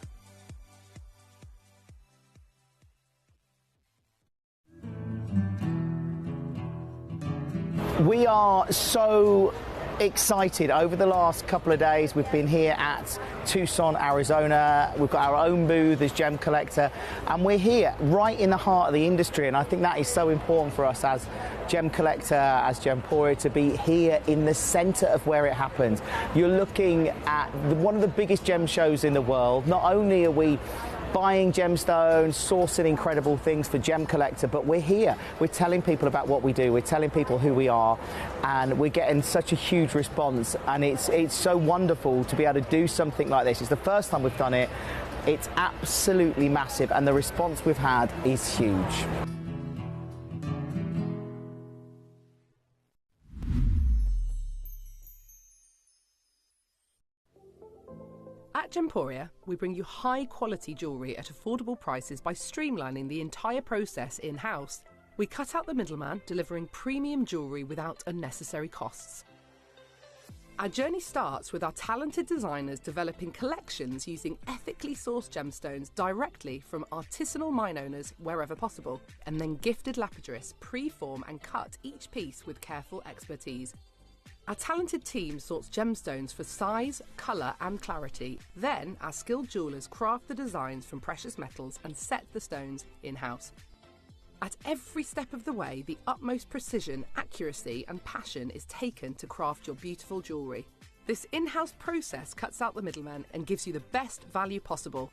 We are so excited. Over the last couple of days, we've been here at Tucson, Arizona. We've got our own booth as Gemcollector, and we're here right in the heart of the industry, and I think that is so important for us as Gemcollector, as Gemporia, to be here in the centre of where it happens. You're looking at one of the biggest gem shows in the world. Not only are we buying gemstones, sourcing incredible things for Gemcollector, but we're here. We're telling people about what we do. We're telling people who we are, and we're getting such a huge response, and it's so wonderful to be able to do something like this. It's the first time we've done it. It's absolutely massive, and the response we've had is huge.
At Gemporia, we bring you high-quality jewellery at affordable prices by streamlining the entire process in-house. We cut out the middleman, delivering premium jewellery without unnecessary costs. Our journey starts with our talented designers developing collections using ethically sourced gemstones directly from artisanal mine owners wherever possible, and then gifted lapidarists pre-form and cut each piece with careful expertise. Our talented team sorts gemstones for size, colour and clarity. Then our skilled jewellers craft the designs from precious metals and set the stones in-house. At every step of the way, the utmost precision, accuracy and passion is taken to craft your beautiful jewellery. This in-house process cuts out the middleman and gives you the best value possible.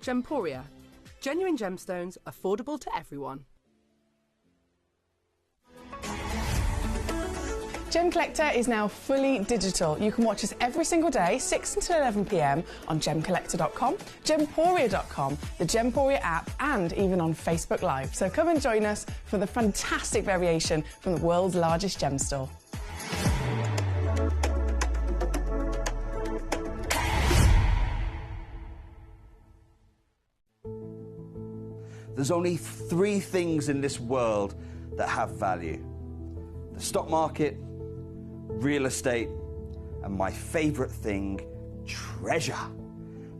Gemporia. Genuine gemstones, affordable to everyone.
Gemcollector is now fully digital. You can watch us every single day, 6 until 11 p.m. on Gemcollector.com, Gemporia.com, the Gemporia app, and even on Facebook Live. So come and join us for the fantastic variation from the world's largest gem store.
There's only 3 things in this world that have value: the stock market, real estate, and my favorite thing, treasure.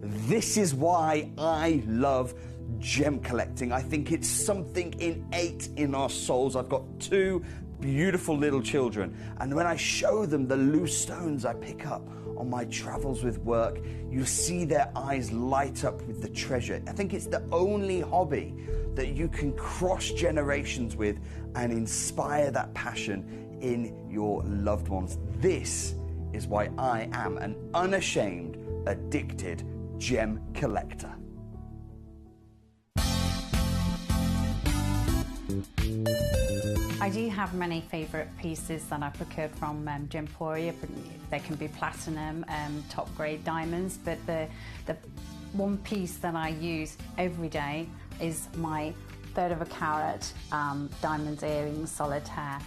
This is why I love gem collecting. I think it's something innate in our souls. I've got 2 beautiful little children, and when I show them the loose stones I pick up on my travels with work, you see their eyes light up with the treasure. I think it's the only hobby that you can cross generations with and inspire that passion in your loved ones. This is why I am an unashamed, addicted gem collector.
I do have many favourite pieces that I procured from Gemporia. They can be platinum, top grade diamonds, but the one piece that I use every day is my 1/3 of a carat diamond earrings, solitaire,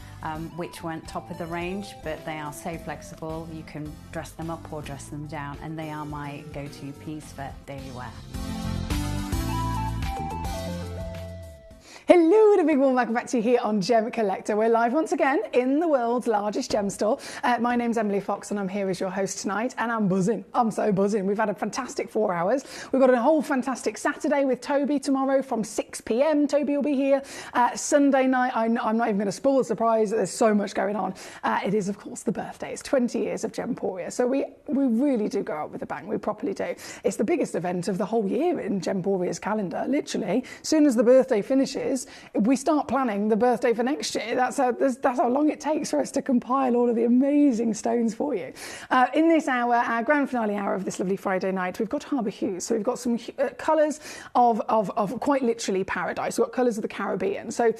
which weren't top of the range, but they are so flexible. You can dress them up or dress them down, and they are my go-to piece for daily wear.
Hello and a big warm welcome back to you here on Gemcollector. We're live once again in the world's largest gem store. My name's Emily Fox and I'm here as your host tonight, and I'm buzzing. I'm so buzzing. We've had a fantastic 4 hours. We've got a whole fantastic Saturday with Toby tomorrow from 6 p.m. Toby will be here. Sunday night, I'm not even going to spoil the surprise. There's so much going on. It is, of course, the birthday. It's 20 years of Gemporia. So we really do go out with a bang. We properly do. It's the biggest event of the whole year in Gemporia's calendar. Literally, as soon as the birthday finishes, we start planning the birthday for next year. That's how long it takes for us to compile all of the amazing stones for you. In this hour, our grand finale hour of this lovely Friday night, we've got Harbour Hues. So we've got some colours of quite literally paradise. We've got colours of the Caribbean. So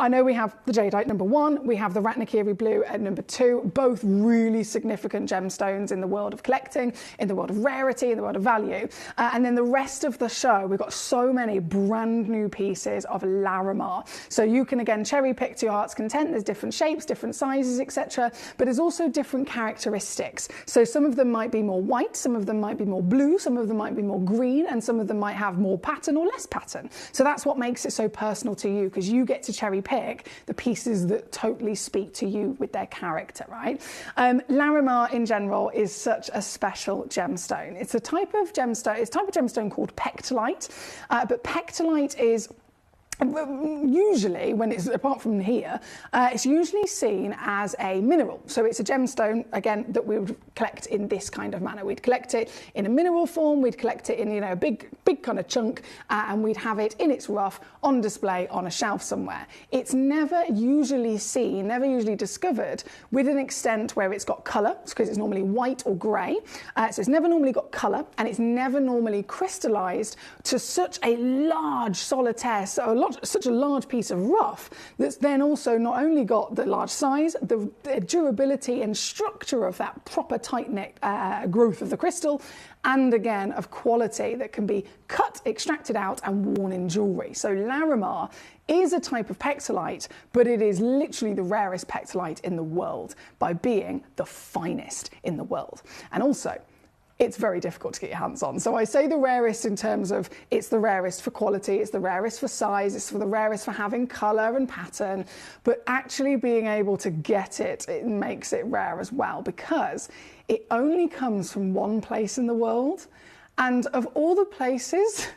I know we have the jadeite number 1, we have the Ratnakiri blue at number 2, both really significant gemstones in the world of collecting, in the world of rarity, in the world of value. And then the rest of the show, we've got so many brand new pieces of Larimar. So you can again cherry pick to your heart's content. There's different shapes, different sizes, etc. But there's also different characteristics. So some of them might be more white, some of them might be more blue, some of them might be more green, and some of them might have more pattern or less pattern. So that's what makes it so personal to you, because you get to cherry pick the pieces that totally speak to you with their character, right? Larimar in general is such a special gemstone. It's a type of gemstone called pectolite, but pectolite is usually, when it's apart from here, it's usually seen as a mineral. So it's a gemstone, again, that we would collect in this kind of manner. We'd collect it in a mineral form, we'd collect it in, a big kind of chunk, and we'd have it in its rough on display on a shelf somewhere. It's never usually seen, never usually discovered with an extent where it's got colour, because it's normally white or grey. So it's never normally got colour, and it's never normally crystallised to such a large solitaire, such a large piece of rough that's then also not only got the large size, the durability and structure of that proper tight-knit growth of the crystal, and again of quality that can be cut, extracted out and worn in jewellery. So Larimar is a type of pectolite, but it is literally the rarest pectolite in the world by being the finest in the world. And also, it's very difficult to get your hands on. So I say the rarest in terms of it's the rarest for quality, it's the rarest for size, it's the rarest for having colour and pattern, but actually being able to get it, it makes it rare as well, because it only comes from one place in the world. And of all the places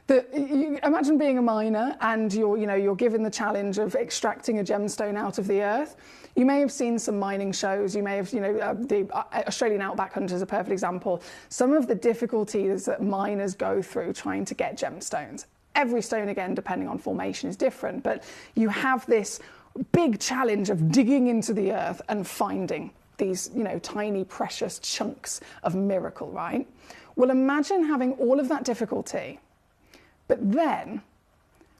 that you imagine being a miner and you're given the challenge of extracting a gemstone out of the earth. You may have seen some mining shows, you may have, the Australian Outback Hunter is a perfect example. Some of the difficulties that miners go through trying to get gemstones. Every stone, again, depending on formation, is different, but you have this big challenge of digging into the earth and finding these, tiny, precious chunks of miracle, right? Well, imagine having all of that difficulty, but then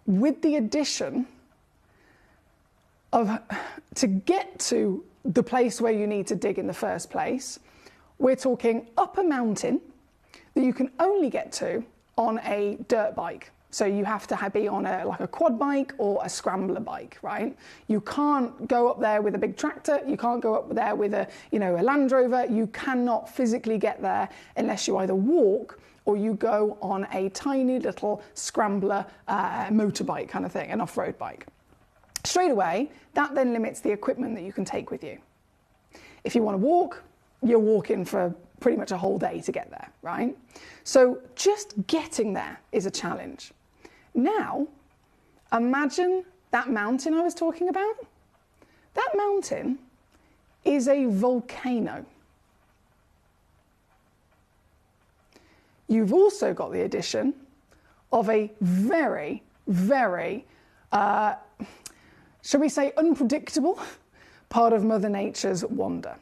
with the addition to get to the place where you need to dig in the first place, we're talking up a mountain that you can only get to on a dirt bike. So you have to be on a quad bike or a scrambler bike, right? You can't go up there with a big tractor. You can't go up there with a Land Rover. You cannot physically get there unless you either walk or you go on a tiny little scrambler motorbike kind of thing, an off-road bike. Straight away, that then limits the equipment that you can take with you. If you want to walk, you're walking for pretty much a whole day to get there, right? So just getting there is a challenge. Now, imagine that mountain I was talking about. That mountain is a volcano. You've also got the addition of a very, very shall we say, unpredictable part of Mother Nature's wonder.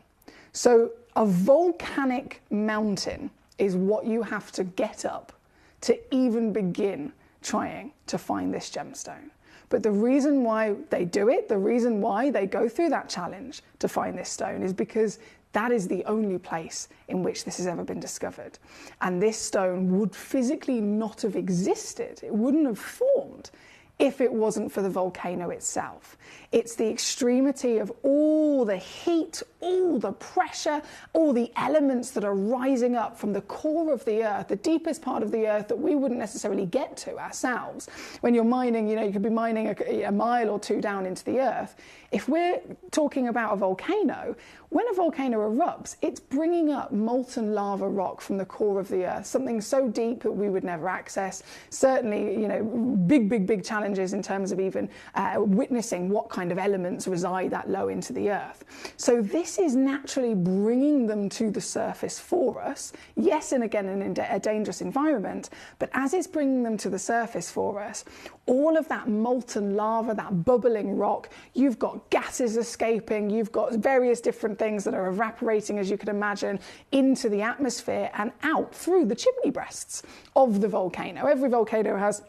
So a volcanic mountain is what you have to get up to even begin trying to find this gemstone. But the reason why they do it, the reason why they go through that challenge to find this stone is because that is the only place in which this has ever been discovered. And this stone would physically not have existed. It wouldn't have formed if it wasn't for the volcano itself. It's the extremity of all the heat, all the pressure, all the elements that are rising up from the core of the earth, the deepest part of the earth that we wouldn't necessarily get to ourselves. When you're mining, you could be mining a mile or two down into the earth. If we're talking about a volcano, when a volcano erupts, it's bringing up molten lava rock from the core of the earth, something so deep that we would never access. Certainly, big challenges in terms of even witnessing what kind of elements reside that low into the earth. So this is naturally bringing them to the surface for us. Yes, and again, in a dangerous environment, but as it's bringing them to the surface for us, all of that molten lava, that bubbling rock, you've got gases escaping, you've got various different things that are evaporating, as you could imagine, into the atmosphere and out through the chimney breasts of the volcano. Every volcano has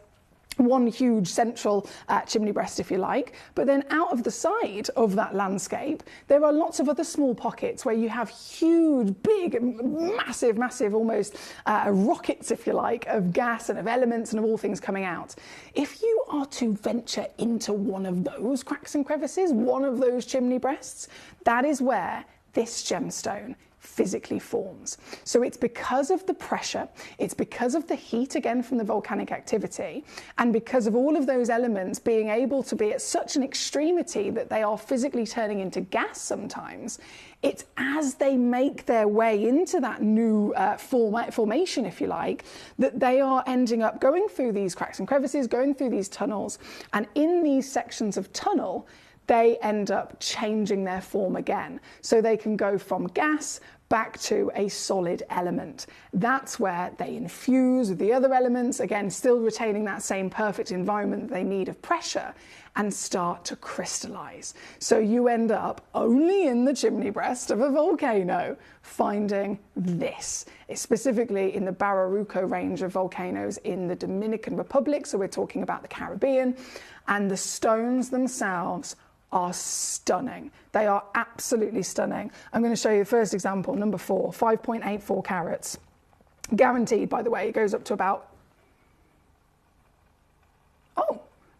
one huge central chimney breast, if you like. But then out of the side of that landscape, there are lots of other small pockets where you have huge, big, massive, almost rockets, if you like, of gas and of elements and of all things coming out. If you are to venture into one of those cracks and crevices, one of those chimney breasts, that is where this gemstone physically forms. So it's because of the pressure, it's because of the heat, again, from the volcanic activity, and because of all of those elements being able to be at such an extremity that they are physically turning into gas sometimes. It's as they make their way into that new formation, if you like, that they are ending up going through these cracks and crevices, going through these tunnels, and in these sections of tunnel, they end up changing their form again. So they can go from gas back to a solid element. That's where they infuse with the other elements, again, still retaining that same perfect environment that they need of pressure, and start to crystallize. So you end up only in the chimney breast of a volcano finding this. It's specifically in the Bararuco range of volcanoes in the Dominican Republic, so we're talking about the Caribbean, and the stones themselves are stunning. They are absolutely stunning. I'm going to show you the first example, number 4, 5.84 carats. Guaranteed, by the way, it goes up to about,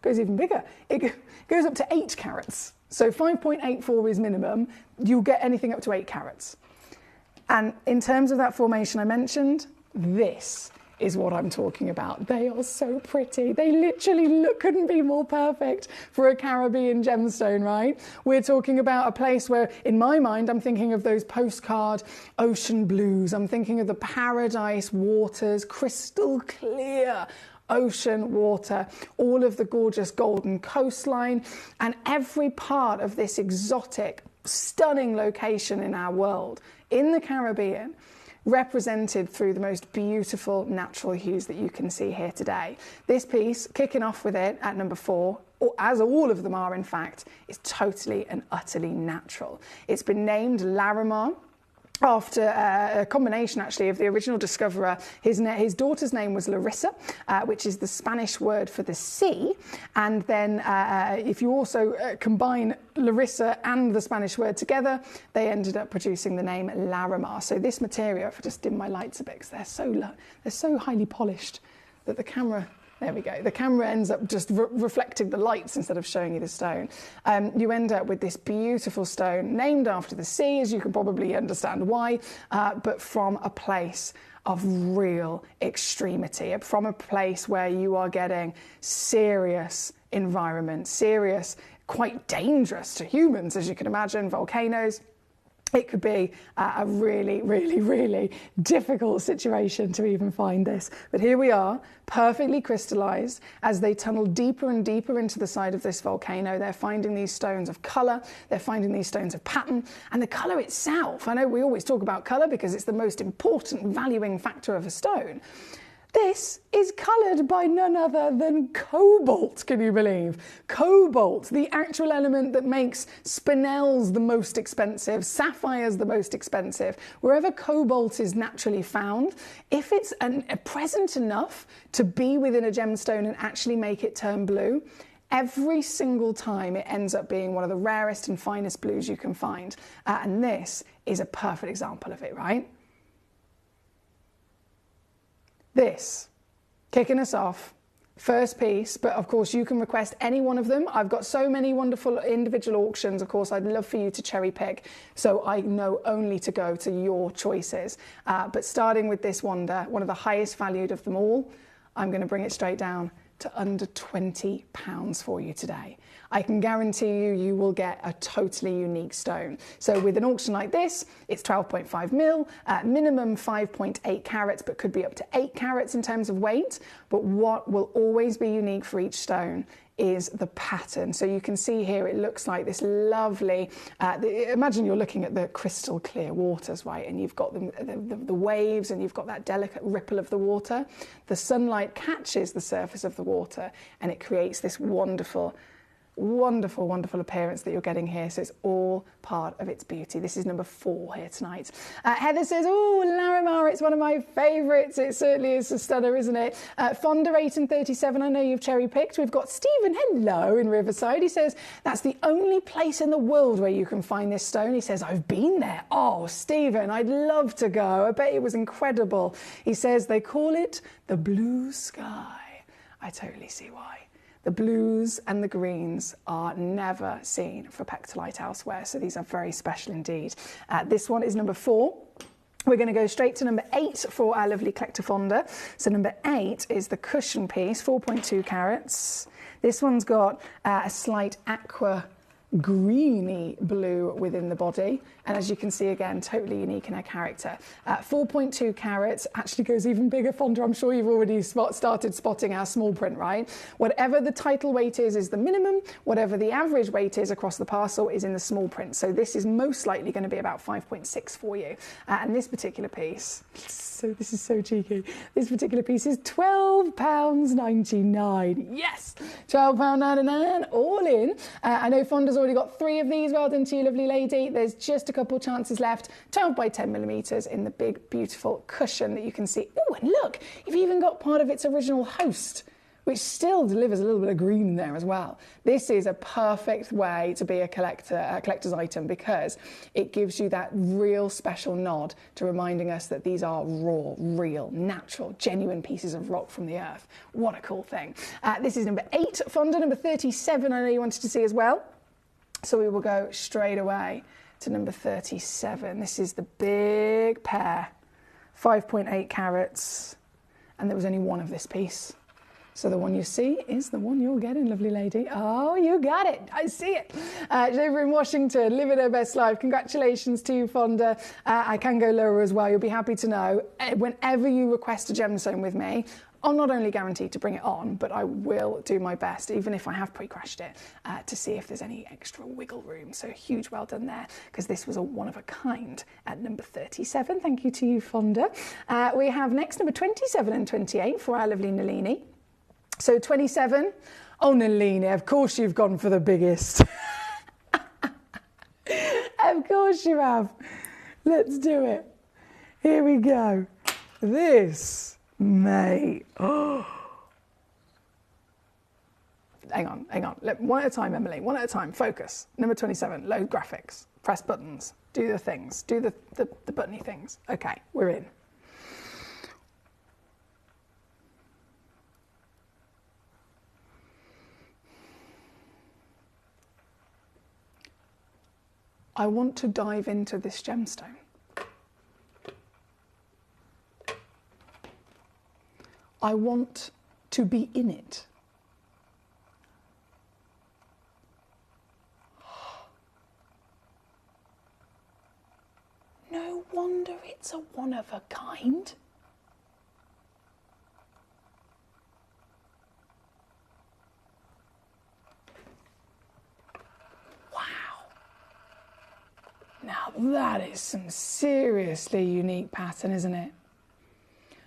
goes even bigger. It goes up to 8 carats. So 5.84 is minimum. You'll get anything up to 8 carats. And in terms of that formation I mentioned, this is what I'm talking about. They are so pretty. They literally couldn't be more perfect for a Caribbean gemstone, right? We're talking about a place where, in my mind, I'm thinking of those postcard ocean blues. I'm thinking of the paradise waters, crystal clear ocean water, all of the gorgeous golden coastline, and every part of this exotic, stunning location in our world, in the Caribbean, represented through the most beautiful natural hues that you can see here today. This piece, kicking off with it at number 4, or as all of them are in fact, is totally and utterly natural. It's been named Larimar after a combination actually of the original discoverer. His daughter's name was Larissa, which is the Spanish word for the sea, and then if you also combine Larissa and the Spanish word together, they ended up producing the name Larimar. So this material, if I just dim my lights a bit, because they're so highly polished that the camera, there we go, the camera ends up just reflecting the lights instead of showing you the stone. You end up with this beautiful stone named after the sea, as you can probably understand why, but from a place of real extremity, from a place where you are getting serious environment, serious, quite dangerous to humans, as you can imagine, volcanoes. It could be a really difficult situation to even find this. But here we are, perfectly crystallized. As they tunnel deeper and deeper into the side of this volcano, they're finding these stones of color, they're finding these stones of pattern, and the color itself. I know we always talk about color because it's the most important valuing factor of a stone. This is coloured by none other than cobalt, can you believe? Cobalt, the actual element that makes spinels the most expensive, sapphires the most expensive. Wherever cobalt is naturally found, if it's present enough to be within a gemstone and actually make it turn blue, every single time it ends up being one of the rarest and finest blues you can find. And this is a perfect example of it, right? This, kicking us off, first piece, but of course you can request any one of them. I've got so many wonderful individual auctions, of course I'd love for you to cherry pick, so I know only to go to your choices. But starting with this wonder, one of the highest valued of them all, I'm going to bring it straight down to under £20 for you today. I can guarantee you will get a totally unique stone. So with an auction like this, it's 12.5 mil, minimum 5.8 carats, but could be up to 8 carats in terms of weight. But what will always be unique for each stone is the pattern. So you can see here, it looks like this lovely, imagine you're looking at the crystal clear waters, right? And you've got the waves and you've got that delicate ripple of the water. The sunlight catches the surface of the water and it creates this wonderful Wonderful, wonderful appearance that you're getting here. So it's all part of its beauty. This is number 4 here tonight. Heather says, oh, Larimar, it's one of my favourites. It certainly is a stunner, isn't it? Fonda 8 and 37, I know you've cherry picked. We've got Stephen, hello, in Riverside. He says, that's the only place in the world where you can find this stone. He says, I've been there. Oh, Stephen, I'd love to go. I bet it was incredible. He says, they call it the blue sky. I totally see why. The blues and the greens are never seen for pectolite elsewhere, so these are very special indeed. This one is number 4. We're going to go straight to number 8 for our lovely Collector Fonda. So number 8 is the cushion piece, 4.2 carats. This one's got a slight aqua greeny blue within the body, and as you can see, again, totally unique in her character. 4.2 carats, actually goes even bigger, Fonda. I'm sure you've already started spotting our small print, right? Whatever the title weight is the minimum. Whatever the average weight is across the parcel is in the small print. So this is most likely going to be about 5.6 for you. And this particular piece, so this is so cheeky. This particular piece is £12.99. Yes, £12.99, all in. I know Fonda's already got 3 of these. Well done to you, lovely lady. There's just a couple chances left. 12 by 10 millimetres in the big, beautiful cushion that you can see. Oh, and look, you've even got part of its original host, which still delivers a little bit of green in there as well. This is a perfect way to be a collector's item, because it gives you that real special nod to reminding us that these are raw, real, natural, genuine pieces of rock from the earth. What a cool thing. This is number 8, Fonda. Number 37, I know you wanted to see as well. So we will go straight away to number 37. This is the big pair, 5.8 carats, and there was only one of this piece. So the one you see is the one you're getting, lovely lady. Oh, you got it. I see it. Over in Washington, living her best life. Congratulations to you, Fonda. I can go lower as well. You'll be happy to know. Whenever you request a gemstone with me, I'm not only guaranteed to bring it on, but I will do my best, even if I have pre-crashed it, to see if there's any extra wiggle room. So huge well done there, because this was a one of a kind at number 37. Thank you to you, Fonda. We have next number 27 and 28 for our lovely Nalini. So 27, oh Nalini, of course you've gone for the biggest. Of course you have. Let's do it. Here we go. This, mate. Oh. Hang on. One at a time, Emily. One at a time. Focus. Number 27, load graphics. Press buttons. Do the things. Do the buttony things. Okay, we're in. I want to dive into this gemstone. I want to be in it. No wonder it's a one of a kind. Now that is some seriously unique pattern, isn't it?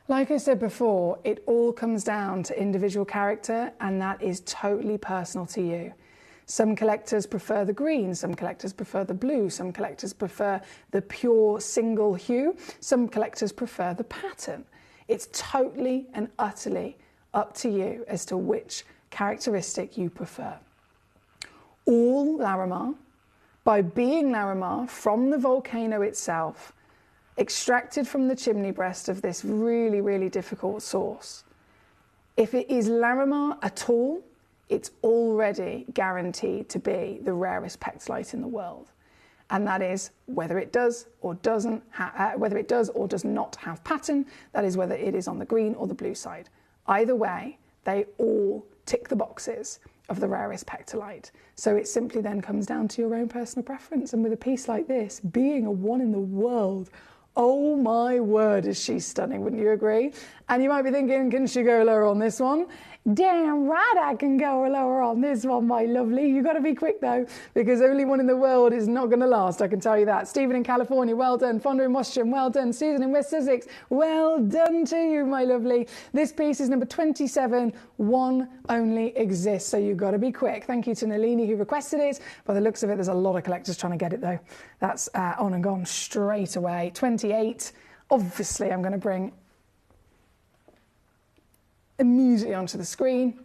Like I said before, it all comes down to individual character, and that is totally personal to you. Some collectors prefer the green, some collectors prefer the blue, some collectors prefer the pure single hue, some collectors prefer the pattern. It's totally and utterly up to you as to which characteristic you prefer. All Larimar, by being Larimar from the volcano itself, extracted from the chimney breast of this really, really difficult source. If it is Larimar at all, it's already guaranteed to be the rarest pectolite in the world. And that is whether it does or doesn't whether it does or does not have pattern, that is whether it is on the green or the blue side. Either way, they all tick the boxes of the rarest pectolite. So it simply then comes down to your own personal preference. And with a piece like this, being a one in the world, oh my word, is she stunning, wouldn't you agree? And you might be thinking, can she go lower on this one? Damn right I can go lower on this one, my lovely. You've got to be quick though, because only one in the world is not going to last, I can tell you that. Stephen in California, well done. Fonda in Washington, well done. Susan in West Sussex, well done to you, my lovely. This piece is number 27. One only exists, so you've got to be quick. Thank you to Nalini who requested it. By the looks of it, there's a lot of collectors trying to get it though. That's on and gone straight away. 28. Obviously, I'm going to bring immediately onto the screen,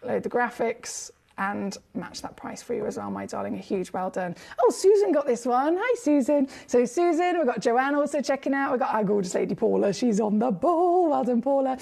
load the graphics and match that price for you as well, my darling. A huge well done. Oh, Susan got this one. Hi, Susan. So Susan, we've got Joanne also checking out. We've got our gorgeous lady Paula. She's on the ball. Well done, Paula.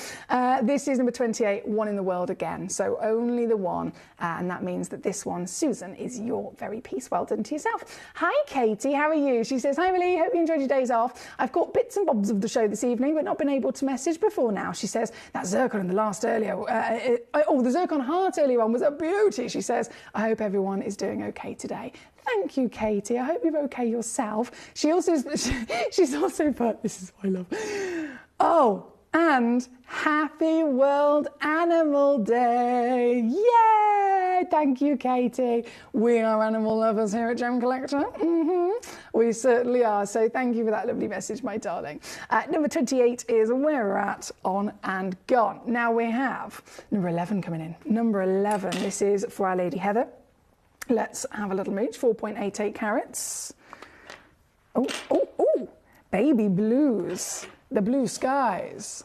This is number 28, one in the world again. So only the one. And that means that this one, Susan, is your very piece. Well done to yourself. Hi, Katie. How are you? She says, hi, Emily. Hope you enjoyed your days off. I've caught bits and bobs of the show this evening, but not been able to message before now. She says, that zircon in the last earlier, the zircon heart earlier on was a beauty. She says, I hope everyone is doing okay today. Thank you, Katie. I hope you're okay yourself. She's also put, this is what I love. Oh, and happy World Animal Day. Yay! Thank you, Katie. We are animal lovers here at Gem Collector. We certainly are. So thank you for that lovely message, my darling. Number 28 is where we're at, on and gone. Now we have number 11 coming in. Number 11, this is for our lady Heather. Let's have a little mooch, 4.88 carats. Oh, baby blues, the blue skies.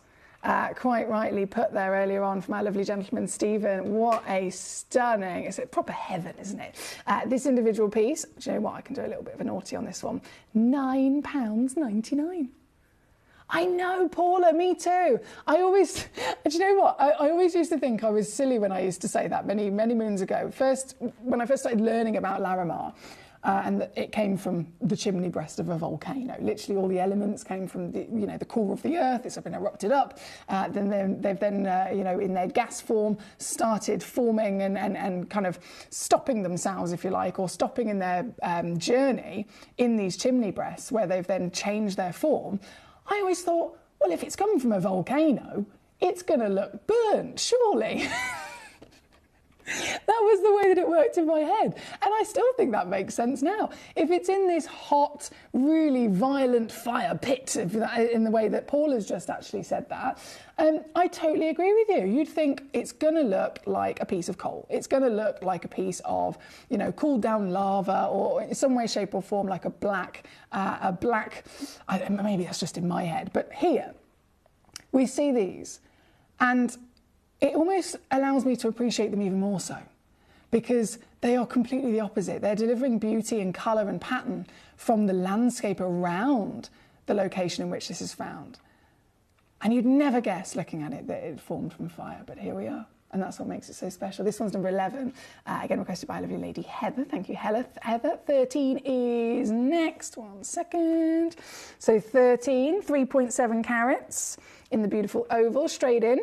Quite rightly put there earlier on from our lovely gentleman, Stephen. What a stunning, it's a proper heaven, isn't it? This individual piece, do you know what, I can do a little bit of a naughty on this one. £9.99. I know, Paula, me too. Do you know what? I always used to think I was silly when I used to say that many, many moons ago. When I first started learning about Larimar, and it came from the chimney breast of a volcano. Literally all the elements came from the core of the earth. It's been erupted up. Then they've in their gas form started forming and kind of stopping themselves, if you like, or stopping in their journey in these chimney breasts where they've then changed their form. I always thought, well, if it's coming from a volcano, it's going to look burnt, surely. That was the way that it worked in my head. And I still think that makes sense now. If it's in this hot, really violent fire pit, in the way that Paul has just actually said that, I totally agree with you. You'd think it's going to look like a piece of coal. It's going to look like a piece of, cooled down lava, or in some way, shape or form, like a black, maybe that's just in my head. But here, we see these, and it almost allows me to appreciate them even more so, because they are completely the opposite. They're delivering beauty and colour and pattern from the landscape around the location in which this is found. And you'd never guess, looking at it, that it formed from fire, but here we are. And that's what makes it so special. This one's number 11, again requested by a lovely lady, Heather. Thank you, Heather. 13 is next. 1 second. So 13, 3.7 carats in the beautiful oval, straight in.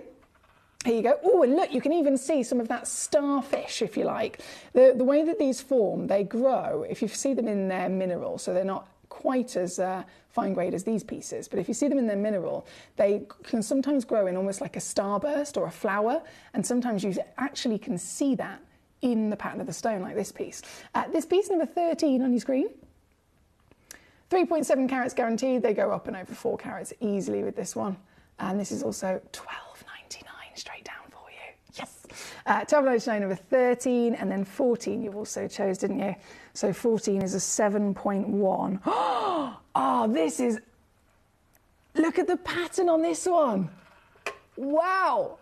Here you go. Oh, and look, you can even see some of that starfish, if you like. The way that these form, they grow, if you see them in their mineral, so they're not quite as fine grade as these pieces, but if you see them in their mineral, they can sometimes grow in almost like a starburst or a flower, and sometimes you actually can see that in the pattern of the stone, like this piece. This piece, number 13 on your screen. 3.7 carats guaranteed. They go up and over 4 carats easily with this one. And this is also £12.99 straight down for you. Yes. £12.99 number 13, and then 14 you also chose, didn't you? So 14 is a 7.1. Oh, this is... Look at the pattern on this one. Wow.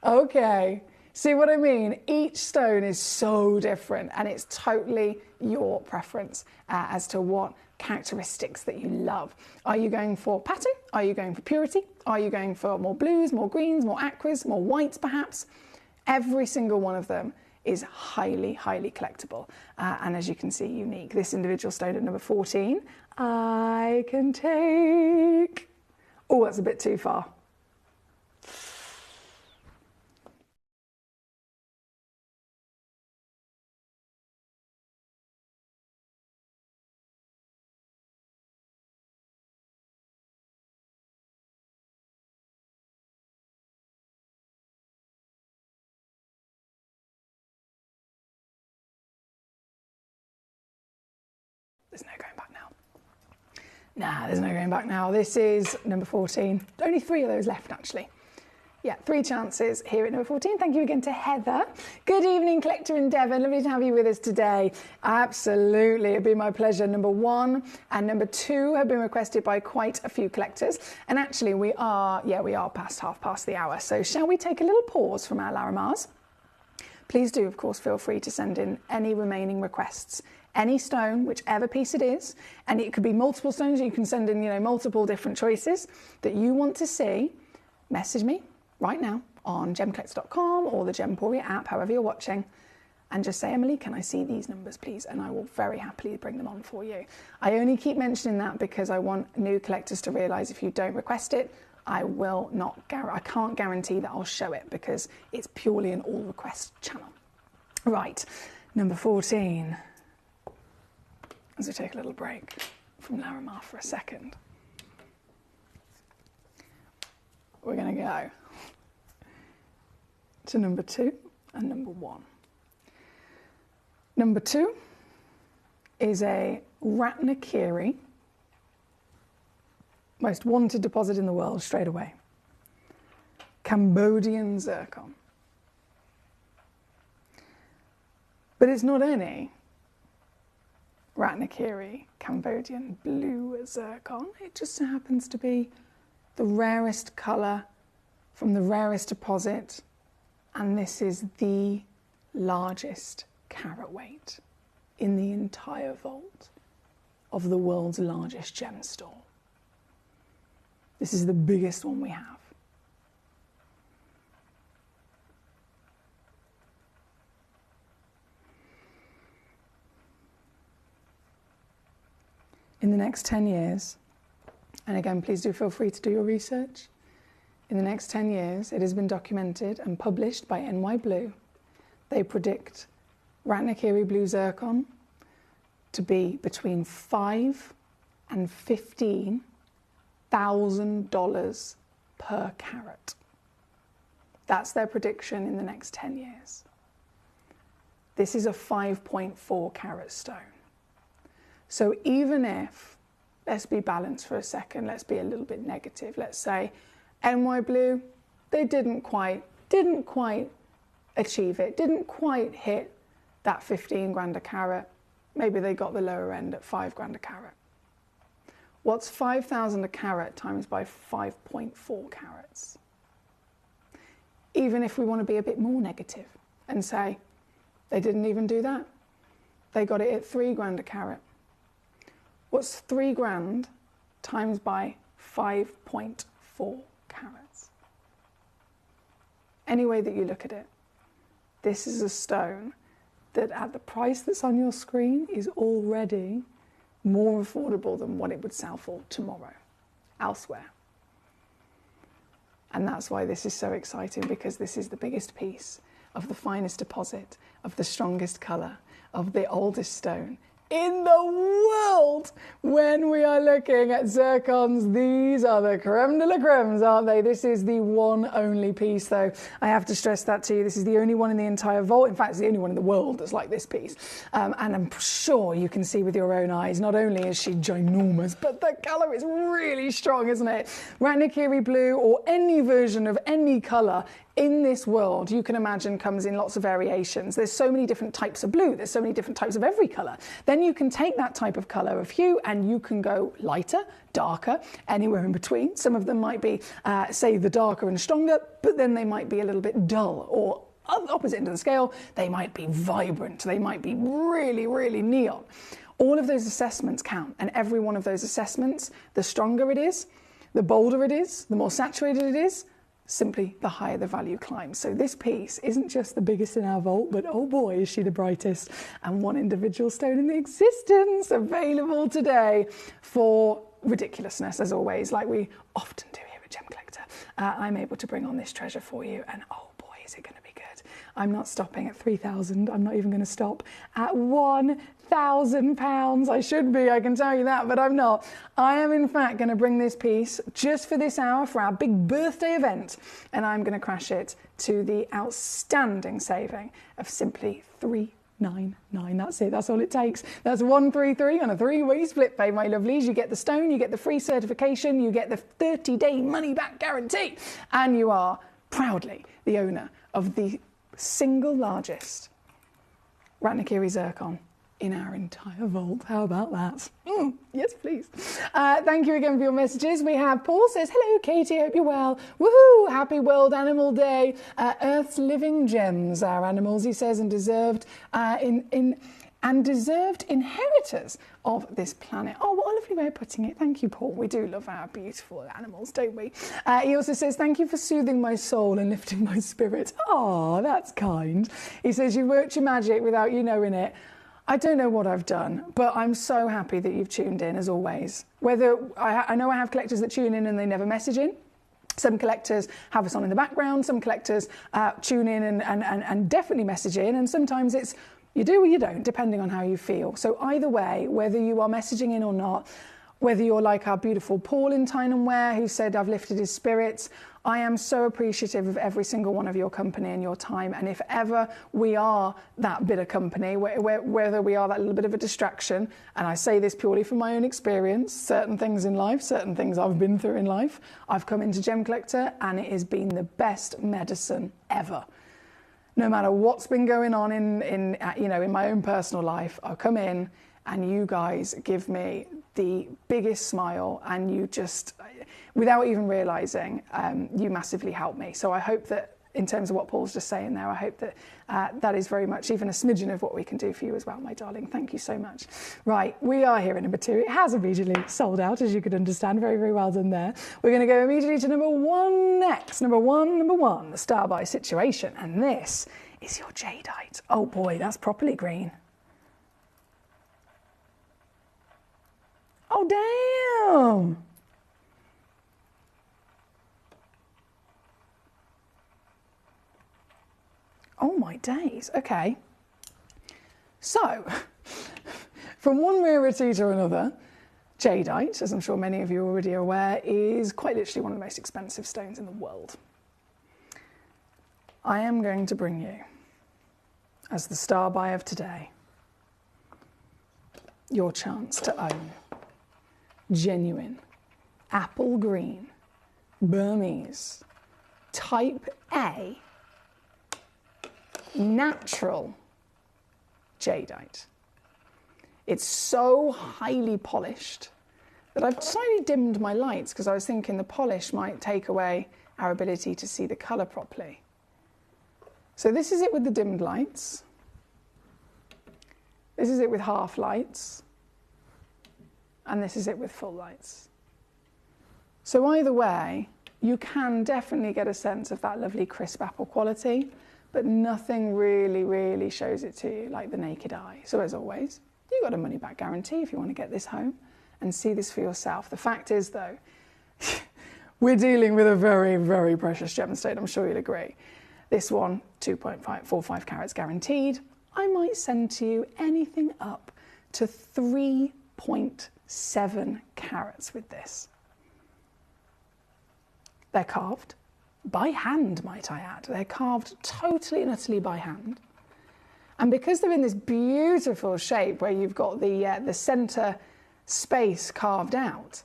Okay. See what I mean? Each stone is so different, and it's totally your preference as to what characteristics that you love. Are you going for pattern? Are you going for purity? Are you going for more blues, more greens, more aquas, more whites perhaps? Every single one of them is highly, highly collectible. And as you can see, unique. This individual stone at number 14, I can take... Oh, that's a bit too far. There's no going back now. Nah, there's no going back now. This is number 14. Only 3 of those left, actually. Yeah, 3 chances here at number 14. Thank you again to Heather. Good evening, Collector in Devon. Lovely to have you with us today. Absolutely, it'd be my pleasure. Number 1 and number 2 have been requested by quite a few collectors. And actually, we are past half past the hour. So shall we take a little pause from our Larimars? Please do, of course, feel free to send in any remaining requests. Any stone, whichever piece it is, and it could be multiple stones. You can send in, multiple different choices that you want to see. Message me right now on gemcollector.com or the Gemporia app, however you're watching, and just say, Emily, can I see these numbers, please? And I will very happily bring them on for you. I only keep mentioning that because I want new collectors to realise if you don't request it, I can't guarantee that I'll show it because it's purely an all request channel. Right, number 14. As we take a little break from Larimar for a second, we're going to go to number 2 and number 1. Number 2 is a Ratnakiri, most wanted deposit in the world straight away. Cambodian zircon. But it's not any Ratnakiri Cambodian blue zircon. It just happens to be the rarest colour from the rarest deposit, and this is the largest carat weight in the entire vault of the world's largest gem store. This is the biggest one we have. In the next 10 years, and again, please do feel free to do your research. In the next 10 years, it has been documented and published by NY Blue. They predict Ratnakiri blue zircon to be between $5,000 and $15,000 per carat. That's their prediction in the next 10 years. This is a 5.4 carat stone. So even if, let's be balanced for a second, let's be a little bit negative. Let's say NY Blue, they didn't quite achieve it, didn't quite hit that 15 grand a carat. Maybe they got the lower end at 5 grand a carat. What's 5,000 a carat times by 5.4 carats? Even if we want to be a bit more negative and say they didn't even do that, they got it at 3 grand a carat. What's 3 grand times by 5.4 carats? Any way that you look at it, this is a stone that at the price that's on your screen is already more affordable than what it would sell for tomorrow elsewhere. And that's why this is so exciting, because this is the biggest piece of the finest deposit, of the strongest colour, of the oldest stone in the world. When we are looking at zircons, these are the creme de la cremes, aren't they? This is the one only piece, though. I have to stress that to you. This is the only one in the entire vault. In fact, it's the only one in the world that's like this piece. And I'm sure you can see with your own eyes, not only is she ginormous, but the colour is really strong, isn't it? Ratnakiri blue, or any version of any colour in this world, you can imagine, comes in lots of variations. There's so many different types of blue. There's so many different types of every colour. Then you can take that type of colour of hue and you can go lighter, darker, anywhere in between. Some of them might be, say, the darker and stronger, but then they might be a little bit dull, or opposite end of the scale, they might be vibrant. They might be really, really neon. All of those assessments count, and every one of those assessments, the stronger it is, the bolder it is, the more saturated it is, simply the higher the value climbs. So this piece isn't just the biggest in our vault, but oh boy, is she the brightest. And one individual stone in existence available today for ridiculousness, as always, like we often do here at Gem Collector. I'm able to bring on this treasure for you, and oh boy, is it going to be good. I'm not stopping at 3,000. I'm not even going to stop at £1,000. I should be, I can tell you that, but I'm not. I am in fact going to bring this piece just for this hour for our big birthday event, and I'm going to crash it to the outstanding saving of simply £3,000. 999. That's it. That's all it takes. That's 133 on a 3-way split pay, my lovelies. You get the stone, you get the free certification, you get the 30-day money-back guarantee, and you are proudly the owner of the single largest Ratnakiri zircon in our entire vault. How about that? Yes, please. Thank you again for your messages. We have Paul says, hello, Katie, hope you're well. Woohoo! Happy World Animal Day. Earth's living gems, our animals, he says, and deserved deserved inheritors of this planet. Oh, what a lovely way of putting it. Thank you, Paul. We do love our beautiful animals, don't we? He also says, thank you for soothing my soul and lifting my spirit. Oh, that's kind. He says, you worked your magic without you knowing it. I don't know what I've done, but I'm so happy that you've tuned in, as always. Whether I know I have collectors that tune in and they never message in. Some collectors have us on in the background. Some collectors tune in and definitely message in. And sometimes it's you do or you don't, depending on how you feel. So either way, whether you are messaging in or not, whether you're like our beautiful Paul in Tyne & Wear, who said, I've lifted his spirits, I am so appreciative of every single one of your company and your time. And if ever we are that bit of company, whether we are that little bit of a distraction, and I say this purely from my own experience, certain things in life, certain things I've been through in life, I've come into Gemcollector and it has been the best medicine ever. No matter what's been going on in my own personal life, I'll come in and you guys give me the biggest smile, and you just, without even realising, you massively help me. So I hope that, in terms of what Paul's just saying there, I hope that that is very much even a smidgen of what we can do for you as well, my darling. Thank you so much. Right, we are here at number 2. It has immediately sold out, as you could understand. Very, very well done there. We're going to go immediately to number 1 next. Number one, the star buy situation. And this is your jadeite. Oh boy, that's properly green. Oh, damn. Oh, my days. Okay. So, from one rarity to another, jadeite, as I'm sure many of you already are aware, is quite literally one of the most expensive stones in the world. I am going to bring you, as the star buy of today, your chance to own genuine, apple green, Burmese, type A, natural jadeite. It's so highly polished that I've slightly dimmed my lights because I was thinking the polish might take away our ability to see the colour properly. So this is it with the dimmed lights. This is it with half lights. And this is it with full lights. So either way, you can definitely get a sense of that lovely crisp apple quality, but nothing really, really shows it to you like the naked eye. So as always, you've got a money back guarantee if you want to get this home and see this for yourself. The fact is though, we're dealing with a very, very precious gemstone, I'm sure you'll agree. This one, 2.45 carats guaranteed. I might send to you anything up to 3.7 carats with this. They're carved by hand, might I add. They're carved totally and utterly by hand. And because they're in this beautiful shape where you've got the centre space carved out,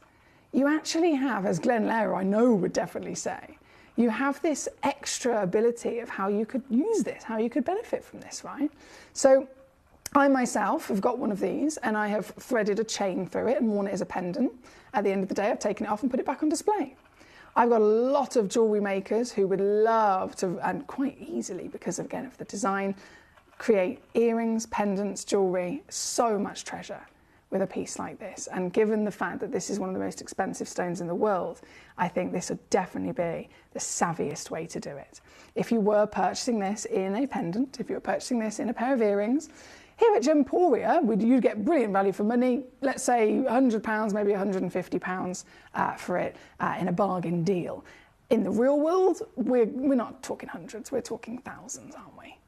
you actually have, as Glenn Lair I know would definitely say, you have this extra ability of how you could use this, how you could benefit from this, right? So I myself have got one of these and I have threaded a chain through it and worn it as a pendant. At the end of the day, I've taken it off and put it back on display. I've got a lot of jewellery makers who would love to, and quite easily because again of the design, create earrings, pendants, jewellery, so much treasure with a piece like this. And given the fact that this is one of the most expensive stones in the world, I think this would definitely be the savviest way to do it. If you were purchasing this in a pendant, if you were purchasing this in a pair of earrings, here at Gemporia, you'd get brilliant value for money, let's say £100, maybe £150 for it in a bargain deal. In the real world, we're not talking hundreds, we're talking thousands, aren't we?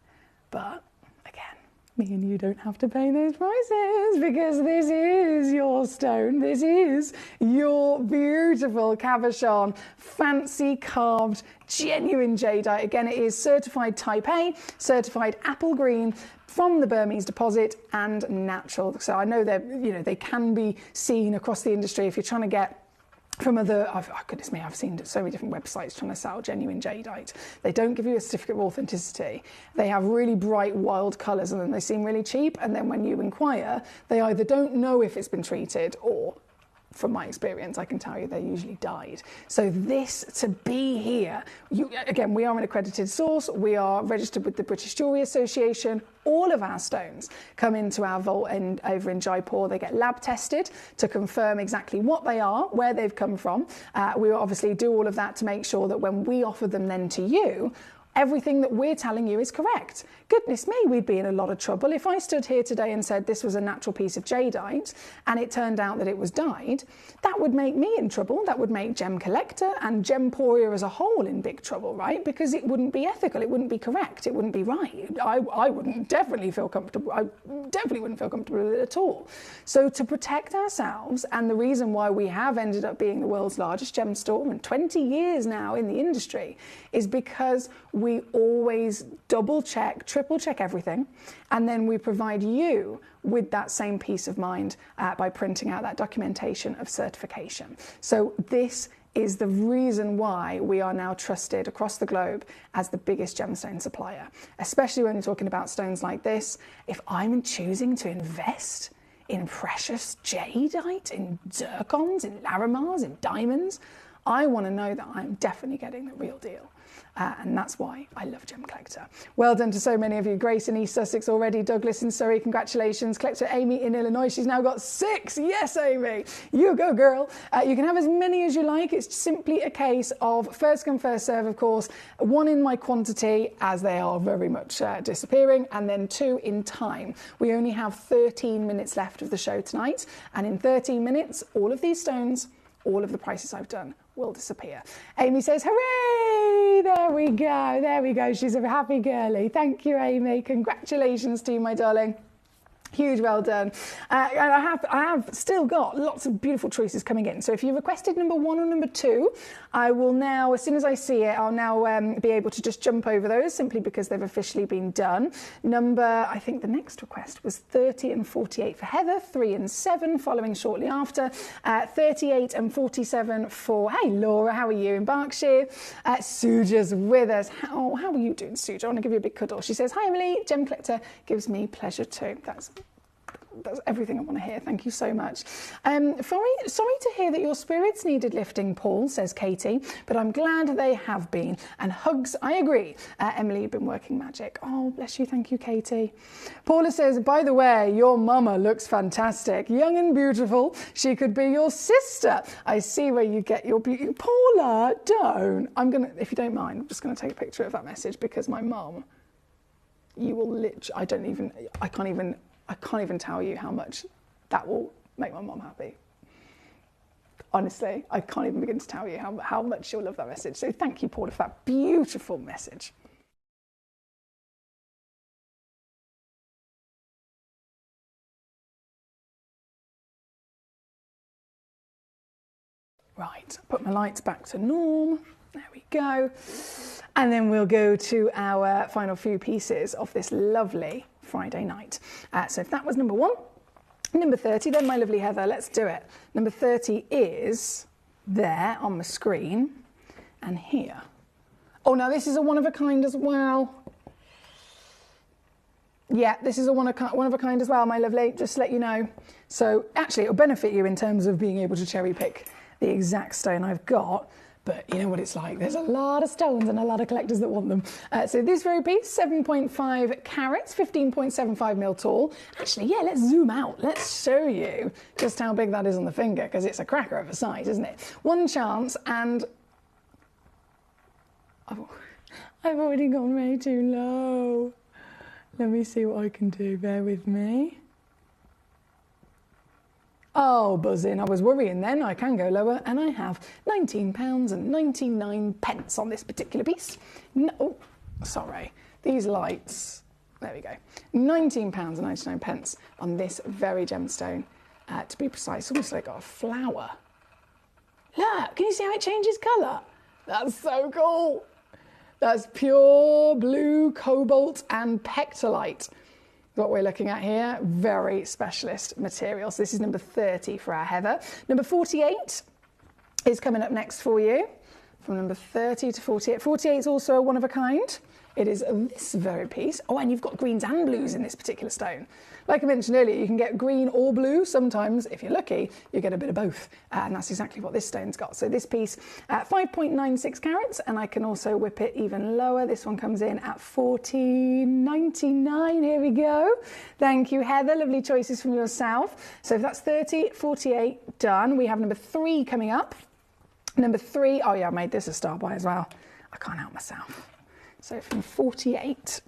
But again, me and you don't have to pay those prices because this is your stone. This is your beautiful cabochon, fancy carved, genuine jadeite. Again, it is certified Type A, certified apple green from the Burmese deposit and natural. So I know they can be seen across the industry if you're trying to get from other, goodness me, I've seen so many different websites trying to sell genuine jadeite. They don't give you a certificate of authenticity. They have really bright, wild colours and then they seem really cheap. And then when you inquire, they either don't know if it's been treated or, from my experience, I can tell you they're usually dyed. So this, to be here, again, we are an accredited source. We are registered with the British Jewellery Association. All of our stones come into our vault over in Jaipur. They get lab tested to confirm exactly what they are, where they've come from. We obviously do all of that to make sure that when we offer them then to you, everything that we're telling you is correct. Goodness me, we'd be in a lot of trouble if I stood here today and said this was a natural piece of jadeite and it turned out that it was dyed. That would make me in trouble. That would make Gemcollector and Gemporia as a whole in big trouble, right? Because it wouldn't be ethical, it wouldn't be correct, it wouldn't be right. I wouldn't definitely feel comfortable. I definitely wouldn't feel comfortable with it at all. So to protect ourselves, and the reason why we have ended up being the world's largest gem store and 20 years now in the industry is because we always double check, triple check everything, and then we provide you with that same peace of mind by printing out that documentation of certification. So this is the reason why we are now trusted across the globe as the biggest gemstone supplier, especially when you're talking about stones like this. If I'm choosing to invest in precious jadeite, in zircons, in larimars, in diamonds, I want to know that I'm definitely getting the real deal. And that's why I love Gemcollector. Well done to so many of you. Grace in East Sussex already. Douglas in Surrey, congratulations. Collector Amy in Illinois, she's now got 6. Yes, Amy, you go, girl. You can have as many as you like. It's simply a case of first come, first serve, of course. 1 in my quantity, as they are very much disappearing, and then 2 in time. We only have 13 minutes left of the show tonight, and in 13 minutes, all of these stones, all of the prices I've done will disappear. Amy says, hooray! There we go, there we go. She's a happy girly. Thank you, Amy. Congratulations to you, my darling. Huge well done. And I have still got lots of beautiful choices coming in. So if you requested number 1 or number 2, I will now, as soon as I see it, I'll now be able to just jump over those simply because they've officially been done. I think the next request was 30 and 48 for Heather, 3 and 7 following shortly after, 38 and 47 for, hey Laura, how are you in Berkshire? Suja's with us. How are you doing, Suja? I want to give you a big cuddle. She says, hi Emily, Gemcollector gives me pleasure too. That's everything I want to hear. Thank you so much. Sorry to hear that your spirits needed lifting, Paul, says Katie, but I'm glad they have been. And hugs, I agree. Emily, you've been working magic. Oh, bless you. Thank you, Katie. Paula says, by the way, your mama looks fantastic. Young and beautiful. She could be your sister. I see where you get your beauty. Paula, don't. If you don't mind, I'm just going to take a picture of that message because my mum, you will literally, I can't even tell you how much that will make my mum happy. Honestly, I can't even begin to tell you how much she'll love that message. So thank you, Paula, for that beautiful message. Right, put my lights back to norm. There we go. And then we'll go to our final few pieces of this lovely Friday night. So if that was number 1, number 30, then my lovely Heather, let's do it. Number 30 is there on the screen and here. Oh, now this is a one of a kind as well. Yeah, this is a one of a kind as well, my lovely, just to let you know. So actually it'll benefit you in terms of being able to cherry pick the exact stone I've got. But you know what it's like. There's a lot of stones and a lot of collectors that want them. So this very piece, 7.5 carats, 15.75 mil tall. Actually, yeah, let's zoom out. Let's show you just how big that is on the finger, because it's a cracker of a size, isn't it? One chance, and oh, I've already gone way too low. Let me see what I can do. Bear with me. Oh, buzzing. I was worrying then. I can go lower, and I have £19.99 on this particular piece. No, oh, sorry. These lights There we go. £19.99 on this very gemstone, to be precise. Almost like got a flower. Look, can you see how it changes colour? That's so cool. That's pure blue cobalt and pectolite. What we're looking at here, very specialist materials. This is number 30 for our Heather. Number 48 is coming up next for you. From number 30 to 48. 48 is also a one of a kind. It is this very piece. Oh, and you've got greens and blues in this particular stone. Like I mentioned earlier, you can get green or blue. Sometimes, if you're lucky, you get a bit of both. And that's exactly what this stone's got. So this piece, 5.96 carats, and I can also whip it even lower. This one comes in at $14.99. Here we go. Thank you, Heather. Lovely choices from yourself. So if that's 30, 48, done. We have number 3 coming up. Number 3, oh yeah, I made this a star buy as well. I can't help myself. So from 48,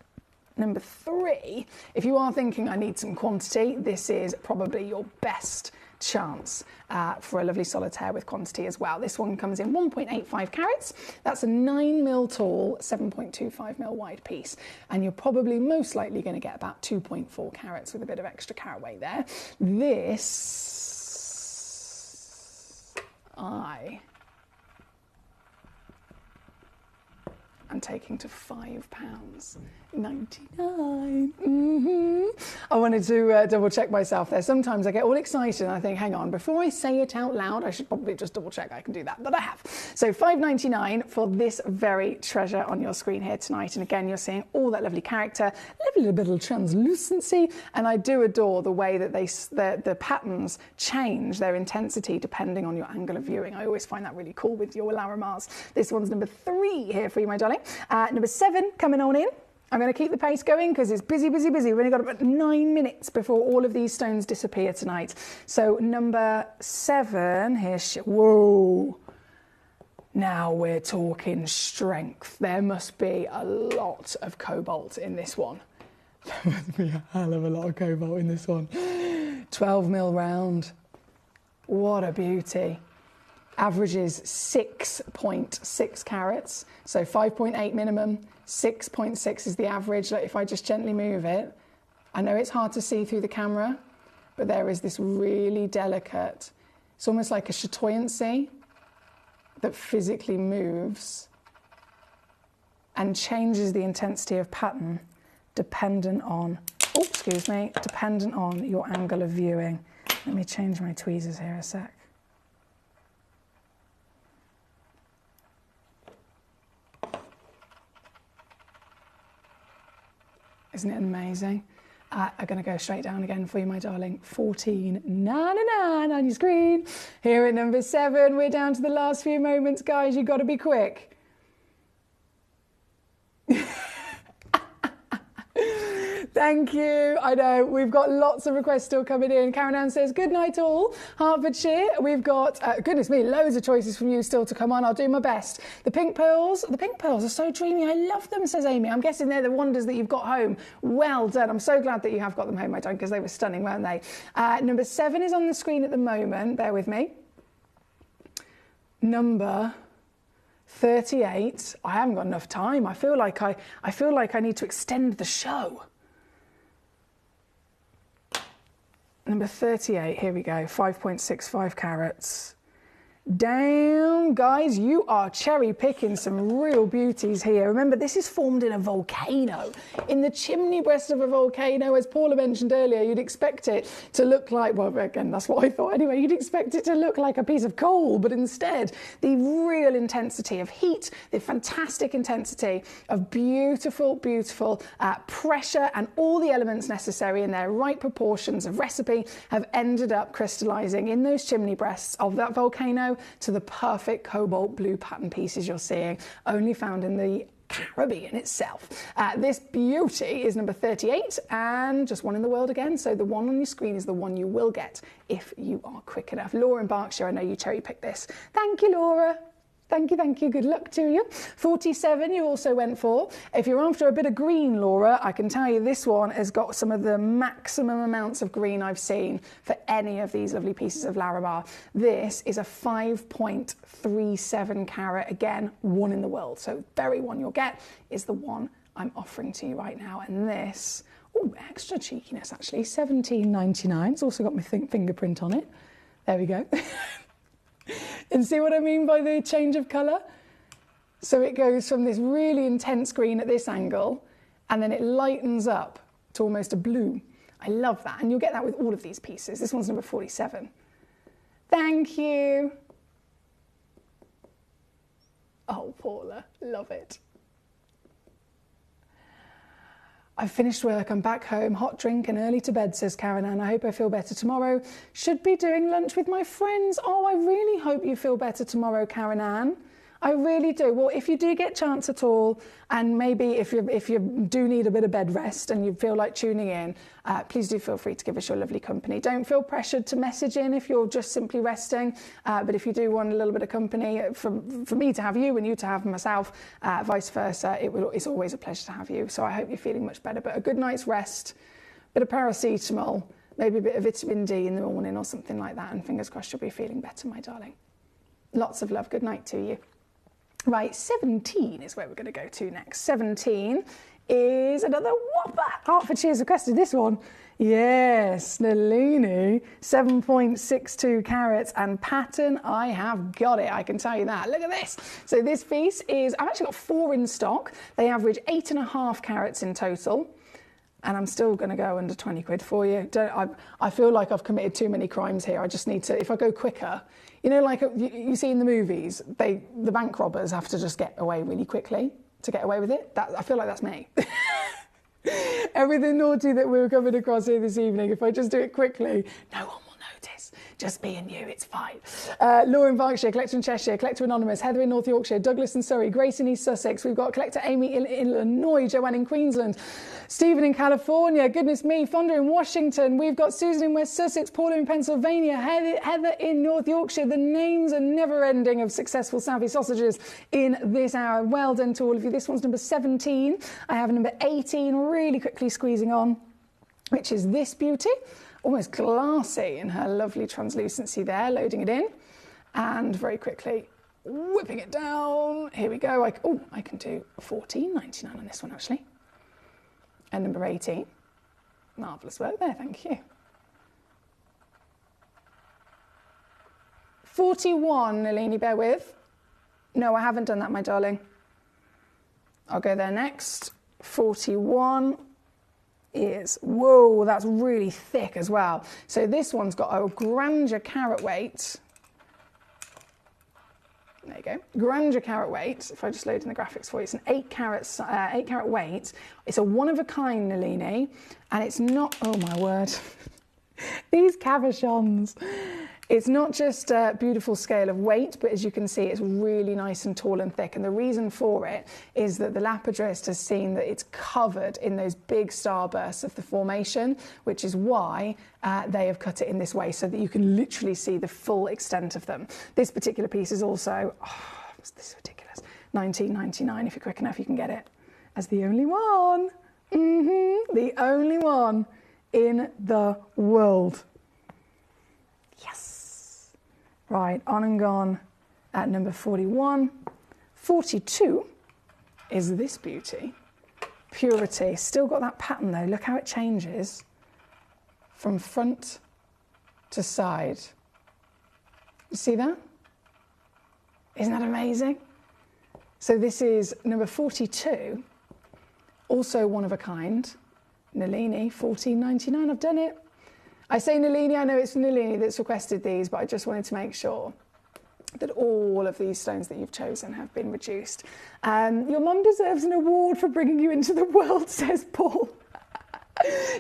number 3, if you are thinking I need some quantity, this is probably your best chance for a lovely solitaire with quantity as well. This one comes in 1.85 carats. That's a 9mm tall, 7.25mm wide piece. And you're probably most likely going to get about 2.4 carats with a bit of extra carat weight there. This, I'm taking to £5.99. I wanted to double check myself there. Sometimes I get all excited and I think, hang on, before I say it out loud, I should probably just double check I can do that, but I have. So £5.99 for this very treasure on your screen here tonight. And again, you're seeing all that lovely character, lovely bit of translucency, and I do adore the way that the patterns change their intensity depending on your angle of viewing. I always find that really cool with your Larimars. This one's number 3 here for you, my darling. Number 7 coming on in. I'm going to keep the pace going because it's busy, busy, busy. We've only got about 9 minutes before all of these stones disappear tonight. So number 7, whoa. Now we're talking strength. There must be a lot of cobalt in this one. There must be a hell of a lot of cobalt in this one. 12mm round. What a beauty. Averages 6.6 carats, so 5.8 minimum, 6.6 is the average. Like if I just gently move it, I know it's hard to see through the camera, but there is this really delicate, it's almost like a chatoyancy that physically moves and changes the intensity of pattern dependent on, dependent on your angle of viewing. Let me change my tweezers here a sec. Isn't it amazing? I'm going to go straight down again for you, my darling. 14.99 on your screen. Here at number 7, we're down to the last few moments, guys. You've got to be quick. Thank you. I know we've got lots of requests still coming in. Karen Ann says, good night all. Hertfordshire. We've got, goodness me, loads of choices from you still to come on. I'll do my best. The pink pearls are so dreamy. I love them, says Amy. I'm guessing they're the wonders that you've got home. Well done. I'm so glad that you have got them home, my darling, because they were stunning, weren't they? Number 7 is on the screen at the moment. Bear with me. Number 38. I haven't got enough time. I feel like I need to extend the show. Number 38, here we go, 5.65 carats. Damn, guys, you are cherry picking some real beauties here. Remember, this is formed in a volcano. In the chimney breast of a volcano, as Paula mentioned earlier, you'd expect it to look like, well, again, that's what I thought anyway, you'd expect it to look like a piece of coal, but instead, the real intensity of heat, the fantastic intensity of beautiful, beautiful pressure and all the elements necessary in their right proportions of recipe have ended up crystallizing in those chimney breasts of that volcano to the perfect cobalt blue pattern pieces you're seeing, only found in the Caribbean itself. This beauty is number 38 and just one in the world again. So the one on your screen is the one you will get if you are quick enough. Laura in Berkshire, I know you cherry picked this. Thank you, Laura. Thank you, thank you. Good luck to you. 47 you also went for. If you're after a bit of green, Laura, I can tell you this one has got some of the maximum amounts of green I've seen for any of these lovely pieces of Larimar. This is a 5.37 carat, again, one in the world. So very one you'll get is the one I'm offering to you right now. And this, oh, extra cheekiness actually, £17.99. It's also got my fingerprint on it. There we go. And see what I mean by the change of colour? So it goes from this really intense green at this angle, and then it lightens up to almost a blue. I love that, and you'll get that with all of these pieces. This one's number 47. Thank you. Oh, Paula, love it. I've finished work, I'm back home, hot drink and early to bed, says Karen Ann. I hope I feel better tomorrow. Should be doing lunch with my friends. Oh, I really hope you feel better tomorrow, Karen Ann. I really do. Well, if you do get a chance at all, and maybe if you do need a bit of bed rest and you feel like tuning in, please do feel free to give us your lovely company. Don't feel pressured to message in if you're just simply resting, but if you do want a little bit of company, for me to have you and you to have myself, vice versa, it's always a pleasure to have you. So I hope you're feeling much better. But a good night's rest, bit of paracetamol, maybe a bit of vitamin D in the morning or something like that, and fingers crossed you'll be feeling better, my darling. Lots of love. Good night to you. Right, 17 is where we're going to go to next. 17 is another whopper. Hertfordshire's requested this one. Yes, Nalini, 7.62 carats and pattern. I have got it, I can tell you that. Look at this. So this piece is, I've actually got 4 in stock. They average 8.5 carats in total. And I'm still going to go under 20 quid for you. I feel like I've committed too many crimes here. I just need to, if I go quicker, you know, like you see in the movies, the bank robbers have to just get away really quickly to get away with it. I feel like that's me. Everything naughty that we're coming across here this evening, if I just do it quickly, no one will notice. Just me and you, it's fine. Laura in Berkshire, Collector in Cheshire, Collector Anonymous, Heather in North Yorkshire, Douglas in Surrey, Grace in East Sussex. We've got Collector Amy in Illinois, Joanne in Queensland, Stephen in California, goodness me, Fonda in Washington. We've got Susan in West Sussex, Paula in Pennsylvania, Heather in North Yorkshire. The names are never ending of successful savvy sausages in this hour. Well done to all of you. This one's number 17. I have number 18 really quickly squeezing on, which is this beauty. Almost glassy in her lovely translucency there, loading it in, and very quickly whipping it down. Here we go. I can do £14.99 on this one, actually. And number 18. Marvellous work there, thank you. 41, Nalini, bear with. No, I haven't done that, my darling. I'll go there next. 41. Is, whoa, that's really thick as well. So this one's got a grandeur carat weight. There you go, grandeur carat weight. If I just load in the graphics for you, it's an 8 carat weight. It's a one of a kind, Nalini, and it's not, oh my word, these cabochons. It's not just a beautiful scale of weight, but as you can see, it's really nice and tall and thick. And the reason for it is that the lapidrist has seen that it's covered in those big starbursts of the formation, which is why they have cut it in this way, so that you can literally see the full extent of them. This particular piece is also, this is ridiculous, £19.99. If you're quick enough, you can get it as the only one. The only one in the world. Right, on and gone at number 41. 42 is this beauty. Purity. Still got that pattern though. Look how it changes from front to side. You see that? Isn't that amazing? So this is number 42. Also one of a kind. Nalini, £14.99. I've done it. I say Nalini, I know it's Nalini that's requested these, but I just wanted to make sure that all of these stones that you've chosen have been reduced. Your mum deserves an award for bringing you into the world, says Paul.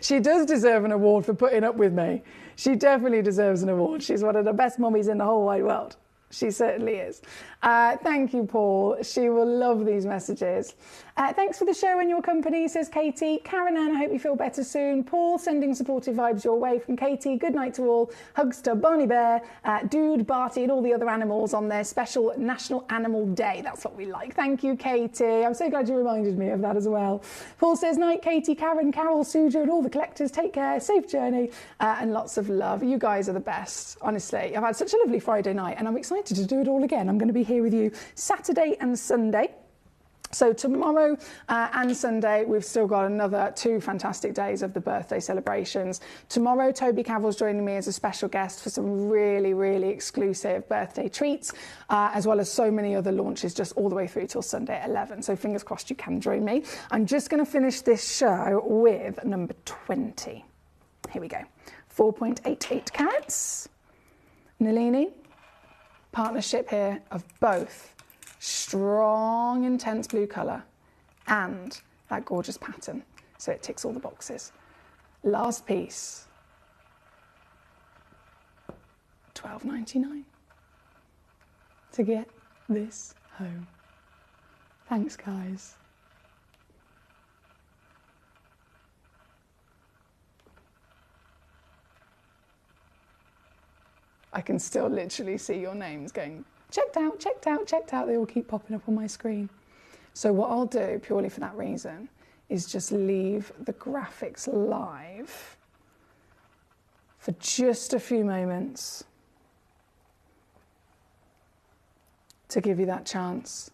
She does deserve an award for putting up with me. She definitely deserves an award. She's one of the best mummies in the whole wide world. She certainly is. Thank you, Paul. She will love these messages. Thanks for the show and your company, says Katie. Karen Ann, I hope you feel better soon. Paul, sending supportive vibes your way from Katie. Good night to all. Hugs to Barney Bear, Dude, Barty and all the other animals on their special National Animal Day. That's what we like. Thank you, Katie. I'm so glad you reminded me of that as well. Paul says, night, Katie, Karen, Carol, Suja and all the collectors. Take care, safe journey and lots of love. You guys are the best, honestly. I've had such a lovely Friday night and I'm excited to do it all again. I'm going to be here with you Saturday and Sunday. So tomorrow and Sunday, we've still got another 2 fantastic days of the birthday celebrations. Tomorrow, Toby Cavill's joining me as a special guest for some really, really exclusive birthday treats, as well as so many other launches just all the way through till Sunday at 11. So fingers crossed you can join me. I'm just going to finish this show with number 20. Here we go. 4.88 carats. Nalini. Partnership here of both strong, intense blue colour and that gorgeous pattern. So it ticks all the boxes. Last piece, $12.99 to get this home. Thanks, guys. I can still literally see your names going, checked out, checked out, checked out. They all keep popping up on my screen. So what I'll do, purely for that reason, is just leave the graphics live for just a few moments to give you that chance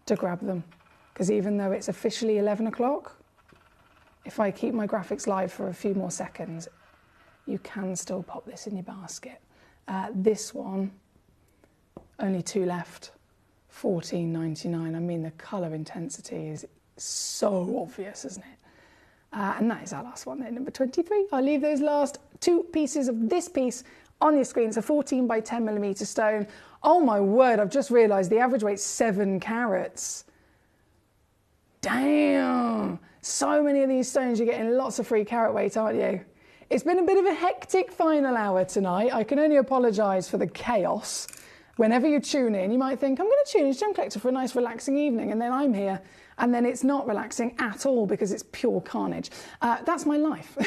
to grab them. Because even though it's officially 11 o'clock, if I keep my graphics live for a few more seconds, you can still pop this in your basket. This one, only 2 left, $14.99. I mean, the colour intensity is so obvious, isn't it? And that is our last one there, number 23. I'll leave those last 2 pieces of this piece on your screen. It's a 14 by 10 millimetre stone. Oh my word, I've just realised the average weight's 7 carats. Damn! So many of these stones, you're getting lots of free carat weight, aren't you? It's been a bit of a hectic final hour tonight. I can only apologise for the chaos. Whenever you tune in, you might think, I'm going to tune in to Gemcollector for a nice relaxing evening, and then I'm here, and then it's not relaxing at all because it's pure carnage. That's my life.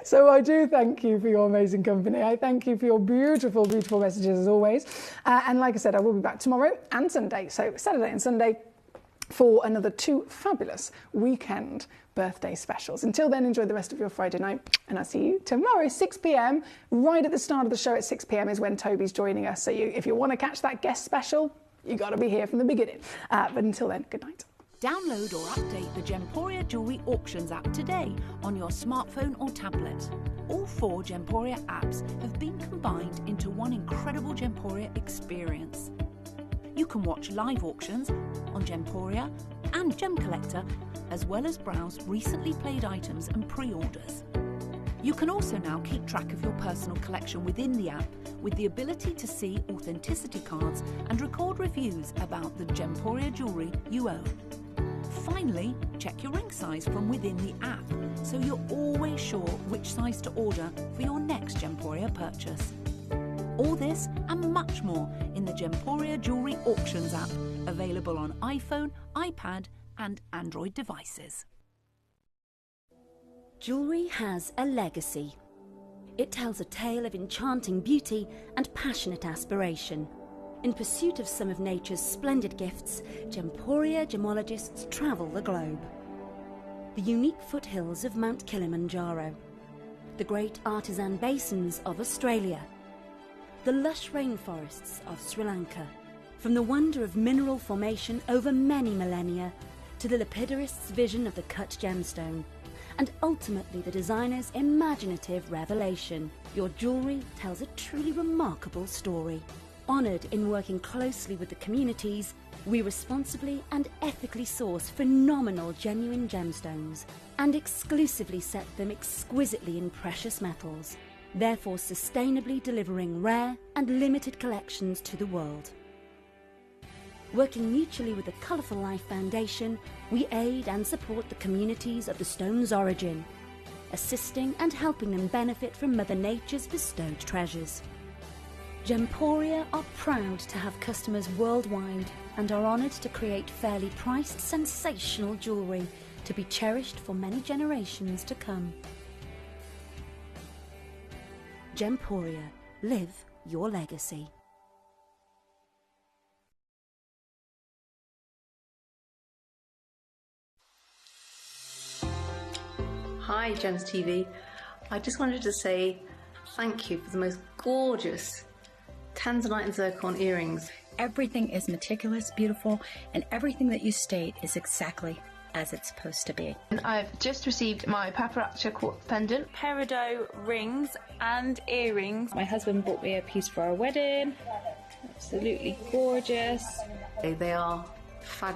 So I do thank you for your amazing company. I thank you for your beautiful, beautiful messages as always. And like I said, I will be back tomorrow and Sunday. So Saturday and Sunday for another 2 fabulous weekend birthday specials. Until then, enjoy the rest of your Friday night, and I'll see you tomorrow, 6 p.m. Right at the start of the show at 6 p.m. is when Toby's joining us. So if you want to catch that guest special, you got to be here from the beginning. But until then, good night.
Download or update the Gemporia Jewellery Auctions app today on your smartphone or tablet. All 4 Gemporia apps have been combined into one incredible Gemporia experience. You can watch live auctions on Gemporia and Gemcollector, as well as browse recently played items and pre-orders. You can also now keep track of your personal collection within the app with the ability to see authenticity cards and record reviews about the Gemporia jewellery you own. Finally, check your ring size from within the app so you're always sure which size to order for your next Gemporia purchase. All this and much more in the Gemporia Jewellery Auctions app, available on iPhone, iPad and Android devices.
Jewellery has a legacy. It tells a tale of enchanting beauty and passionate aspiration. In pursuit of some of nature's splendid gifts, Gemporia gemologists travel the globe. The unique foothills of Mount Kilimanjaro, the great artisan basins of Australia, the lush rainforests of Sri Lanka, from the wonder of mineral formation over many millennia to the lapidarists' vision of the cut gemstone, and ultimately the designer's imaginative revelation, your jewellery tells a truly remarkable story. Honoured in working closely with the communities, we responsibly and ethically source phenomenal genuine gemstones and exclusively set them exquisitely in precious metals, therefore sustainably delivering rare and limited collections to the world. Working mutually with the Colourful Life Foundation, we aid and support the communities of the stone's origin, assisting and helping them benefit from Mother Nature's bestowed treasures. Gemporia are proud to have customers worldwide and are honoured to create fairly priced, sensational jewellery to be cherished for many generations to come. Gemporia, live your legacy.
Hi Gems TV, I just wanted to say thank you for the most gorgeous tanzanite and zircon earrings.
Everything is meticulous, beautiful, and everything that you state is exactly as it's supposed to be.
And I've just received my paparazzi quartz pendant,
peridot rings and earrings. My husband bought me a piece for our wedding. Absolutely gorgeous.
They are fabulous.